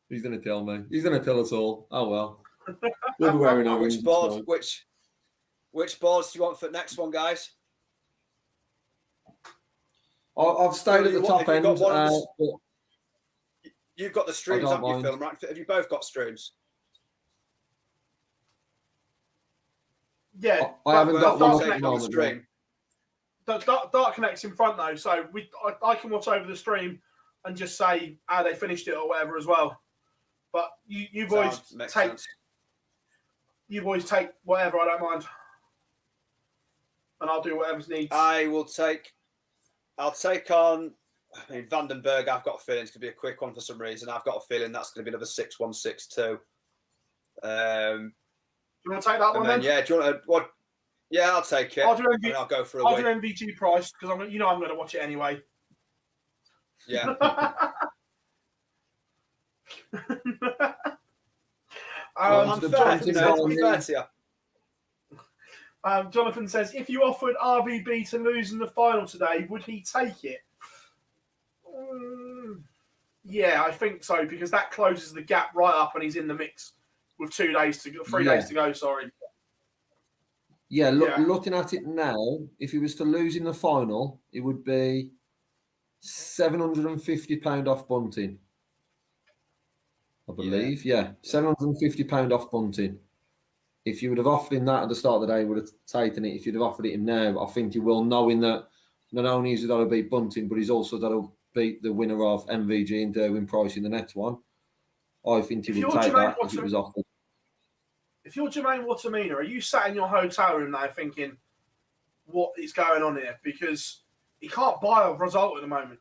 He's going to tell me. He's going to tell us all. Oh, well. We'll be wearing our Which boards do you want for the next one, guys? I've stayed at the top end. You've got the streams, haven't you, Phil? Right? Have you both got streams? Yeah. I haven't got one Connect on the stream. Dark Connect's in front, though, so I can watch over the stream and just say how they finished it or whatever as well. But you boys take whatever, I don't mind. And I'll do whatever's needed. I'll take on, I mean, Vandenberg. I've got a feeling it's going to be a quick one for some reason. I've got a feeling that's going to be another 6-1, 6-2. Do you want to take that one then? Yeah, do you want to, what? Yeah, I'll take it. I'll do I'll go for a I'll week. do MVG Price because I'm going to watch it anyway. Yeah. Jonathan says, if you offered RVB to lose in the final today, would he take it? Yeah, I think so, because that closes the gap right up and he's in the mix with 3 days to go. Sorry. Yeah, looking at it now, if he was to lose in the final, it would be £750 off bunting. I believe, £750 off bunting. If you would have offered him that at the start of the day, he would have taken it. If you'd have offered it him now, I think he will, knowing that not only is he got to beat bunting, but he's also got to beat the winner of MVG and Derwin Price in the next one. I think he would take that if it was offered. If you're Jermaine Watermina, are you sat in your hotel room now thinking, what is going on here? Because he can't buy a result at the moment.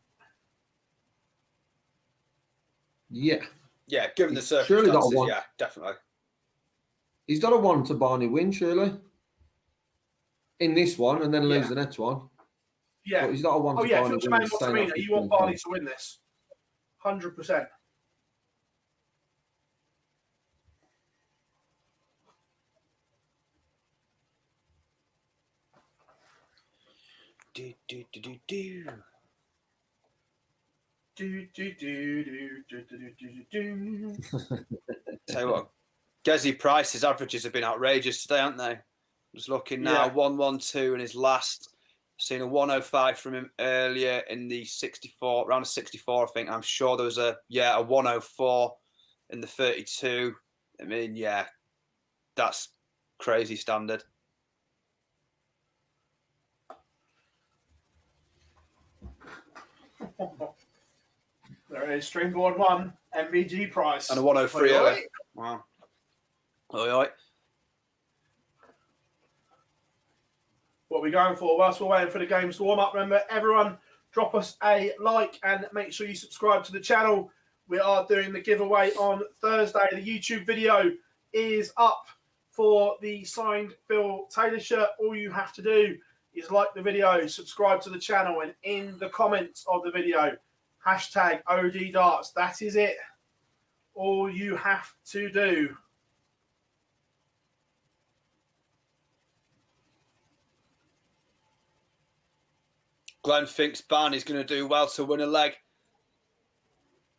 Yeah, given the circumstances, yeah, definitely. He's got a one to Barney win, surely. In this one, and then lose the next one. Yeah. But he's not a one to Barney win. If you're Jermaine Watermina, you want Barney to win this. 100%. Tell you what, Gezi Price's averages have been outrageous today, haven't they? Just looking now, 112 in his last. Seen a 105 from him earlier in the 64, around a 64, I think. I'm sure there was a 104 in the 32. I mean, yeah, that's crazy standard. There it is, Streamboard 1, MVG Price. And a 103 earlier. Wow. Oi. What are we going for? Whilst we're waiting for the games to warm up, remember, everyone, drop us a like and make sure you subscribe to the channel. We are doing the giveaway on Thursday. The YouTube video is up for the signed Phil Taylor shirt. All you have to do is like the video, subscribe to the channel, and in the comments of the video, hashtag OD Darts. That is it. All you have to do. Glenn thinks Barney's going to do well to win a leg.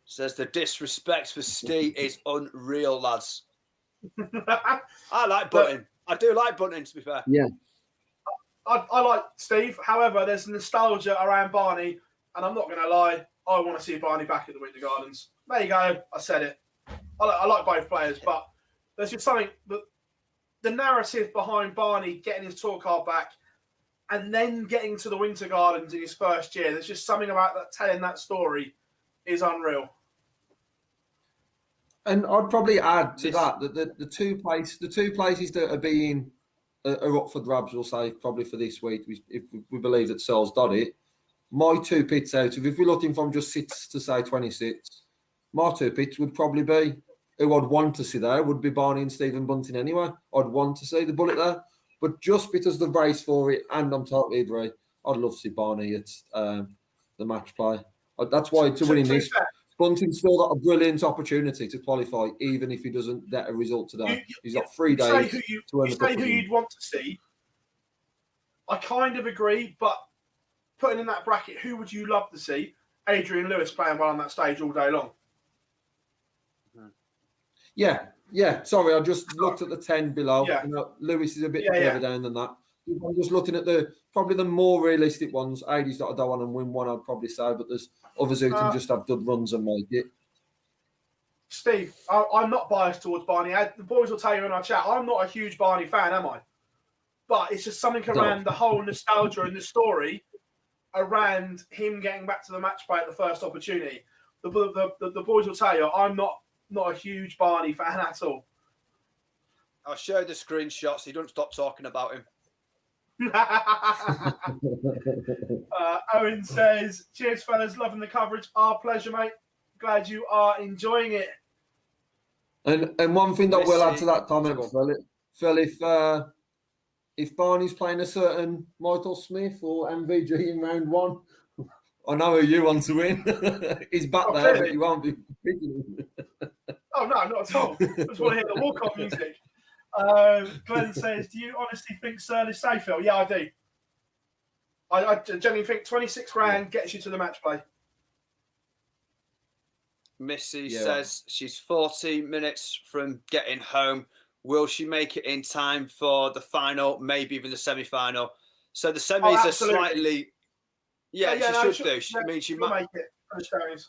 Says the disrespect for Steve is unreal, lads. I like Bunting. I do like Bunting, to be fair. Yeah. I like Steve. However, there's nostalgia around Barney, and I'm not going to lie, I want to see Barney back at the Winter Gardens. There you go. I said it. I like both players, but there's just something that the narrative behind Barney getting his tour card back and then getting to the Winter Gardens in his first year. There's just something about that telling that story is unreal. And I'd probably add to that the two places that are being are up for grabs, we'll say, probably for this week, if we believe that Searle's done it. My two pits out of, if we're looking from just 6 to say 26, my two pits would probably be, who I'd want to see there, would be Barney and Stephen Bunting anyway. I'd want to see the bullet there. But just because the race for it, and I'm totally agree, I'd love to see Barney at the match play. That's why to winning this, Bunting's still got a brilliant opportunity to qualify, even if he doesn't get a result today. He's got 3 days to earn the cup. You say who you'd want to see. I kind of agree, but putting in that bracket, who would you love to see? Adrian Lewis playing well on that stage all day long. Yeah. Sorry, I just looked at the 10 below. Yeah. You know, Lewis is a bit further down than that. I'm just looking at probably the more realistic ones. Adie's got to go on and win one, I'd probably say, but there's others who can just have good runs and make it. Steve, I'm not biased towards Barney. The boys will tell you in our chat, I'm not a huge Barney fan, am I? But it's just something around the whole nostalgia and the story around him getting back to the match play at the first opportunity. The boys will tell you, I'm not a huge Barney fan at all. I'll show you the screenshot so you don't stop talking about him. Owen says, cheers fellas, loving the coverage. Our pleasure, mate. Glad you are enjoying it. And one thing that we'll add to that comment, Phil, if Barney's playing a certain Michael Smith or MVG in round 1, I know who you want to win. He's back Oh, there, clearly. but you won't be picking him. Oh, no, not at all. I just want to hear the walk-on music. Glenn says, do you honestly think Searle is safe, Phil? Yeah, I do. I genuinely think 26 grand gets you to the match play. Missy says she's 40 minutes from getting home. Will she make it in time for the final, maybe even the semi-final? So the semis are slightly... Yeah, she should do. I mean, she might make it for the semis.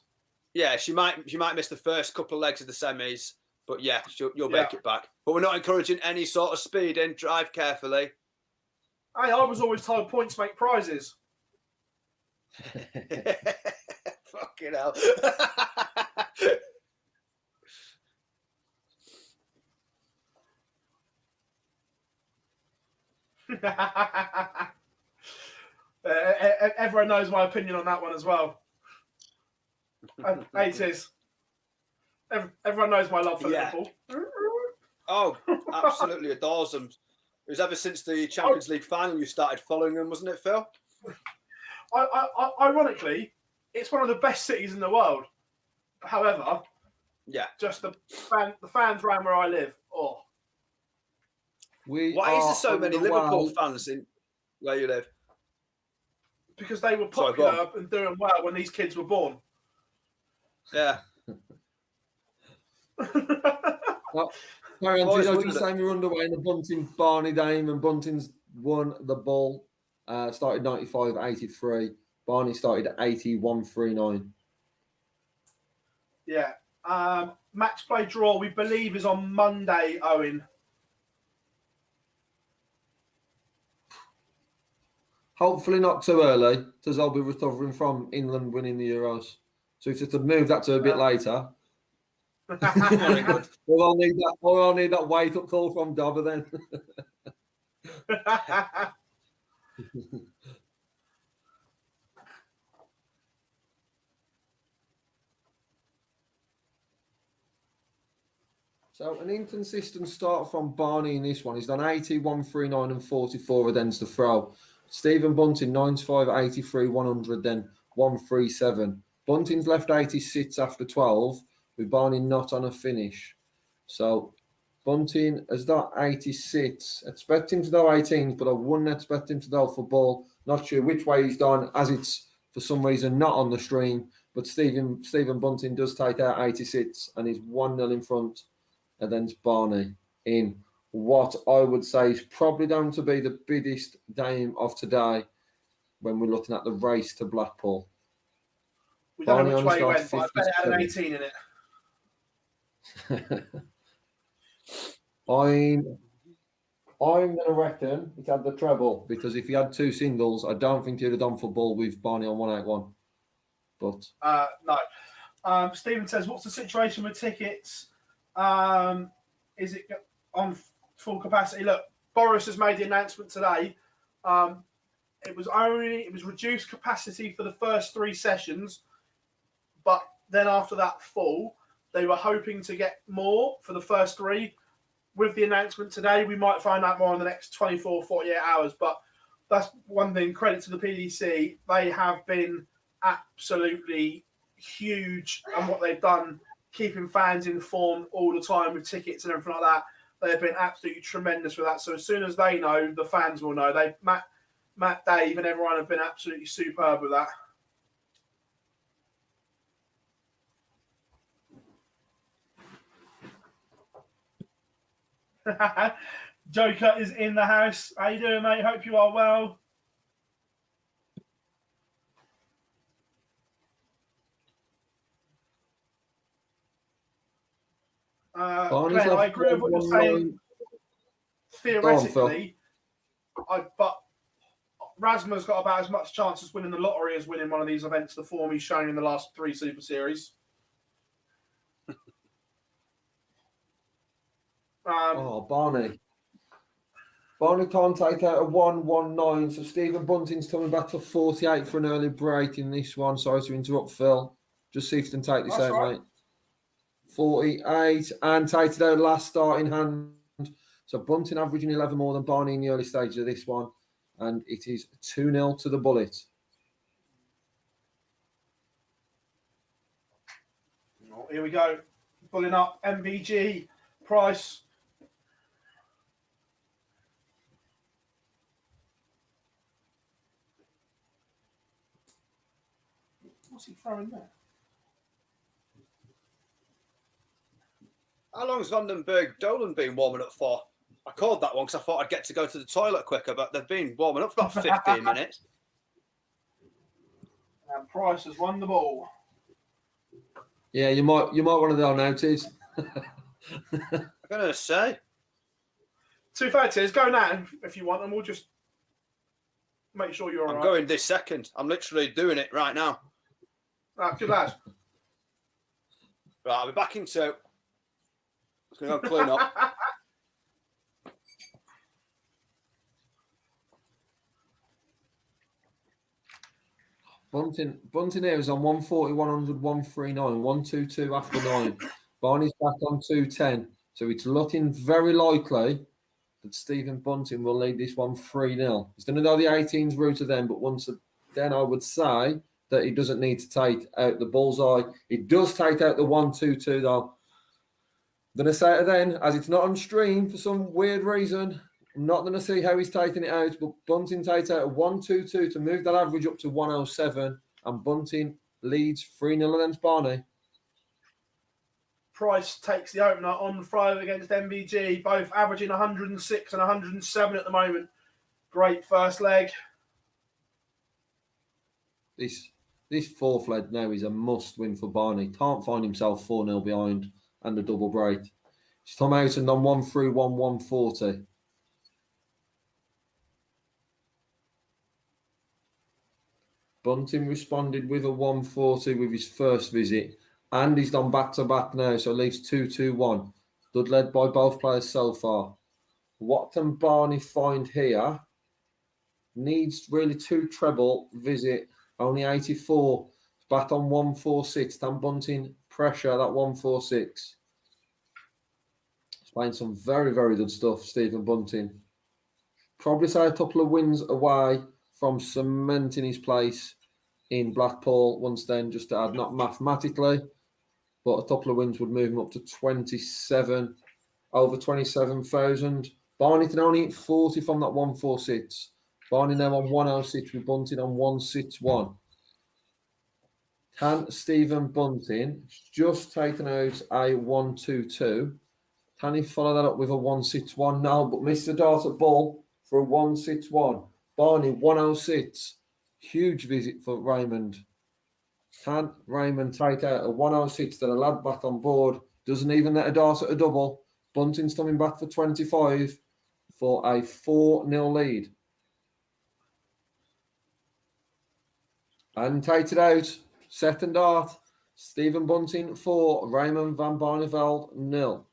Yeah, she might miss the first couple of legs of the semis, but yeah, you'll make it back. But we're not encouraging any sort of speeding. Drive carefully. Hey, I was always told points make prizes. Fucking hell. Everyone knows my opinion on that one as well. It is. Everyone knows my love for Liverpool. Oh, absolutely adores them. It was ever since the Champions League final you started following them, wasn't it, Phil? Ironically, it's one of the best cities in the world. However, just the fans around where I live. Oh, why is there so many Liverpool fans in where you live? Because they were popular and doing well when these kids were born. Yeah. I was going to say we were underway in the Bunting Barney game, and Bunting's won the ball. Started 95-83. Barney started at 81-39. Yeah. Match play draw, we believe, is on Monday, Owen. Hopefully not too early, because I'll be recovering from England winning the Euros. So if it's to move that to a bit later, we'll need that wake up call from Dobber then. So an inconsistent start from Barney in this one. He's done 81, 39 and 44 against the throw. Stephen Bunting, 95, 83, 100, then 137. Bunting's left 86 after 12, with Barney not on a finish. So Bunting has done 86. Expect him to do 18, but I wouldn't expect him to do for ball. Not sure which way he's done, as it's for some reason not on the stream. But Stephen Bunting does take out 86 and he's 1-0 in front against Barney in what I would say is probably going to be the biggest game of today when we're looking at the race to Blackpool. We don't know which way he went, but I bet it had an 18 in it. I'm going to reckon it had the treble, because if he had two singles, I don't think he'd have done for ball with Barney on 181. But no. Stephen says, what's the situation with tickets? Is it on full capacity? Look, Boris has made the announcement today. It was reduced capacity for the first 3 sessions, but then after that full, they were hoping to get more for the first 3. With the announcement today, we might find out more in the next 24, 48 hours. But that's one thing, credit to the PDC. They have been absolutely huge on what they've done, keeping fans informed all the time with tickets and everything like that. They've been absolutely tremendous with that. So as soon as they know, the fans will know. Matt, Dave, and everyone have been absolutely superb with that. Joker is in the house. How you doing, mate? Hope you are well. Glenn, I agree with what you're saying theoretically, but Rasmus got about as much chance of winning the lottery as winning one of these events, the form he's shown in the last 3 Super Series. Barney. Barney can't take out a 119, so Stephen Bunting's coming back for 48 for an early break in this one. Sorry to interrupt, Phil. Just see if you can take this out, mate. 48, and take their last start in hand. So Bunting averaging 11 more than Barney in the early stages of this one, and it is 2-0 to the Bullet. Here we go. Pulling up MVG price. What's he throwing there? How long has Vandenberg Dolan been warming up for? I called that one because I thought I'd get to go to the toilet quicker, but they've been warming up for about 15 minutes. And Price has won the ball. Yeah, you might want to know notice. I'm going to say. 230s, go now if you want, and we'll just make sure you're all right. I'm going this second. I'm literally doing it right now. Right, good lad. Right, I'll be back in 2. Just going to go clean up. Bunting here is on 140, 100, 139, 122 after 9. Barney's back on 210. So it's looking very likely that Stephen Bunting will lead this one 3-0. He's going to go the 18s route of them, but once then I would say that he doesn't need to take out the bullseye. He does take out the 122 though. I'm going to say it then, as it's not on stream for some weird reason, I'm not going to see how he's taking it out, but Bunting takes out a 122 to move that average up to 107, and Bunting leads 3-0 against Barney. Price takes the opener on Friday against MVG, both averaging 106 and 107 at the moment. Great first leg. This fourth leg now is a must-win for Barney. Can't find himself 4-0 behind and a double break. He's come out and done 1-3-1, 140. Bunting responded with a 140 with his first visit, and he's done back-to-back now, so leaves 2-2-1. Good led by both players so far. What can Barney find here? Needs really 2 treble visit, only 84. Back on 146. Dan Bunting pressure that 146. He's playing some very, very good stuff, Stephen Bunting. Probably say a couple of wins away from cementing his place in Blackpool once then, just to add, not mathematically, but a couple of wins would move him up to 27, over 27,000. Barney can only hit 40 from that 146. Barney now on 106 with Bunting on 161. Can Stephen Bunting just taken out a 122? Can he follow that up with a 161? No, but missed the dart at ball for a 161. Barney 106. Huge visit for Raymond. Can Raymond take out a 106 that a lad back on board? Doesn't even let a dart at a double. Bunting's coming back for 25 for a 4-0 lead. And takes it out. Second dart. Stephen Bunting 4, Raymond van Barneveld 0.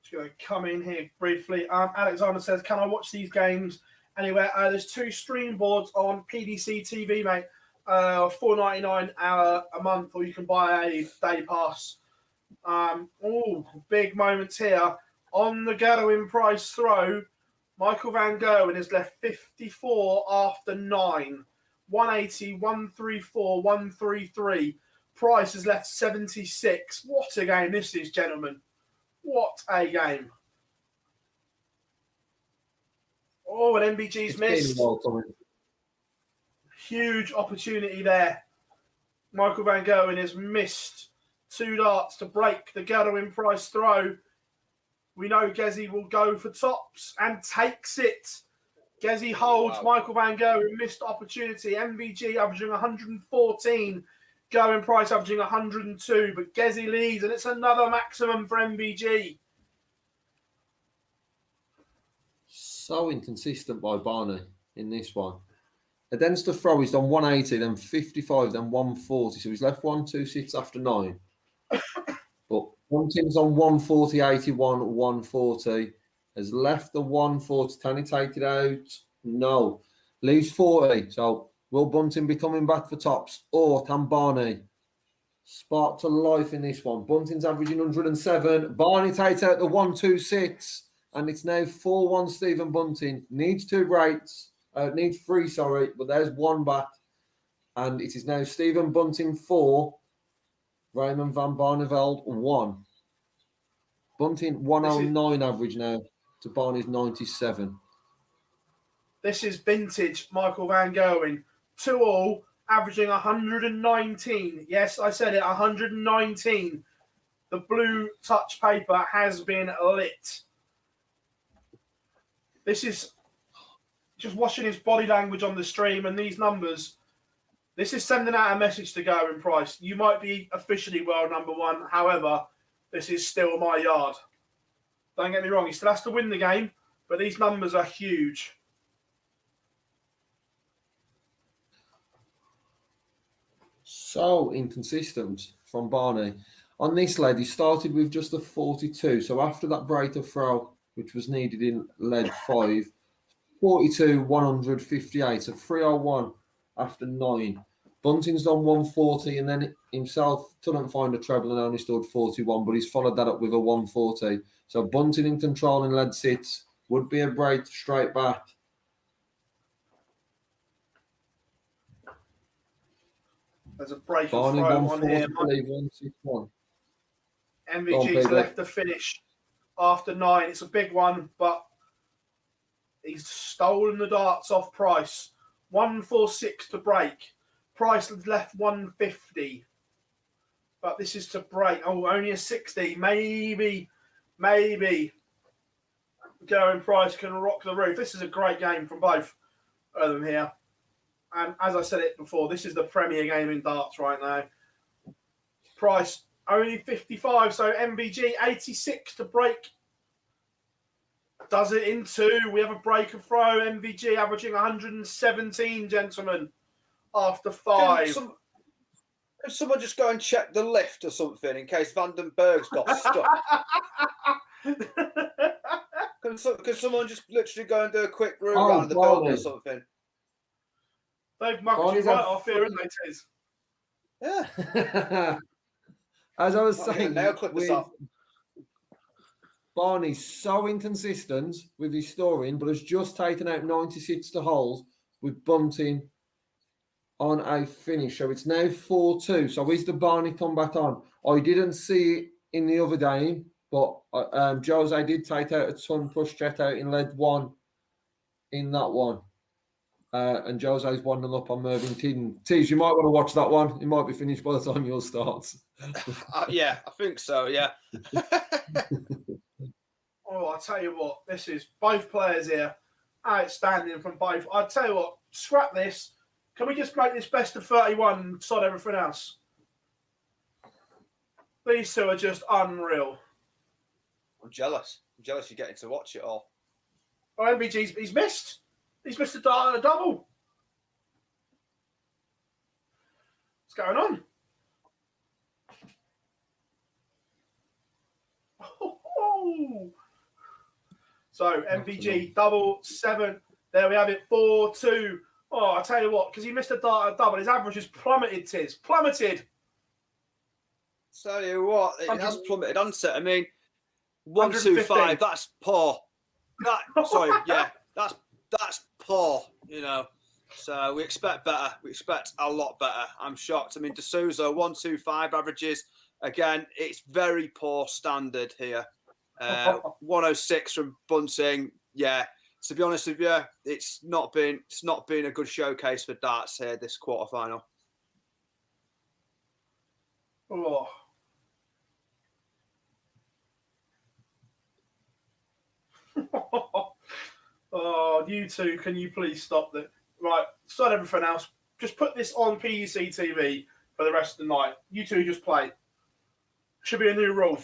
Just going to come in here briefly. Alexander says, can I watch these games anywhere? There's 2 stream boards on PDC TV, mate. $4.99 a month, or you can buy a day pass. Big moments here. On the Gadwin Price throw, Michael Van Gerwen has left 54 after 9. 180, 134, 133. Price has left 76. What a game this is, gentlemen. What a game. Oh, and MBG's missed. Huge opportunity there. Michael Van Gerwen has missed 2 darts to break the Gadwin Price throw. We know Gezi will go for tops and takes it. Gezi holds. Wow. Michael Van Gerwen missed opportunity. MVG averaging 114. Gerwen Price averaging 102. But Gezi leads, and it's another maximum for MVG. So inconsistent by Barney in this one. Against the throw, he's done 180, then 55, then 140. So he's left 126 after 9. But Bunting's on 140, 81, 140. Has left the 140. Can he take it out? No. Leaves 40. So will Bunting be coming back for tops? Or can Barney spark to life in this one? Bunting's averaging 107. Barney takes out the 126. And it's now 4-1 Stephen Bunting. Needs 2 breaks. Needs 3, sorry. But there's 1 back. And it is now Stephen Bunting 4. Raymond van Barneveld 1. Bunting 109 average now to Barney's 97. This is vintage Michael Van Gerwen. 2-all, averaging 119. Yes, I said it, 119. The blue touch paper has been lit. This is just watching his body language on the stream and these numbers. This is sending out a message to Gerwin Price. You might be officially world number one. However, this is still my yard. Don't get me wrong. He still has to win the game, but these numbers are huge. So inconsistent from Barney. On this lead, he started with just a 42. So after that break of throw, which was needed in lead 5, 42, 158. So 301 after 9. Bunting's done 140 and then himself couldn't find a treble and only stood 41, but he's followed that up with a 140. So Bunting in control in lead 6 would be a break straight back. There's a break of Barney throw on here. 161. MVG's left to finish after 9. It's a big one, but he's stolen the darts off Price. 146 to break. Price left 150. But this is to break. Oh, only a 60. Maybe Gerwin Price can rock the roof. This is a great game from both of them here. And as I said it before, this is the premier game in darts right now. Price only 55, so MVG 86 to break. Does it in 2. We have a break of throw. MVG averaging 117, gentlemen, after 5. Can someone just go and check the lift or something in case Vandenberg's got stuck? Can someone just literally go and do a quick room around the building or something? They've mugged you right off here, haven't they, Tiz? Yeah. As I was saying, nail clip this off. Barney's so inconsistent with his scoring, but has just taken out 96 to hold with Bunting on a finish. So it's now 4-2. So is the Barney comeback on? I didn't see it in the other game, but Jose did take out a ton push jet out in lead 1 in that one. And Jose's 1-0 up on Mervyn Tidden. Tees, you might want to watch that one. It might be finished by the time yours starts. Yeah, I think so, yeah. Oh, I'll tell you what, this is both players here. Outstanding from both. I'll tell you what, scrap this. Can we just make this best of 31 and sod everything else? These two are just unreal. I'm jealous. I'm jealous you're getting to watch it all. Oh, MVG's he's missed. He's missed a dart and a double. What's going on? Oh. So MVG double 7. There we have it. 4-2. Oh, I tell you what, because he missed a dart and a double, his average has plummeted. Tiz plummeted. Tell you what, it has plummeted, hasn't it? I mean, 125. That's poor. That's poor, you know. So we expect better. We expect a lot better. I'm shocked. I mean, D'Souza 125 averages. Again, it's very poor standard here. 106 from Bunting. Yeah, to be honest with you, it's not been a good showcase for darts here this quarterfinal. Oh. Oh, you two, can you please stop that? Right, start everything else. Just put this on PDC TV for the rest of the night. You two just play. Should be a new rule.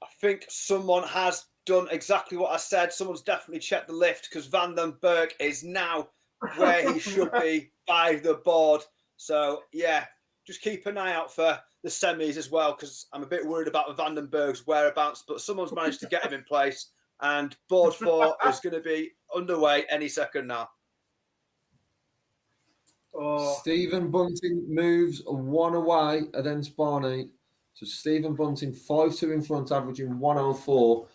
I think someone has done exactly what I said. Someone's definitely checked the lift because Van den Berg is now where he should be by the board. So, yeah, just keep an eye out for the semis as well because I'm a bit worried about Van den Berg's whereabouts, but someone's managed to get him in place and board 4 is going to be underway any second now. Oh. Stephen Bunting moves 1 away against Barney. So Stephen Bunting 5-2 in front, averaging 104.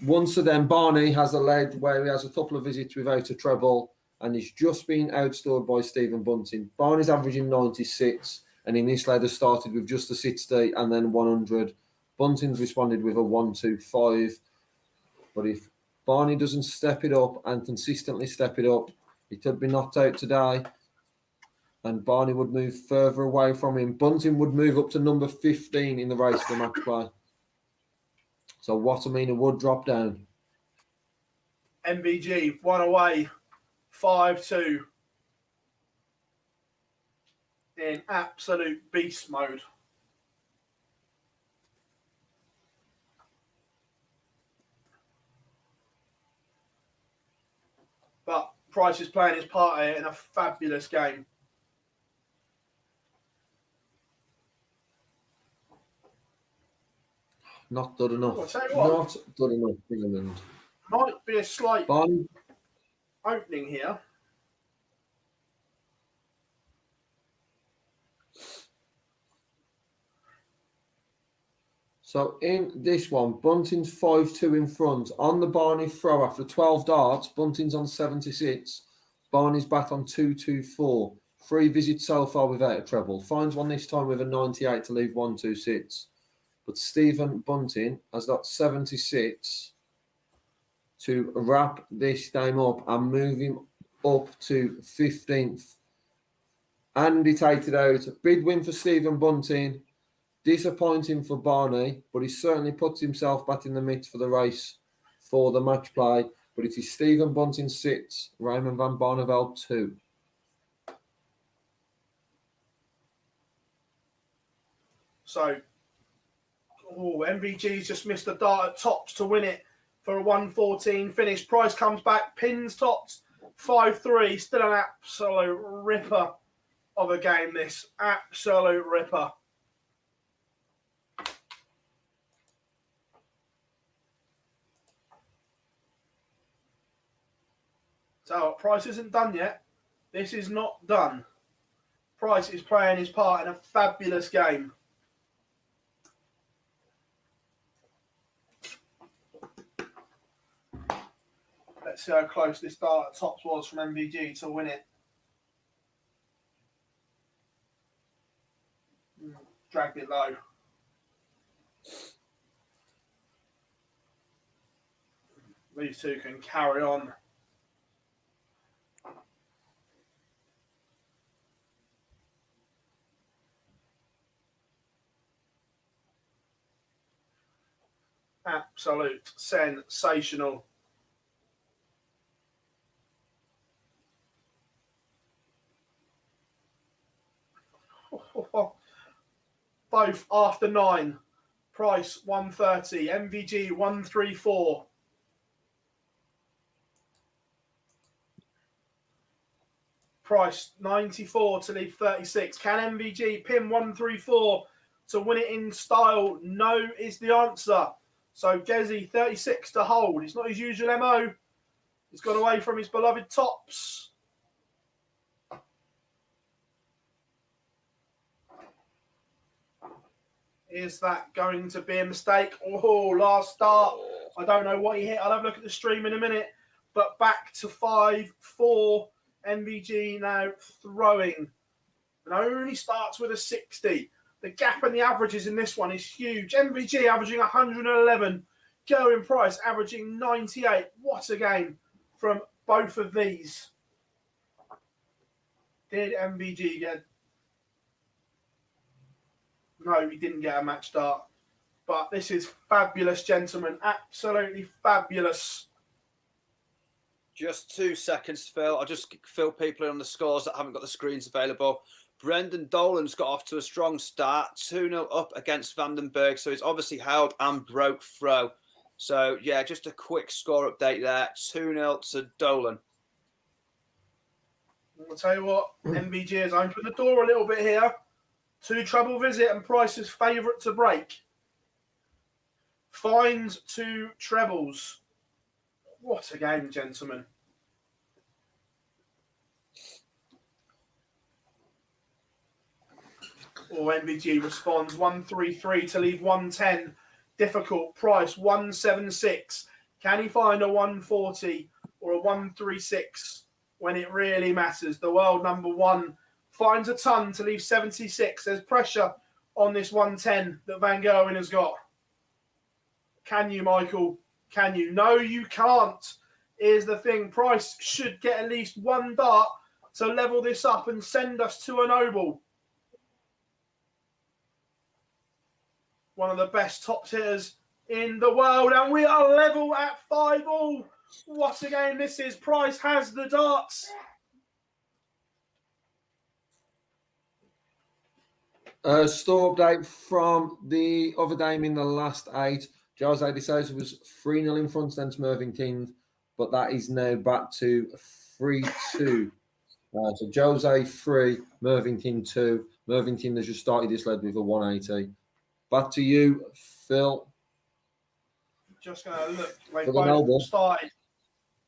Once again, Barney has a leg where he has a couple of visits without a treble and he's just been outscored by Stephen Bunting. Barney's averaging 96. and in this ladder started with just a 60 and then 100. Bunting's responded with a 125. But if Barney doesn't step it up and consistently step it up, he could be knocked out today. And Barney would move further away from him. Bunting would move up to number 15 in the race for match play. So Watamina would drop down. MVG, one away, 5-2. In absolute beast mode. But Price is playing his part here in a fabulous game. Not good enough. I'll tell you what, Not good enough, England. might be a slight Barney, opening here. So in this one, Bunting's 5-2 in front. On the Barney throw after 12 darts, Bunting's on 76. Barney's back on 224. 3 visits so far without a treble. Finds one this time with a 98 to leave 126. But Stephen Bunting has got 76 to wrap this game up and move him up to 15th. Andy takes it out. Big win for Stephen Bunting. Disappointing for Barney, but he certainly puts himself back in the mix for the race for the match play. But it is Stephen Bunting 6, Raymond van Barneveld 2. So, MVG's just missed a dart at tops to win it for a 114 finish. Price comes back, pins tops, 5-3. Still an absolute ripper of a game, this. Absolute ripper. So, Price isn't done yet. This is not done. Price is playing his part in a fabulous game. Let's see how close this dart at tops was from MVG to win it. Dragged it low. These two can carry on. Absolute sensational. Both after 9. Price 130. MVG 134. Price 94 to leave 36. Can MVG pin 134 to win it in style? No is the answer. So Gezi 36 to hold. It's not his usual MO. He's gone away from his beloved tops. Is that going to be a mistake? Oh, last start. I don't know what he hit. I'll have a look at the stream in a minute. But back to 5-4. MVG now throwing. And only starts with a 60. The gap in the averages in this one is huge. MVG averaging 111. Gerwin Price averaging 98. What a game from both of these. Did MVG get... No, he didn't get a match start. But this is fabulous, gentlemen. Absolutely fabulous. Just 2 seconds, Phil. I'll just fill people in on the scores that haven't got the screens available. Brendan Dolan's got off to a strong start. 2-0 up against Vandenberg. So he's obviously held and broke throw. So, yeah, just a quick score update there. 2-0 to Dolan. I'll tell you what, MVG has opened the door a little bit here. 2 treble visit and Price's favourite to break. Finds 2 trebles. What a game, gentlemen. MVG responds 133 to leave 110. Difficult. Price 176. Can he find a 140 or a 136 when it really matters? The world number 1 finds a ton to leave 76. There's pressure on this 110 that Van Gerwen has got. Can you, Michael? Can you? No, you can't, is the thing. Price should get at least one dart to level this up and send us to a noble. One of the best top hitters in the world, and we are level at 5-all. What a game this is. Price has the darts. Store update from the other game in the last 8. Jose de Souza was 3-0 in front against Mervyn King, but that is now back to 3-2. So Jose 3, Mervyn King 2. Mervyn King has just started this lead with a 180. Back to you, Phil. Just going to look. They For the both noble. started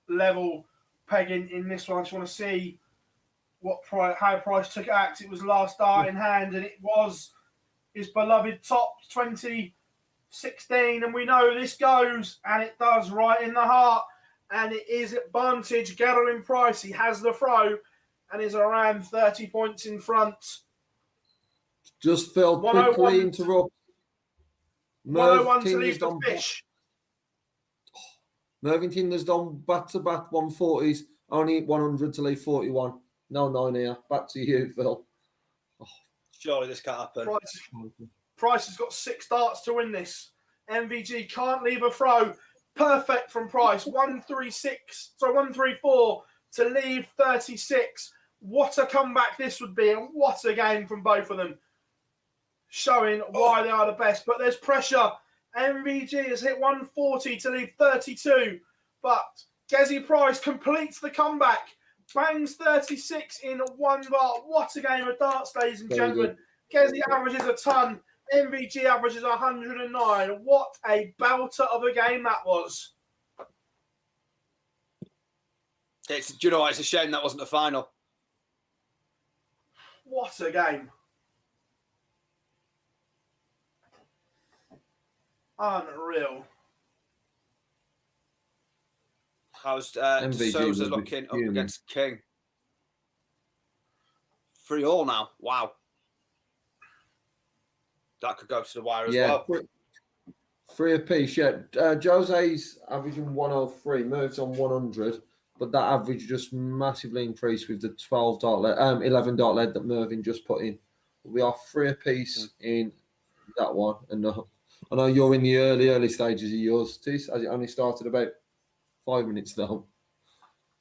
level pegging in this one. I just want to see how Price took act. It was last dart in hand, and it was his beloved top 2016. And we know this goes, and it does right in the heart. And it is advantage Gerwyn Price. He has the throw and is around 30 points in front. Just Phil, quickly interrupt. 101 to leave the fish. Mervyn King has done back-to-back 140s, only 100 to leave 41. No 9 here. Back to you, Phil. Oh. Surely this can't happen. Price has got 6 darts to win this. MVG can't leave a throw. Perfect from Price. 134 to leave 36. What a comeback this would be, and what a game from both of them. Showing why they are the best. But there's pressure. MVG has hit 140 to leave 32. But Gezi Price completes the comeback. Bangs 36 in 1 bar. What a game of darts, ladies and gentlemen. Gezi averages a ton. MVG averages 109. What a belter of a game that was. Do you know what? It's a shame that wasn't the final. What a game. Unreal. How's Souza looking up against King? 3-all now. Wow. That could go to the wire as well. 3 apiece, yeah. Jose's averaging 103, moves on 100, but that average just massively increased with the 12 dart lead, 11 dart lead that Mervyn just put in. We are 3 apiece in that one, and I know you're in the early stages of yours, Tis, as it only started about 5 minutes though.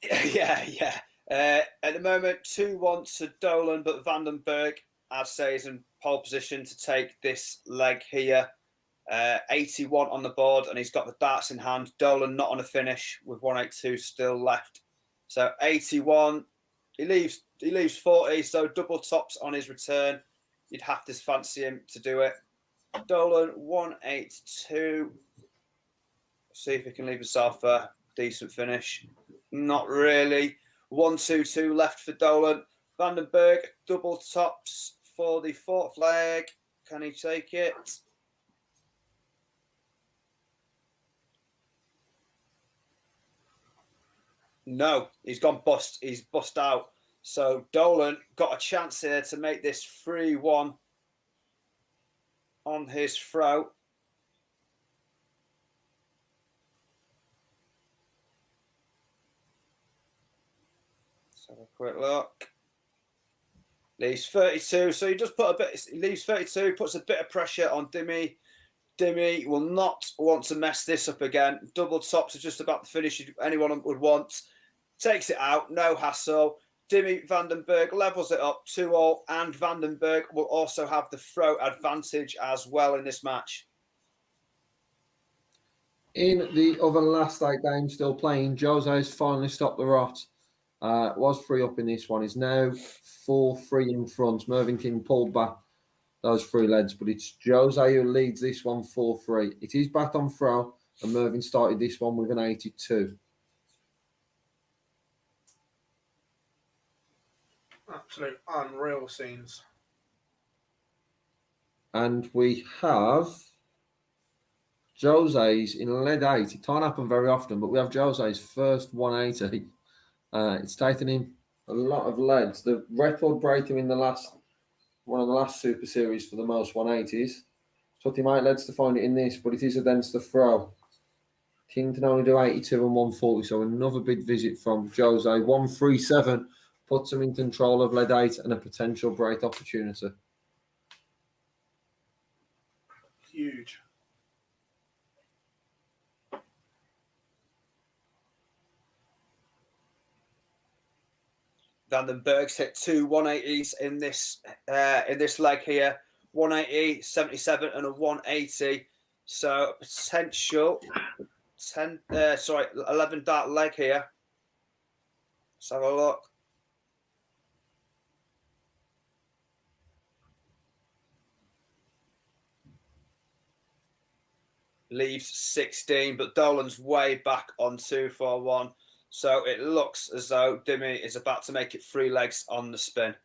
Yeah. At the moment, 2-1 to Dolan, but Vandenberg, I'd say, is in pole position to take this leg here. 81 on the board, and he's got the darts in hand. Dolan not on a finish with 182 still left. So 81. He leaves 40, so double tops on his return. You'd have to fancy him to do it. Dolan 182. See if he can leave himself a decent finish. Not really. 122 left for Dolan. Vandenberg, double tops for the 4th leg. Can he take it? No, he's gone bust. He's bust out. So Dolan got a chance here to make this 3-1 on his throw. Let's have a quick look. Leaves 32, so he just put a bit. He leaves 32, puts a bit of pressure on Dimmy. Dimmy will not want to mess this up again. Double tops are just about the finish anyone would want. Takes it out, no hassle. Dimmy Vandenberg levels it up 2-all, and Vandenberg will also have the throw advantage as well in this match. In the other last 8 games still playing, Jose's finally stopped the rot. Was 3 up in this one. Is now 4-3 in front. Mervyn King pulled back those 3 leads, but it's Jose who leads this one 4-3. It is back on throw, and Mervyn started this one with an 82. Absolute unreal scenes. And we have Jose's in lead 8. It can't happen very often, but we have Jose's first 180. It's taken him A lot of legs. The record breaker in one of the last Super Series for the most 180s. So he might leads to find it in this, but it is against the throw. King can only do 82 and 140, so another big visit from Jose. 137 puts him in control of lead 8 and a potential break opportunity. Huge. Vandenberg's hit 2 180s in this leg here. 180, 77 and a 180. So potential 11 dart leg here. Let's have a look. Leaves 16, but Dolan's way back on 241. So it looks as though Dimmy is about to make it 3 legs on the spin.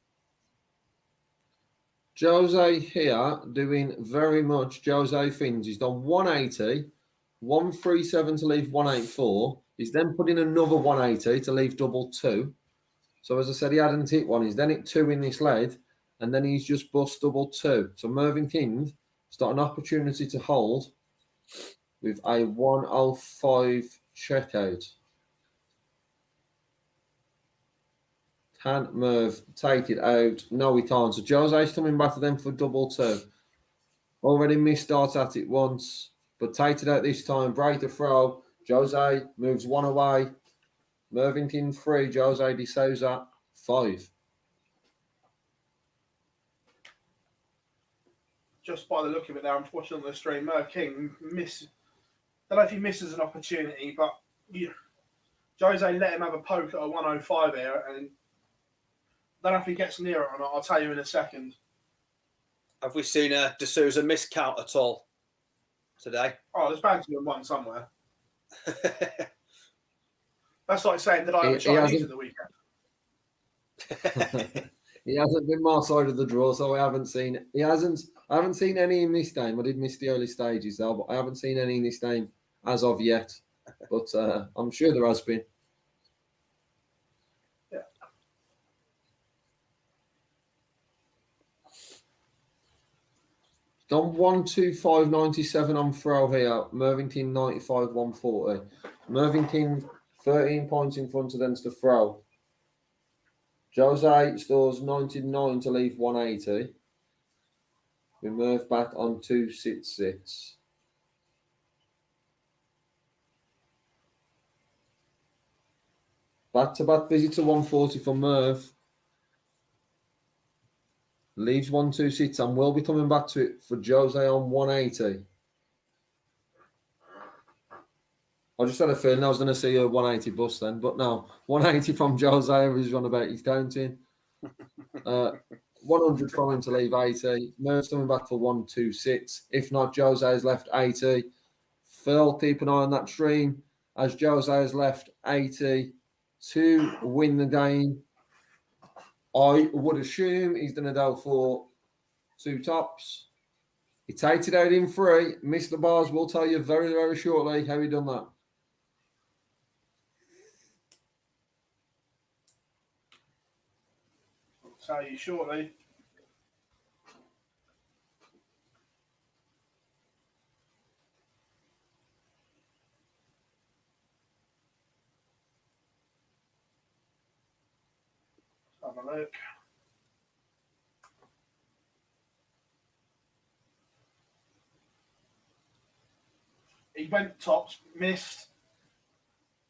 Jose here doing very much Jose things. He's done 180, 137 to leave 184. He's then put in another 180 to leave double 2. So as I said, he hadn't hit one. He's then hit 2 in this lead, and then he's just bust double 2. So Mervyn King has got an opportunity to hold with a 105 checkout. Can Merv take it out? No, he can't. So Jose's coming back to them for double 2. Already missed start at it once, but takes it out this time. Break the throw. Jose moves 1 away. Mervyn King 3. Jose de Souza 5. Just by the look of it there, I'm watching on the stream. Merv King don't know if he misses an opportunity, but Jose let him have a poke at a 105 here, and don't know if he gets near it or not. I'll tell you in a second. Have we seen a De Souza miscount at all today? Oh, there's bound to be one somewhere. That's like saying, did I have a Chinese at the weekend? He hasn't been my side of the draw, so I haven't seen any in this game. I did miss the early stages though, but I haven't seen any in this game as of yet. But I'm sure there has been. Done 125.97 on throw here. Mervyn King 95 140. Mervyn King 13 points in front of them to throw. Jose stores 99 to leave 180. We move back on 266. Back-to-back visit to 140 for Merv. Leaves 126 and will be coming back to it for Jose on 180. I just had a feeling I was going to see a 180 bust then, but no. 180 from Jose, who's on about his counting. 100 from him to leave 80. Merv's coming back for 126. If not, Jose has left 80. Phil, keep an eye on that stream as Jose has left 80 to win the game. I would assume he's going to go for 2 tops. He takes it out in 3. Mr. Bars will tell you very, very shortly how he done that. I'll tell you shortly. Have a look. He went tops, missed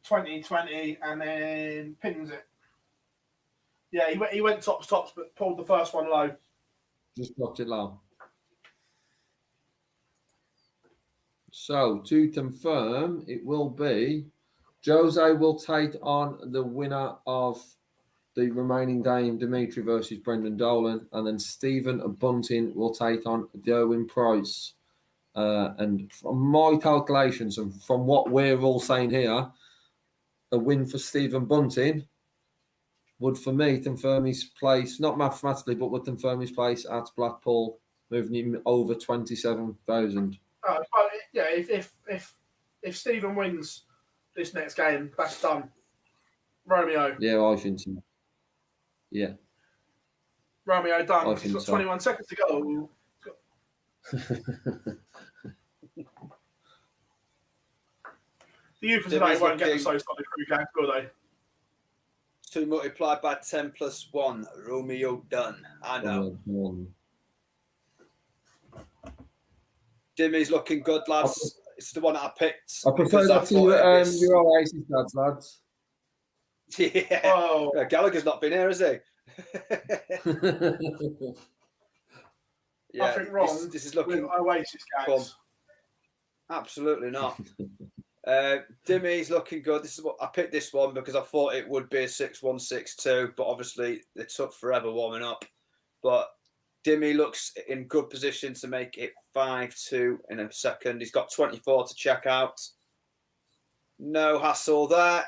2020, and then pins it. Yeah, he went tops, but pulled the first one low. Just dropped it low. So, to confirm, it will be Jose will take on the winner of the remaining game, Dimitri versus Brendan Dolan, and then Stephen Bunting will take on Derwin Price. And from my calculations and from what we're all saying here, a win for Stephen Bunting would, for me, confirm his place, not mathematically, but would confirm his place at Blackpool, moving him over 27,000. Yeah, if Stephen wins this next game, that's done. Romeo. Yeah, I think so. Yeah. Romeo done. I He's think got so. 21 seconds to go. The youth of today Jimmy's won't get the looking- so solid crew gang, will they? 2 multiplied by 10 plus 1. Romeo done. I know. Dimmy's looking good, lads. It's the one that I picked. I prefer that to your Oasis lads. Yeah. Oh, Yeah, Gallagher's not been here, has he? Yeah, nothing wrong this is looking with Oasis guys. Absolutely not. Dimmy's looking good. This is what I picked this one because I thought it would be a 6-1-6-2, but obviously it took forever warming up. But Dimmy looks in good position to make it 5-2 in a second. He's got 24 to check out. No hassle there.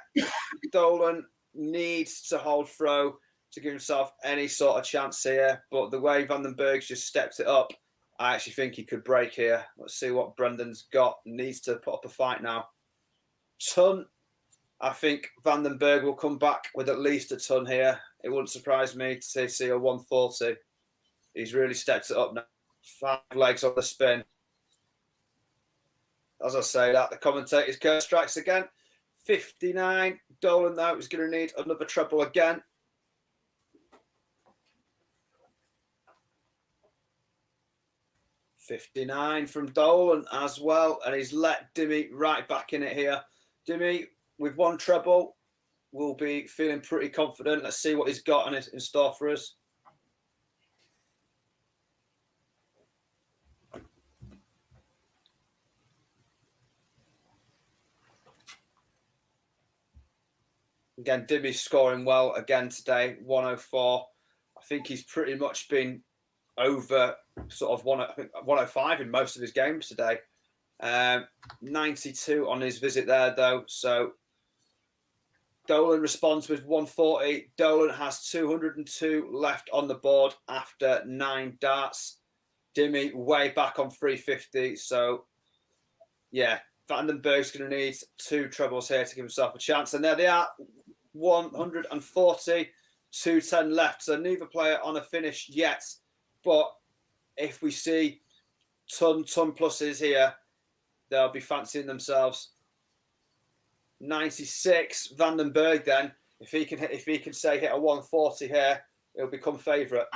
Dolan needs to hold throw to give himself any sort of chance here. But the way Vandenberg's just stepped it up, I actually think he could break here. Let's see what Brendan's got. Needs to put up a fight now. Ton. I think Vandenberg will come back with at least a ton here. It wouldn't surprise me to see a 140. He's really stepped it up now. 5 legs on the spin. As I say that, the commentator's curse strikes again. 59. Dolan now is going to need another treble again. $59 from Dolan as well, and he's let Dimmy right back in it here. Dimmy, with 1 treble, will be feeling pretty confident. Let's see what he's got in store for us. Again, Dimmy's scoring well again today, 104. I think he's pretty much been over sort of 105 in most of his games today. 92 on his visit there, though. So Dolan responds with 140. Dolan has 202 left on the board after 9 darts. Dimmy way back on 350. So, yeah, Vandenberg's going to need 2 trebles here to give himself a chance. And there they are, 140, 210 left. So neither player on a finish yet. But if we see ton pluses here, they'll be fancying themselves. 96, Vandenberg then. If he can say hit a 140 here, he'll become favourite.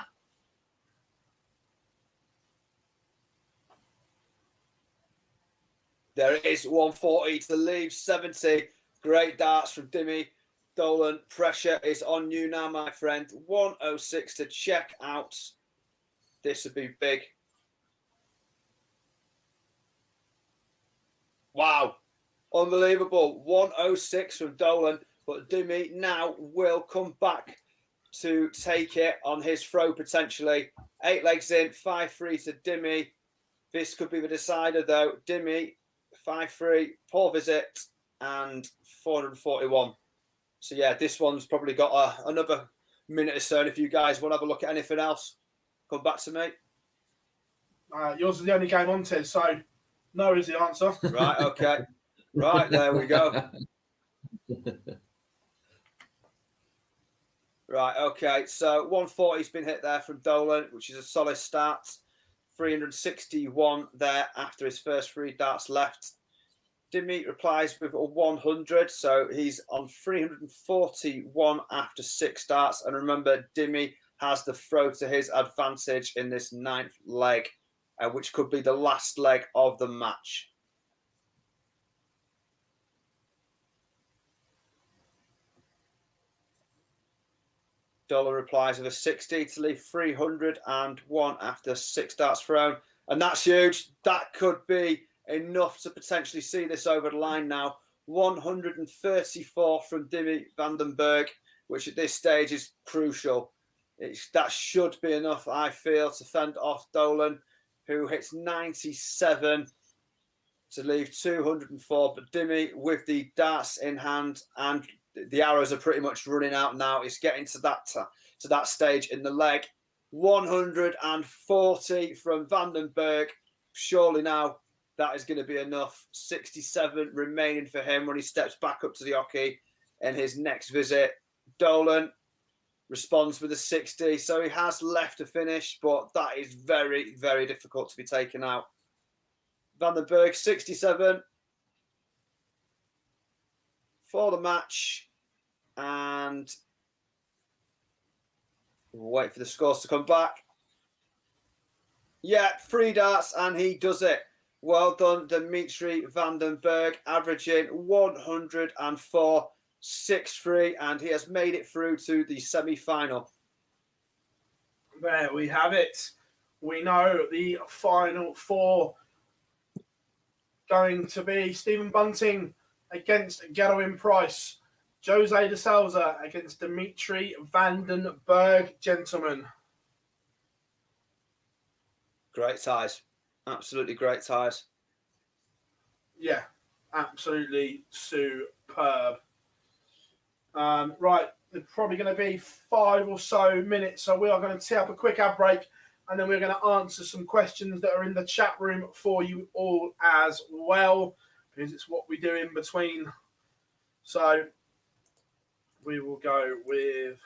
There it is, 140 to leave, 70. Great darts from Dimmy. Dolan, pressure is on you now, my friend. 106 to check out. This would be big. Wow. Unbelievable. 106 from Dolan. But Dimmy now will come back to take it on his throw potentially. 8 legs in, 5-3 to Dimmy. This could be the decider though. Dimmy, 5-3, poor visit, and 441. So yeah, this one's probably got another minute or so. And if you guys want to have a look at anything else, come back to me. Yours is the only game on, Ted, so no is the answer. Right, okay. Right, there we go. Right, okay. So 140's been hit there from Dolan, which is a solid start. 361 there after his first 3 darts left. Dimmy replies with a 100, so he's on 341 after 6 darts. And remember, Dimmy has the throw to his advantage in this 9th leg, which could be the last leg of the match. Dolan replies with a 60 to leave 301 after 6 darts thrown. And that's huge. That could be enough to potentially see this over the line now. 134 from Dimmy Vandenberg, which at this stage is crucial. That should be enough, I feel, to fend off Dolan, who hits 97 to leave 204. But Dimmy, with the darts in hand, and the arrows are pretty much running out now, it's getting to that stage in the leg. 140 from Vandenberg. Surely now that is going to be enough. 67 remaining for him when he steps back up to the hockey in his next visit. Dolan, responds with a 60. So he has left a finish, but that is very, very difficult to be taken out. Vandenberg, 67 for the match. And we'll wait for the scores to come back. Yeah, 3 darts, and he does it. Well done, Dimitri Vandenberg, averaging 104.63, and he has made it through to the semi-final. There we have it. We know the final 4 going to be Stephen Bunting against Gerwin Price, Jose de Souza against Dimitri Vandenberg, gentlemen. Great ties. Absolutely great ties. Yeah, absolutely superb. Right, there's probably going to be 5 or so minutes, so we are going to tee up a quick ad break, and then we're going to answer some questions that are in the chat room for you all as well, because it's what we do in between. So we will go with...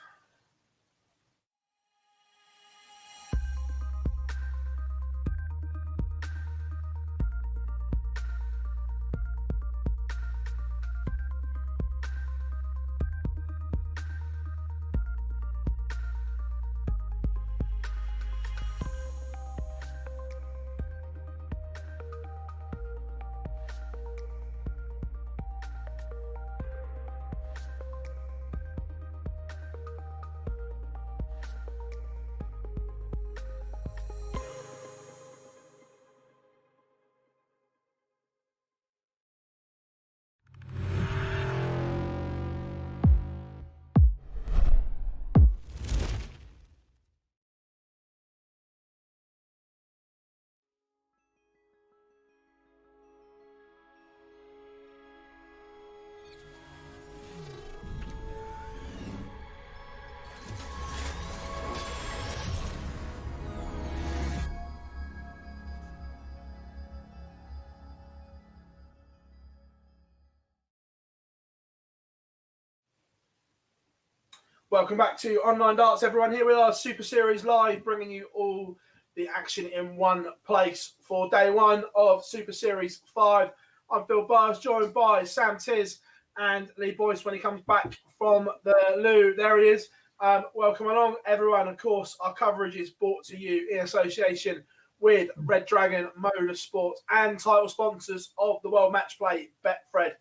Welcome back to Online Darts, everyone. Here we are, Super Series Live, bringing you all the action in one place for day 1 of Super Series 5. I'm Phil Bars, joined by Sam Tiz and Lee Boyce when he comes back from the loo. There he is. Welcome along, everyone. Of course, our coverage is brought to you in association with Red Dragon Motorsports and title sponsors of the World Matchplay, Betfred.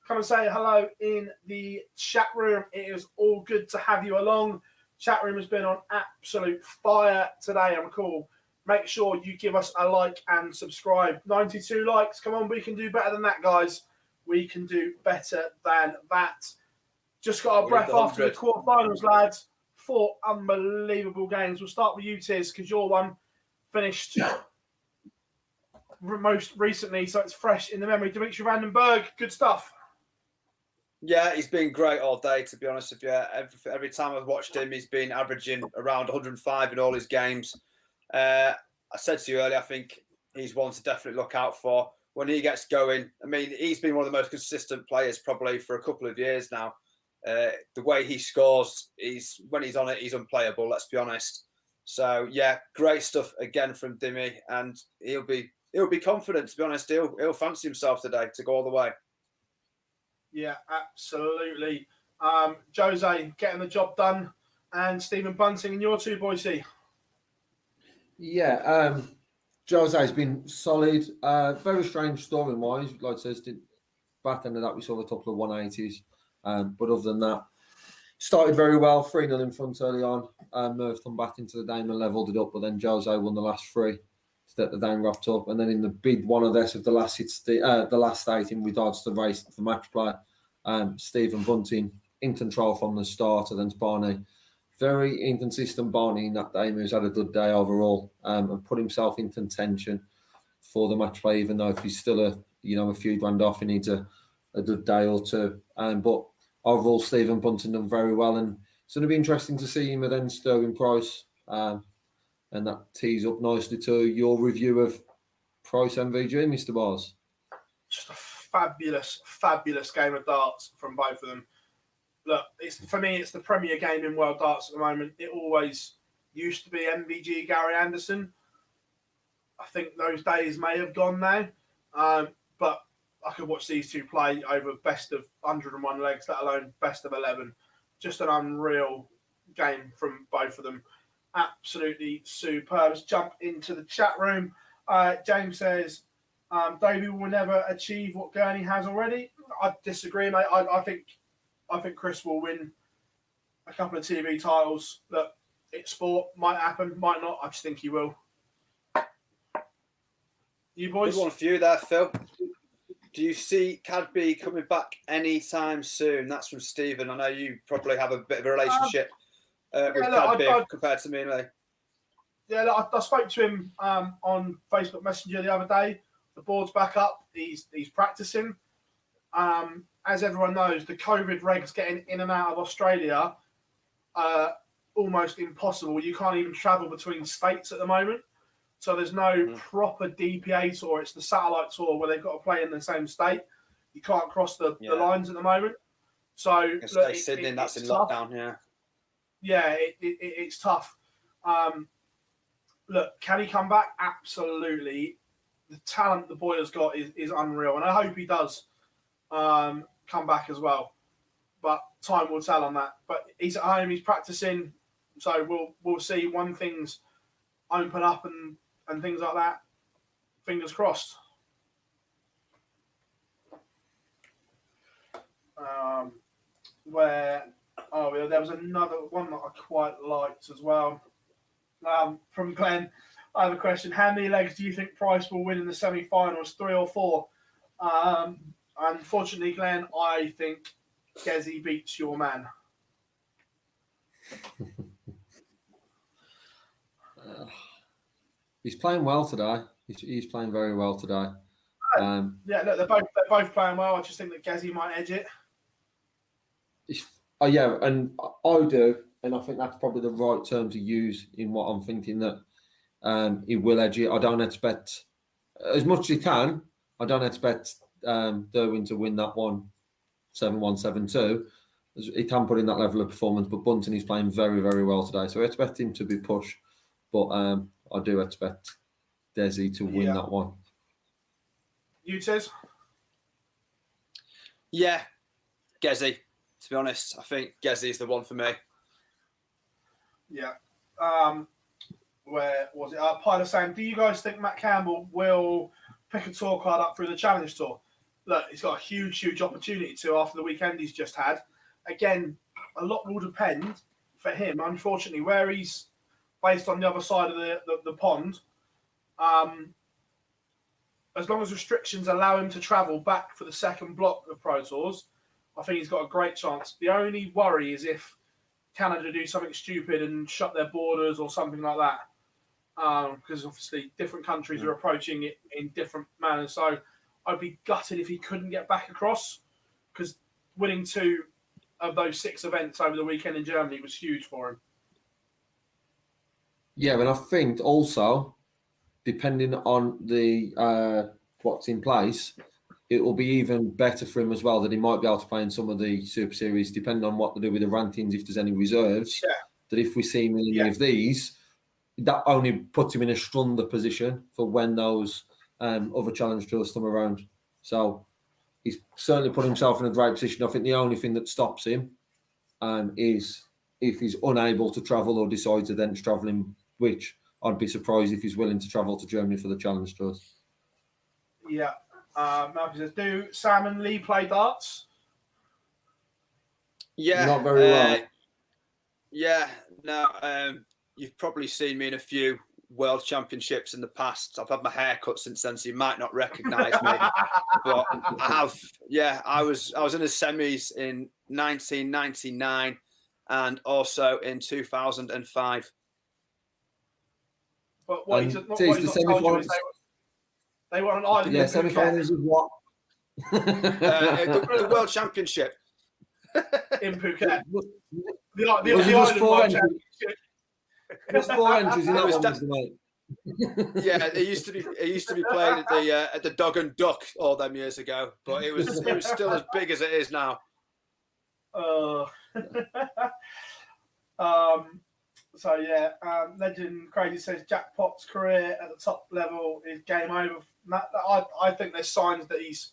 Come and say hello in the chat room. It is all good to have you along. Chat room has been on absolute fire today. I'm cool. Make sure you give us a like and subscribe. 92 likes. Come on, we can do better than that, guys. We can do better than that. Just got our breath after the quarterfinals, lads. 4 unbelievable games. We'll start with you, Tiz, because your one finished most recently, so it's fresh in the memory. Dimitri Vandenberg, good stuff. Yeah, he's been great all day, to be honest with you. Every time I've watched him, he's been averaging around 105 in all his games. I said to you earlier, I think he's one to definitely look out for when he gets going. I mean, he's been one of the most consistent players probably for a couple of years now. The way he scores, when he's on it, he's unplayable, let's be honest. So, yeah, great stuff again from Dimmy, and he'll be confident, to be honest. He'll fancy himself today to go all the way. Yeah, absolutely. Jose getting the job done, and Stephen Bunting and your 2, Boise. Yeah, Jose's been solid. Very strange story-wise. Like I said, back end of that, we saw a couple of 180s. But other than that, started very well, 3-0 in front early on. Murph come back into the game and levelled it up, but then Jose won the last 3 to get the game wrapped up. And then in the big one of this of the last 8 in regards to the race for match play, Stephen Bunting in control from the start against Barney. Very inconsistent Barney in that game, who's had a good day overall, and put himself in contention for the match play, even though if he's still a few grand off, he needs a good day or 2. But overall, Stephen Bunting done very well, and it's going to be interesting to see him against Gerwin Price, and that tees up nicely to your review of Price MVG, Mr. Bars. Just a fabulous, fabulous game of darts from both of them. look, for me, it's the premier game in world darts at the moment. It always used to be MVG Gary Anderson. I think those days may have gone now, but I could watch these two play over best of 101 legs, let alone best of 11. Just an unreal game from both of them. Absolutely superb. Let's jump into the chat room. James says, Davey will never achieve what Gurney has already. I disagree, mate. I think Chris will win a couple of TV titles. Look, it's sport. Might happen, might not. I just think he will. You boys? There's one for you there, Phil. Do you see Cadby coming back anytime soon? That's from Stephen. I know you probably have a bit of a relationship with Cadby compared to me, anyway. Yeah, look, I spoke to him on Facebook Messenger the other day. The board's back up. He's practicing. As everyone knows, the COVID regs getting in and out of Australia almost impossible. You can't even travel between states at the moment. So there's no proper DPA tour. It's the satellite tour where they've got to play in the same state. You can't cross the lines at the moment. So look, Sydney, that's in tough. lockdown. Yeah. Yeah, it's tough. Look, can he come back? Absolutely. The talent the boy has got is unreal, and I hope he does come back as well. But time will tell on that. But he's at home. He's practicing, so we'll see when things open up and things like that. Fingers crossed. There was another one that I quite liked as well. From Glenn, I have a question. How many legs do you think Price will win in the semi-finals? 3 or 4? Unfortunately, Glenn, I think Gezi beats your man. He's playing well today. He's playing very well today. Yeah, look, they're both playing well. I just think that Gezi might edge it. Yeah, and I do, and I think that's probably the right term to use in what I'm thinking, that he will edge it. I don't expect, as much as he can, I don't expect Derwin to win that one 7-1, 7-2. He can put in that level of performance, but Bunton is playing very, very well today. So I expect him to be pushed, but I do expect Desi to win that one. You, Tiz? Yeah, Gezi. To be honest, I think Gezi is the one for me. Yeah. Where was it? Pilot saying, do you guys think Matt Campbell will pick a tour card up through the Challenge Tour? Look, he's got a huge, huge opportunity to after the weekend he's just had. Again, a lot will depend for him, unfortunately, where he's based on the other side of the pond. As long as restrictions allow him to travel back for the second block of Pro Tours, I think he's got a great chance. The only worry is if Canada do something stupid and shut their borders or something like that. Because obviously different countries are approaching it in different manners. So I'd be gutted if he couldn't get back across, because winning 2 of those 6 events over the weekend in Germany was huge for him. Yeah, but I think also, depending on the what's in place, it will be even better for him as well that he might be able to play in some of the Super Series, depending on what they do with the rankings, if there's any reserves. Yeah. That if we see any of these, that only puts him in a stronger position for when those other challenge tours come around. So he's certainly put himself in a great position. I think the only thing that stops him is if he's unable to travel or decides against travelling, which I'd be surprised if he's willing to travel to Germany for the challenge tours. Yeah. Malcolm says, do Sam and Lee play darts? Yeah. Not very well. Yeah. No, you've probably seen me in a few world championships in the past. I've had my hair cut since then, so you might not recognise me. But I have. Yeah, I was in the semis in 1999 and also in 2005. But what he's not told you is they were on an island. Yeah, semi-finals of what? The World Championship in Phuket. The island World Championship. There's 4 entries in that one, mate. Yeah, it used to be played at the Dog and Duck all them years ago, but it was still as big as it is now. Uh, so yeah, Legend Crazy says Jackpot's career at the top level is game over. I think there's signs that he's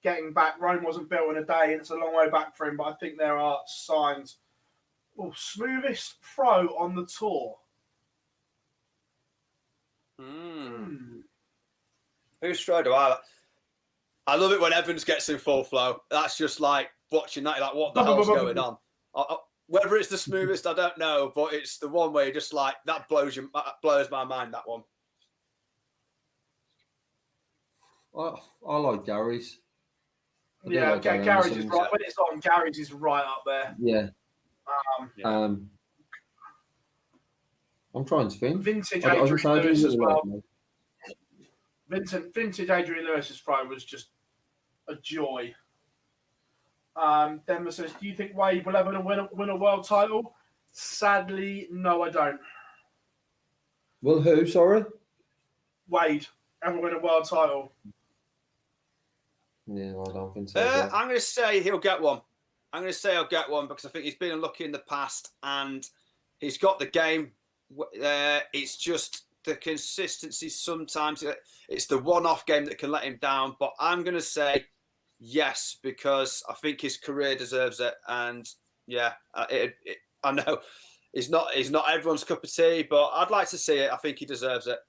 getting back. Rome wasn't built in a day, and it's a long way back for him. But I think there are signs. Oh, smoothest throw on the tour. Whose throw do I? I love it when Evans gets in full flow. That's just like watching that. You're like, what the hell's going on? Whether it's the smoothest, I don't know, but it's the one where you're just like, that blows my mind. That one. I like Gary's. Yeah, Gary's is right. When it's on, Gary's is right up there. Yeah. I'm trying to think. Vintage Adrian Lewis as well. Vintage Adrian Lewis's throw was just a joy. Denver says, do you think Wade will ever win a world title? Sadly, no, I don't. Will who, sorry? Wade ever win a world title? Yeah, I don't think so. I'm going to say he'll get one. I'm going to say he'll get one because I think he's been unlucky in the past and he's got the game. It's just the consistency sometimes. It's the one-off game that can let him down. But I'm going to say yes because I think his career deserves it. And yeah, I know he's not everyone's cup of tea, but I'd like to see it. I think he deserves it.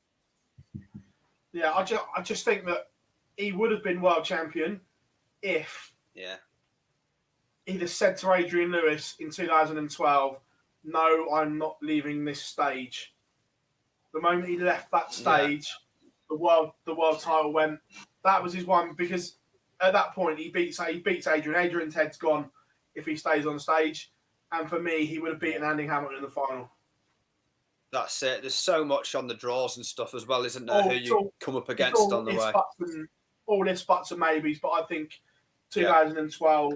Yeah, I just think that he would have been world champion if he'd have said to Adrian Lewis in 2012, no, I'm not leaving this stage. The moment he left that stage, the world title went. That was his one because at that point he beats Adrian. Adrian's head's gone if he stays on stage, and for me, he would have beaten Andy Hamilton in the final. That's it. There's so much on the draws and stuff as well, isn't there? Who you come up against on the way. All ifs, buts, and maybes, but I think 2012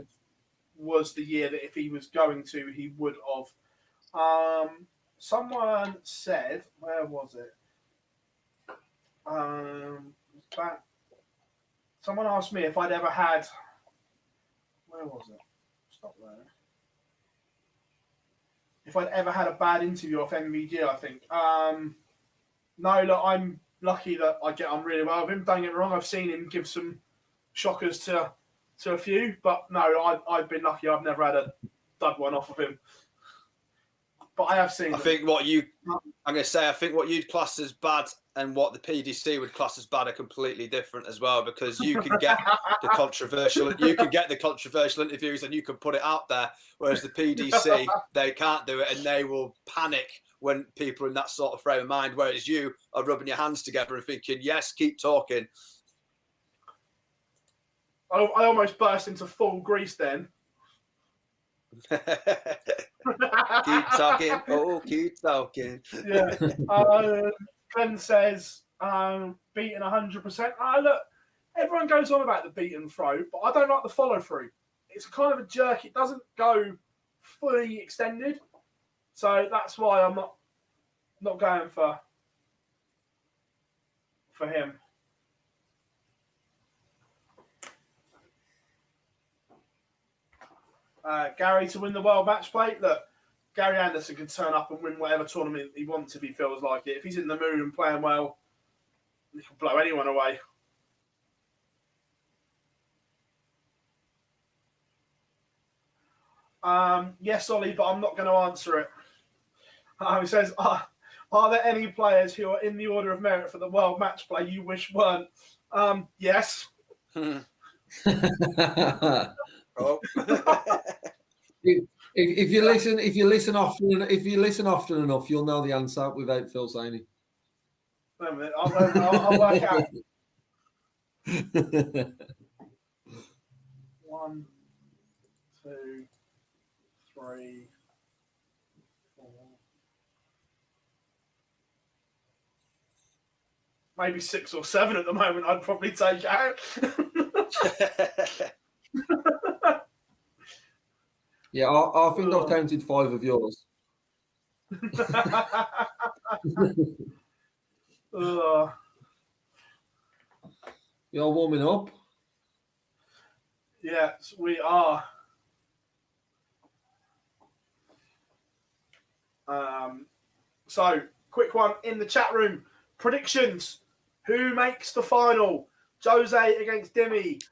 was the year that if he was going to, he would have. Someone said, where was it? Someone asked me if I'd ever had. Where was it? Stop there. If I'd ever had a bad interview off MVG, I think. No, look, I'm lucky that I get on really well with him. Don't get me wrong, I've seen him give some shockers to a few, but no, I've been lucky. I've never had a dud one off of him. But I have seen. I think what you'd class as bad and what the PDC would class as bad are completely different as well, because you can get the controversial interviews and you can put it out there, whereas the PDC they can't do it and they will panic when people are in that sort of frame of mind, whereas you are rubbing your hands together and thinking, yes, keep talking. I almost burst into full Grease then. Keep talking. Oh, keep talking. Yeah. Glenn says, beaten 100%. Look, everyone goes on about the beat and throw, but I don't like the follow through. It's kind of a jerk. It doesn't go fully extended. So that's why I'm not going for him. Gary to win the world match play. Look, Gary Anderson can turn up and win whatever tournament he wants if he feels like it. If he's in the mood and playing well, he can blow anyone away. Yes, Ollie, but I'm not going to answer it. He says, are there any players who are in the order of merit for the world match play you wish weren't? Yes. Oh. if you listen often enough, you'll know the answer without Phil saying it. Wait a minute, I'll work out. 1, 2, 3, 4. Maybe 6 or 7 at the moment. I'd probably take out. Yeah, I think I've counted 5 of yours. You're warming up. Yes, we are. So, quick one in the chat room. Predictions. Who makes the final? Jose against Dimi.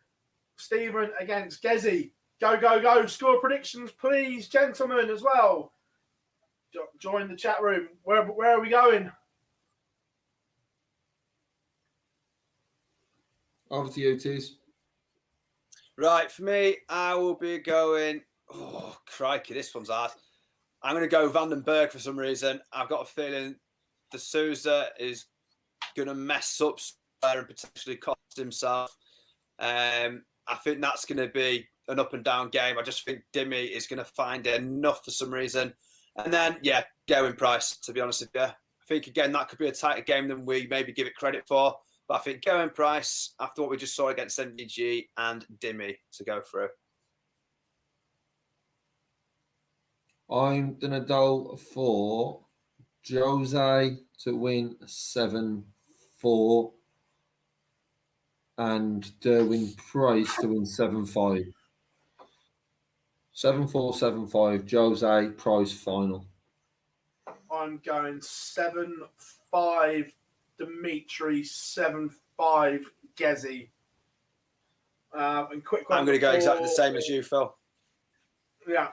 Stephen against Gezi. Go, go, go. Score predictions, please, gentlemen, as well. Join the chat room. Where are we going? Over to you, Tiz. Right, for me, I will be going. Oh, crikey, this one's hard. I'm going to go Vandenberg for some reason. I've got a feeling De Souza is going to mess up and potentially cost himself. I think that's going to be an up and down game. I just think Dimi is going to find enough for some reason. And then, yeah, going Price, to be honest with you. I think, again, that could be a tighter game than we maybe give it credit for. But I think going Price, after what we just saw against MVG, and Dimi to go through. I'm going to go for Jose to win 7-4 and Derwin Price to win 7-5. 7-4, 7-5, Jose Price final. I'm going 7-5 Dimitri, 7-5 Gezi. And quick one. I'm going to go exactly the same as you, Phil. Yeah.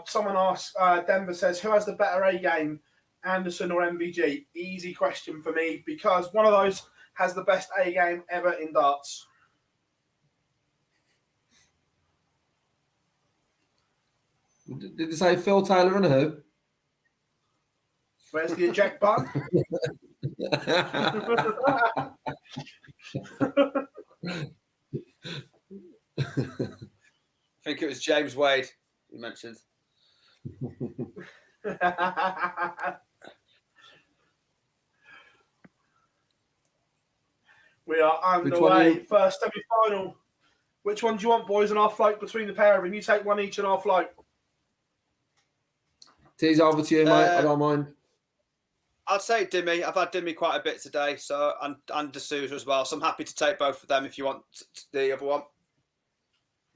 Someone asked, Denver says, who has the better A game, Anderson or MVG? Easy question for me, because one of those has the best A game ever in darts. Did you say Phil Taylor and who? Where's the eject button? I think it was James Wade you mentioned. We are underway. First semi-final. Which one do you want, boys? And I'll float between the pair of them. You take one each and I'll float. Tease over to you, mate. I don't mind. I'd say Dimi. I've had Dimi quite a bit today, so and De Souza as well. So I'm happy to take both of them if you want the other one.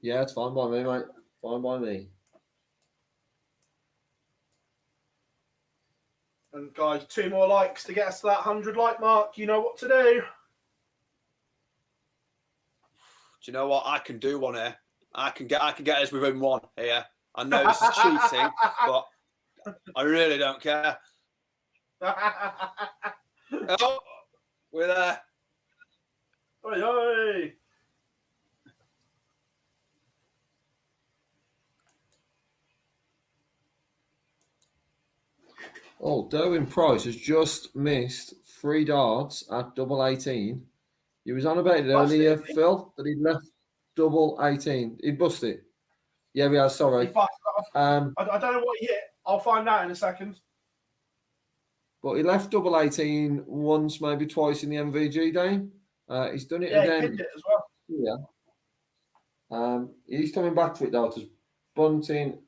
Yeah, it's fine by me, mate. Fine by me. And guys, 2 more likes to get us to that 100 like mark. You know what to do. Do you know what? I can do one here. I can get us within one here. I know this is cheating, but I really don't care. Oh, we're there. Oi, oi. Oh, Derwin Price has just missed 3 darts at double 18. He was on about it earlier, Phil, that he'd left double 18. He busted it. Yeah, we are. Sorry. I don't know what he hit. I'll find out in a second. But he left double 18 once, maybe twice in the MVG game. He's done it again. He pinned it as well. Yeah. He's coming back to it though. Because Bunting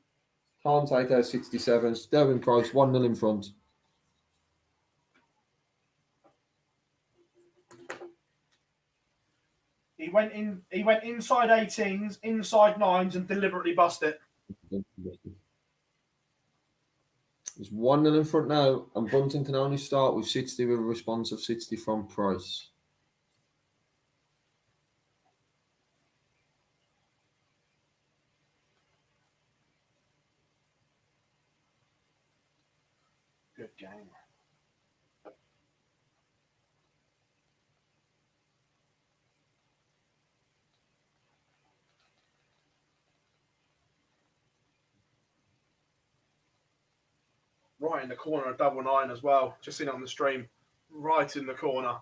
can't take out 67. Derwin Price 1-0 in front. He went inside 18s, inside 9s, and deliberately bust it. He's 1-0 in front now, and Bunting can only start with 60 with a response of 60 from Price. Good game. Right in the corner of double 9 as well. Just seen it on the stream. Right in the corner.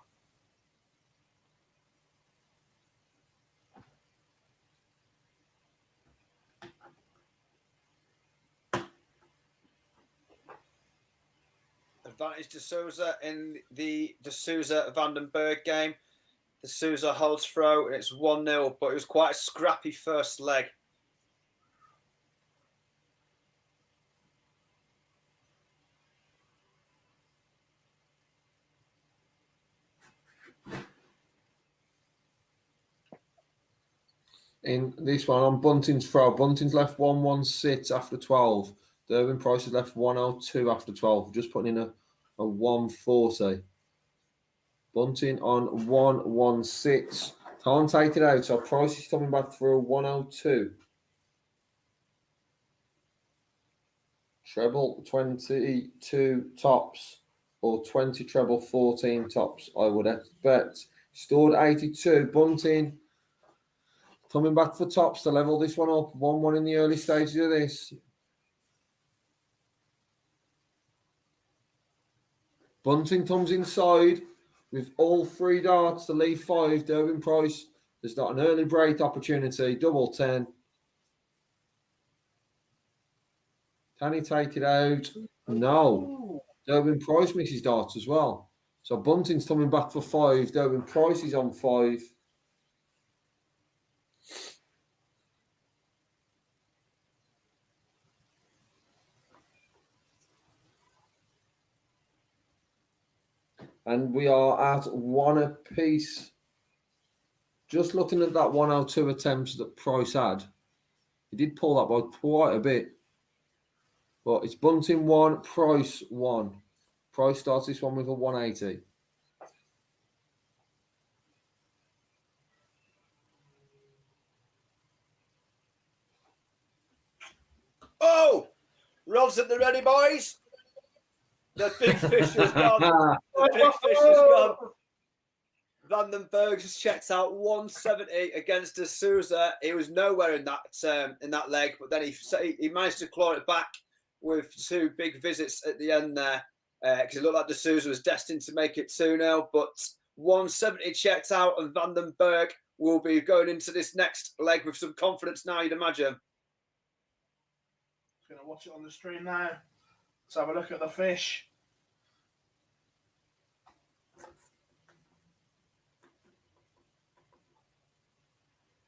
Advantage De Souza in the De Souza Vandenberg game. De Souza holds throw and it's 1-0, but it was quite a scrappy first leg. In this one, on Bunting's throw, Bunting's left 1-1 sits after 12. Derwin Price has left 102 after 12. Just putting in a 140. Bunting on 116. Can't take it out. So Price is coming back for a 102. Treble 22 tops or 20 treble 14 tops, I would expect. Stored 82. Bunting coming back for tops to level this one up. 1-1 in the early stages of this. Bunting comes inside with all 3 darts to leave 5. Derwin Price has got an early break opportunity. Double 10. Can he take it out? No. Derwin Price misses darts as well. So Bunting's coming back for 5. Derwin Price is on 5. And we are at 1 apiece. Just looking at that 102 attempts that Price had, he did pull that by quite a bit. But it's Bunting 1, Price 1. Price starts this one with a 180. Oh! Rods at the ready, boys. The big fish has gone. The big fish has gone. Vandenberg has checked out 170 against D'Souza. He was nowhere in that leg, but then he managed to claw it back with 2 big visits at the end there, because it looked like D'Souza was destined to make it 2-0. But 170 checked out, and Vandenberg will be going into this next leg with some confidence now, you'd imagine. Going to watch it on the stream now. Let's have a look at the fish.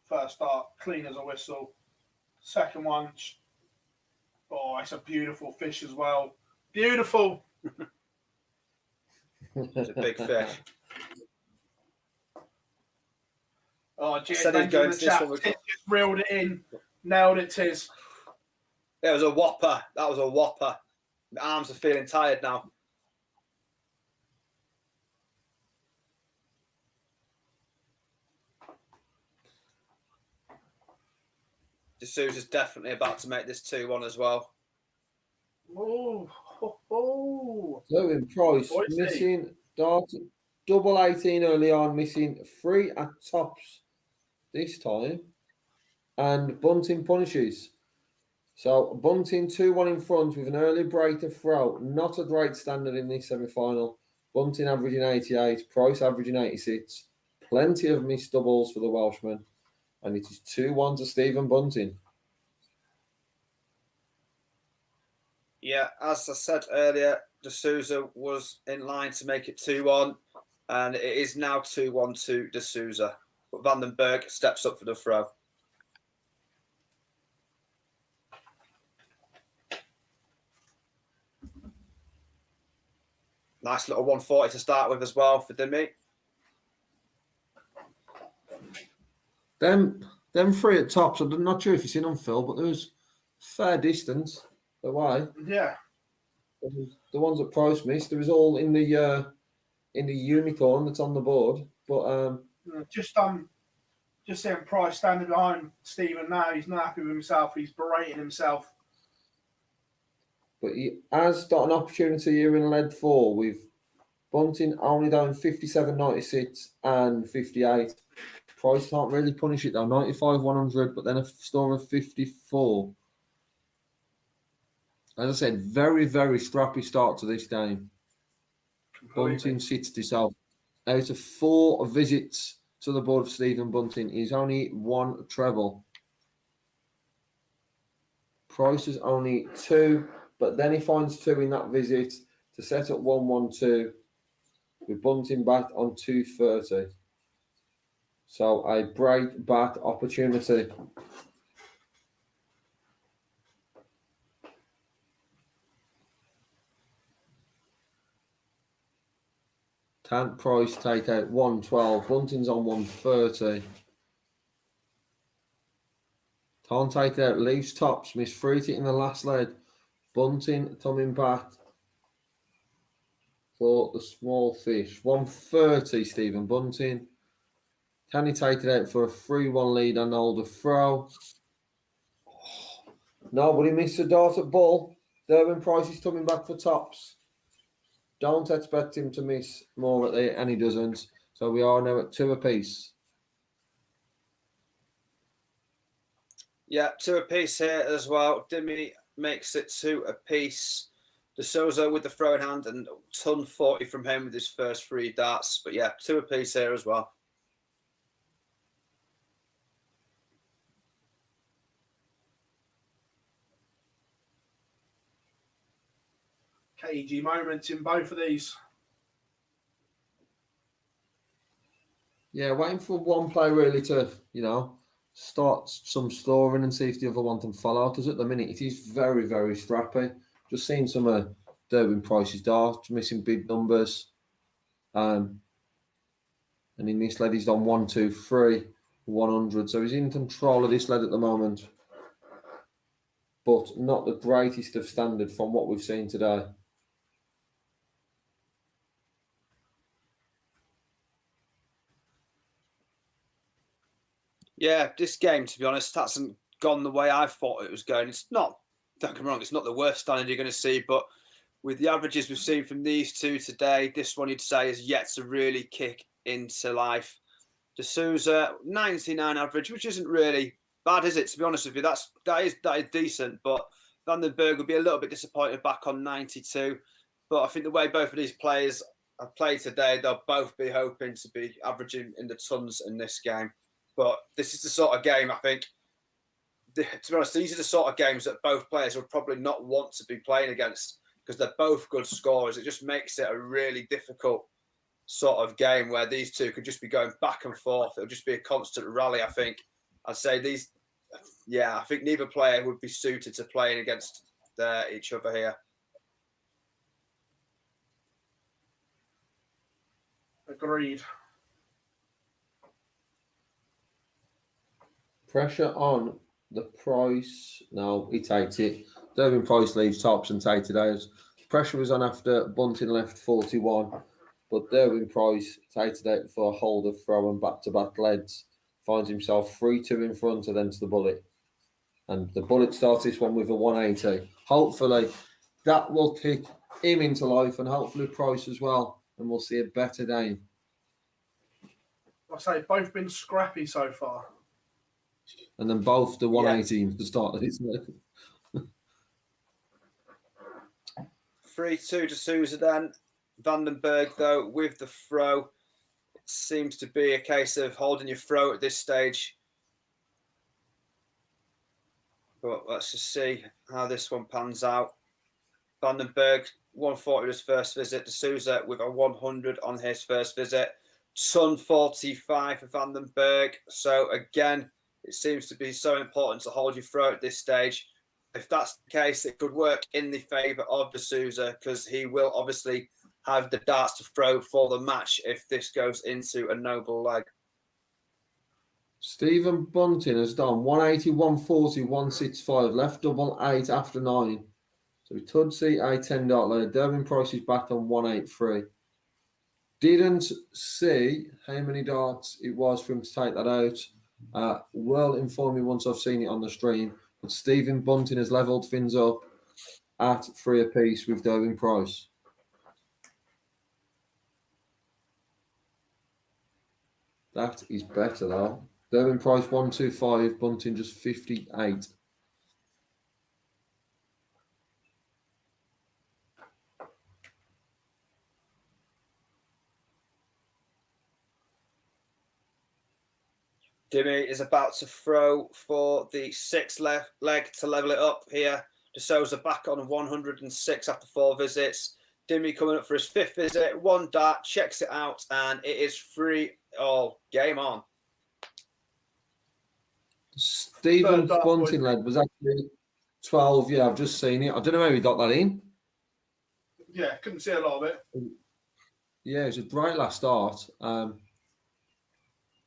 First start, clean as a whistle. Second one, oh, it's a beautiful fish as well. Beautiful. It's a big fish. Oh, Jay, Said he'd go into this one. Just reeled it in. Nailed it, Tiz. It was a whopper. That was a whopper. My arms are feeling tired now. D'Souza's definitely about to make this 2-1 as well. Oh. Derwin Price missing dart, double 18 early on, missing 3 at tops this time. And Bunting punishes. So Bunting 2-1 in front with an early break to throw. Not a great standard in this semi-final. Bunting averaging 88, Price averaging 86. Plenty of missed doubles for the Welshman. And it is 2-1 to Stephen Bunting. Yeah, as I said earlier, D'Souza was in line to make it 2-1. And it is now 2-1 to D'Souza. But Vandenberg steps up for the throw. Nice little 140 to start with as well for Dimi. Them 3 at tops, I'm not sure if you've seen on Phil, but there was fair distance away. Yeah. The ones that Price missed, there was all in the unicorn that's on the board. But just seeing Price standing behind Stephen now, he's not happy with himself. He's berating himself. But he has got an opportunity here in lead 4 with Bunting only down 57, 96 and 58. Price can't really punish it though. 95, 100, but then a score of 54. As I said, very, very scrappy start to this game. Bunting sits himself. Out of 4 visits to the board of Stephen Bunting, he's only 1 treble. Price is only 2, but then he finds 2 in that visit to set up 1-1-2 with Bunting back on 230. So a break back opportunity. Can't Price take out 112. Bunting's on 130. Can't take it out. Leaves tops. Missed free hit in the last leg. Bunting coming back for the small fish. 130, Stephen Bunting. Can he take it out for a 3-1 lead and hold a throw? No, but he missed a dart at ball. Derwin Price is coming back for tops. Don't expect him to miss more at the, and he doesn't. So we are now at 2 apiece. Yeah, 2 apiece here as well. Dimmy makes it 2 apiece. De Souza with the throwing hand and ton 40 from him with his first 3 darts. But yeah, 2 apiece here as well. Cagey moments in both of these. Yeah, waiting for one play really to, start some scoring and see if the other one can follow. Because at the minute, it is very, very strappy. Just seeing some Derwin Price's darts, missing big numbers. And in this lead, he's done 1, 2, 3, 100. So he's in control of this lead at the moment. But not the greatest of standard from what we've seen today. Yeah, this game, to be honest, hasn't gone the way I thought it was going. It's not, don't get me wrong, it's not the worst standard you're going to see, but with the averages we've seen from these two today, this one you'd say is yet to really kick into life. De Souza, 99 average, which isn't really bad, is it? To be honest with you, that is decent, but Vandenberg would be a little bit disappointed back on 92. But I think the way both of these players have played today, they'll both be hoping to be averaging in the tons in this game. But this is the sort of game, I think, to be honest, these are the sort of games that both players would probably not want to be playing against because they're both good scorers. It just makes it a really difficult sort of game where these two could just be going back and forth. It'll just be a constant rally, I think. I'd say I think neither player would be suited to playing against each other here. Agreed. Pressure on the Price. No, he takes it. Derwin Price leaves tops and takes it out. Pressure was on after Bunting left 41, but Derwin Price takes it out for a hold of throw and back-to-back leads. Finds himself 3-2 in front and then to the Bullet. And the Bullet starts this one with a 180. Hopefully, that will kick him into life and hopefully Price as well. And we'll see a better game. I say both been scrappy so far. And then both the 118 to start of this. 3-2 to Souza then. Vandenberg, though, with the throw. It seems to be a case of holding your throw at this stage. But let's just see how this one pans out. Vandenberg, 140 his first visit. De Souza with a 100 on his first visit. Ton 45 for Vandenberg. So again, it seems to be so important to hold your throw at this stage. If that's the case, it could work in the favour of De Souza because he will obviously have the darts to throw for the match if this goes into a noble leg. Stephen Bunting has done 180, 140, 165, left double 8 after 9. So we could see a 10 dart lead. Derwin Price is back on 183. Didn't see how many darts it was for him to take that out. Will inform me once I've seen it on the stream. But Stephen Bunting has levelled things up at 3 apiece with Derwin Price. That is better though. Derwin Price 125, Bunting just 58. Dimmy is about to throw for the 6th leg to level it up here. De Souza back on 106 after 4 visits. Dimmy coming up for his 5th visit. 1 dart, checks it out, and it is 3-all. Game on. Stephen Bunting led was actually 12. Yeah, I've just seen it. I don't know how he got that in. Yeah, couldn't see a lot of it. Yeah, it was a great last start.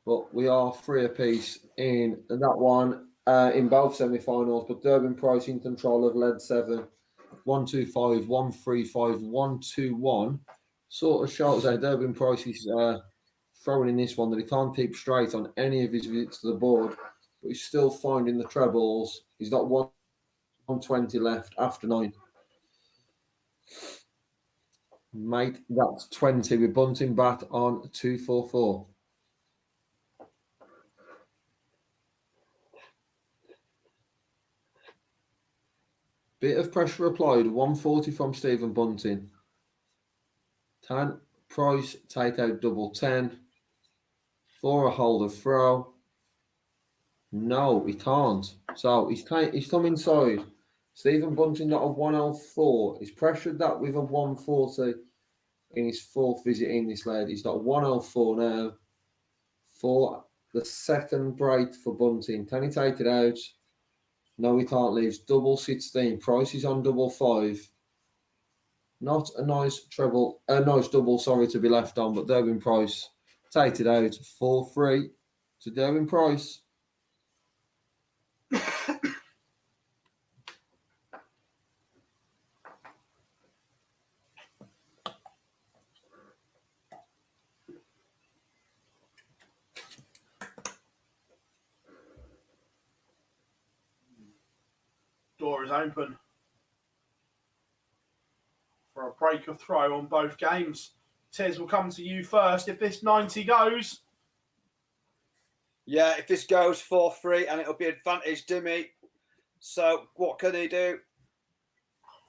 But we are 3 apiece in that one in both semi-finals. But Derwin Price in control of lead 7. 125, 135, 121. Sort of shows how Durbin Price is throwing in this one that he can't keep straight on any of his visits to the board, but he's still finding the trebles. He's got 120 left after 9. Mate, that's 20. We're bunting bat on 244. Bit of pressure applied. 140 from Stephen Bunting. 10. Price, take out double 10. For a hold of throw. No, he can't. So he's come inside. Stephen Bunting got a 104. He's pressured that with a 140 in his 4th visit in this lad. He's got a 104 now for the second break for Bunting. Can he take it out? No, he can't. Leaves double 16. Price is on double 5. Not a nice treble, a nice double, sorry, to be left on, but Durbin Price take it out 4-3 to Durbin Price. Door is open for a break of throw on both games. Tiz, will come to you first. If this 90 goes. Yeah, if this goes 4-3, and it'll be advantage Dimmy. So what can he do?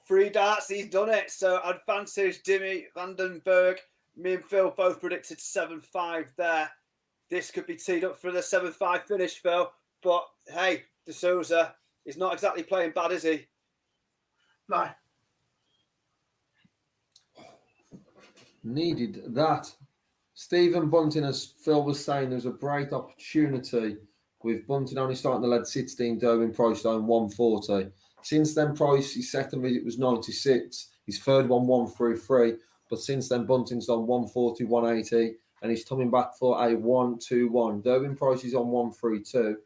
3 darts, he's done it. So advantage Dimmy Vandenberg. Me and Phil both predicted 7-5 there. This could be teed up for the 7-5 finish, Phil. But hey, D'Souza is not exactly playing bad, is he? No. Needed that. Stephen Bunting, as Phil was saying, there's a great opportunity with Bunting only starting the lead 16, Durbin Price down 140. Since then, Price, his second visit was 96. His third one, 133. But since then, Bunting's on 140, 180, and he's coming back for a 1-2-1. Durbin Price is on 132.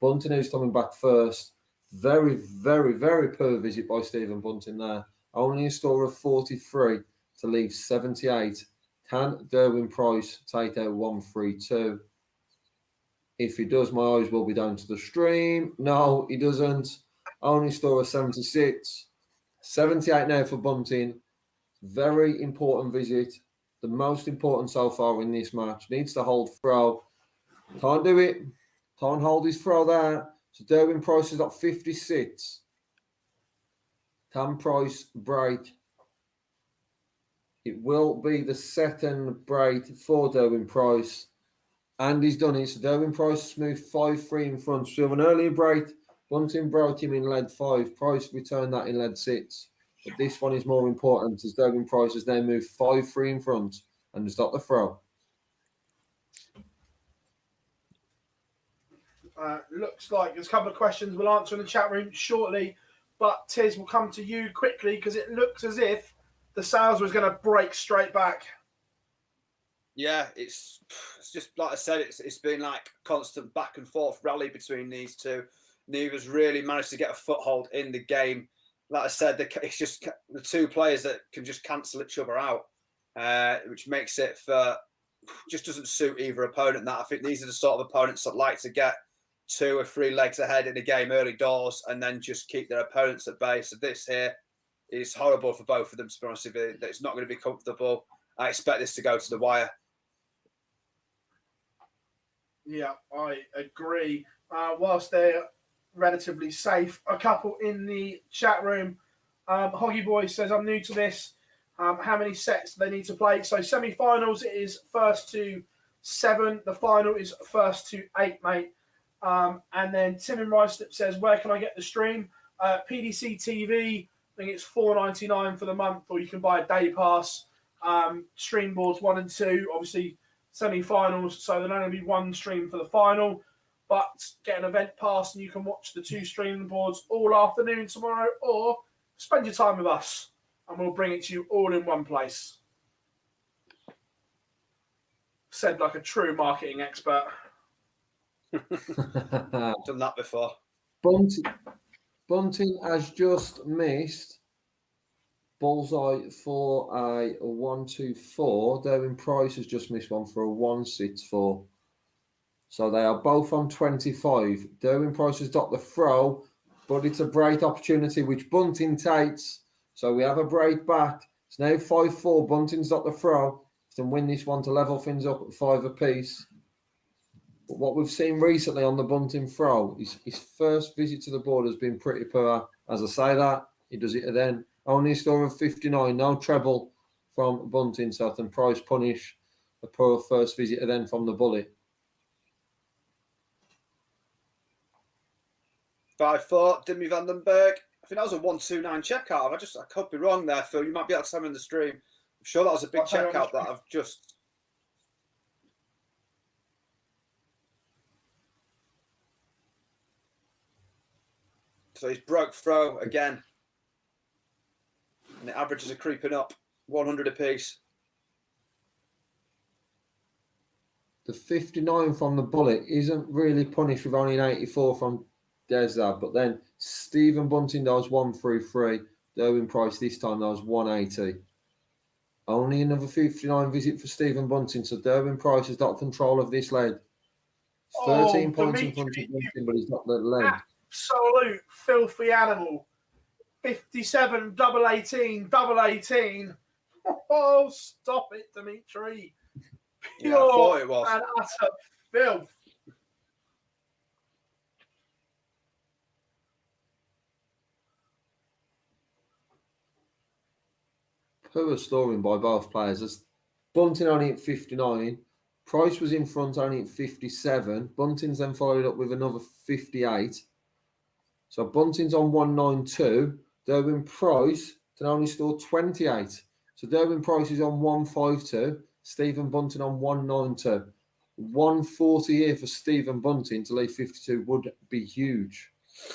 Bunting, who's coming back first. Very, very, very poor visit by Stephen Bunting there. Only a score of 43 to leave 78. Can Durbin Price take out 132? If he does, my eyes will be down to the stream. No, he doesn't. Only score of 76. 78 now for Bunting. Very important visit. The most important so far in this match. Needs to hold throw. Can't do it. Can't hold his throw there. So Durbin Price has got 56. Can Price break? It will be the second break for Durbin Price. And he's done it. So Durbin Price has moved 5-3 in front. So an earlier break, Bunting broke him in lead 5. Price returned that in lead 6. But this one is more important as Durbin Price has now moved 5-3 in front and has got the throw. Looks like there's a couple of questions we'll answer in the chat room shortly, but Tiz, will come to you quickly because it looks as if the sales was going to break straight back. Yeah, it's just like I said, it's been like constant back and forth rally between these two. Neither's really managed to get a foothold in the game. Like I said, it's just the two players that can just cancel each other out, which makes it just doesn't suit either opponent. That I think these are the sort of opponents that like to get 2 or 3 legs ahead in the game early doors and then just keep their opponents at bay. So this here is horrible for both of them, to be honest with you. It's not going to be comfortable. I expect this to go to the wire. Yeah, I agree. Whilst they're relatively safe, a couple in the chat room. Hoggy Boy says, I'm new to this. How many sets do they need to play? So semi-finals is first to 7. The final is first to 8, mate. And then Tim and Rice says, where can I get the stream? PDC TV, I think it's $4.99 for the month, or you can buy a day pass. Stream boards 1 and 2, obviously semi-finals, so there'll only be 1 stream for the final, but get an event pass and you can watch the 2 stream boards all afternoon tomorrow, or spend your time with us and we'll bring it to you all in one place. Said like a true marketing expert. Done that before. Bunting has just missed bullseye for a 1-2-4. Derwin Price has just missed one for a 1-6-4. So they are both on 25. Derwin Price has got the throw, but it's a break opportunity which Bunting takes. So we have a break back. It's now 5-4. Bunting's got the throw. He can win this one to level things up at 5 apiece. But what we've seen recently on the Bunting throw is his first visit to the board has been pretty poor. As I say that, he does it then. Only a score of 59, no treble from Bunting, so can Price punish a poor first visit then from the bullet. 5-4, Dimmy Vandenberg. I think that was a 1-2-9 checkout. I could be wrong there, Phil. You might be able to tell me in the stream. I'm sure that was a big checkout that I've just. So he's broke throw again. And the averages are creeping up, 100 apiece. The 59 from the bullet isn't really punished with only an 84 from Desab, but then Stephen Bunting does 1-3-3. Derwin Price this time does 180. Only another 59 visit for Stephen Bunting, so Derwin Price has got control of this leg. 13 points in front of Bunting, but he's got the leg. Absolute filthy animal. 57, double 18, double 18. Oh, stop it, Dimitri. Pure Yeah, I thought it was. and utter filth. Poor scoring by both players. As Bunting only at 59. Price was in front only at 57. Bunting's then followed up with another 58. So Bunting's on 192. Derwin Price can only score 28. So Derwin Price is on 152. Stephen Bunting on 192. 140 here for Stephen Bunting to leave 52 would be huge.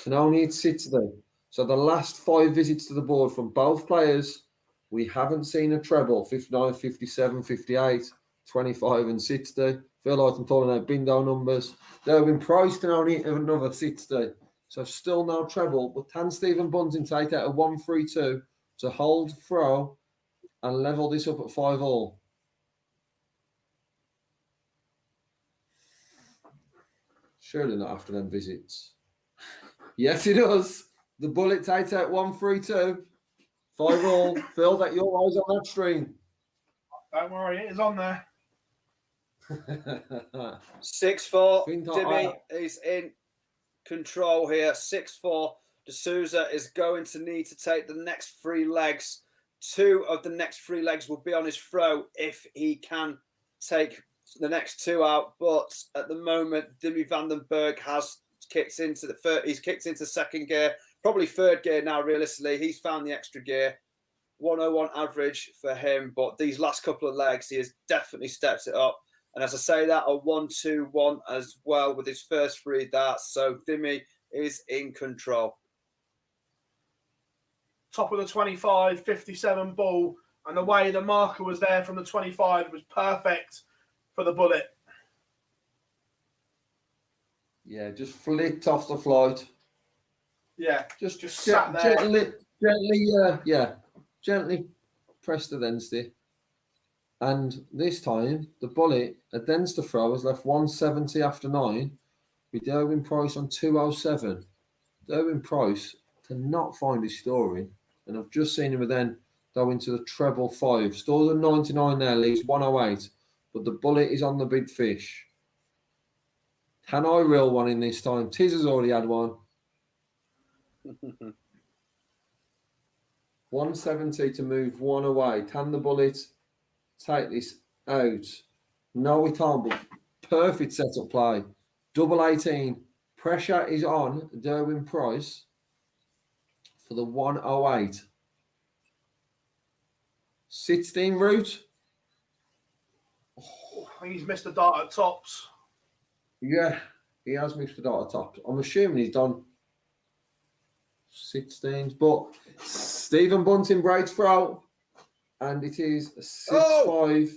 And only it sits there. So the last 5 visits to the board from both players, we haven't seen a treble. 59, 57, 58, 25 and 60. Feel like I'm calling out bingo numbers. Derwin Price can only hit another 60. So still no treble, but can Stephen Bunting take out a 1-3-2 to hold throw and level this up at 5-all? Surely not after them visits. Yes, it does. The bullet takes out 1-3-2. 5-all. Phil, that your eyes on that stream. Don't worry, it is on there. 6-4. Dimmy is in control here. 6-4. D'Souza is going to need to take the next 3 legs. 2 of the next 3 legs will be on his throw if he can take the next 2 out. But at the moment, Dimmy Vandenberg has kicked into the third. He's kicked into second gear, probably third gear now. Realistically, he's found the extra gear. 101 average for him, but these last couple of legs, he has definitely stepped it up. And as I say that, a 1-2-1 as well with his first 3 darts. So Dimmy is in control. Top of the 25, 57 ball. And the way the marker was there from the 25 was perfect for the bullet. Yeah, just flicked off the flight. Yeah, Just sat there. Gently pressed against it. And this time, the bullet against the throw has left 170 after 9 with Derwin Price on 207. Derwin Price cannot find his scoring. And I've just seen him then go into the treble 5. Stores a 99 there, leaves 108. But the bullet is on the big fish. Can I reel one in this time? Tiz has already had one. 170 to move 1 away. Can the bullet take this out? No, it can't, but perfect setup play. Double 18. Pressure is on Derwin Price for the 108. 16 route. He's missed a dart at tops. Yeah, he has missed the dart at top. I'm assuming he's done 16s, but Stephen Bunting breaks throw, and it is 6-5.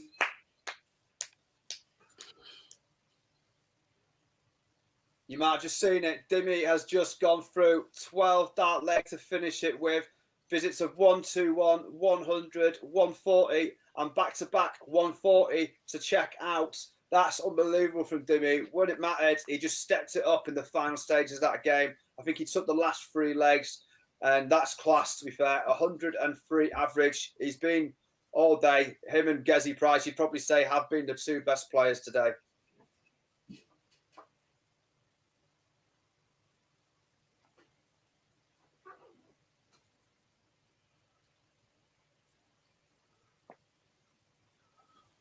You might have just seen it. Dimmy has just gone through 12 dart leg to finish it with. visits of 121, 100, 140, and back-to-back 140 to check out. That's unbelievable from Dimmy. When it mattered, he just stepped it up in the final stages of that game. I think he took the last 3 legs, and that's class, to be fair. 103 average. He's been all day. Him and Gezi Price, you'd probably say, have been the 2 best players today.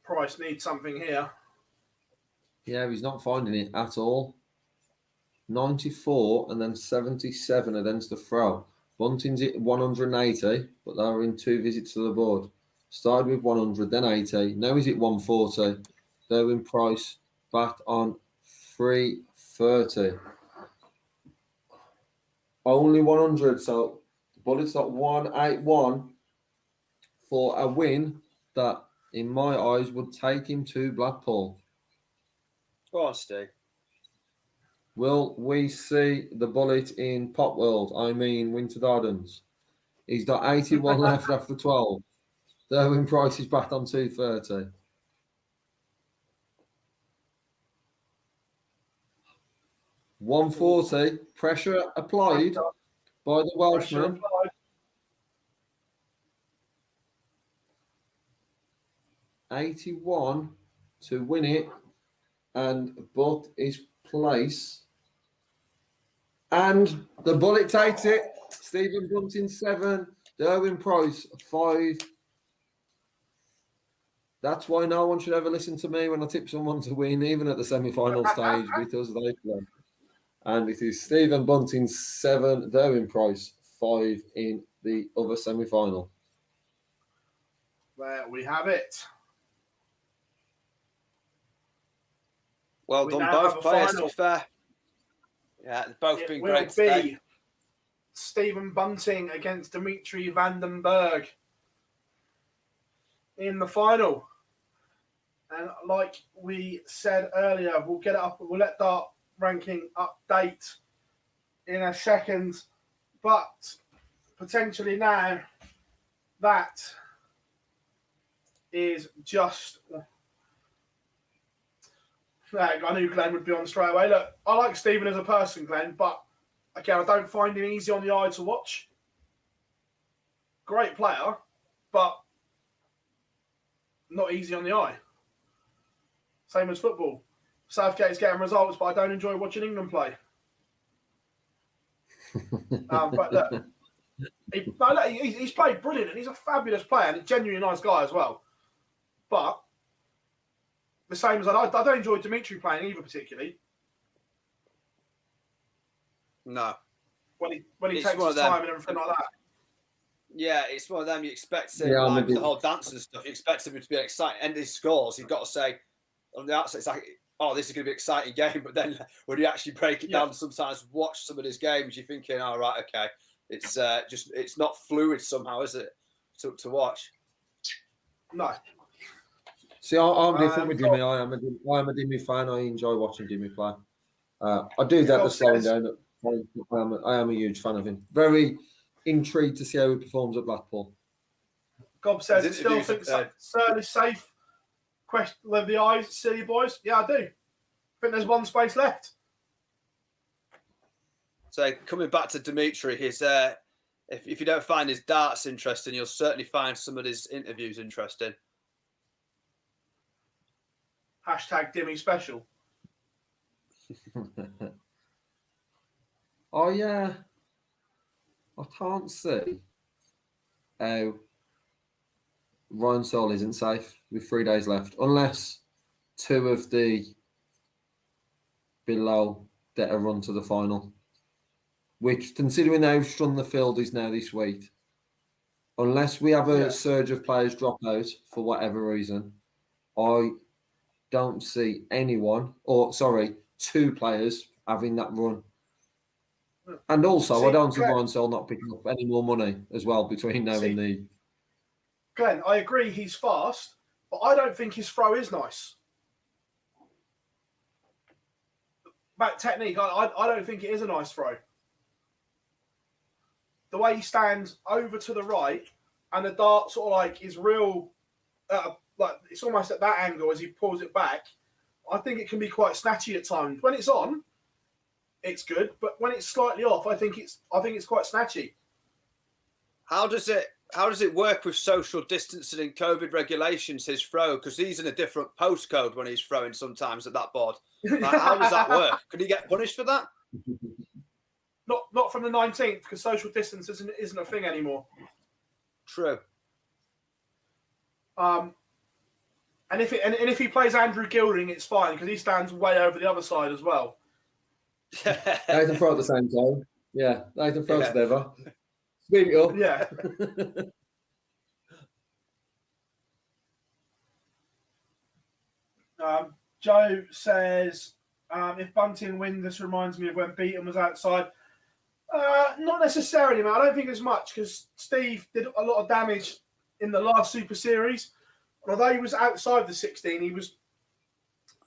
Price needs something here. Yeah, he's not finding it at all. 94 and then 77 against the throw. Bunting's at 180, but they were in 2 visits to the board. Started with 100, then 80. Now he's at 140. Derwin Price back on 330. Only 100, so the Bullets at 181 for a win that, in my eyes, would take him to Blackpool. Go on, Steve. Will we see the Bullet in Pop World? I mean, Winter Gardens. He's got 81 left after 12. Derwin Price is back on 230. $140. Pressure applied by the Welshman. 81 to win it, and but his place. And the Bullet takes it. Stephen Bunting 7, Derwin Price 5. That's why no one should ever listen to me when I tip someone to win, even at the semi-final stage, because they play. And it is Stephen Bunting 7, Derwin Price 5 in the other semi-final. There we have it. Well We done, now both have a players, to final. be fair. Yeah, they've both It been will great today. be Stephen Bunting against Dimitri Vandenberg in the final. And like we said earlier, we'll get it up. We'll let that ranking update in a second. But potentially now, that is just... I knew Glenn would be on straight away. Look, I like Stephen as a person, Glenn, but again, I don't find him easy on the eye to watch. Great player, but not easy on the eye. Same as football. Southgate's getting results, but I don't enjoy watching England play. But look, he's played brilliant, and he's a fabulous player and a genuinely nice guy as well. But the same as I don't enjoy Dimitri playing either particularly. No. When he It's takes one his of them. time and everything like that. Yeah, it's one of them. You expect him, Yeah, like the whole dance and stuff. You expect him to be exciting. And his scores, you've got to say on the outside, it's like, oh, this is going to be an exciting game. But then when you actually break it down, sometimes watch some of his games, you're thinking, oh, right, okay, it's it's not fluid somehow, is it, to watch? No. See, I'm different with Dimmy. I am a Dimmy fan. I enjoy watching Dimmy play. I do that the slowing down. I am a huge fan of him. Very intrigued to see how he performs at Blackpool. Gob says, still think Searle is safe. Question with the eyes, silly boys. Yeah, I do. I think there's one space left. So coming back to Dimitri, his if you don't find his darts interesting, you'll certainly find some of his interviews interesting. Hashtag Dimmy special. Oh yeah, I can't see how Ryan Searle isn't safe with 3 days left, unless 2 of the below that are run to the final. Which, considering how strong the field is now this week, unless we have a surge of players drop out for whatever reason, I don't see anyone, 2 players having that run. And also, I don't see Ryan Searle not picking up any more money as well between now and the... Glenn, I agree he's fast, but I don't think his throw is nice. Back technique, I don't think it is a nice throw. the way he stands over to the right, and the dart sort of like is real, like it's almost at that angle as he pulls it back. I think it can be quite snatchy at times. When it's on, it's good, but when it's slightly off, I think it's quite snatchy. How does it work with social distancing and COVID regulations? His throw, because he's in a different postcode when he's throwing sometimes at that board. Like, how does that work? Could he get punished for that? Not from the 19th, because social distance isn't a thing anymore. True. And if he plays Andrew Gilding, it's fine because he stands way over the other side as well. They can throw at the same time. Yeah, they can throw together. Speak it up. Yeah. Joe says, if Bunting wins, this reminds me of when Beaton was outside. Not necessarily, man. I don't think as much because Steve did a lot of damage in the last Super Series. Although he was outside the 16, he was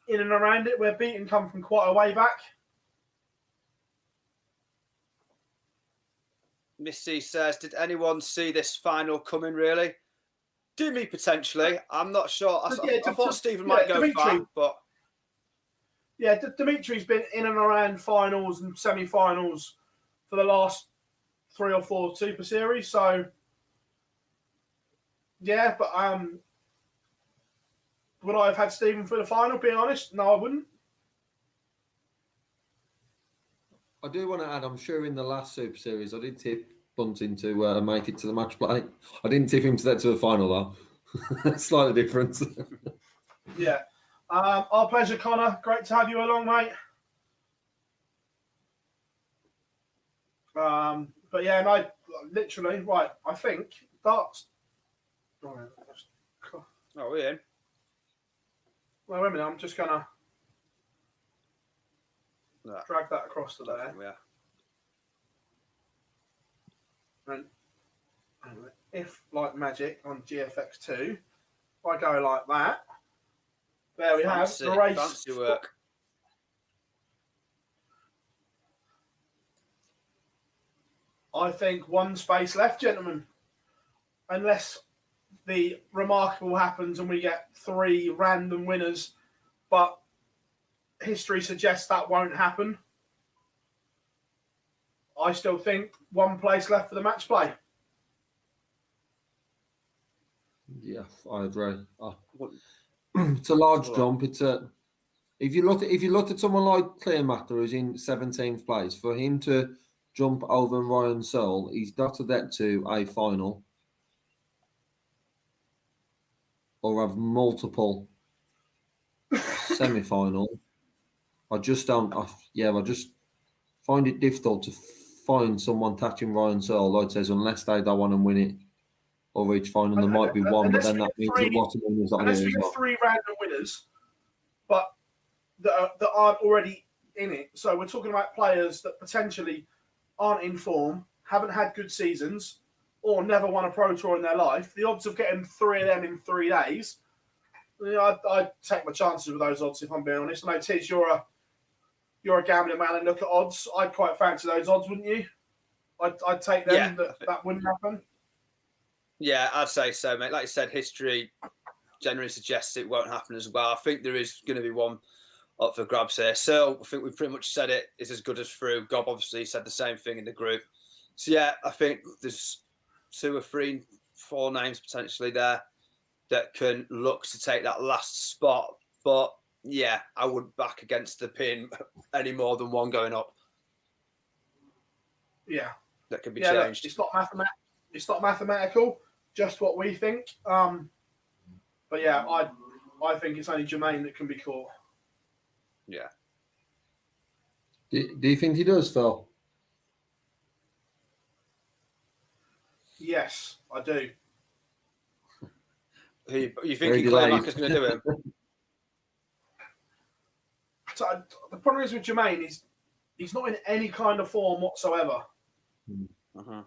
in and around it, where Beaton come from quite a way back. Missy says, did anyone see this final coming, really? Do me potentially. I'm not sure. I thought Stephen might go far, but... Yeah, Dimitri's been in and around finals and semi-finals for the last 3 or 4 Super Series. So, yeah, but would I have had Stephen for the final, being honest? No, I wouldn't. I do want to add, I'm sure in the last Super Series, I did tip Bunting to make it to the match play. I didn't tip him to get to the final, though. Slightly different. Yeah. Our pleasure, Connor. Great to have you along, mate. But yeah, no, literally, right, I think darts. Oh, we're in. Well, wait a minute, I'm just going to drag that across to there. Yeah. And if, like magic, on GFX2, if I go like that, there we have the race. Fancy work. I think one space left, gentlemen. Unless the remarkable happens and we get 3 random winners, but history suggests that won't happen. I still think one place left for the match play. Yeah, I agree. It's a large jump. It's a if you look at someone like Clearmatter who's in 17th place, for him to jump over Ryan Searle, he's got to get to a final or have multiple semi-final. I just find it difficult to find someone touching Ryan Searle, like it says, unless they don't want to win it or reach final. There might be one, but then that means a lot of winners on unless here we as get well. 3 random winners, but that aren't already in it. So we're talking about players that potentially aren't in form, haven't had good seasons, or never won a Pro Tour in their life. The odds of getting 3 of them in 3 days, I'd take my chances with those odds, if I'm being honest. I know, Tiz, you're a gambling man and look at odds. I'd quite fancy those odds, wouldn't you? I'd take them. Yeah. That wouldn't happen. Yeah, I'd say so, mate. Like you said, history generally suggests it won't happen as well. I think there is going to be one up for grabs here. So I think we've pretty much said it is as good as through. Gob obviously said the same thing in the group. So yeah, I think there's 2 or 3, 4 names potentially there that can look to take that last spot. But yeah, I wouldn't back against the pin any more than one going up. Yeah. That can be changed. Look, it's not mathematical, just what we think. But yeah, I think it's only Jermaine that can be caught. Yeah. Do you think he does, Phil? Yes, I do. You think Claymaker's going to do it? So the problem is with Jermaine is he's not in any kind of form whatsoever. Uh-huh.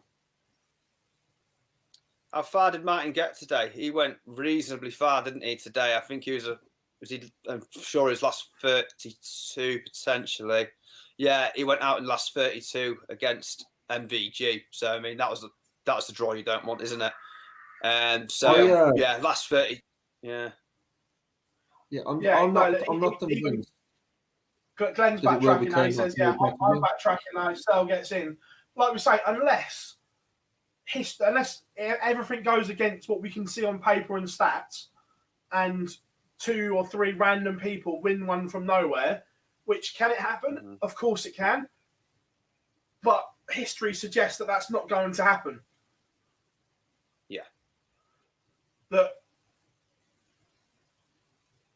How far did Martin get today? He went reasonably far, didn't he, today? I think he I'm sure his last 32 potentially. Yeah, he went out in the last 32 against MVG. So I mean, that's the draw you don't want, isn't it? Last 30. Yeah. Yeah, I'm no, not convinced. Glenn's that it will backtracking now. He become says, like I'm backtracking now. Sell gets in. Like we say, unless everything goes against what we can see on paper and stats, and 2 or 3 random people win one from nowhere, which can it happen? Mm-hmm. Of course it can. But history suggests that that's not going to happen. Yeah. That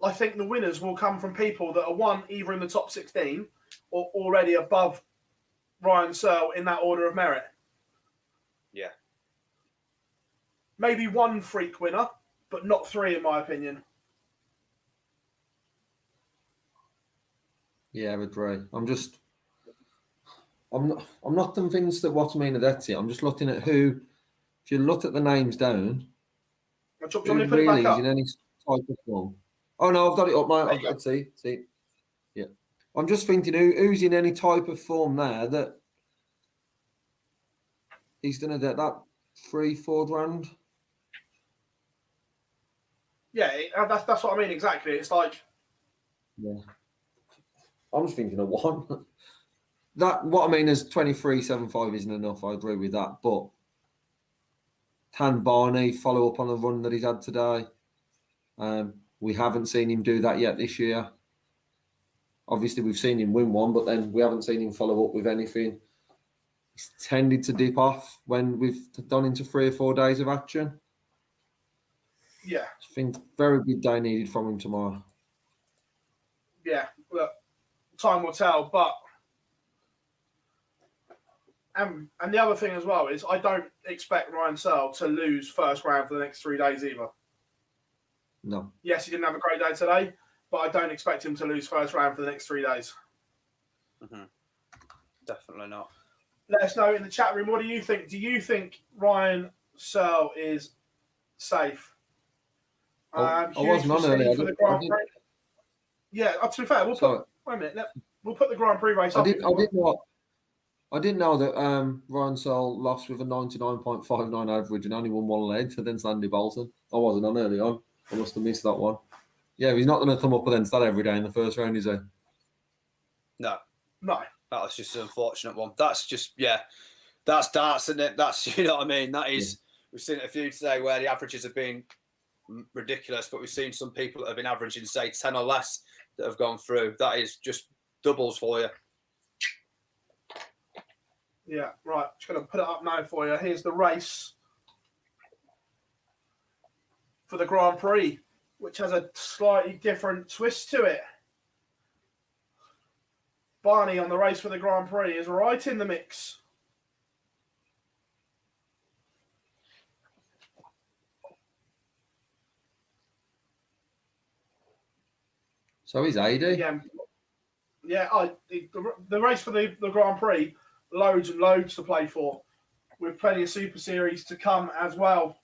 I think the winners will come from people that are either in the top 16 or already above Ryan Searle in that order of merit. Yeah. Maybe 1 freak winner, but not 3 in my opinion. Yeah, I agree. I'm not convinced that Watamina that's it. I'm just looking at who. If you look at the names down, Do you want who me to put it really back is up? in any type of form. Oh no, I've got it up, mate. I've see. Yeah, I'm just thinking who's in any type of form there that he's going to get that 3-4 grand. Yeah, that's what I mean exactly. It's like, yeah, I'm just thinking of one. That what I mean is 23.75 isn't enough. I agree with that, but can Barney follow up on the run that he's had today? We haven't seen him do that yet this year. Obviously, we've seen him win one, but then we haven't seen him follow up with anything. He's tended to dip off when we've done into 3 or 4 days of action. Yeah. I think very good day needed from him tomorrow. Yeah, look, time will tell, but and the other thing as well is I don't expect Ryan Searle to lose first round for the next 3 days either. No. Yes, he didn't have a great day today, but I don't expect him to lose first round for the next 3 days. Mm-hmm. Definitely not. Let us know in the chat room. What do you think? Do you think Ryan Searle is safe? I wasn't on earlier. For the Grand Prix. Yeah, to be fair, wait a minute. We'll put the Grand Prix race up. I didn't know that Ryan Searle lost with a 99.59 average and only won 1 leg against Andy Bolton. I wasn't on early on. I must have missed that one. Yeah, he's not going to come up against that every day in the first round, is he? No. No. That was just an unfortunate one. That's just, that's darts, isn't it? That's, you know what I mean? That is, We've seen a few today where the averages have been ridiculous, but we've seen some people that have been averaging, say, 10 or less that have gone through. That is just doubles for you. Yeah, right. Just going to put it up now for you. Here's the race for the Grand Prix, which has a slightly different twist to it. Barney on the race for the Grand Prix is right in the mix. So he's 80. Yeah. The race for the Grand Prix, loads and loads to play for, with plenty of Super Series to come as well.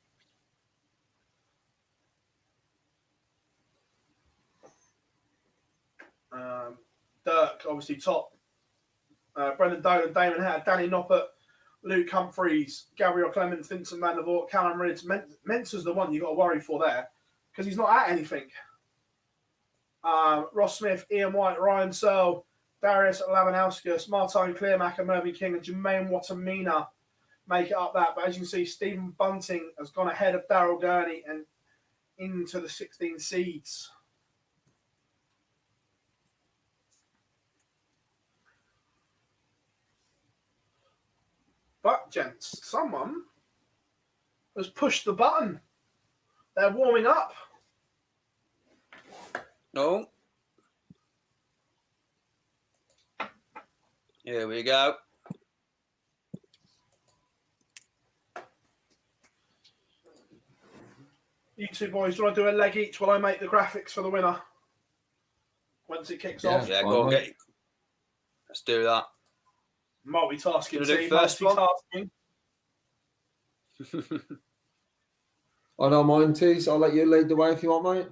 Dirk, obviously top. Brendan Dolan, Damon Hatter, Danny Noppert, Luke Humphreys, Gabriel Clemens, Vincent Van der Voort, Callum Ridds. Mentor's the one you got to worry for there because he's not at anything. Ross Smith, Ian White, Ryan Searle, Darius Labanauskas, Martine Clearmacher, Mervyn King, and Jermaine Watamina make it up that. But as you can see, Stephen Bunting has gone ahead of Daryl Gurney and into the 16 seeds. But, gents, someone has pushed the button. They're warming up. No. Here we go. You two boys, do you want to do a leg each while I make the graphics for the winner? Once it kicks off. Yeah, go on, get it. Let's do that. Multitasking. Do first multitasking. I don't mind, Tees. I'll let you lead the way if you want, mate.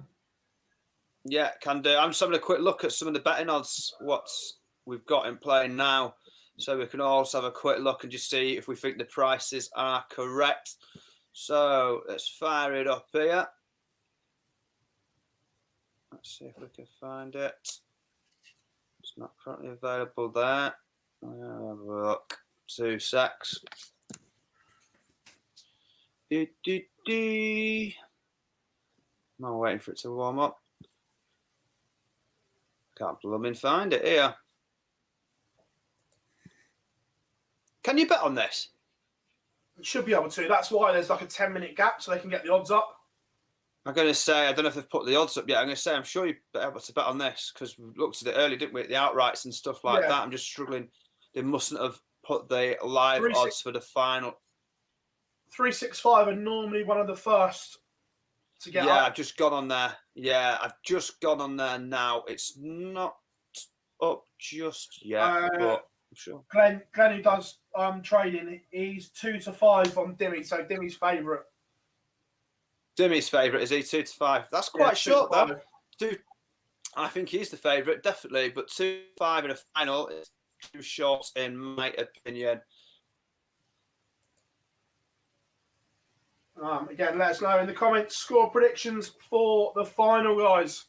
Yeah, can do. I'm just having a quick look at some of the betting odds, what we've got in play now. So we can also have a quick look and just see if we think the prices are correct. So let's fire it up here. Let's see if we can find it. It's not currently available there. I'll have a look. 2 secs. I'm waiting for it to warm up. Can't blooming find it here. Can you bet on this? You should be able to. That's why there's like a 10-minute gap so they can get the odds up. I'm going to say, I don't know if they've put the odds up yet. I'm going to say, I'm sure you'd be able to bet on this because we looked at it early, didn't we? The outrights and stuff like that. I'm just struggling. They mustn't have put the live odds for the final. 365 are normally one of the first to get up. I've just gone on there. Yeah, I've just gone on there now. It's not up just yet, but I'm sure. Glenn who does trading, he's 2 to 5 on Dimmy, so Dimmy's favourite. Dimmy's favourite, is he? 2 to 5. That's quite short, though. I think he's the favourite, definitely. But 2 to 5 in a final is too short, in my opinion. Again, let us know in the comments score predictions for the final, guys.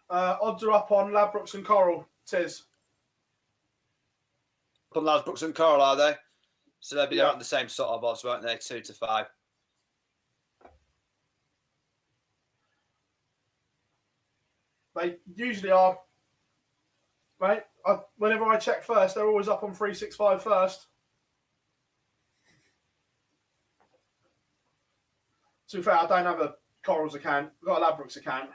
Odds are up on Ladbrokes and Coral, Tiz. On Ladbrokes and Coral, are they? So they'll be around the same sort of odds, won't they? 2 to 5. They usually are, right? Whenever I check first, they're always up on 365 first. To be fair, I don't have a Corals account. I've got a Ladbrokes account.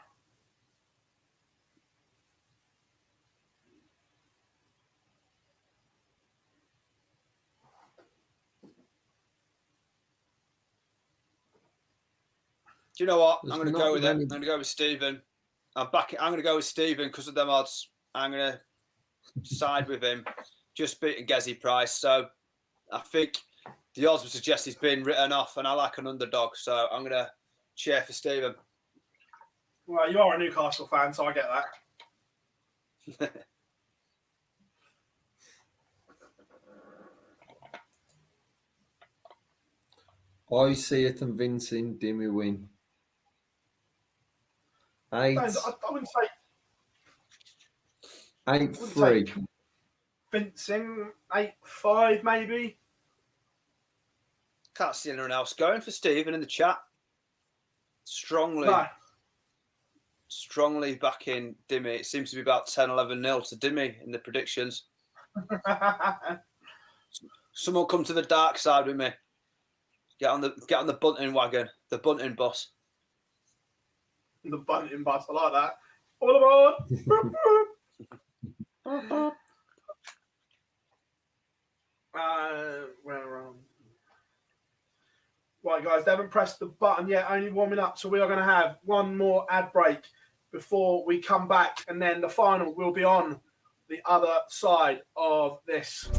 Do you know what? I'm going to go with it. I'm going to go with Stephen. I'm going to go with Stephen because of them odds. I'm going to side with him. Just beating Gezi Price. So I think the odds would suggest he's been written off, and I like an underdog. So I'm going to cheer for Stephen. Well, you are a Newcastle fan, so I get that. I see a convincing Dimmy win. I wouldn't say 8-3. Convincing 8-5 maybe. Can't see anyone else going for Stephen in the chat. Strongly backing Dimmy. It seems to be about 10-11-0 to Dimmy in the predictions. Someone come to the dark side with me. Get on the bunting wagon, the bunting bus. The bunting bus, I like that. All aboard! Right, guys, they haven't pressed the button yet, only warming up, so we are going to have one more ad break before we come back, and then the final will be on the other side of this.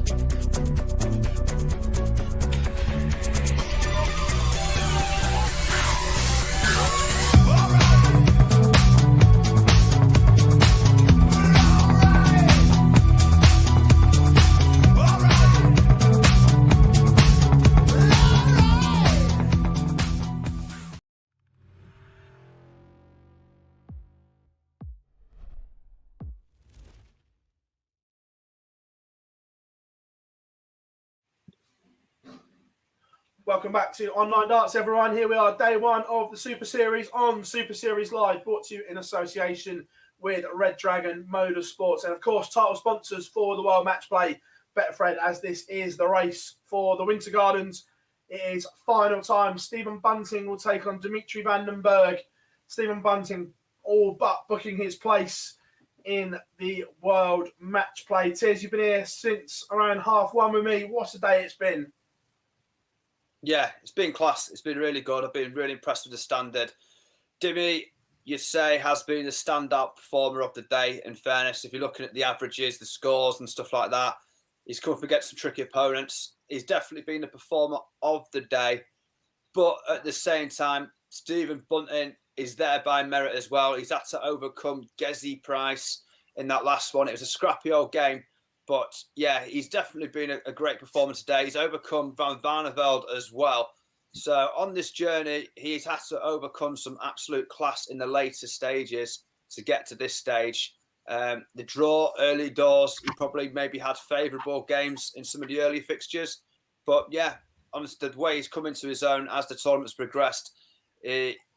Welcome back to Online Darts, everyone. Here we are, day one of the Super Series on Super Series Live, brought to you in association with Red Dragon Motorsports. And, of course, title sponsors for the World Matchplay, Betfred, as this is the race for the Winter Gardens. It is final time. Stephen Bunting will take on Dimitri van den Berg. Stephen Bunting all but booking his place in the World Matchplay. Tiz, you've been here since around 1:30 with me. What a day it's been. Yeah, it's been class. It's been really good. I've been really impressed with the standard. Dimmy, you'd say, has been the standout performer of the day, in fairness. If you're looking at the averages, the scores and stuff like that, he's come up against some tricky opponents. He's definitely been the performer of the day. But at the same time, Stephen Bunting is there by merit as well. He's had to overcome Gezi Price in that last one. It was a scrappy old game. But, yeah, he's definitely been a great performance today. He's overcome Van Barneveld as well. So on this journey, he's had to overcome some absolute class in the later stages to get to this stage. The draw early doors, he probably maybe had favourable games in some of the early fixtures. But, yeah, honestly, the way he's come into his own as the tournament's progressed,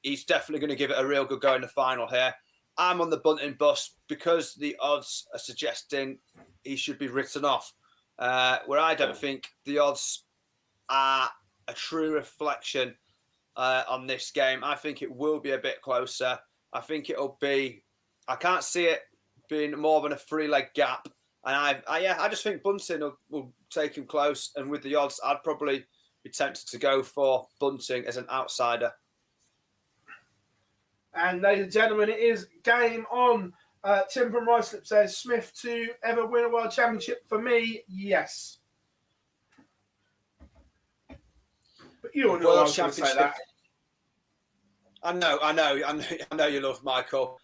he's definitely going to give it a real good go in the final here. I'm on the Bunting bus because the odds are suggesting he should be written off, where I don't think the odds are a true reflection on this game. I think it will be a bit closer. I think it'll be, I can't see it being more than a 3-leg gap. And I just think Bunting will take him close. And with the odds, I'd probably be tempted to go for Bunting as an outsider. And ladies and gentlemen, it is game on. Tim from Ruislip says, Smith to ever win a world championship? For me, yes. But you all know I was going to say that. I know you love Michael.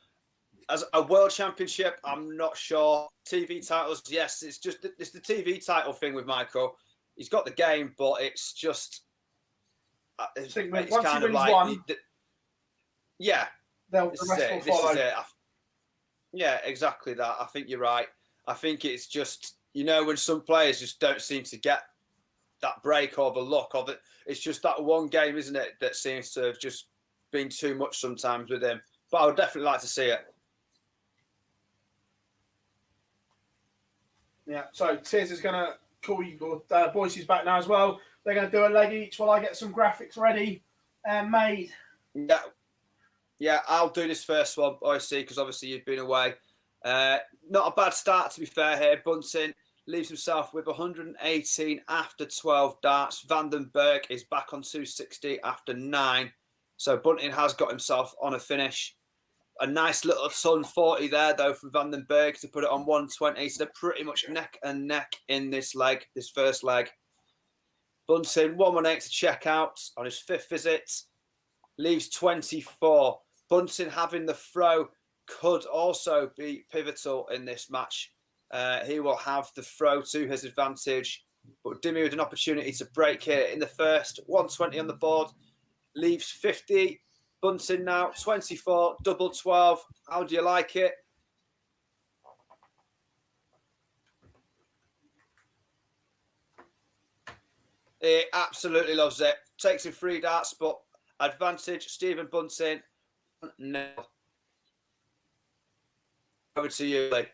As a world championship, I'm not sure. TV titles, yes, it's the TV title thing with Michael. He's got the game, but it's just once he wins one, yeah, the rest will follow. Yeah, exactly that. I think you're right. I think it's just, when some players just don't seem to get that break or the luck of it. It's just that one game, isn't it, that seems to have just been too much sometimes with him. But I would definitely like to see it. Yeah, so Tiz is going to call you, Boyce's back now as well. They're going to do a leg each while I get some graphics ready and made. Yeah, I'll do this first one, Boyce, because obviously you've been away. Not a bad start, to be fair here. Bunting leaves himself with 118 after 12 darts. Vandenberg is back on 260 after 9. So Bunting has got himself on a finish. A nice little ton 40 there, though, from Vandenberg to put it on 120. So they're pretty much neck and neck in this first leg. Bunting, 118 to check out on his 5th visit. Leaves 24. Bunting having the throw could also be pivotal in this match. He will have the throw to his advantage. But Dimmy with an opportunity to break here in the first. 120 on the board. Leaves 50. Bunting now 24. Double 12. How do you like it? He absolutely loves it. Takes him 3 darts, but advantage, Stephen Bunting. No. Over to you, Lee.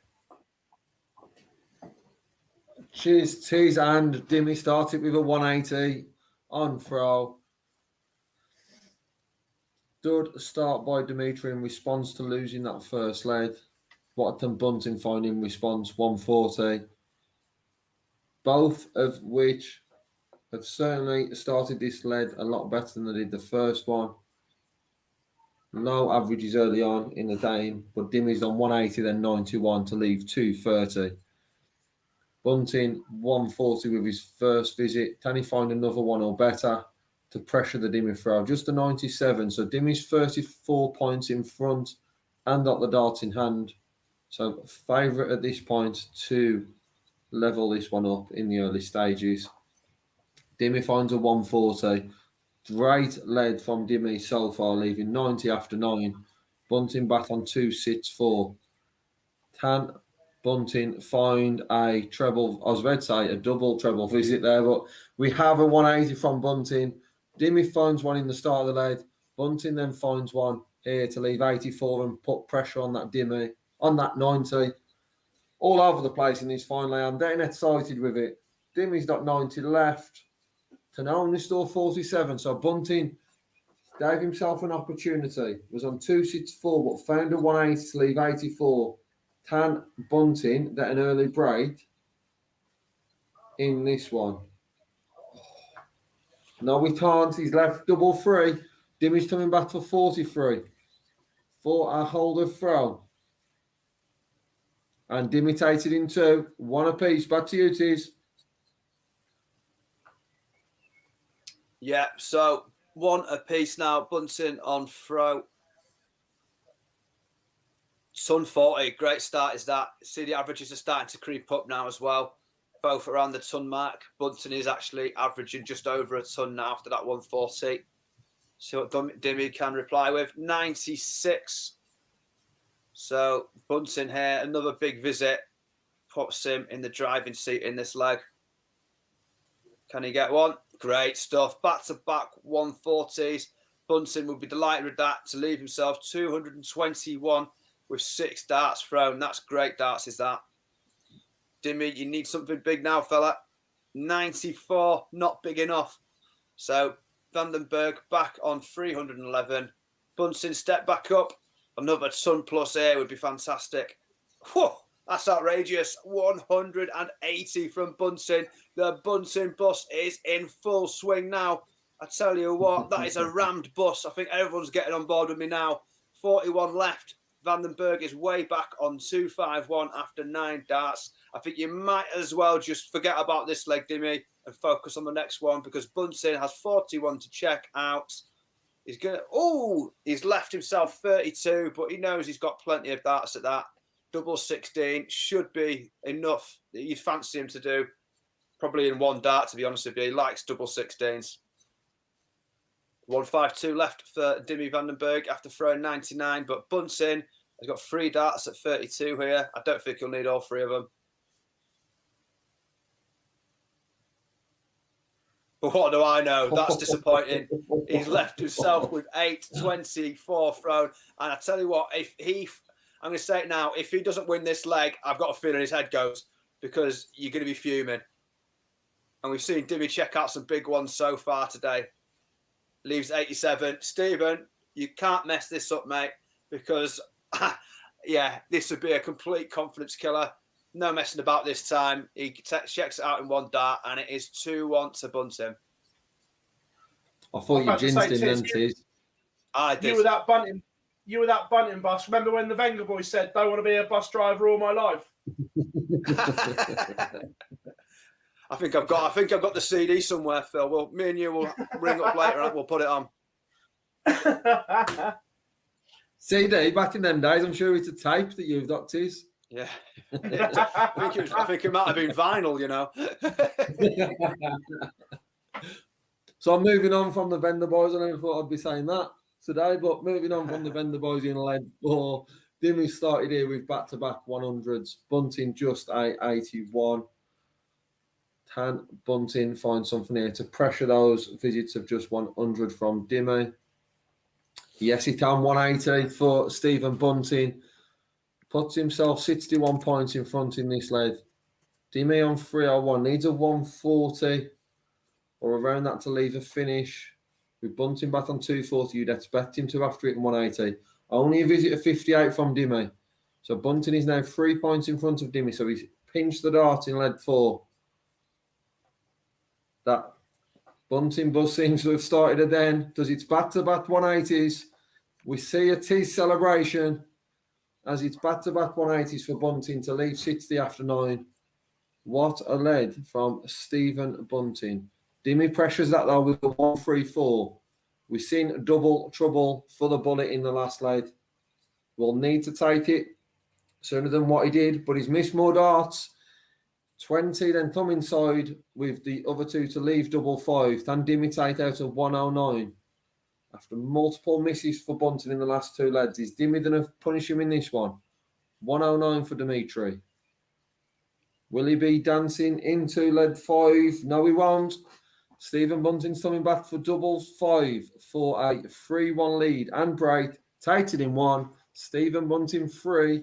Cheers, Tees and Dimmy started with a 180 on throw. Good start by Dimitri in response to losing that first leg. Watton Bunting finding response 140. Both of which have certainly started this leg a lot better than they did the first one. Low averages early on in the game, but Dimmy's on 180, then 91 to leave 230. Bunting 140 with his first visit. Can he find another one or better to pressure the Dimmy throw? Just a 97. So Dimmy's 34 points in front and got the darts in hand. So favourite at this point to level this one up in the early stages. Dimmy finds a 140. Great lead from Dimmy so far, leaving 90 after 9. Bunting back on 264. Can Bunting find a treble? I was about to say a double treble visit there, but we have a 180 from Bunting. Dimmy finds one in the start of the lead. Bunting then finds one here to leave 84 and put pressure on that Dimmy, on that 90. All over the place in this final. I'm getting excited with it. Dimmy's got 90 left. To now only store 47. So Bunting gave himself an opportunity. Was on 264, but found a 180 to leave 84. Can Bunting get an early break in this one? No, we can't. He's left double 3. Dimmy's coming back for 43 for a holder throw. And Dimmy takes it in 2. 1 apiece. Back to you, Tiz. Yeah, so 1 apiece now. Bunting on throw. Sun 40, great start is that. See, the averages are starting to creep up now as well. Both around the ton mark. Bunting is actually averaging just over a ton now after that 140. See what Dimmy can reply with. 96. So Bunting here, another big visit. Puts him in the driving seat in this leg. Can he get one? Great stuff. Back-to-back 140s. Bunting would be delighted with that to leave himself 221 with 6 darts thrown. That's great darts, is that? Dimmy, you need something big now, fella. 94, not big enough. So Vandenberg back on 311. Bunting step back up. Another ton plus here would be fantastic. Whew, that's outrageous. 180 from Bunting. The Bunting bus is in full swing now. I tell you what, that is a rammed bus. I think everyone's getting on board with me now. 41 left. Vandenberg is way back on 251 after 9 darts. I think you might as well just forget about this leg, Dimmy, and focus on the next one because Bunting has 41 to check out. He's he's left himself 32, but he knows he's got plenty of darts at that. Double 16 should be enough that you'd fancy him to do. Probably in 1 dart, to be honest with you. He likes double 16s. 152 left for Dimmy Vandenberg after throwing 99, but Bunting has got 3 darts at 32 here. I don't think he'll need all 3 of them. But what do I know? That's disappointing. He's left himself with 824 thrown. And I tell you what, I'm going to say it now, if he doesn't win this leg, I've got a feeling his head goes because you're going to be fuming. And we've seen Dimmy check out some big ones so far today. Leaves 87. Stephen, you can't mess this up, mate, because, yeah, this would be a complete confidence killer. No messing about this time. He checks it out in 1 dart, and it is 2-1 to Bunting. I thought you jinsed him then, Tiz. I did. You were that bunting bus. Remember when the Wenger boys said, don't want to be a bus driver all my life? I think I've got the CD somewhere, Phil. Me and you will ring up later and we'll put it on. CD back in them days, I'm sure it's a tape that you've got, Tiz. Yeah. I think it might have been vinyl, you know. So I'm moving on from the vendor boys. I never thought I'd be saying that today, but moving on from the vendor boys in leg 4. Dimmy started here with back-to-back 100s. Bunting just 81. Can Bunting find something here to pressure those visits of just 100 from Dimmy? Yes, he can. 180 for Stephen Bunting. Puts himself 61 points in front in this leg. Dimmy on 301. Needs a 140 or around that to leave a finish. With Bunting back on 240, you'd expect him to after it in 180. Only a visit of 58 from Dimmy. So Bunting is now 3 points in front of Dimmy. So he's pinched the dart in leg 4. That Bunting bus seems to have started again. Does its back-to-back 180s. We see a Tiz celebration as it's back-to-back 180s for Bunting to leave 60 after 9. What a lead from Stephen Bunting. Dimmy pressures that though with the 134. We've seen double trouble for the bullet in the last lead. We'll need to take it sooner than what he did, but he's missed more darts. 20, then come inside with the other 2 to leave double 5. Can Dimmy take out a 109? After multiple misses for Bunting in the last 2 leads, is Dimmy going to punish him in this one? 109 for Dimitri. Will he be dancing into lead 5? No, he won't. Stephen Bunting's coming back for double 5 for a 3-1 lead. And break, takes it in 1. Stephen Bunting 3.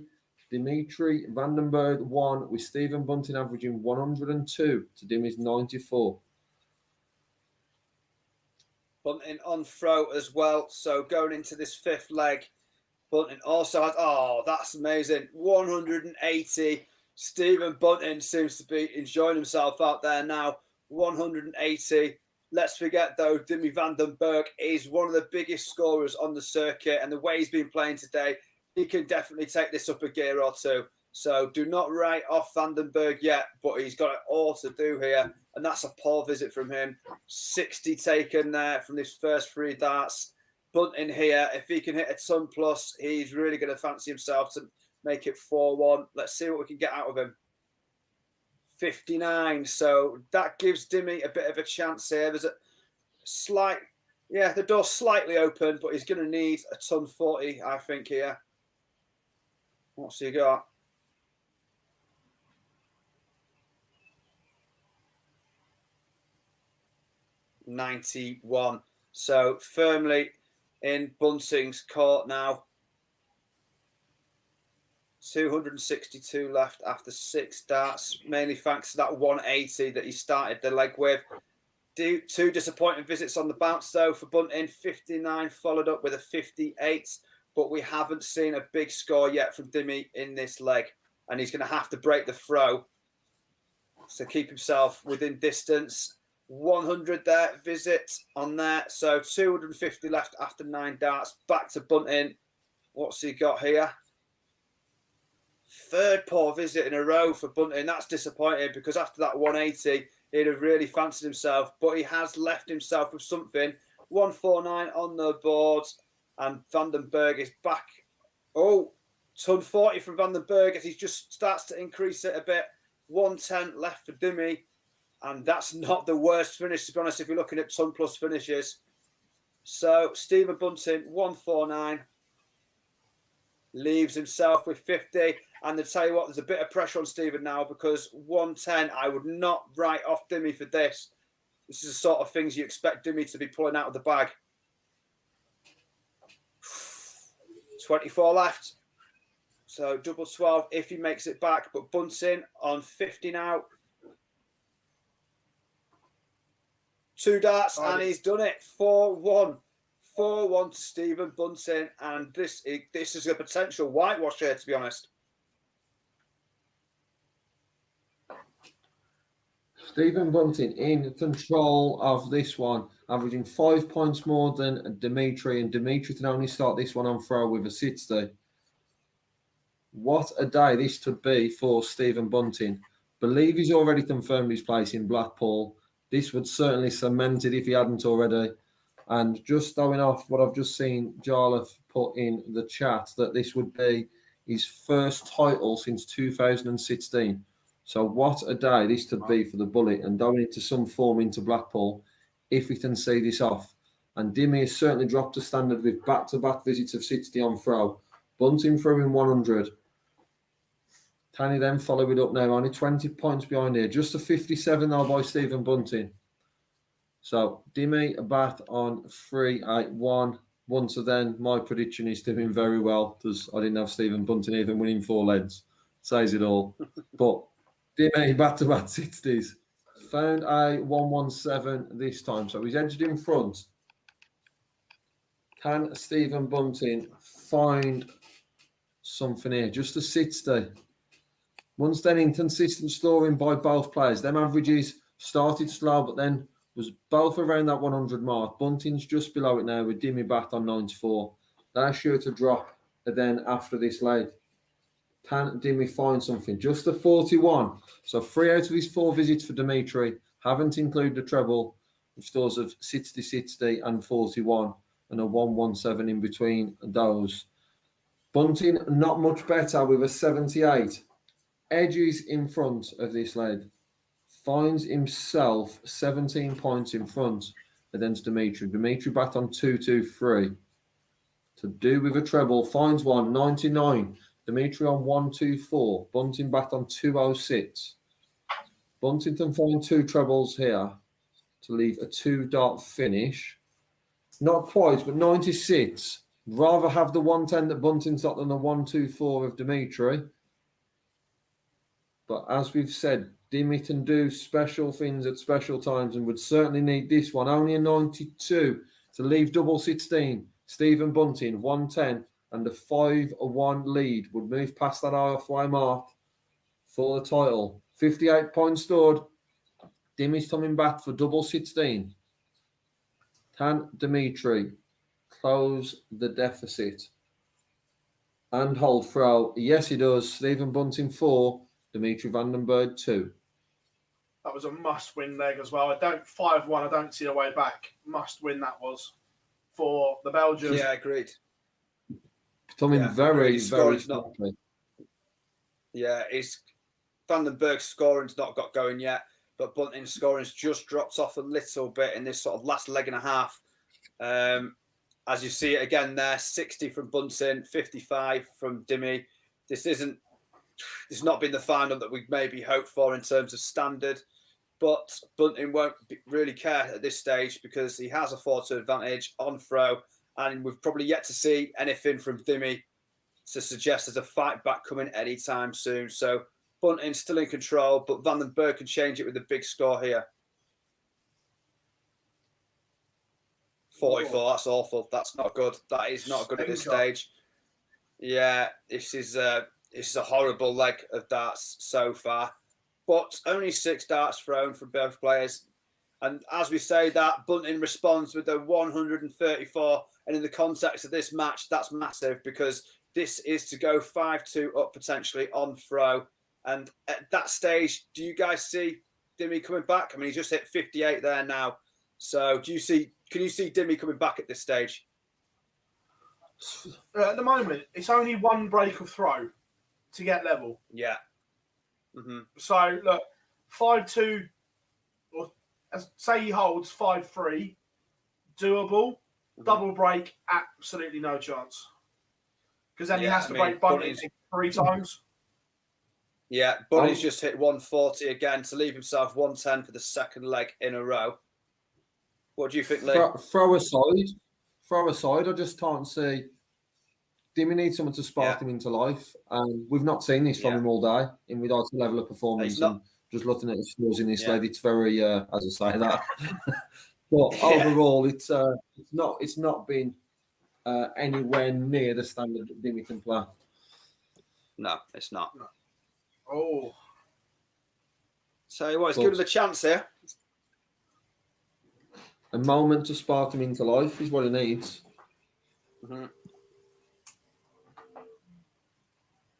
Dimitri Vandenberg 1, with Stephen Bunting averaging 102 to Dimmy's 94. Bunting on throw as well. So going into this 5th leg, Bunting also has, that's amazing, 180. Stephen Bunting seems to be enjoying himself out there now. 180. Let's forget though, Dimmy Vandenberg is one of the biggest scorers on the circuit, and the way he's been playing today, he can definitely take this up a gear or 2. So do not write off Vandenberg yet, but he's got it all to do here. And that's a poor visit from him. 60 taken there from his first 3 darts. Bunting here, if he can hit a ton plus, he's really going to fancy himself to make it 4-1. Let's see what we can get out of him. 59. So that gives Dimmy a bit of a chance here. There's a slight, the door's slightly open, but he's going to need a ton 40, I think, here. What's he got? $91. So firmly in Bunting's court now. 262 left after 6 darts, mainly thanks to that 180 that he started the leg with. 2 disappointing visits on the bounce, though, for Bunting. 59 followed up with a 58, but we haven't seen a big score yet from Dimmy in this leg, and he's going to have to break the throw to keep himself within distance. 100 there, visit on there. So 250 left after 9 darts. Back to Bunting. What's he got here? 3rd poor visit in a row for Bunting. That's disappointing because after that 180, he'd have really fancied himself, but he has left himself with something. 149 on the board, and Vandenberg is back. Oh, ton 40 from Vandenberg as he just starts to increase it a bit. 110 left for Dimmy, and that's not the worst finish, to be honest, if you're looking at ton plus finishes. So Stephen Bunting, 149, leaves himself with 50. And I tell you what, there's a bit of pressure on Stephen now because 110, I would not write off Dimmy for this. This is the sort of things you expect Dimmy to be pulling out of the bag. 24 left. So double 12 if he makes it back. But Bunting on 50 now. 2 darts and he's done it. 4-1. 4-1 to Stephen Bunting. And this is a potential whitewash here, to be honest. Stephen Bunting in control of this one, averaging 5 points more than Dimitri, and Dimitri can only start this one on throw with a 60. What a day this could be for Stephen Bunting. Believe he's already confirmed his place in Blackpool. This would certainly cement it if he hadn't already. And just going off what I've just seen Jarlath put in the chat, that this would be his first title since 2016. So what a day this could be for the Bullet, and going into some form into Blackpool if we can see this off. And Dimmy has certainly dropped a standard with back-to-back visits of 60 on throw. Bunting through in 100. Can he then follow it up now? Only 20 points behind here. Just a 57 now by Stephen Bunting. So Dimmy a bat on 3-8-1. Once again, my prediction is doing very well because I didn't have Stephen Bunting even winning 4 legs. Says it all. But Dimmy back-to-back 60s. Found a 117 this time. So he's edged in front. Can Stephen Bunting find something here? Just a 60. Once then inconsistent scoring by both players. Them averages started slow, but then was both around that 100 mark. Bunting's just below it now with Dimmy back on 94. That's sure to drop then after this leg. Can Dimmy find something? Just a 41. So 3 out of his 4 visits for Dimitri haven't included the treble, with scores of 60, 60 and 41 and a 117 in between those. Bunting not much better with a 78. Edges in front of this leg. Finds himself 17 points in front against Dimitri. Dimitri back on 2-2-3. To do with a treble. Finds one, 99. Dimitri on 1-2-4. Bunting back on 2-0-6. Bunting can find 2 trebles here to leave a 2-dart finish. Not quite, but 96. Rather have the 110 that Bunting's got than the 1-2-4 of Dimitri. But as we've said, Dimmy can do special things at special times and would certainly need this one. Only a 92 to leave double 16. Stephen Bunting, 110. And the 5-1 lead would move past that halfway mark for the title. 58 points stored. Dimmy's coming back for double 16. Can Dimitri close the deficit? And hold throw. Yes, he does. Stephen Bunting 4, Dimitri Vandenberg 2. That was a must-win leg as well. 5-1. I don't see a way back. Must-win that was for the Belgians. Yeah, agreed. Becoming very scoring's quickly. Yeah, Vandenberg's scoring's not got going yet, but Bunting's scoring's just dropped off a little bit in this sort of last leg and a half. As you see it again there, 60 from Bunting, 55 from Dimmy. This not been the final that we'd maybe hoped for in terms of standard, but Bunting won't really care at this stage because he has a 4-2 advantage on throw, and we've probably yet to see anything from Dimmy to suggest there's a fight back coming anytime soon. So Bunting's still in control, but Vandenberg can change it with a big score here. 44, that's awful. That's not good. That is not good at this stage. Yeah, this is a horrible leg of darts so far. But only 6 darts thrown from both players. And as we say that, Bunting responds with a 134. And in the context of this match, that's massive because this is to go 5-2 up potentially on throw. And at that stage, do you guys see Dimmy coming back? I mean, he's just hit 58 there now. So can you see Dimmy coming back at this stage? At the moment, it's only one break of throw to get level. Yeah. Mm-hmm. So, look, 5-2, or say he holds 5-3, doable. Double break, absolutely no chance. Because then he has to break Bunting 3 times. Yeah, Bunny's just hit 140 again to leave himself 110 for the second leg in a row. What do you think, Lee? Throw aside. I just can't see. Dimmy needs someone to spark him into life. We've not seen this from him all day in regards to level of performance. And just looking at the scores in this leg, it's very, as I say that. But overall, it's not been anywhere near the standard that Dimmy can play. No, it's not. Oh. So, let's give him a chance here. A moment to spark him into life is what he needs. Mm-hmm.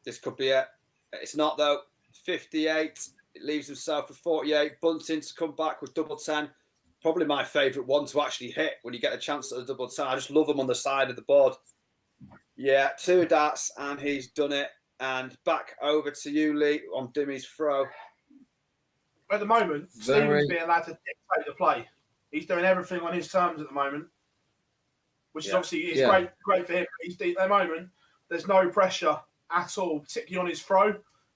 This could be it. It's not, though. 58. It leaves himself with 48. Bunting to come back with double 10. Probably my favourite one to actually hit when you get a chance at a double 10. I just love him on the side of the board. Yeah, 2 darts, and he's done it. And back over to you, Lee, on Dimmy's throw. At the moment, Stephen's being allowed to dictate the play. He's doing everything on his terms at the moment, which is obviously great for him. At the moment, there's no pressure at all, particularly on his throw.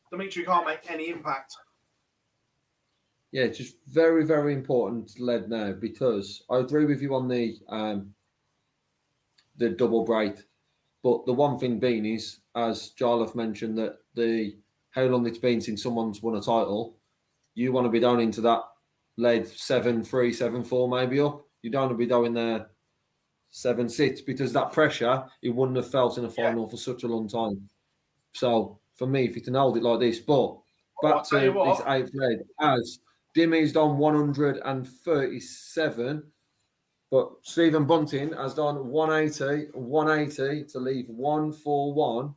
Dimitri can't make any impact. Yeah, it's just very, very important lead now because I agree with you on the double break. But the one thing being is, as Jarlath mentioned, that how long it's been since someone's won a title, you want to be down into that lead 7-3, 7-4 maybe up. You don't want to be down there 7-6 because that pressure he wouldn't have felt in a final for such a long time. So for me, if you can hold it like this, but back to this 8th lead, as Dimmy's done 137, but Stephen Bunting has done 180 to leave 141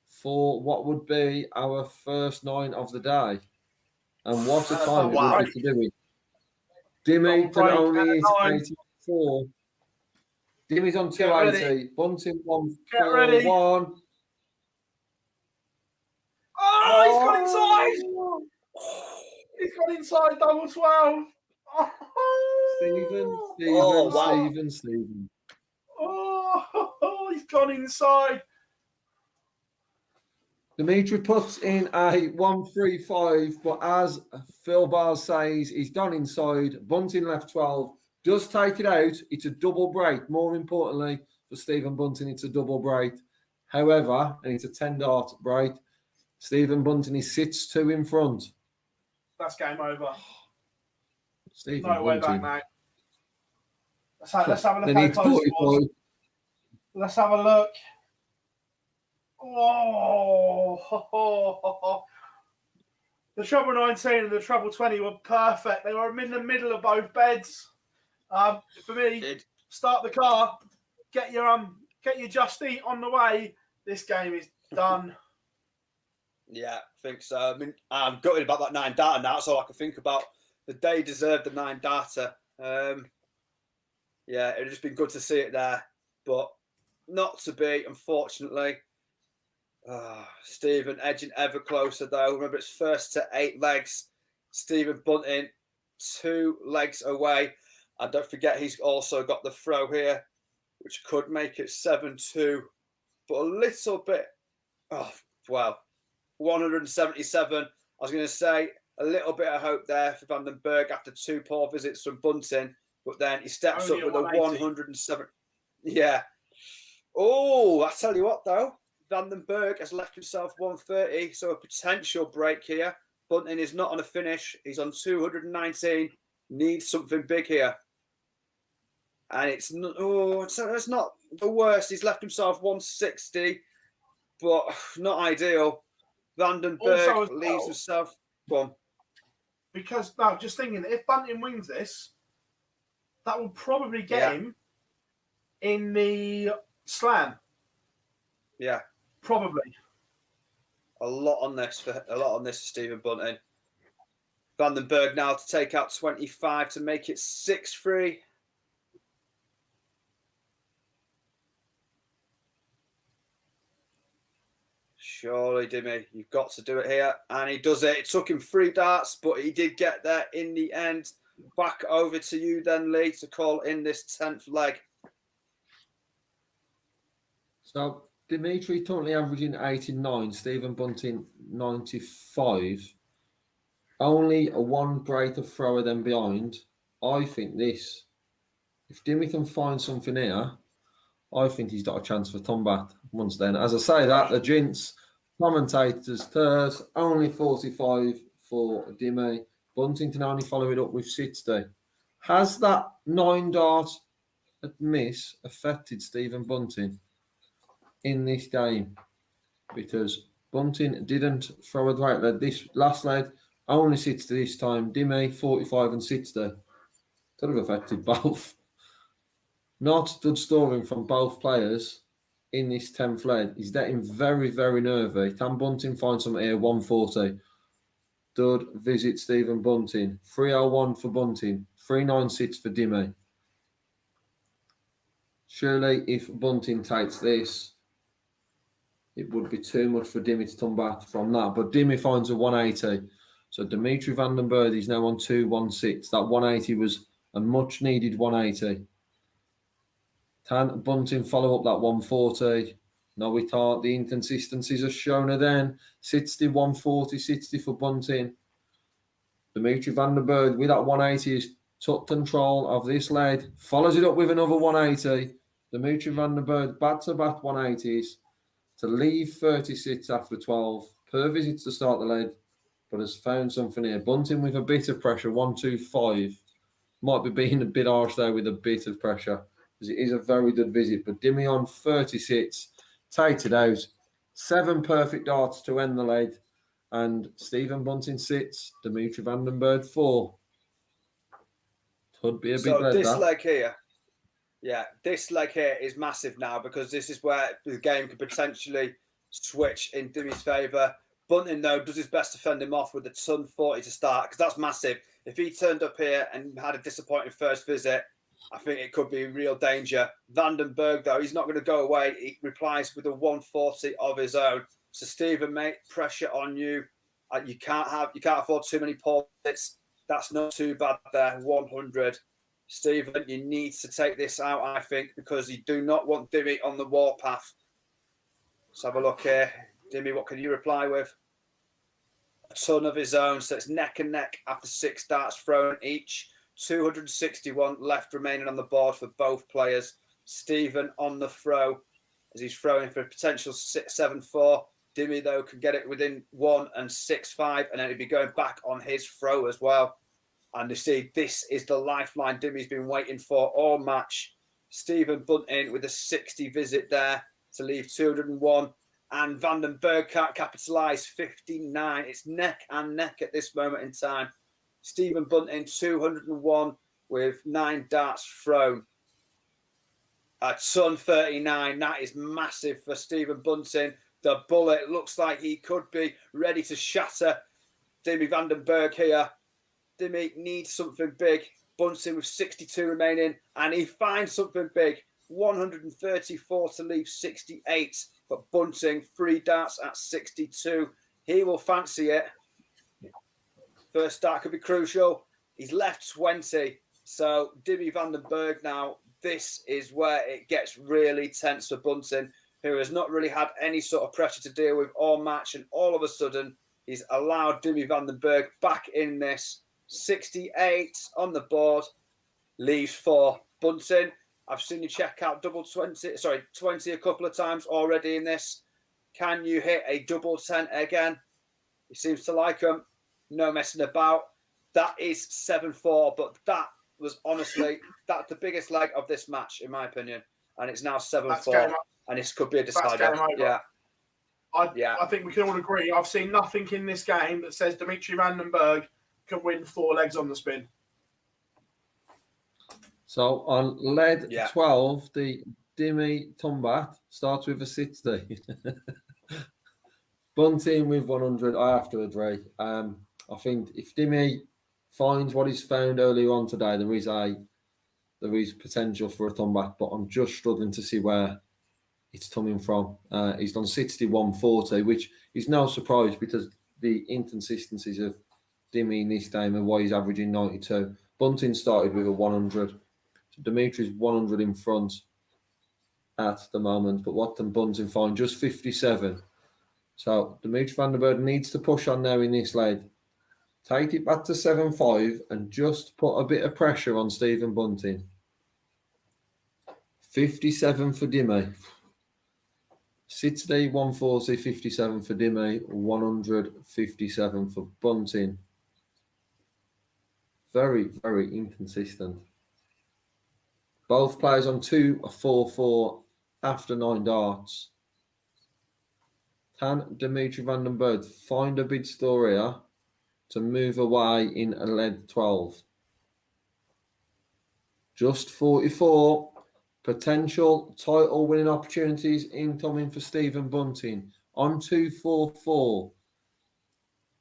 for what would be our first 9 of the day. And what a time it would be to do it. Dimmy can only hit 84. Dimmy's on 280. Bunting 141. Oh, he's got inside. He's got inside double 12. Stephen. Oh, he's gone inside. Dimitri puts in a 135, but as Phil Bars says, he's gone inside. Bunting left 12. Does take it out. It's a double break. More importantly, for Stephen Bunting, it's a double break. However, and it's a 10-dart break, Stephen Bunting sits 2 in front. That's game over. Stephen no way Bunting. back, mate. Let's have a look how close it was. Let's have a look. Oh, the treble 19 and the treble 20 were perfect. They were in the middle of both beds. For me, start the car, get your Just Eat on the way, This game is done. Yeah, I think so. I mean, I'm gutted about that 9 data now. That's all I can think about. The day deserved the 9 data. Yeah, it'd just been good to see it there, but not to be, unfortunately. Stephen edging ever closer, though. Remember, it's first to 8 legs. Stephen Bunting 2 legs away. And don't forget, he's also got the throw here, which could make it 7-2. But a little bit, 177. I was going to say a little bit of hope there for Vandenberg after 2 poor visits from Bunting. But then he steps Only up with a 107. Yeah. Oh, I tell you what, though. Vandenberg has left himself 130, so a potential break here. Bunting is not on a finish. He's on 219. Needs something big here. And it's not the worst. He's left himself 160, but not ideal. Vandenberg leaves himself. Go on. Because, no, just thinking, if Bunting wins this, that will probably get him in the slam. Yeah. Probably. A lot on this for Stephen Bunting. Vandenberg now to take out 25 to make it 6-3. Surely, Dimmy, you've got to do it here. And he does it. It took him 3 darts, but he did get there in the end. Back over to you then, Lee, to call in this 10th leg. So Dimitri currently averaging 89, Stephen Bunting 95. Only a 1 greater thrower than behind. I think this. If Dimmy can find something here, I think he's got a chance for Tombat once then. As I say that, the gents, commentators, Turs, only 45 for Dimmy. Bunting can only follow it up with 60. Has that 9 dart miss affected Stephen Bunting in this game? Because Bunting didn't throw a great lead. This last lead only 60 this time. Dimmy 45 and 60. Could have affected both. Not good scoring from both players in this 10th lead. He's getting very, very nervy. Can Bunting find something here? 140. Dud visit Stephen Bunting. 301 for Bunting. 396 for Dimmy. Surely if Bunting takes this, it would be too much for Dimmy to come back from that. But Dimmy finds a 180. So Dimitri Vandenberg is now on 216. That 180 was a much needed 180. Can Bunting follow up that 140? No, we can't. The inconsistencies are shown again. 60, 140, 60 for Bunting. Dimitri Vandenberg with that 180 is took control of this lead. Follows it up with another 180. Dimitri Vandenberg back-to-back 180s to leave 36 after 12. Per visit to start the lead, but has found something here. Bunting with a bit of pressure, 125. Might be being a bit harsh there with a bit of pressure, because it is a very good visit. But Dimmy on 36, takes it out. 7 perfect darts to end the lead. And Stephen Bunting sits, Dimitri Vandenberg 4. Could be a big lead. So this leg here, this leg here is massive now, because this is where the game could potentially switch in Dimmy's favour. Bunting, though, does his best to fend him off with a ton 40 to start, because that's massive. If he turned up here and had a disappointing first visit, I think it could be real danger. Vandenberg, though, he's not going to go away. He replies with a 140 of his own. So, Stephen, mate, pressure on you. You can't afford too many poor hits. That's not too bad there. 100. Stephen, you need to take this out, I think, because you do not want Dimmy on the warpath. Let's have a look here. Dimmy, what can you reply with? A ton of his own, so it's neck and neck after 6 darts thrown each. 261 left remaining on the board for both players. Stephen on the throw as he's throwing for a potential 7-4. Dimmy, though, can get it within 1 and 6-5, and then he'll be going back on his throw as well. And you see, this is the lifeline Dimmy's been waiting for all match. Stephen Bunting with a 60 visit there to leave 201. And Vandenberg can't capitalise, 59. It's neck and neck at this moment in time. Stephen Bunting, 201 with 9 darts thrown. A ton 39. That is massive for Stephen Bunting. The bullet looks like he could be ready to shatter Dimi Vandenberg here. Dimi needs something big. Bunting with 62 remaining, and he finds something big. 134 to leave 68. But Bunting, 3 darts at 62. He will fancy it. First dart could be crucial. He's left 20. So Dimi Vandenberg now, this is where it gets really tense for Bunting, who has not really had any sort of pressure to deal with all match. And all of a sudden, he's allowed Dimi Vandenberg back in this. 68 on the board, leaves 4. Bunting, I've seen you check out 20 a couple of times already in this. Can you hit a double 10 again? He seems to like them. No messing about. That is 7-4, but that was honestly, that's the biggest leg of this match, in my opinion. And it's now 7-4, and this could be a decider. Yeah. I think we can all agree. I've seen nothing in this game that says Dimitri Vandenberg can win 4 legs on the spin. So on lead 12, the Dimi Tumbat starts with a 60. Bunting with 100. I have to agree. I think if Dimi finds what he's found earlier on today, there is potential for a comeback, but I'm just struggling to see where it's coming from. He's done 61-40, which is no surprise because the inconsistencies of Dimi in this game and why he's averaging 92. Bunting started with a 100. So Dimitri's 100 in front at the moment, but what can Bunting find? Just 57. So Dimitri Vandenberg needs to push on now in this leg. Take it back to 7-5 and just put a bit of pressure on Stephen Bunting. 57 for Dimi. 60, 140, 57 for Dimi, 157 for Bunting. Very, very inconsistent. Both players on 2-4-4 after 9 darts. Can Dimitri Vandenberg find a big score here to move away in a lead 12? Just 44. Potential title winning opportunities incoming for Stephen Bunting. On 2-4-4.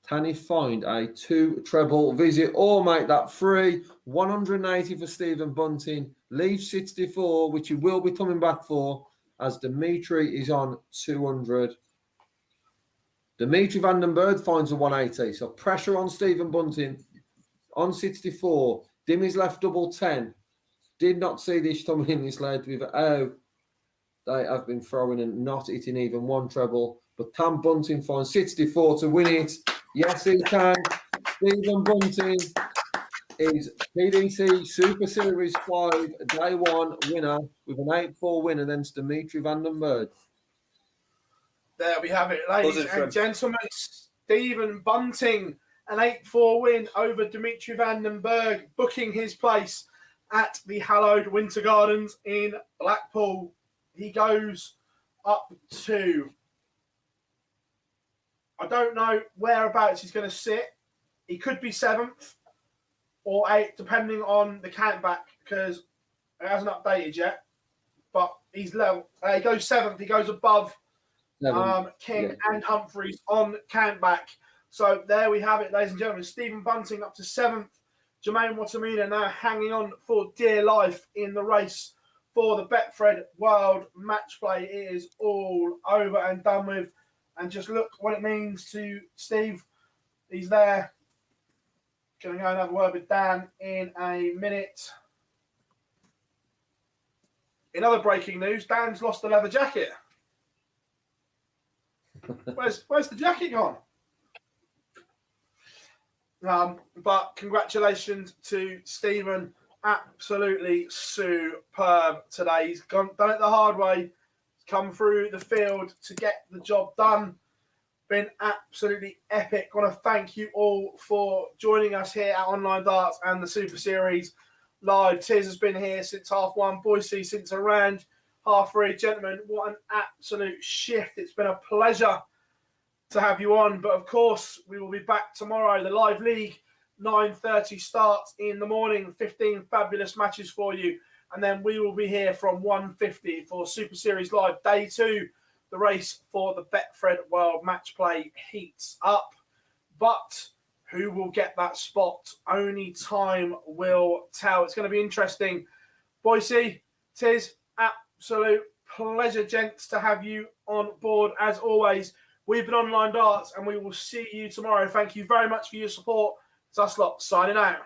Can he find a 2 treble visit or make that 3? 180 for Stephen Bunting. Leave 64, which he will be coming back for, as Dimitri is on 200. Dimitri Vandenberg finds a 180. So pressure on Stephen Bunting on 64. Dimi's left double 10. Did not see this coming in this led with they have been throwing and not hitting even 1 treble. But can Bunting find 64 to win it? Yes, he can. Stephen Bunting is PDC Super Series 5 Day 1 winner with an 8-4 win against Dimitri Vandenberg. There we have it, ladies and gentlemen. Stephen Bunting, an 8-4 win over Dimitri Vandenberg, booking his place at the hallowed Winter Gardens in Blackpool. He goes up to, I don't know whereabouts he's going to sit. He could be 7th or 8th, depending on the countback, because it hasn't updated yet. But he's level. He goes 7th. He goes above King and Humphreys on countback. So there we have it, ladies and gentlemen. Stephen Bunting up to 7th. Jermaine Watamina now hanging on for dear life in the race for the Betfred World Match Play. It is all over and done with. And just look what it means to Steve. He's there. Going to go and have a word with Dan in a minute. In other breaking news, Dan's lost the leather jacket. Where's the jacket gone? But congratulations to Stephen. Absolutely superb today. He's done it the hard way. He's come through the field to get the job done. Been absolutely epic. I want to thank you all for joining us here at Online Darts and the Super Series live. Tiz has been here since 1:30. Boise since around 3:30. Gentlemen, what an absolute shift. It's been a pleasure to have you on. But of course, we will be back tomorrow. The live league, 9:30 starts in the morning. 15 fabulous matches for you. And then we will be here from 1:50 for Super Series Live Day 2. The race for the Betfred World Match Play heats up. But who will get that spot? Only time will tell. It's going to be interesting. Boise, tis absolute pleasure, gents, to have you on board as always. We've been Online Darts, and we will see you tomorrow. Thank you very much for your support. It's us lot signing out.